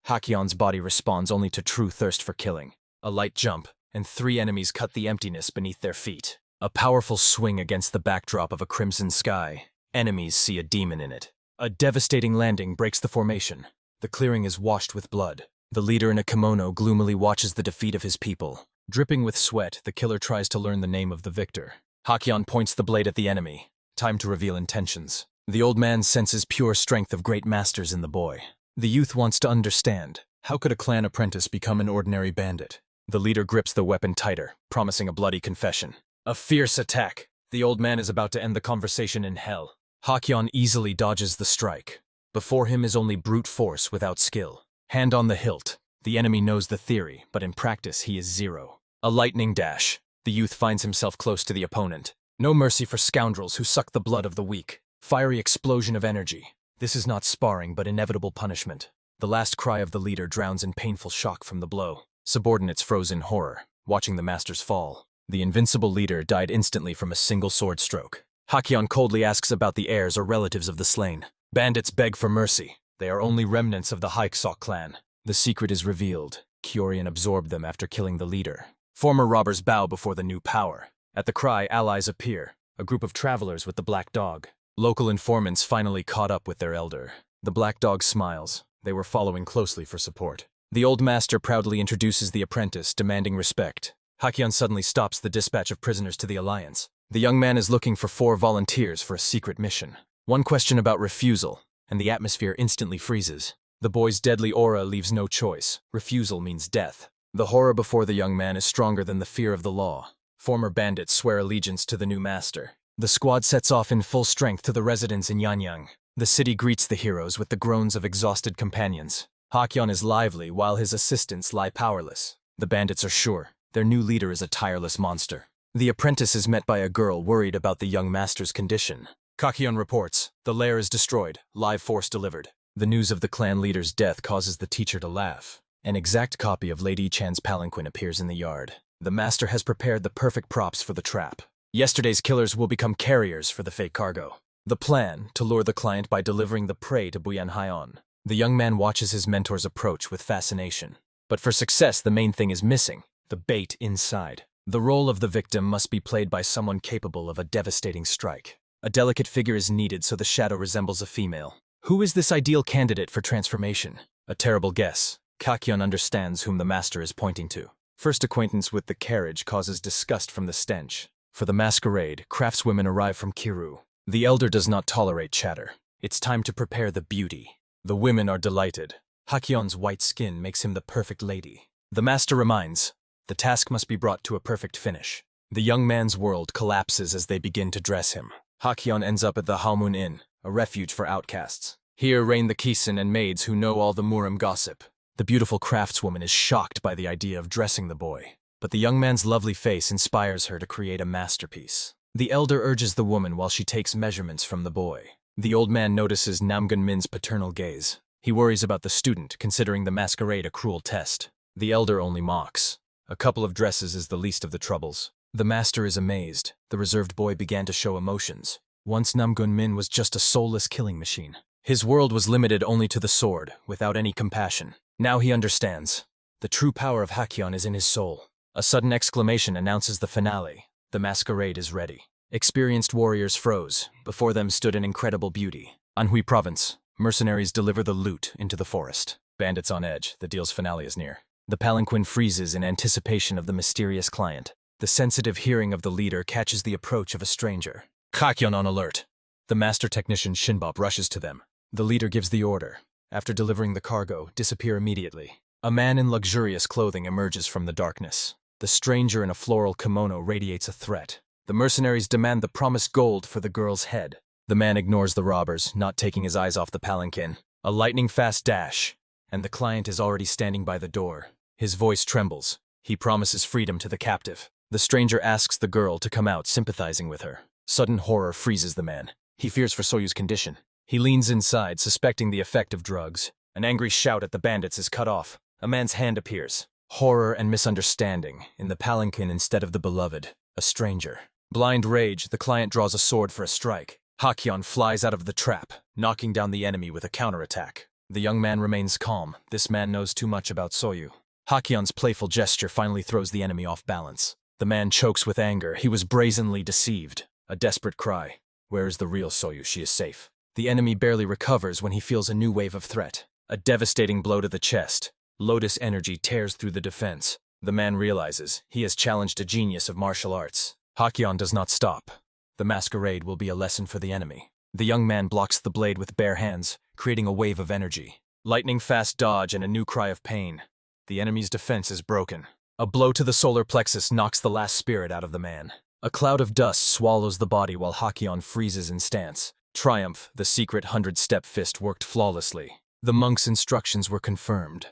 Hyan's body responds only to true thirst for killing. A light jump, and 3 enemies cut the emptiness beneath their feet. A powerful swing against the backdrop of a crimson sky. Enemies see a demon in it. A devastating landing breaks the formation. The clearing is washed with blood. The leader in a kimono gloomily watches the defeat of his people. Dripping with sweat, the killer tries to learn the name of the victor. Hyan points the blade at the enemy. Time to reveal intentions. The old man senses pure strength of great masters in the boy. The youth wants to understand. How could a clan apprentice become an ordinary bandit? The leader grips the weapon tighter, promising a bloody confession. A fierce attack. The old man is about to end the conversation in hell. Hyan easily dodges the strike. Before him is only brute force without skill. Hand on the hilt. The enemy knows the theory, but in practice he is zero. A lightning dash. The youth finds himself close to the opponent. No mercy for scoundrels who suck the blood of the weak. Fiery explosion of energy. This is not sparring, but inevitable punishment. The last cry of the leader drowns in painful shock from the blow. Subordinates froze in horror, watching the master's fall. The invincible leader died instantly from a single sword stroke. Hyan coldly asks about the heirs or relatives of the slain. Bandits beg for mercy. They are only remnants of the Hyksaw clan. The secret is revealed. Kyoryuan absorbed them after killing the leader. Former robbers bow before the new power. At the cry, allies appear. A group of travelers with the black dog. Local informants finally caught up with their elder. The black dog smiles. They were following closely for support. The old master proudly introduces the apprentice, demanding respect. Hyan suddenly stops the dispatch of prisoners to the Alliance. The young man is looking for 4 volunteers for a secret mission. One question about refusal, and the atmosphere instantly freezes. The boy's deadly aura leaves no choice. Refusal means death. The horror before the young man is stronger than the fear of the law. Former bandits swear allegiance to the new master. The squad sets off in full strength to the residence in Yanyang. The city greets the heroes with the groans of exhausted companions. Hyan is lively while his assistants lie powerless. The bandits are sure. Their new leader is a tireless monster. The apprentice is met by a girl worried about the young master's condition. Hyan reports, the lair is destroyed, live force delivered. The news of the clan leader's death causes the teacher to laugh. An exact copy of Lady Chan's palanquin appears in the yard. The master has prepared the perfect props for the trap. Yesterday's killers will become carriers for the fake cargo. The plan, to lure the client by delivering the prey to Hyan. The young man watches his mentor's approach with fascination. But for success, the main thing is missing: the bait inside. The role of the victim must be played by someone capable of a devastating strike. A delicate figure is needed so the shadow resembles a female. Who is this ideal candidate for transformation? A terrible guess. Hyan understands whom the master is pointing to. First acquaintance with the carriage causes disgust from the stench. For the masquerade, craftswomen arrive from Kiru. The elder does not tolerate chatter. It's time to prepare the beauty. The women are delighted. Hyan's white skin makes him the perfect lady. The master reminds, the task must be brought to a perfect finish. The young man's world collapses as they begin to dress him. Hyan ends up at the Halmun Inn, a refuge for outcasts. Here reign the Kisin and maids who know all the Murim gossip. The beautiful craftswoman is shocked by the idea of dressing the boy, but the young man's lovely face inspires her to create a masterpiece. The elder urges the woman while she takes measurements from the boy. The old man notices Namung Min's paternal gaze. He worries about the student, considering the masquerade a cruel test. The elder only mocks. A couple of dresses is the least of the troubles. The master is amazed. The reserved boy began to show emotions. Once Namung Min was just a soulless killing machine. His world was limited only to the sword, without any compassion. Now he understands. The true power of Hyan is in his soul. A sudden exclamation announces the finale. The masquerade is ready. Experienced warriors froze. Before them stood an incredible beauty. Anhui province. Mercenaries deliver the loot into the forest. Bandits on edge. The deal's finale is near. The palanquin freezes in anticipation of the mysterious client. The sensitive hearing of the leader catches the approach of a stranger. Hyan on alert. The master technician Shinbop rushes to them. The leader gives the order. After delivering the cargo, disappear immediately. A man in luxurious clothing emerges from the darkness. The stranger in a floral kimono radiates a threat. The mercenaries demand the promised gold for the girl's head. The man ignores the robbers, not taking his eyes off the palanquin. A lightning-fast dash, and the client is already standing by the door. His voice trembles. He promises freedom to the captive. The stranger asks the girl to come out, sympathizing with her. Sudden horror freezes the man. He fears for Soyu's condition. He leans inside, suspecting the effect of drugs. An angry shout at the bandits is cut off. A man's hand appears. Horror and misunderstanding. In the palanquin instead of the beloved, a stranger. Blind rage, the client draws a sword for a strike. Hyan flies out of the trap, knocking down the enemy with a counterattack. The young man remains calm. This man knows too much about Soyu. Hyan's playful gesture finally throws the enemy off balance. The man chokes with anger. He was brazenly deceived. A desperate cry. Where is the real Soyu? She is safe. The enemy barely recovers when he feels a new wave of threat. A devastating blow to the chest. Lotus energy tears through the defense. The man realizes he has challenged a genius of martial arts. Hyan does not stop. The masquerade will be a lesson for the enemy. The young man blocks the blade with bare hands, creating a wave of energy. Lightning-fast dodge and a new cry of pain. The enemy's defense is broken. A blow to the solar plexus knocks the last spirit out of the man. A cloud of dust swallows the body while Hyan freezes in stance. Triumph, the secret 100-step fist worked flawlessly. The monk's instructions were confirmed.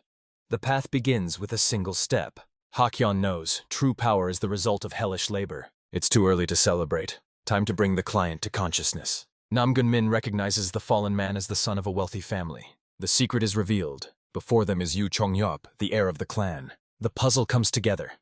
The path begins with a single step. Hyan knows true power is the result of hellish labor. It's too early to celebrate. Time to bring the client to consciousness. Namung Min recognizes the fallen man as the son of a wealthy family. The secret is revealed. Before them is Yu Chongyop, the heir of the clan. The puzzle comes together.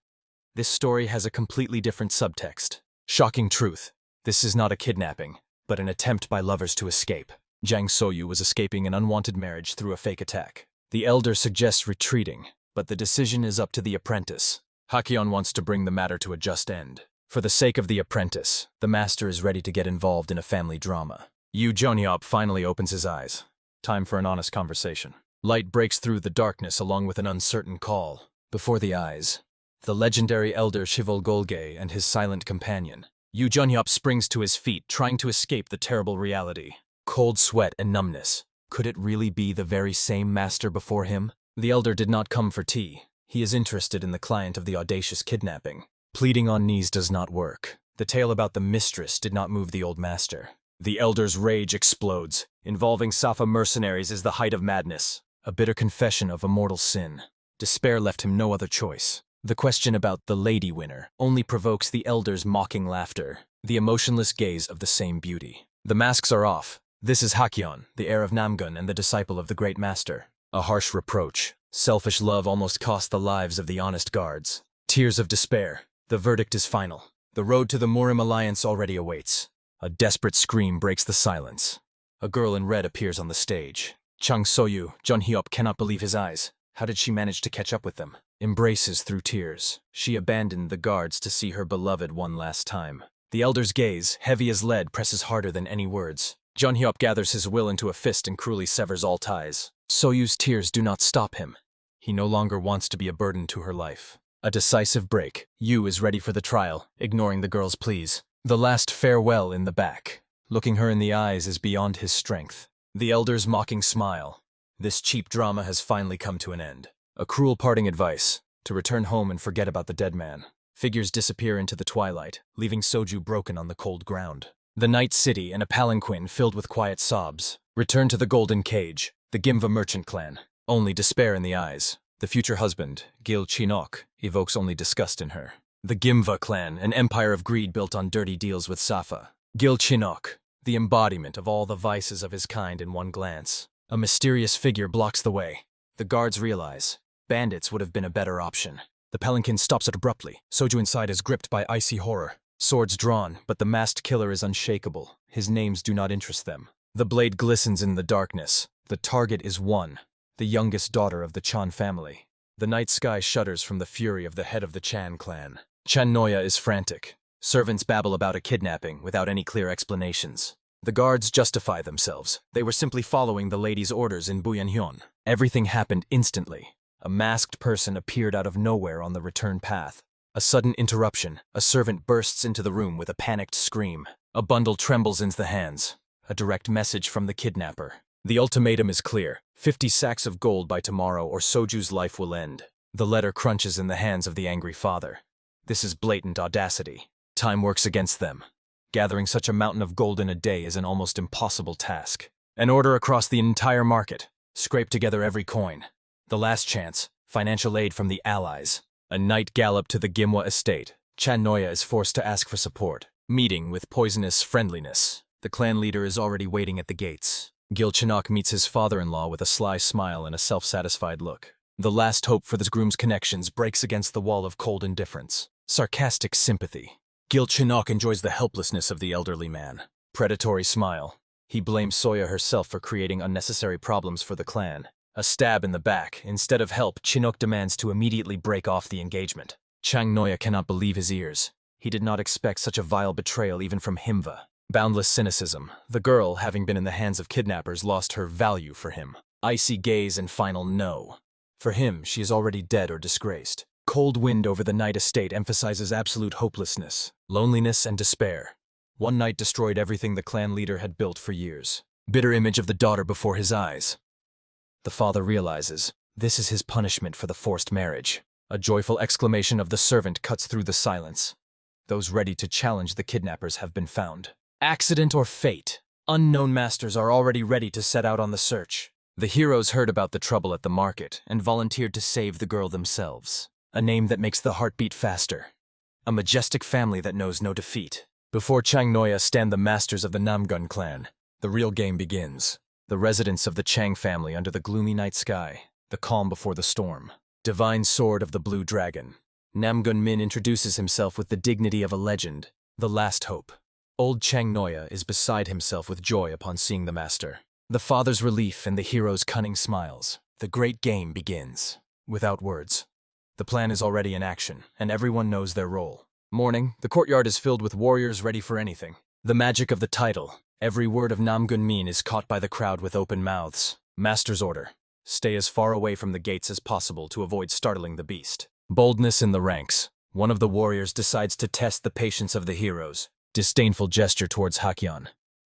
This story has a completely different subtext. Shocking truth. This is not a kidnapping, but an attempt by lovers to escape. Jang Soyu was escaping an unwanted marriage through a fake attack. The elder suggests retreating, but the decision is up to the apprentice. Hyan wants to bring the matter to a just end. For the sake of the apprentice, the master is ready to get involved in a family drama. Yu Jonyop finally opens his eyes. Time for an honest conversation. Light breaks through the darkness along with an uncertain call. Before the eyes, the legendary elder Shivol Golge and his silent companion. Yu Jonyop springs to his feet, trying to escape the terrible reality. Cold sweat and numbness. Could it really be the very same master before him? The elder did not come for tea. He is interested in the client of the audacious kidnapping. Pleading on knees does not work. The tale about the mistress did not move the old master. The elder's rage explodes. Involving Safa mercenaries is the height of madness. A bitter confession of a mortal sin. Despair left him no other choice. The question about the lady winner only provokes the elder's mocking laughter, the emotionless gaze of the same beauty. The masks are off. This is Hyan, the heir of Namgun and the disciple of the great master. A harsh reproach. Selfish love almost cost the lives of the honest guards. Tears of despair. The verdict is final. The road to the Murim alliance already awaits. A desperate scream breaks the silence. A girl in red appears on the stage. Chung Soyu, Jun Hyop cannot believe his eyes. How did she manage to catch up with them? Embraces through tears. She abandoned the guards to see her beloved one last time. The elder's gaze, heavy as lead, presses harder than any words. Jun Hyop gathers his will into a fist and cruelly severs all ties. Soyu's tears do not stop him. He no longer wants to be a burden to her life. A decisive break. Yu is ready for the trial, ignoring the girl's pleas. The last farewell in the back. Looking her in the eyes is beyond his strength. The elder's mocking smile. This cheap drama has finally come to an end. A cruel parting advice, to return home and forget about the dead man. Figures disappear into the twilight, leaving Soju broken on the cold ground. The night city and a palanquin filled with quiet sobs. Return to the golden cage, the Gimva merchant clan. Only despair in the eyes. The future husband, Gil Chinok, evokes only disgust in her. The Gimva clan, an empire of greed built on dirty deals with Safa. Gil Chinok, the embodiment of all the vices of his kind in one glance. A mysterious figure blocks the way. The guards realize, bandits would have been a better option. The palanquin stops it abruptly. Soju inside is gripped by icy horror. Swords drawn, but the masked killer is unshakable. His names do not interest them. The blade glistens in the darkness. The target is one, the youngest daughter of the Chan family. The night sky shudders from the fury of the head of the Chan clan. Chan Noya is frantic. Servants babble about a kidnapping without any clear explanations. The guards justify themselves. They were simply following the lady's orders in Buyanhyun. Everything happened instantly. A masked person appeared out of nowhere on the return path. A sudden interruption. A servant bursts into the room with a panicked scream. A bundle trembles in the hands. A direct message from the kidnapper. The ultimatum is clear. 50 sacks of gold by tomorrow or Soju's life will end. The letter crunches in the hands of the angry father. This is blatant audacity. Time works against them. Gathering such a mountain of gold in a day is an almost impossible task. An order across the entire market. Scrape together every coin. The last chance. Financial aid from the Allies. A night gallop to the Gimwa estate. Chan Noya is forced to ask for support. Meeting with poisonous friendliness. The clan leader is already waiting at the gates. Gil Chinok meets his father-in-law with a sly smile and a self-satisfied look. The last hope for the groom's connections breaks against the wall of cold indifference. Sarcastic sympathy. Gil Chinok enjoys the helplessness of the elderly man. Predatory smile. He blames Soya herself for creating unnecessary problems for the clan. A stab in the back. Instead of help, Chinok demands to immediately break off the engagement. Chang Noya cannot believe his ears. He did not expect such a vile betrayal even from Himva. Boundless cynicism. The girl, having been in the hands of kidnappers, lost her value for him. Icy gaze and final no. For him, she is already dead or disgraced. Cold wind over the night estate emphasizes absolute hopelessness, loneliness, and despair. One night destroyed everything the clan leader had built for years. Bitter image of the daughter before his eyes. The father realizes, this is his punishment for the forced marriage. A joyful exclamation of the servant cuts through the silence. Those ready to challenge the kidnappers have been found. Accident or fate? Unknown masters are already ready to set out on the search. The heroes heard about the trouble at the market and volunteered to save the girl themselves. A name that makes the heart beat faster. A majestic family that knows no defeat. Before Chang Noya stand the masters of the Namgun clan. The real game begins. The residents of the Chang family under the gloomy night sky. The calm before the storm. Divine sword of the blue dragon. Namgun Min introduces himself with the dignity of a legend. The last hope. Old Chang Noya is beside himself with joy upon seeing the master. The father's relief and the hero's cunning smiles. The great game begins. Without words. The plan is already in action, and everyone knows their role. Morning, the courtyard is filled with warriors ready for anything. The magic of the title. Every word of Namgun Min is caught by the crowd with open mouths. Master's order. Stay as far away from the gates as possible to avoid startling the beast. Boldness in the ranks. One of the warriors decides to test the patience of the heroes. Disdainful gesture towards Hyan.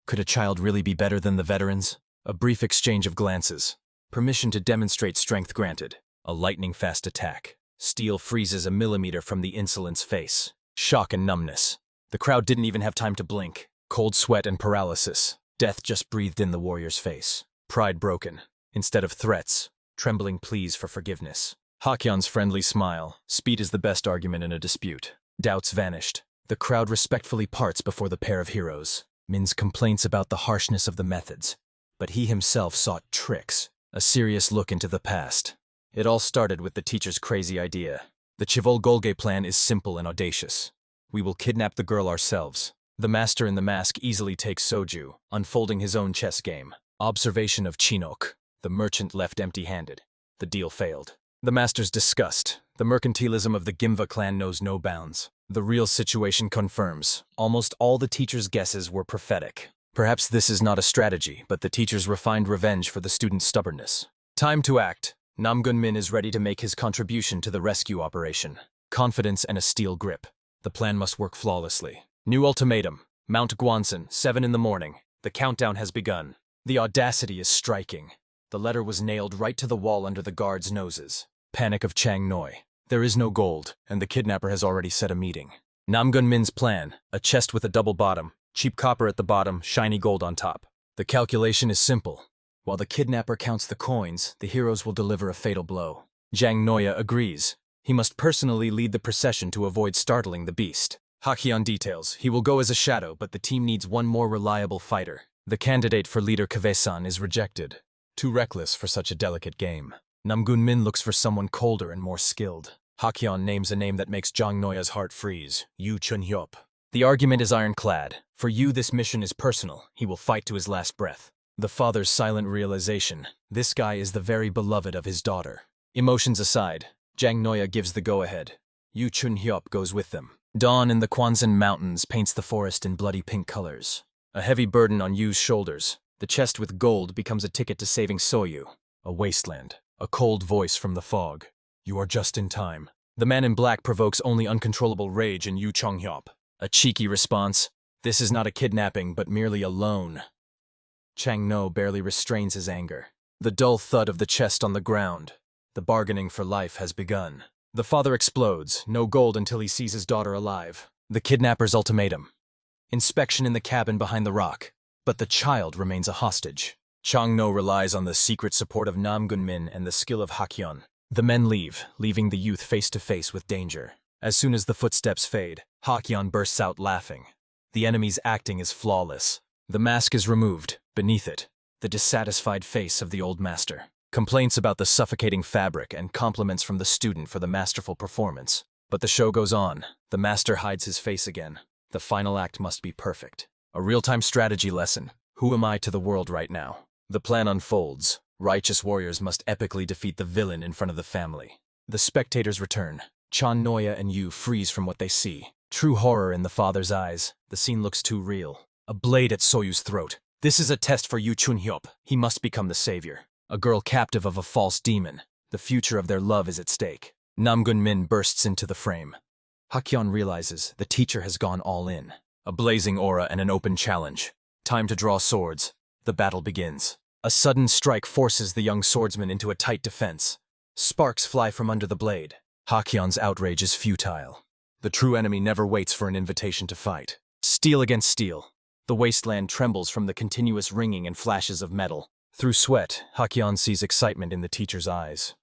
Could a child really be better than the veterans? A brief exchange of glances. Permission to demonstrate strength granted. A lightning-fast attack. Steel freezes a millimeter from the insolent's face. Shock and numbness. The crowd didn't even have time to blink. Cold sweat and paralysis. Death just breathed in the warrior's face. Pride broken. Instead of threats, trembling pleas for forgiveness. Hakyan's friendly smile. Speed is the best argument in a dispute. Doubts vanished. The crowd respectfully parts before the pair of heroes. Min's complaints about the harshness of the methods. But he himself sought tricks. A serious look into the past. It all started with the teacher's crazy idea. The Chivol Golge plan is simple and audacious. We will kidnap the girl ourselves. The master in the mask easily takes Soju, unfolding his own chess game. Observation of Chinook. The merchant left empty-handed. The deal failed. The master's disgust. The mercantilism of the Gimva clan knows no bounds. The real situation confirms. Almost all the teacher's guesses were prophetic. Perhaps this is not a strategy, but the teacher's refined revenge for the student's stubbornness. Time to act. Namgun-min is ready to make his contribution to the rescue operation. Confidence and a steel grip. The plan must work flawlessly. New ultimatum. Mount Guansan, 7 in the morning. The countdown has begun. The audacity is striking. The letter was nailed right to the wall under the guards' noses. Panic of Chang Noi. There is no gold, and the kidnapper has already set a meeting. Namgun-min's plan. A chest with a double bottom. Cheap copper at the bottom, shiny gold on top. The calculation is simple. While the kidnapper counts the coins, the heroes will deliver a fatal blow. Jang Noya agrees. He must personally lead the procession to avoid startling the beast. Hyan details. He will go as a shadow, but the team needs one more reliable fighter. The candidate for leader Kaveh-san is rejected. Too reckless for such a delicate game. Namgun-min looks for someone colder and more skilled. Hyan names a name that makes Jang Noya's heart freeze. Yu Chun-hyop. The argument is ironclad. For Yu, this mission is personal. He will fight to his last breath. The father's silent realization. This guy is the very beloved of his daughter. Emotions aside, Jang Noya gives the go-ahead. Yu Chun-hyop goes with them. Dawn in the Kwanzan Mountains paints the forest in bloody pink colors. A heavy burden on Yu's shoulders. The chest with gold becomes a ticket to saving Soyu. A wasteland. A cold voice from the fog. You are just in time. The man in black provokes only uncontrollable rage in Yu Chun-hyop. A cheeky response. This is not a kidnapping, but merely a loan. Chang No barely restrains his anger. The dull thud of the chest on the ground. The bargaining for life has begun. The father explodes. No gold until he sees his daughter alive. The kidnapper's ultimatum. Inspection in the cabin behind the rock. But the child remains a hostage. Chang No relies on the secret support of Namgun-min and the skill of Hyan. The men leave, leaving the youth face to face with danger. As soon as the footsteps fade, Hyan bursts out laughing. The enemy's acting is flawless. The mask is removed. Beneath it, the dissatisfied face of the old master. Complaints about the suffocating fabric and compliments from the student for the masterful performance. But the show goes on. The master hides his face again. The final act must be perfect. A real-time strategy lesson. Who am I to the world right now? The plan unfolds. Righteous warriors must epically defeat the villain in front of the family. The spectators return. Chan Noya and Yu freeze from what they see. True horror in the father's eyes. The scene looks too real. A blade at Soyu's throat. This is a test for Yu Chun-hyop. He must become the savior. A girl captive of a false demon. The future of their love is at stake. Namgun-min bursts into the frame. Hyan realizes the teacher has gone all in. A blazing aura and an open challenge. Time to draw swords. The battle begins. A sudden strike forces the young swordsman into a tight defense. Sparks fly from under the blade. Hyan's outrage is futile. The true enemy never waits for an invitation to fight. Steel against steel. The wasteland trembles from the continuous ringing and flashes of metal. Through sweat, Hyan sees excitement in the teacher's eyes.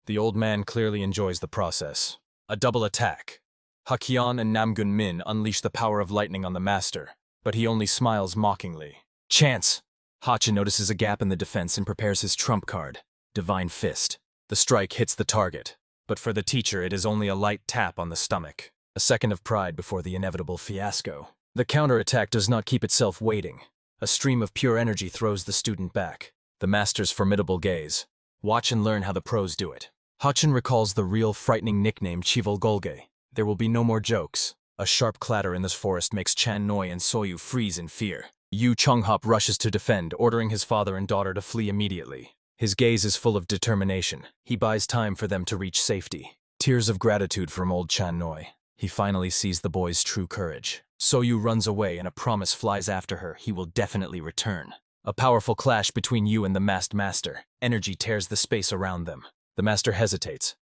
The old man clearly enjoys the process. A double attack. Hyan and Namgun-min unleash the power of lightning on the master, but he only smiles mockingly. Chance! Hachin notices a gap in the defense and prepares his trump card, Divine Fist. The strike hits the target, but for the teacher it is only a light tap on the stomach. A second of pride before the inevitable fiasco. The counterattack does not keep itself waiting. A stream of pure energy throws the student back. The master's formidable gaze. Watch and learn how the pros do it. Hachin recalls the real frightening nickname Chivolgolge. There will be no more jokes. A sharp clatter in this forest makes Chan Noi and Soyu freeze in fear. Yu Chun-hyop rushes to defend, ordering his father and daughter to flee immediately. His gaze is full of determination. He buys time for them to reach safety. Tears of gratitude from old Chan Noi. He finally sees the boy's true courage. Soyu runs away and a promise flies after her. He will definitely return. A powerful clash between Yu and the masked master. Energy tears the space around them. The master hesitates.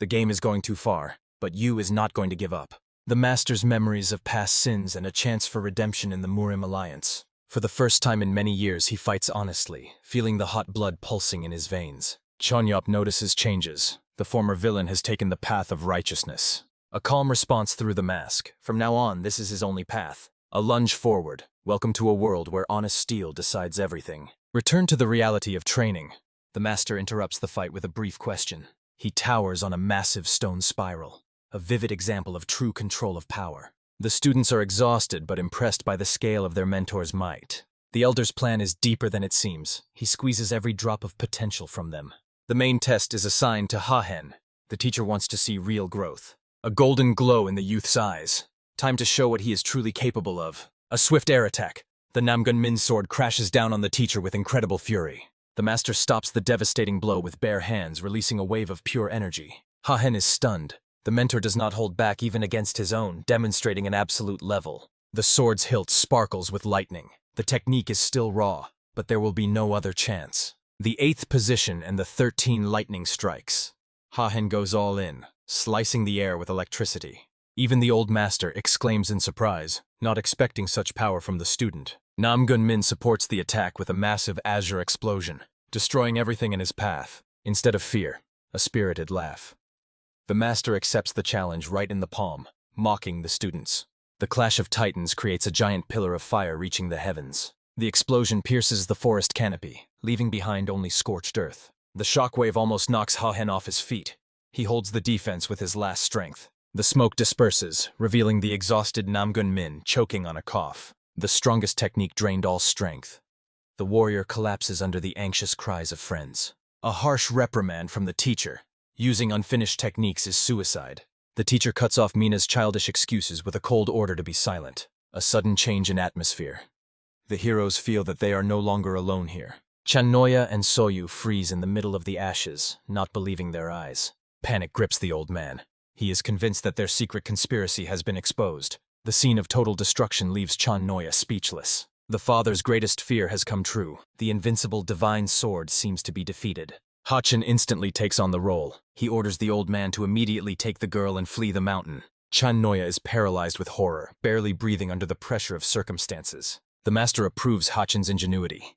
The game is going too far, but Yu is not going to give up. The master's memories of past sins and a chance for redemption in the Murim alliance. For the first time in many years, he fights honestly, feeling the hot blood pulsing in his veins. Chon-hyop notices changes. The former villain has taken the path of righteousness. A calm response through the mask. From now on, this is his only path. A lunge forward. Welcome to a world where honest steel decides everything. Return to the reality of training. The master interrupts the fight with a brief question. He towers on a massive stone spiral. A vivid example of true control of power. The students are exhausted but impressed by the scale of their mentor's might. The elder's plan is deeper than it seems. He squeezes every drop of potential from them. The main test is assigned to Hyan. The teacher wants to see real growth. A golden glow in the youth's eyes. Time to show what he is truly capable of. A swift air attack. The Namgun Min sword crashes down on the teacher with incredible fury. The master stops the devastating blow with bare hands, releasing a wave of pure energy. Hyan is stunned. The mentor does not hold back even against his own, demonstrating an absolute level. The sword's hilt sparkles with lightning. The technique is still raw, but there will be no other chance. The 8th position and the 13 lightning strikes. Hyan goes all in, slicing the air with electricity. Even the old master exclaims in surprise, not expecting such power from the student. Namgun Min supports the attack with a massive azure explosion, destroying everything in his path. Instead of fear, a spirited laugh. The master accepts the challenge right in the palm, mocking the students. The clash of titans creates a giant pillar of fire reaching the heavens. The explosion pierces the forest canopy, leaving behind only scorched earth. The shockwave almost knocks Hyan off his feet. He holds the defense with his last strength. The smoke disperses, revealing the exhausted Namgun Min choking on a cough. The strongest technique drained all strength. The warrior collapses under the anxious cries of friends. A harsh reprimand from the teacher. Using unfinished techniques is suicide. The teacher cuts off Mina's childish excuses with a cold order to be silent. A sudden change in atmosphere. The heroes feel that they are no longer alone here. Channoya and Soyu freeze in the middle of the ashes, not believing their eyes. Panic grips the old man. He is convinced that their secret conspiracy has been exposed. The scene of total destruction leaves Channoya speechless. The father's greatest fear has come true. The invincible divine sword seems to be defeated. Hachin instantly takes on the role. He orders the old man to immediately take the girl and flee the mountain. Channoya is paralyzed with horror, barely breathing under the pressure of circumstances. The master approves Hachin's ingenuity.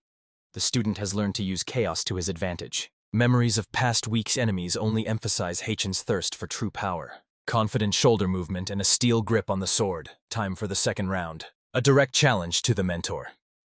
The student has learned to use chaos to his advantage. Memories of past weeks' enemies only emphasize Hachin's thirst for true power. Confident shoulder movement and a steel grip on the sword. Time for the second round. A direct challenge to the mentor.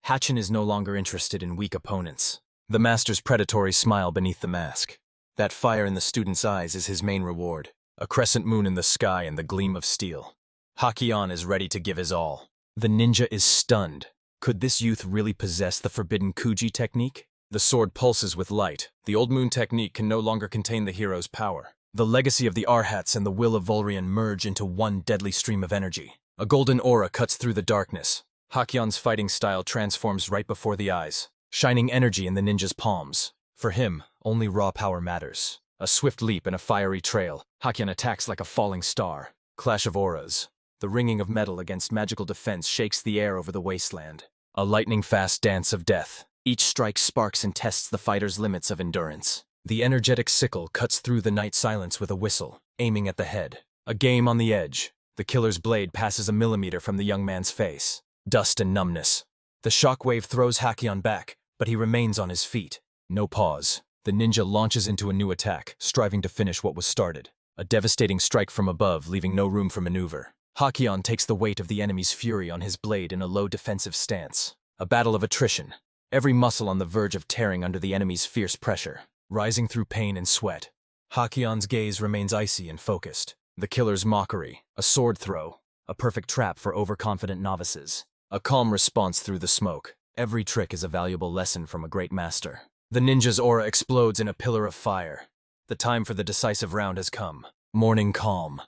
Hachin is no longer interested in weak opponents. The master's predatory smile beneath the mask. That fire in the student's eyes is his main reward. A crescent moon in the sky and the gleam of steel. Hyan is ready to give his all. The ninja is stunned. Could this youth really possess the forbidden Kuji technique? The sword pulses with light. The old moon technique can no longer contain the hero's power. The legacy of the Arhats and the will of Volrian merge into one deadly stream of energy. A golden aura cuts through the darkness. Hacyan's fighting style transforms right before the eyes, shining energy in the ninja's palms. For him, only raw power matters. A swift leap and a fiery trail. Hyan attacks like a falling star. Clash of auras. The ringing of metal against magical defense shakes the air over the wasteland. A lightning-fast dance of death. Each strike sparks and tests the fighter's limits of endurance. The energetic sickle cuts through the night silence with a whistle, aiming at the head. A game on the edge. The killer's blade passes a millimeter from the young man's face. Dust and numbness. The shockwave throws Hacyan back, but he remains on his feet. No pause. The ninja launches into a new attack, striving to finish what was started. A devastating strike from above, leaving no room for maneuver. Hacyan takes the weight of the enemy's fury on his blade in a low defensive stance. A battle of attrition. Every muscle on the verge of tearing under the enemy's fierce pressure. Rising through pain and sweat. Hacyan's gaze remains icy and focused. The killer's mockery. A sword throw. A perfect trap for overconfident novices. A calm response through the smoke. Every trick is a valuable lesson from a great master. The ninja's aura explodes in a pillar of fire. The time for the decisive round has come. Morning calm.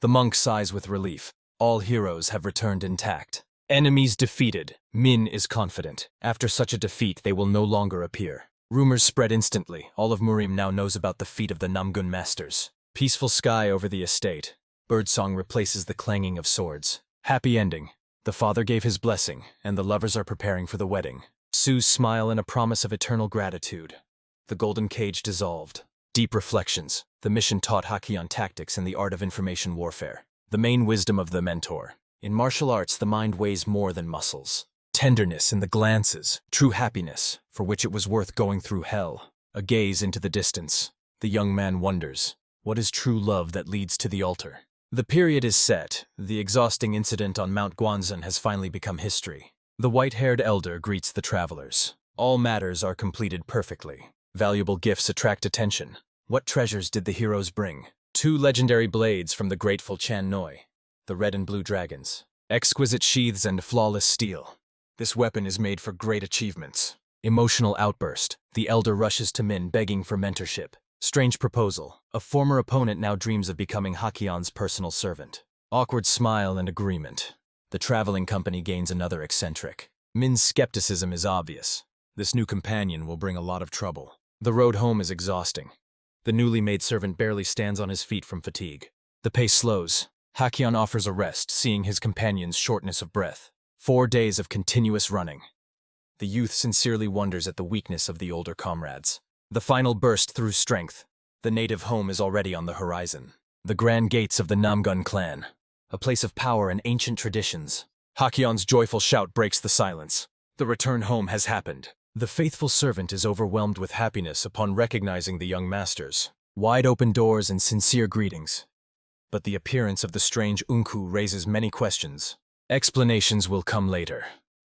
The monk sighs with relief. All heroes have returned intact. Enemies defeated. Min is confident. After such a defeat, they will no longer appear. Rumors spread instantly. All of Murim now knows about the feat of the Namgun masters. Peaceful sky over the estate. Birdsong replaces the clanging of swords. Happy ending. The father gave his blessing, and the lovers are preparing for the wedding. Sue's smile and a promise of eternal gratitude. The golden cage dissolved. Deep reflections. The mission taught Hacyan tactics and the art of information warfare. The main wisdom of the mentor. In martial arts, the mind weighs more than muscles. Tenderness in the glances. True happiness, for which it was worth going through hell. A gaze into the distance. The young man wonders, what is true love that leads to the altar? The period is set. The exhausting incident on Mount Guanzan has finally become history. The white-haired elder greets the travelers. All matters are completed perfectly. Valuable gifts attract attention. What treasures did the heroes bring? 2 legendary blades from the grateful Chan Noi. The red and blue dragons. Exquisite sheaths and flawless steel. This weapon is made for great achievements. Emotional outburst. The elder rushes to Min begging for mentorship. Strange proposal. A former opponent now dreams of becoming Hyan's personal servant. Awkward smile and agreement. The traveling company gains another eccentric. Min's skepticism is obvious. This new companion will bring a lot of trouble. The road home is exhausting. The newly made servant barely stands on his feet from fatigue. The pace slows. Hyan offers a rest, seeing his companion's shortness of breath. 4 days of continuous running. The youth sincerely wonders at the weakness of the older comrades. The final burst through strength. The native home is already on the horizon. The grand gates of the Namgun clan. A place of power and ancient traditions. Hyan's joyful shout breaks the silence. The return home has happened. The faithful servant is overwhelmed with happiness upon recognizing the young masters. Wide open doors and sincere greetings. But the appearance of the strange Unku raises many questions. Explanations will come later.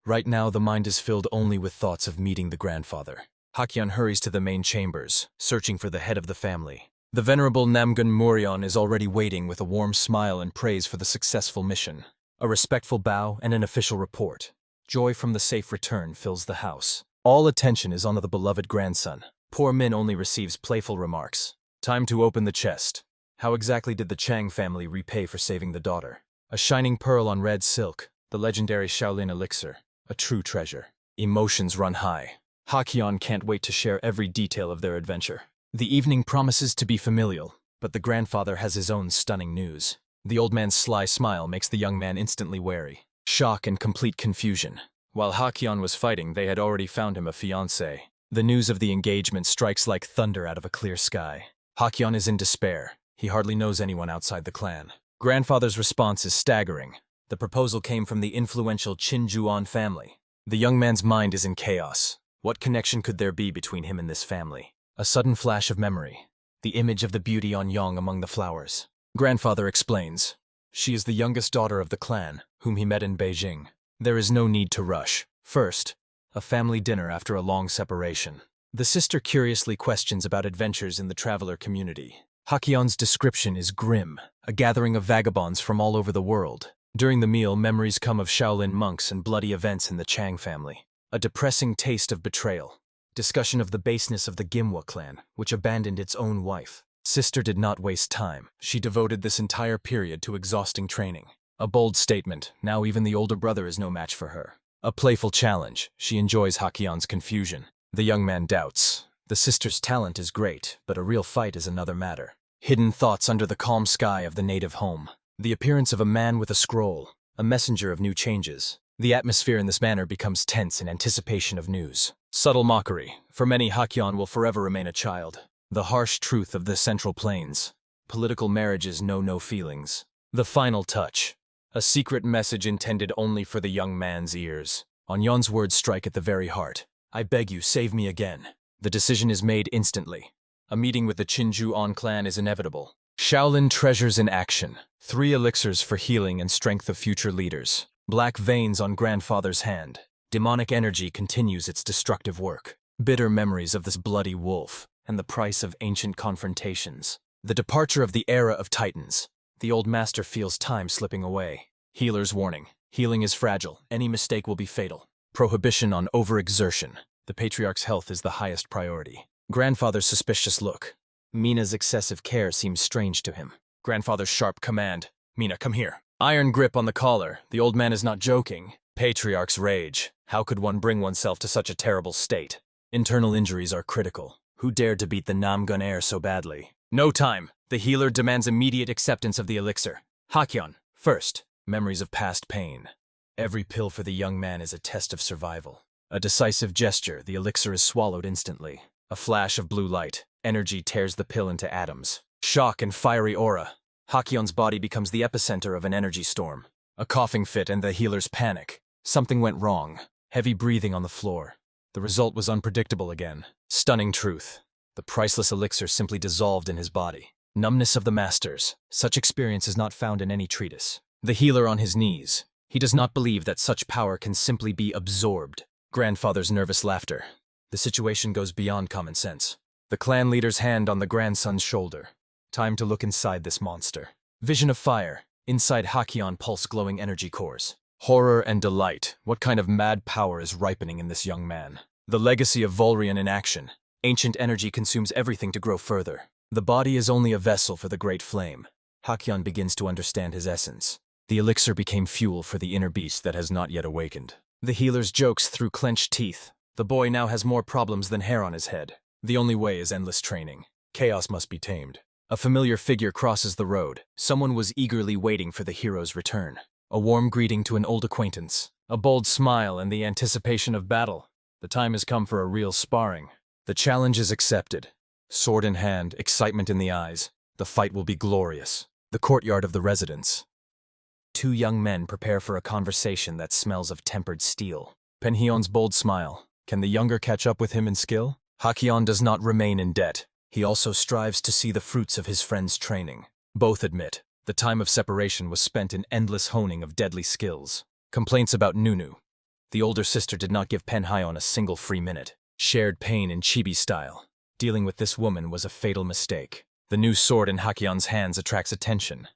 Right now the mind is filled only with thoughts of meeting the grandfather. Hyan hurries to the main chambers, searching for the head of the family. The venerable Namgun Muryeon is already waiting with a warm smile and praise for the successful mission. A respectful bow and an official report. Joy from the safe return fills the house. All attention is on the beloved grandson. Poor Min only receives playful remarks. Time to open the chest. How exactly did the Chang family repay for saving the daughter? A shining pearl on red silk, the legendary Shaolin elixir. A true treasure. Emotions run high. Hyan can't wait to share every detail of their adventure. The evening promises to be familial, but the grandfather has his own stunning news. The old man's sly smile makes the young man instantly wary. Shock and complete confusion. While Hyan was fighting, they had already found him a fiancé. The news of the engagement strikes like thunder out of a clear sky. Hyan is in despair. He hardly knows anyone outside the clan. Grandfather's response is staggering. The proposal came from the influential Qin family. The young man's mind is in chaos. What connection could there be between him and this family? A sudden flash of memory. The image of the beauty on Yong among the flowers. Grandfather explains. She is the youngest daughter of the clan, whom he met in Beijing. There is no need to rush. First, a family dinner after a long separation. The sister curiously questions about adventures in the traveler community. Hyan's description is grim, a gathering of vagabonds from all over the world. During the meal, memories come of Shaolin monks and bloody events in the Chang family. A depressing taste of betrayal. Discussion of the baseness of the Gimwa clan, which abandoned its own wife. Sister did not waste time. She devoted this entire period to exhausting training. A bold statement. Now even the older brother is no match for her. A playful challenge. She enjoys Hyan's confusion. The young man doubts. The sister's talent is great, but a real fight is another matter. Hidden thoughts under the calm sky of the native home. The appearance of a man with a scroll. A messenger of new changes. The atmosphere in this manner becomes tense in anticipation of news. Subtle mockery. For many, Hyan will forever remain a child. The harsh truth of the Central Plains. Political marriages know no feelings. The final touch. A secret message intended only for the young man's ears. Onyeon's words strike at the very heart. I beg you, save me again. The decision is made instantly. A meeting with the Qinjuan clan is inevitable. Shaolin treasures in action. 3 elixirs for healing and strength of future leaders. Black veins on grandfather's hand. Demonic energy continues its destructive work. Bitter memories of this bloody wolf, and the price of ancient confrontations. The departure of the era of titans. The old master feels time slipping away. Healer's warning. Healing is fragile. Any mistake will be fatal. Prohibition on overexertion. The patriarch's health is the highest priority. Grandfather's suspicious look. Mina's excessive care seems strange to him. Grandfather's sharp command. Mina, come here. Iron grip on the collar. The old man is not joking. Patriarch's rage. How could one bring oneself to such a terrible state? Internal injuries are critical. Who dared to beat the Namgun heir so badly? No time. The healer demands immediate acceptance of the elixir. Hyan, first. Memories of past pain. Every pill for the young man is a test of survival. A decisive gesture, the elixir is swallowed instantly. A flash of blue light. Energy tears the pill into atoms. Shock and fiery aura. Hyan's body becomes the epicenter of an energy storm. A coughing fit and the healer's panic. Something went wrong. Heavy breathing on the floor. The result was unpredictable again. Stunning truth. The priceless elixir simply dissolved in his body. Numbness of the masters. Such experience is not found in any treatise. The healer on his knees. He does not believe that such power can simply be absorbed. Grandfather's nervous laughter. The situation goes beyond common sense. The clan leader's hand on the grandson's shoulder. Time to look inside this monster. Vision of fire. Inside Hyan pulse glowing energy cores. Horror and delight. What kind of mad power is ripening in this young man? The legacy of Volrian in action. Ancient energy consumes everything to grow further. The body is only a vessel for the great flame. Hyan begins to understand his essence. The elixir became fuel for the inner beast that has not yet awakened. The healer's jokes through clenched teeth. The boy now has more problems than hair on his head. The only way is endless training. Chaos must be tamed. A familiar figure crosses the road. Someone was eagerly waiting for the hero's return. A warm greeting to an old acquaintance. A bold smile and the anticipation of battle. The time has come for a real sparring. The challenge is accepted. Sword in hand, excitement in the eyes. The fight will be glorious. The courtyard of the residence. Two young men prepare for a conversation that smells of tempered steel. Penhyeon's bold smile. Can the younger catch up with him in skill? Hyan does not remain in debt. He also strives to see the fruits of his friend's training. Both admit, the time of separation was spent in endless honing of deadly skills. Complaints about Nunu. The older sister did not give Penhyeon a single free minute. Shared pain in chibi style. Dealing with this woman was a fatal mistake. The new sword in Hyan's hands attracts attention.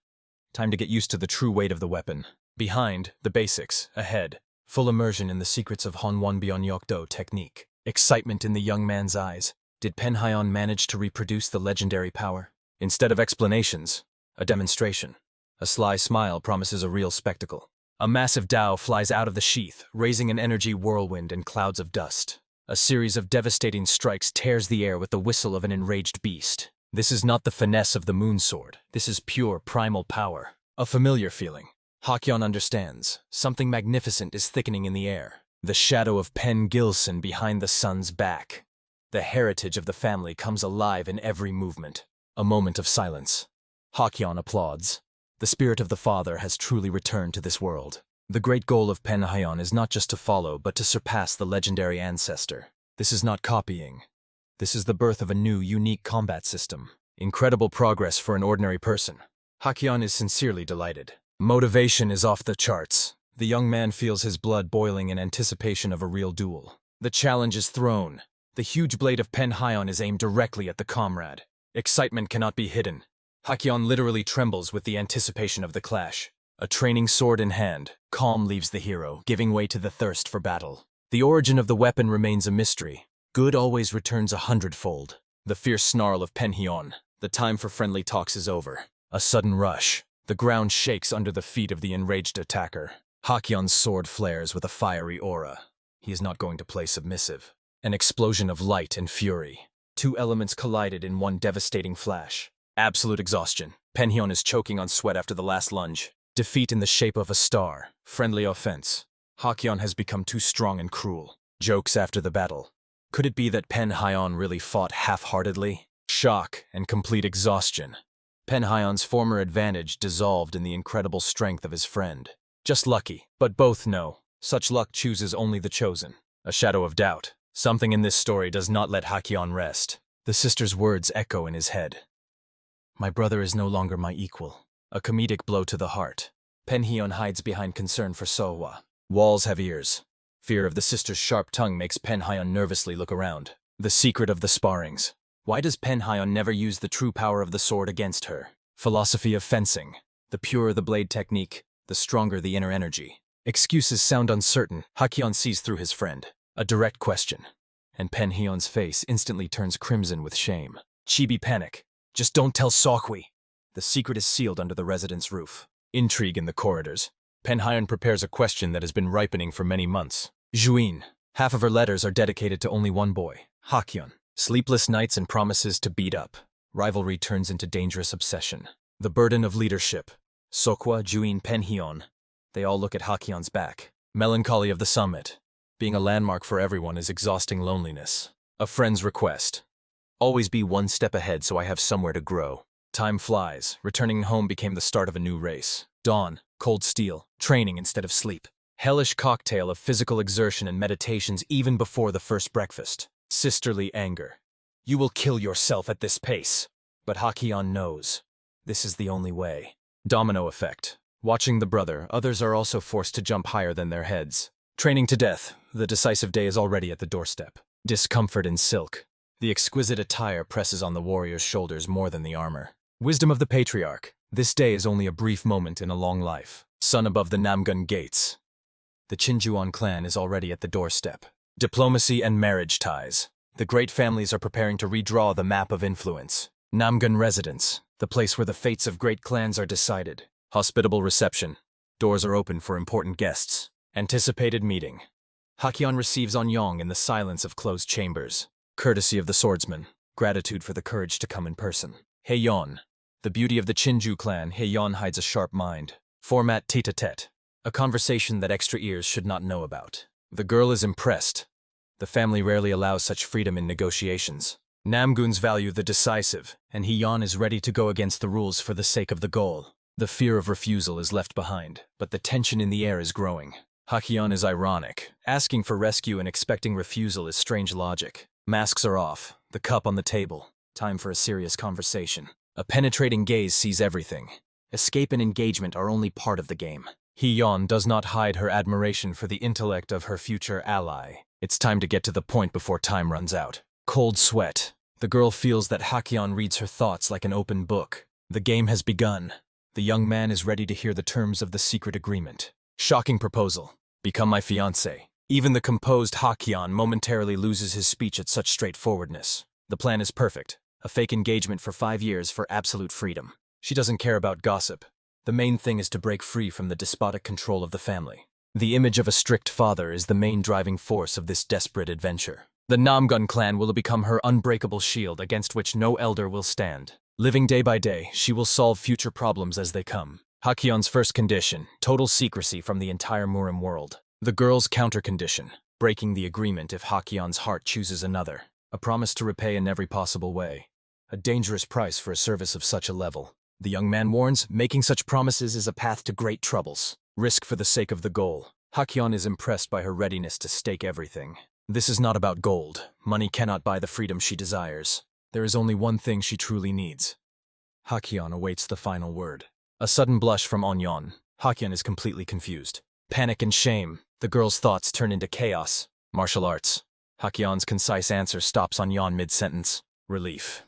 Time to get used to the true weight of the weapon. Behind, the basics. Ahead, full immersion in the secrets of Honwon Byonyokdo technique. Excitement in the young man's eyes. Did Penhyeon manage to reproduce the legendary power? Instead of explanations, a demonstration. A sly smile promises a real spectacle. A massive Dao flies out of the sheath, raising an energy whirlwind and clouds of dust. A series of devastating strikes tears the air with the whistle of an enraged beast. This is not the finesse of the moon sword. This is pure primal power. A familiar feeling. Hyan understands. Something magnificent is thickening in the air. The shadow of Pen Gilson behind the sun's back. The heritage of the family comes alive in every movement. A moment of silence. Hyan applauds. The spirit of the father has truly returned to this world. The great goal of Penhyeon is not just to follow, but to surpass the legendary ancestor. This is not copying. This is the birth of a new, unique combat system. Incredible progress for an ordinary person. Hyan is sincerely delighted. Motivation is off the charts. The young man feels his blood boiling in anticipation of a real duel. The challenge is thrown. The huge blade of Penhyeon is aimed directly at the comrade. Excitement cannot be hidden. Hyan literally trembles with the anticipation of the clash. A training sword in hand, calm leaves the hero, giving way to the thirst for battle. The origin of the weapon remains a mystery. Good always returns 100-fold. The fierce snarl of Penhyeon. The time for friendly talks is over. A sudden rush. The ground shakes under the feet of the enraged attacker. Hyan's sword flares with a fiery aura. He is not going to play submissive. An explosion of light and fury. Two elements collided in one devastating flash. Absolute exhaustion. Penhyeon is choking on sweat after the last lunge. Defeat in the shape of a star. Friendly offense. Hyan has become too strong and cruel. Jokes after the battle. Could it be that Penhyeon really fought half-heartedly? Shock and complete exhaustion. Penhyeon's former advantage dissolved in the incredible strength of his friend. Just lucky, but both know. Such luck chooses only the chosen. A shadow of doubt. Something in this story does not let Hyan rest. The sister's words echo in his head. My brother is no longer my equal. A comedic blow to the heart. Penhyeon hides behind concern for Sohwa. Walls have ears. Fear of the sister's sharp tongue makes Penhyeon nervously look around. The secret of the sparrings. Why does Penhyeon never use the true power of the sword against her? Philosophy of fencing. The purer the blade technique, the stronger the inner energy. Excuses sound uncertain. Hyan sees through his friend. A direct question. And Penhyeon's face instantly turns crimson with shame. Chibi panic. Just don't tell Seokwi. The secret is sealed under the residence roof. Intrigue in the corridors. Penhyeon prepares a question that has been ripening for many months. Juin. Half of her letters are dedicated to only one boy, Hyan. Sleepless nights and promises to beat up. Rivalry turns into dangerous obsession. The burden of leadership. Seokwa, Juin, Penhyeon. They all look at Hyan's back. Melancholy of the summit. Being a landmark for everyone is exhausting loneliness. A friend's request. Always be one step ahead so I have somewhere to grow. Time flies. Returning home became the start of a new race. Dawn, cold steel, training instead of sleep. Hellish cocktail of physical exertion and meditations even before the first breakfast. Sisterly anger. You will kill yourself at this pace. But Hyan knows. This is the only way. Domino effect. Watching the brother, others are also forced to jump higher than their heads. Training to death. The decisive day is already at the doorstep. Discomfort in silk. The exquisite attire presses on the warrior's shoulders more than the armor. Wisdom of the patriarch. This day is only a brief moment in a long life. Sun above the Namgun gates. The Chinjuan clan is already at the doorstep. Diplomacy and marriage ties. The great families are preparing to redraw the map of influence. Namgun residence, the place where the fates of great clans are decided. Hospitable reception. Doors are open for important guests. Anticipated meeting. Hyan receives Anyong in the silence of closed chambers. Courtesy of the swordsman. Gratitude for the courage to come in person. Hyan. The beauty of the Chinju clan, Hyan hides a sharp mind. Format tete-a-tete. A conversation that extra ears should not know about. The girl is impressed. The family rarely allows such freedom in negotiations. Namguns value the decisive, and Hyan is ready to go against the rules for the sake of the goal. The fear of refusal is left behind, but the tension in the air is growing. Hyan is ironic. Asking for rescue and expecting refusal is strange logic. Masks are off, the cup on the table. Time for a serious conversation. A penetrating gaze sees everything. Escape and engagement are only part of the game. Hyan does not hide her admiration for the intellect of her future ally. It's time to get to the point before time runs out. Cold sweat. The girl feels that Hyan reads her thoughts like an open book. The game has begun. The young man is ready to hear the terms of the secret agreement. Shocking proposal. Become my fiancé. Even the composed Hyan momentarily loses his speech at such straightforwardness. The plan is perfect. A fake engagement for 5 years for absolute freedom. She doesn't care about gossip. The main thing is to break free from the despotic control of the family. The image of a strict father is the main driving force of this desperate adventure. The Namgun clan will become her unbreakable shield against which no elder will stand. Living day by day, she will solve future problems as they come. Hyan's first condition, total secrecy from the entire Murim world. The girl's counter condition, breaking the agreement if Hyan's heart chooses another. A promise to repay in every possible way. A dangerous price for a service of such a level. The young man warns, making such promises is a path to great troubles. Risk for the sake of the goal. Hyan is impressed by her readiness to stake everything. This is not about gold. Money cannot buy the freedom she desires. There is only one thing she truly needs. Hyan awaits the final word. A sudden blush from Anyong. Hyan is completely confused. Panic and shame. The girl's thoughts turn into chaos. Martial arts. Hyan's concise answer stops Anyong mid-sentence. Relief.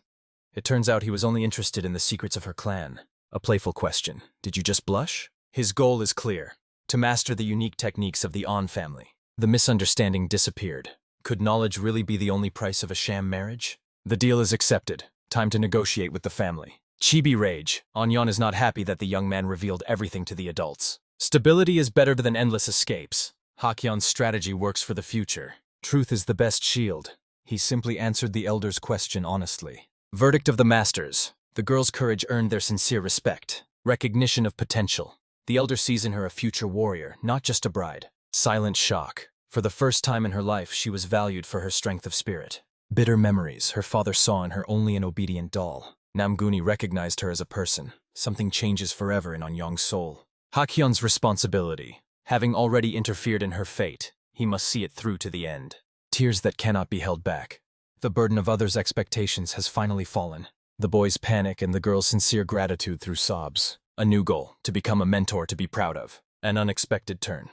It turns out he was only interested in the secrets of her clan. A playful question. Did you just blush? His goal is clear. To master the unique techniques of the An family. The misunderstanding disappeared. Could knowledge really be the only price of a sham marriage? The deal is accepted. Time to negotiate with the family. Chibi rage. Anyong is not happy that the young man revealed everything to the adults. Stability is better than endless escapes. Hyan's strategy works for the future. Truth is the best shield. He simply answered the elder's question honestly. Verdict of the masters. The girl's courage earned their sincere respect. Recognition of potential. The elder sees in her a future warrior, not just a bride. Silent shock. For the first time in her life, she was valued for her strength of spirit. Bitter memories. Her father saw in her only an obedient doll. Namguni recognized her as a person. Something changes forever in Anyong's soul. Hyan's responsibility. Having already interfered in her fate, he must see it through to the end. Tears that cannot be held back. The burden of others' expectations has finally fallen. The boy's panic and the girl's sincere gratitude through sobs. A new goal, to become a mentor to be proud of. An unexpected turn.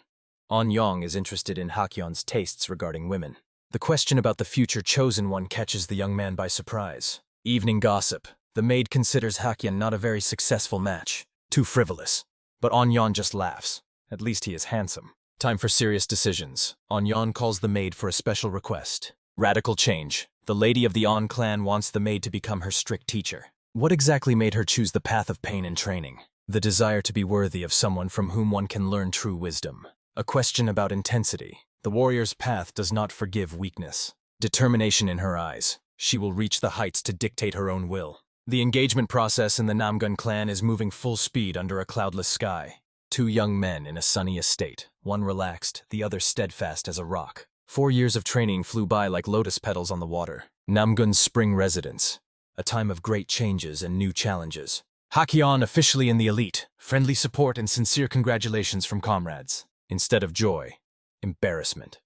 Anyong is interested in Hyan's tastes regarding women. The question about the future chosen one catches the young man by surprise. Evening gossip. The maid considers Hyan not a very successful match. Too frivolous. But Anyong just laughs. At least he is handsome. Time for serious decisions. Anyong calls the maid for a special request. Radical change. The lady of the An clan wants the maid to become her strict teacher. What exactly made her choose the path of pain and training? The desire to be worthy of someone from whom one can learn true wisdom. A question about intensity. The warrior's path does not forgive weakness. Determination in her eyes. She will reach the heights to dictate her own will. The engagement process in the Namgun clan is moving full speed under a cloudless sky. 2 young men in a sunny estate, one relaxed, the other steadfast as a rock. 4 years of training flew by like lotus petals on the water. Namgun's spring residence. A time of great changes and new challenges. Hyan officially in the elite. Friendly support and sincere congratulations from comrades. Instead of joy, embarrassment.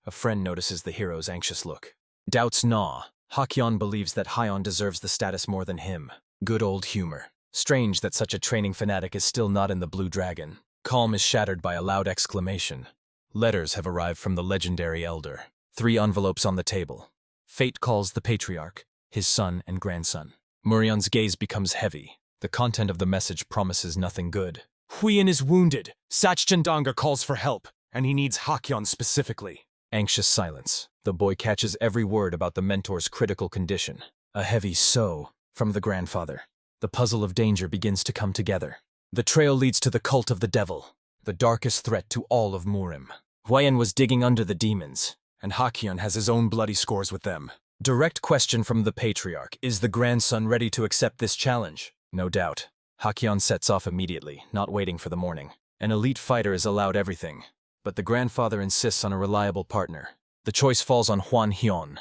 A friend notices the hero's anxious look. Doubts gnaw. Hyan believes that Hyan deserves the status more than him. Good old humor. Strange that such a training fanatic is still not in the Blue Dragon. Calm is shattered by a loud exclamation. Letters have arrived from the legendary elder. 3 envelopes on the table. Fate calls the patriarch, his son and grandson. Murion's gaze becomes heavy. The content of the message promises nothing good. Hyan is wounded. Sachchandanga calls for help, and he needs Hyan specifically. Anxious silence. The boy catches every word about the mentor's critical condition. A heavy "so" from the grandfather. The puzzle of danger begins to come together. The trail leads to the cult of the devil, the darkest threat to all of Murim. Hyan was digging under the demons, and Hyan has his own bloody scores with them. Direct question from the patriarch: is the grandson ready to accept this challenge? No doubt. Hyan sets off immediately, not waiting for the morning. An elite fighter is allowed everything, but the grandfather insists on a reliable partner. The choice falls on Hyan.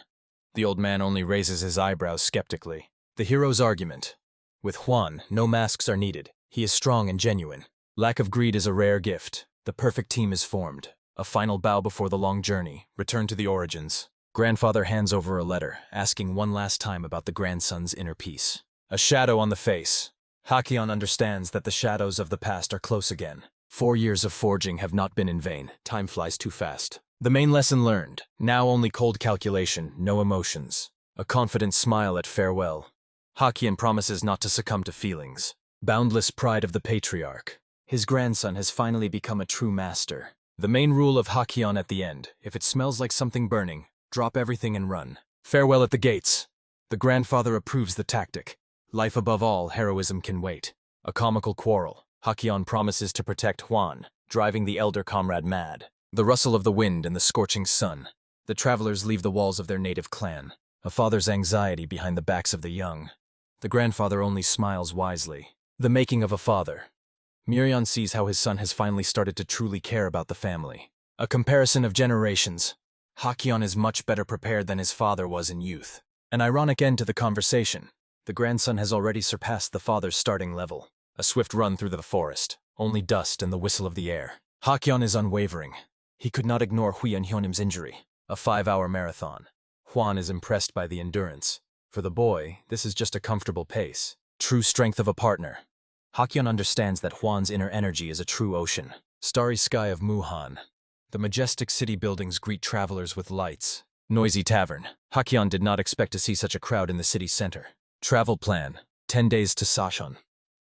The old man only raises his eyebrows skeptically. The hero's argument: with Hyan, no masks are needed. He is strong and genuine. Lack of greed is a rare gift. The perfect team is formed. A final bow before the long journey. Return to the origins. Grandfather hands over a letter, asking one last time about the grandson's inner peace. A shadow on the face. Hyan understands that the shadows of the past are close again. 4 years of forging have not been in vain. Time flies too fast. The main lesson learned. Now only cold calculation, no emotions. A confident smile at farewell. Hyan promises not to succumb to feelings. Boundless pride of the patriarch. His grandson has finally become a true master. The main rule of Hyan at the end: if it smells like something burning, drop everything and run. Farewell at the gates. The grandfather approves the tactic. Life above all, heroism can wait. A comical quarrel. Hyan promises to protect Hyan, driving the elder comrade mad. The rustle of the wind and the scorching sun. The travelers leave the walls of their native clan. A father's anxiety behind the backs of the young. The grandfather only smiles wisely. The making of a father. Miriam sees how his son has finally started to truly care about the family. A comparison of generations. Hyan is much better prepared than his father was in youth. An ironic end to the conversation. The grandson has already surpassed the father's starting level. A swift run through the forest. Only dust and the whistle of the air. Hyan is unwavering. He could not ignore Hyanim's injury. A 5-hour marathon. Hyan is impressed by the endurance. For the boy, this is just a comfortable pace. True strength of a partner. Hyan understands that Hyan's inner energy is a true ocean. Starry sky of Muhan. The majestic city buildings greet travelers with lights. Noisy tavern. Hyan did not expect to see such a crowd in the city center. Travel plan: 10 days to Sashon.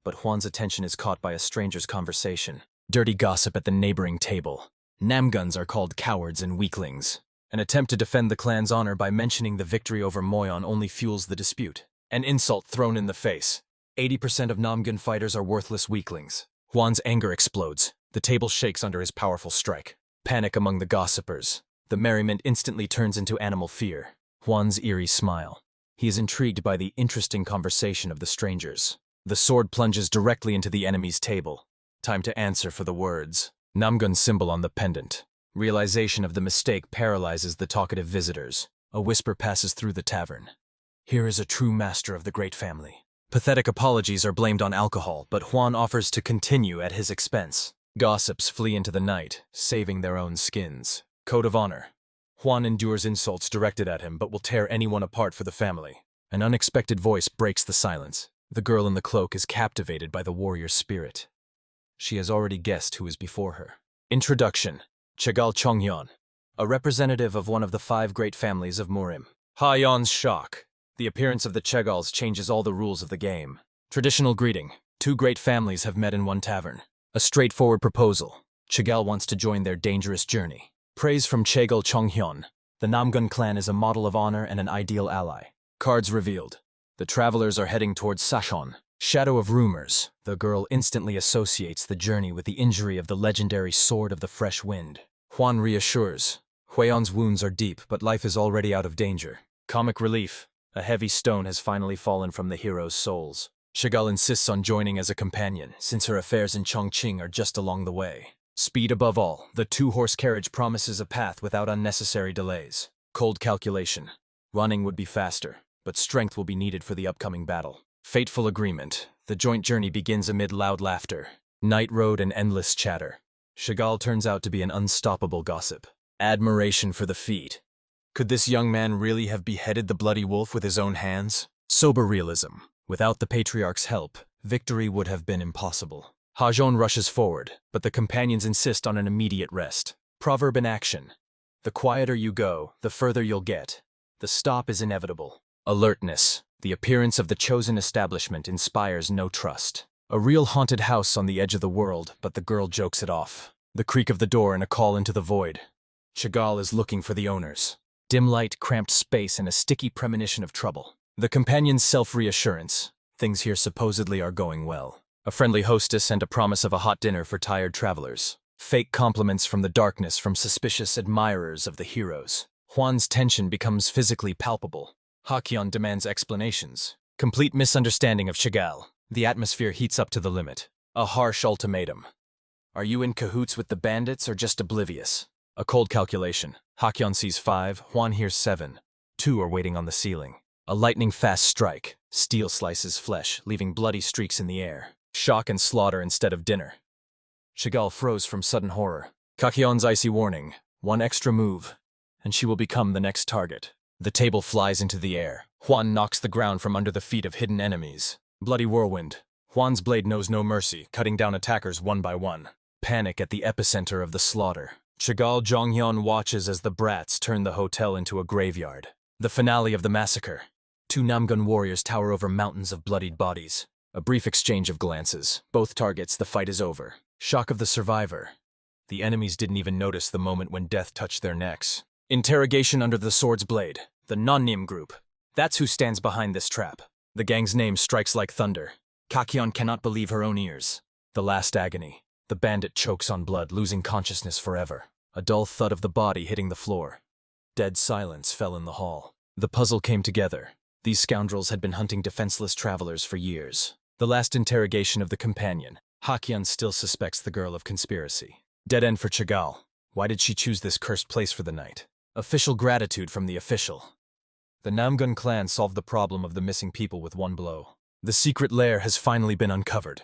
But Hyan's attention is caught by a stranger's conversation. Dirty gossip at the neighboring table. Namguns are called cowards and weaklings. An attempt to defend the clan's honor by mentioning the victory over Moyon only fuels the dispute. An insult thrown in the face. 80% of Namgun fighters are worthless weaklings. Hyan's anger explodes. The table shakes under his powerful strike. Panic among the gossipers. The merriment instantly turns into animal fear. Hyan's eerie smile. He is intrigued by the interesting conversation of the strangers. The sword plunges directly into the enemy's table. Time to answer for the words. Namgun symbol on the pendant. Realization of the mistake paralyzes the talkative visitors. A whisper passes through the tavern. Here is a true master of the great family. Pathetic apologies are blamed on alcohol, but Hyan offers to continue at his expense. Gossips flee into the night, saving their own skins. Code of honor. Hyan endures insults directed at him, but will tear anyone apart for the family. An unexpected voice breaks the silence. The girl in the cloak is captivated by the warrior's spirit. She has already guessed who is before her. Introduction. Chegal Chonghyan, a representative of one of the 5 great families of Murim. Hyan's shock. The appearance of the Chegals changes all the rules of the game. Traditional greeting. 2 great families have met in one tavern. A straightforward proposal. Chegal wants to join their dangerous journey. Praise from Chegal Chonghyan. The Namgun clan is a model of honor and an ideal ally. Cards revealed. The travelers are heading towards Sashon. Shadow of rumors. The girl instantly associates the journey with the injury of the legendary Sword of the Fresh Wind. Hyan reassures. Hyan's wounds are deep, but life is already out of danger. Comic relief. A heavy stone has finally fallen from the hero's souls. Chegal insists on joining as a companion, since her affairs in Chongqing are just along the way. Speed above all. The 2-horse carriage promises a path without unnecessary delays. Cold calculation. Running would be faster, but strength will be needed for the upcoming battle. Fateful agreement. The joint journey begins amid loud laughter. Night road and endless chatter. Chegal turns out to be an unstoppable gossip. Admiration for the feat. Could this young man really have beheaded the bloody wolf with his own hands? Sober realism. Without the patriarch's help, victory would have been impossible. Hajon rushes forward, but the companions insist on an immediate rest. Proverb in action. The quieter you go, the further you'll get. The stop is inevitable. Alertness. The appearance of the chosen establishment inspires no trust. A real haunted house on the edge of the world, but the girl jokes it off. The creak of the door and a call into the void. Chagall is looking for the owners. Dim light, cramped space, and a sticky premonition of trouble. The companion's self-reassurance. Things here supposedly are going well. A friendly hostess and a promise of a hot dinner for tired travelers. Fake compliments from the darkness from suspicious admirers of the heroes. Hwan's tension becomes physically palpable. Hyan demands explanations. Complete misunderstanding of Chagall. The atmosphere heats up to the limit. A harsh ultimatum. Are you in cahoots with the bandits or just oblivious? A cold calculation. Hyan sees 5, Hwan hears 7. 2 are waiting on the ceiling. A lightning-fast strike. Steel slices flesh, leaving bloody streaks in the air. Shock and slaughter instead of dinner. Chagall froze from sudden horror. Hyan's icy warning. One extra move, and she will become the next target. The table flies into the air. Hwan knocks the ground from under the feet of hidden enemies. Bloody whirlwind. Hwan's blade knows no mercy, cutting down attackers one by one. Panic at the epicenter of the slaughter. Chagall Jonghyeon watches as the brats turn the hotel into a graveyard. The finale of the massacre. 2 Namgun warriors tower over mountains of bloodied bodies. A brief exchange of glances. Both targets, the fight is over. Shock of the survivor. The enemies didn't even notice the moment when death touched their necks. Interrogation under the sword's blade. The Non-Nim group. That's who stands behind this trap. The gang's name strikes like thunder. Hyan cannot believe her own ears. The last agony. The bandit chokes on blood, losing consciousness forever. A dull thud of the body hitting the floor. Dead silence fell in the hall. The puzzle came together. These scoundrels had been hunting defenseless travelers for years. The last interrogation of the companion. Hyan still suspects the girl of conspiracy. Dead end for Chagall. Why did she choose this cursed place for the night? Official gratitude from the official. The Namgun clan solved the problem of the missing people with one blow. The secret lair has finally been uncovered.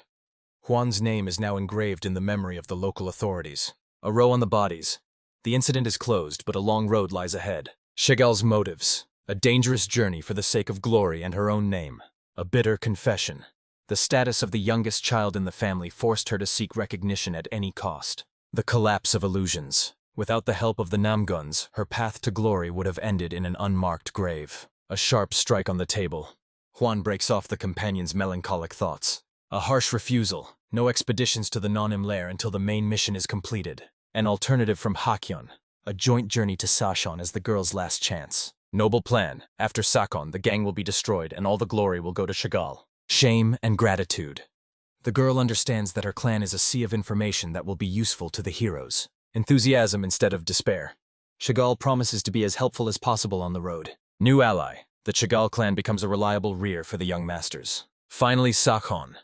Hwan's name is now engraved in the memory of the local authorities. A row on the bodies. The incident is closed, but a long road lies ahead. Chagall's motives. A dangerous journey for the sake of glory and her own name. A bitter confession. The status of the youngest child in the family forced her to seek recognition at any cost. The collapse of illusions. Without the help of the Namguns, her path to glory would have ended in an unmarked grave. A sharp strike on the table. Hwan breaks off the companion's melancholic thoughts. A harsh refusal. No expeditions to the Non-Im lair until the main mission is completed. An alternative from Hyan. A joint journey to Sachon as the girl's last chance. Noble plan. After Sakon, the gang will be destroyed and all the glory will go to Chagall. Shame and gratitude. The girl understands that her clan is a sea of information that will be useful to the heroes. Enthusiasm instead of despair. Chagall promises to be as helpful as possible on the road. New ally. The Chagall clan becomes a reliable rear for the young masters. Finally, Sakon.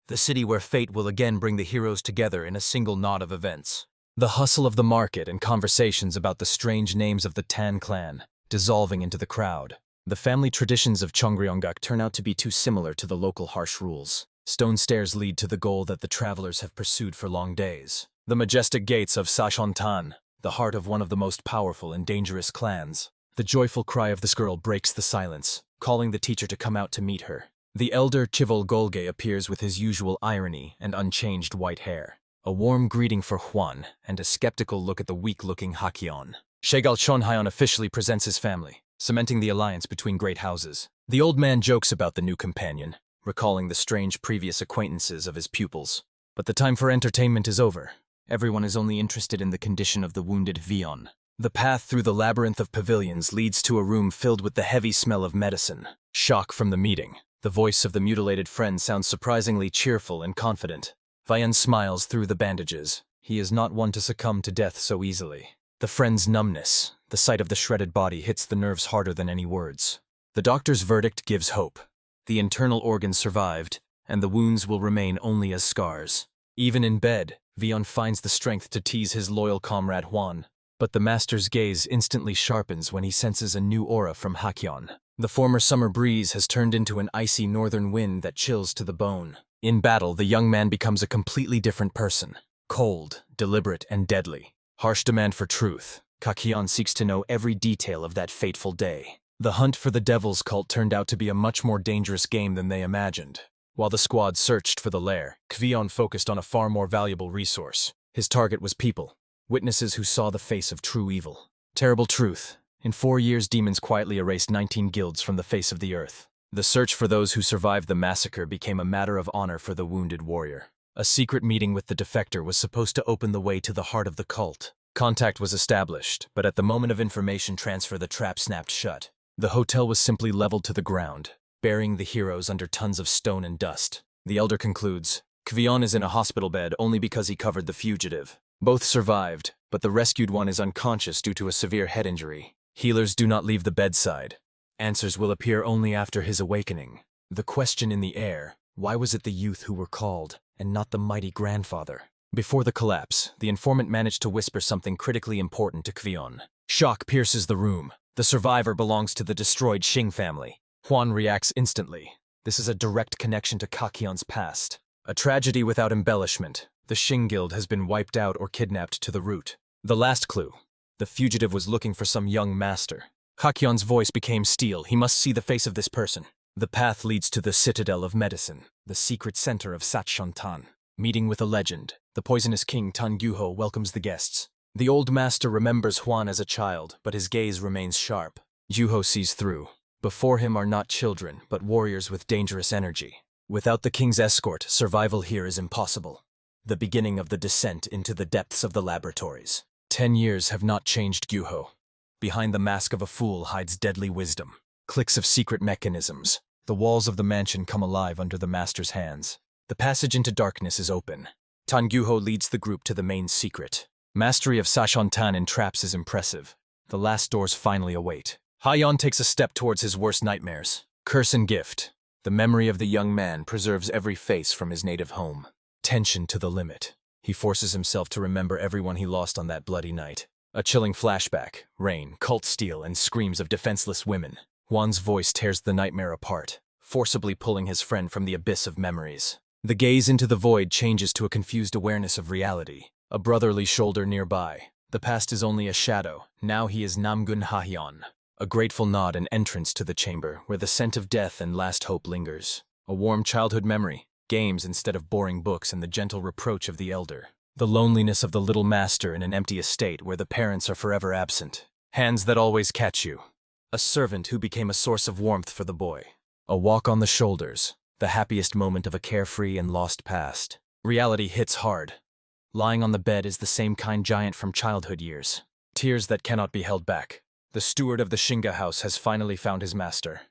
The city where fate will again bring the heroes together in a single knot of events. The hustle of the market and conversations about the strange names of the Tan clan, dissolving into the crowd. The family traditions of Cheongryongak turn out to be too similar to the local harsh rules. Stone stairs lead to the goal that the travelers have pursued for long days. The majestic gates of Sachon-tan, the heart of one of the most powerful and dangerous clans. The joyful cry of this girl breaks the silence, calling the teacher to come out to meet her. The elder Chivol Golge appears with his usual irony and unchanged white hair. A warm greeting for Hwan, and a skeptical look at the weak-looking Hyan. Chagall Chonhyan officially presents his family, cementing the alliance between great houses. The old man jokes about the new companion, recalling the strange previous acquaintances of his pupils. But the time for entertainment is over. Everyone is only interested in the condition of the wounded Vion. The path through the labyrinth of pavilions leads to a room filled with the heavy smell of medicine. Shock from the meeting. The voice of the mutilated friend sounds surprisingly cheerful and confident. Vion smiles through the bandages. He is not one to succumb to death so easily. The friend's numbness, the sight of the shredded body hits the nerves harder than any words. The doctor's verdict gives hope. The internal organs survived, and the wounds will remain only as scars. Even in bed, Vion finds the strength to tease his loyal comrade Hwan. But the master's gaze instantly sharpens when he senses a new aura from Hyan. The former summer breeze has turned into an icy northern wind that chills to the bone. In battle, the young man becomes a completely different person. Cold, deliberate, and deadly. Harsh demand for truth. Hyan seeks to know every detail of that fateful day. The hunt for the Devil's Cult turned out to be a much more dangerous game than they imagined. While the squad searched for the lair, Kvion focused on a far more valuable resource. His target was people. Witnesses who saw the face of true evil. Terrible truth. In 4 years, demons quietly erased 19 guilds from the face of the earth. The search for those who survived the massacre became a matter of honor for the wounded warrior. A secret meeting with the defector was supposed to open the way to the heart of the cult. Contact was established, but at the moment of information transfer, the trap snapped shut. The hotel was simply leveled to the ground, burying the heroes under tons of stone and dust. The elder concludes, Hyan is in a hospital bed only because he covered the fugitive. Both survived, but the rescued one is unconscious due to a severe head injury. Healers do not leave the bedside. Answers will appear only after his awakening. The question in the air, why was it the youth who were called, and not the mighty grandfather? Before the collapse, the informant managed to whisper something critically important to Hyan. Shock pierces the room. The survivor belongs to the destroyed Xing family. Hyan reacts instantly. This is a direct connection to Hyan's past. A tragedy without embellishment. The Xing guild has been wiped out or kidnapped to the root. The last clue. The fugitive was looking for some young master. Hyan's voice became steel. He must see the face of this person. The path leads to the Citadel of Medicine, the secret center of ActionToon. Meeting with a legend. The poisonous king Tan Gyuho welcomes the guests. The old master remembers Hyan as a child, but his gaze remains sharp. Gyuho sees through. Before him are not children, but warriors with dangerous energy. Without the king's escort, survival here is impossible. The beginning of the descent into the depths of the laboratories. 10 years have not changed Gyuho. Behind the mask of a fool hides deadly wisdom. Clicks of secret mechanisms. The walls of the mansion come alive under the master's hands. The passage into darkness is open. Tan Gyuho leads the group to the main secret. Mastery of ActionToon in traps is impressive. The last doors finally await. Hyan takes a step towards his worst nightmares. Curse and gift. The memory of the young man preserves every face from his native home. Tension to the limit. He forces himself to remember everyone he lost on that bloody night. A chilling flashback, rain, cult steel, and screams of defenseless women. Hyan's voice tears the nightmare apart, forcibly pulling his friend from the abyss of memories. The gaze into the void changes to a confused awareness of reality. A brotherly shoulder nearby. The past is only a shadow. Now he is Namung Hyan. A grateful nod and entrance to the chamber, where the scent of death and last hope lingers. A warm childhood memory. Games instead of boring books and the gentle reproach of the elder. The loneliness of the little master in an empty estate where the parents are forever absent. Hands that always catch you. A servant who became a source of warmth for the boy. A walk on the shoulders. The happiest moment of a carefree and lost past. Reality hits hard. Lying on the bed is the same kind giant from childhood years. Tears that cannot be held back. The steward of the Shinga house has finally found his master.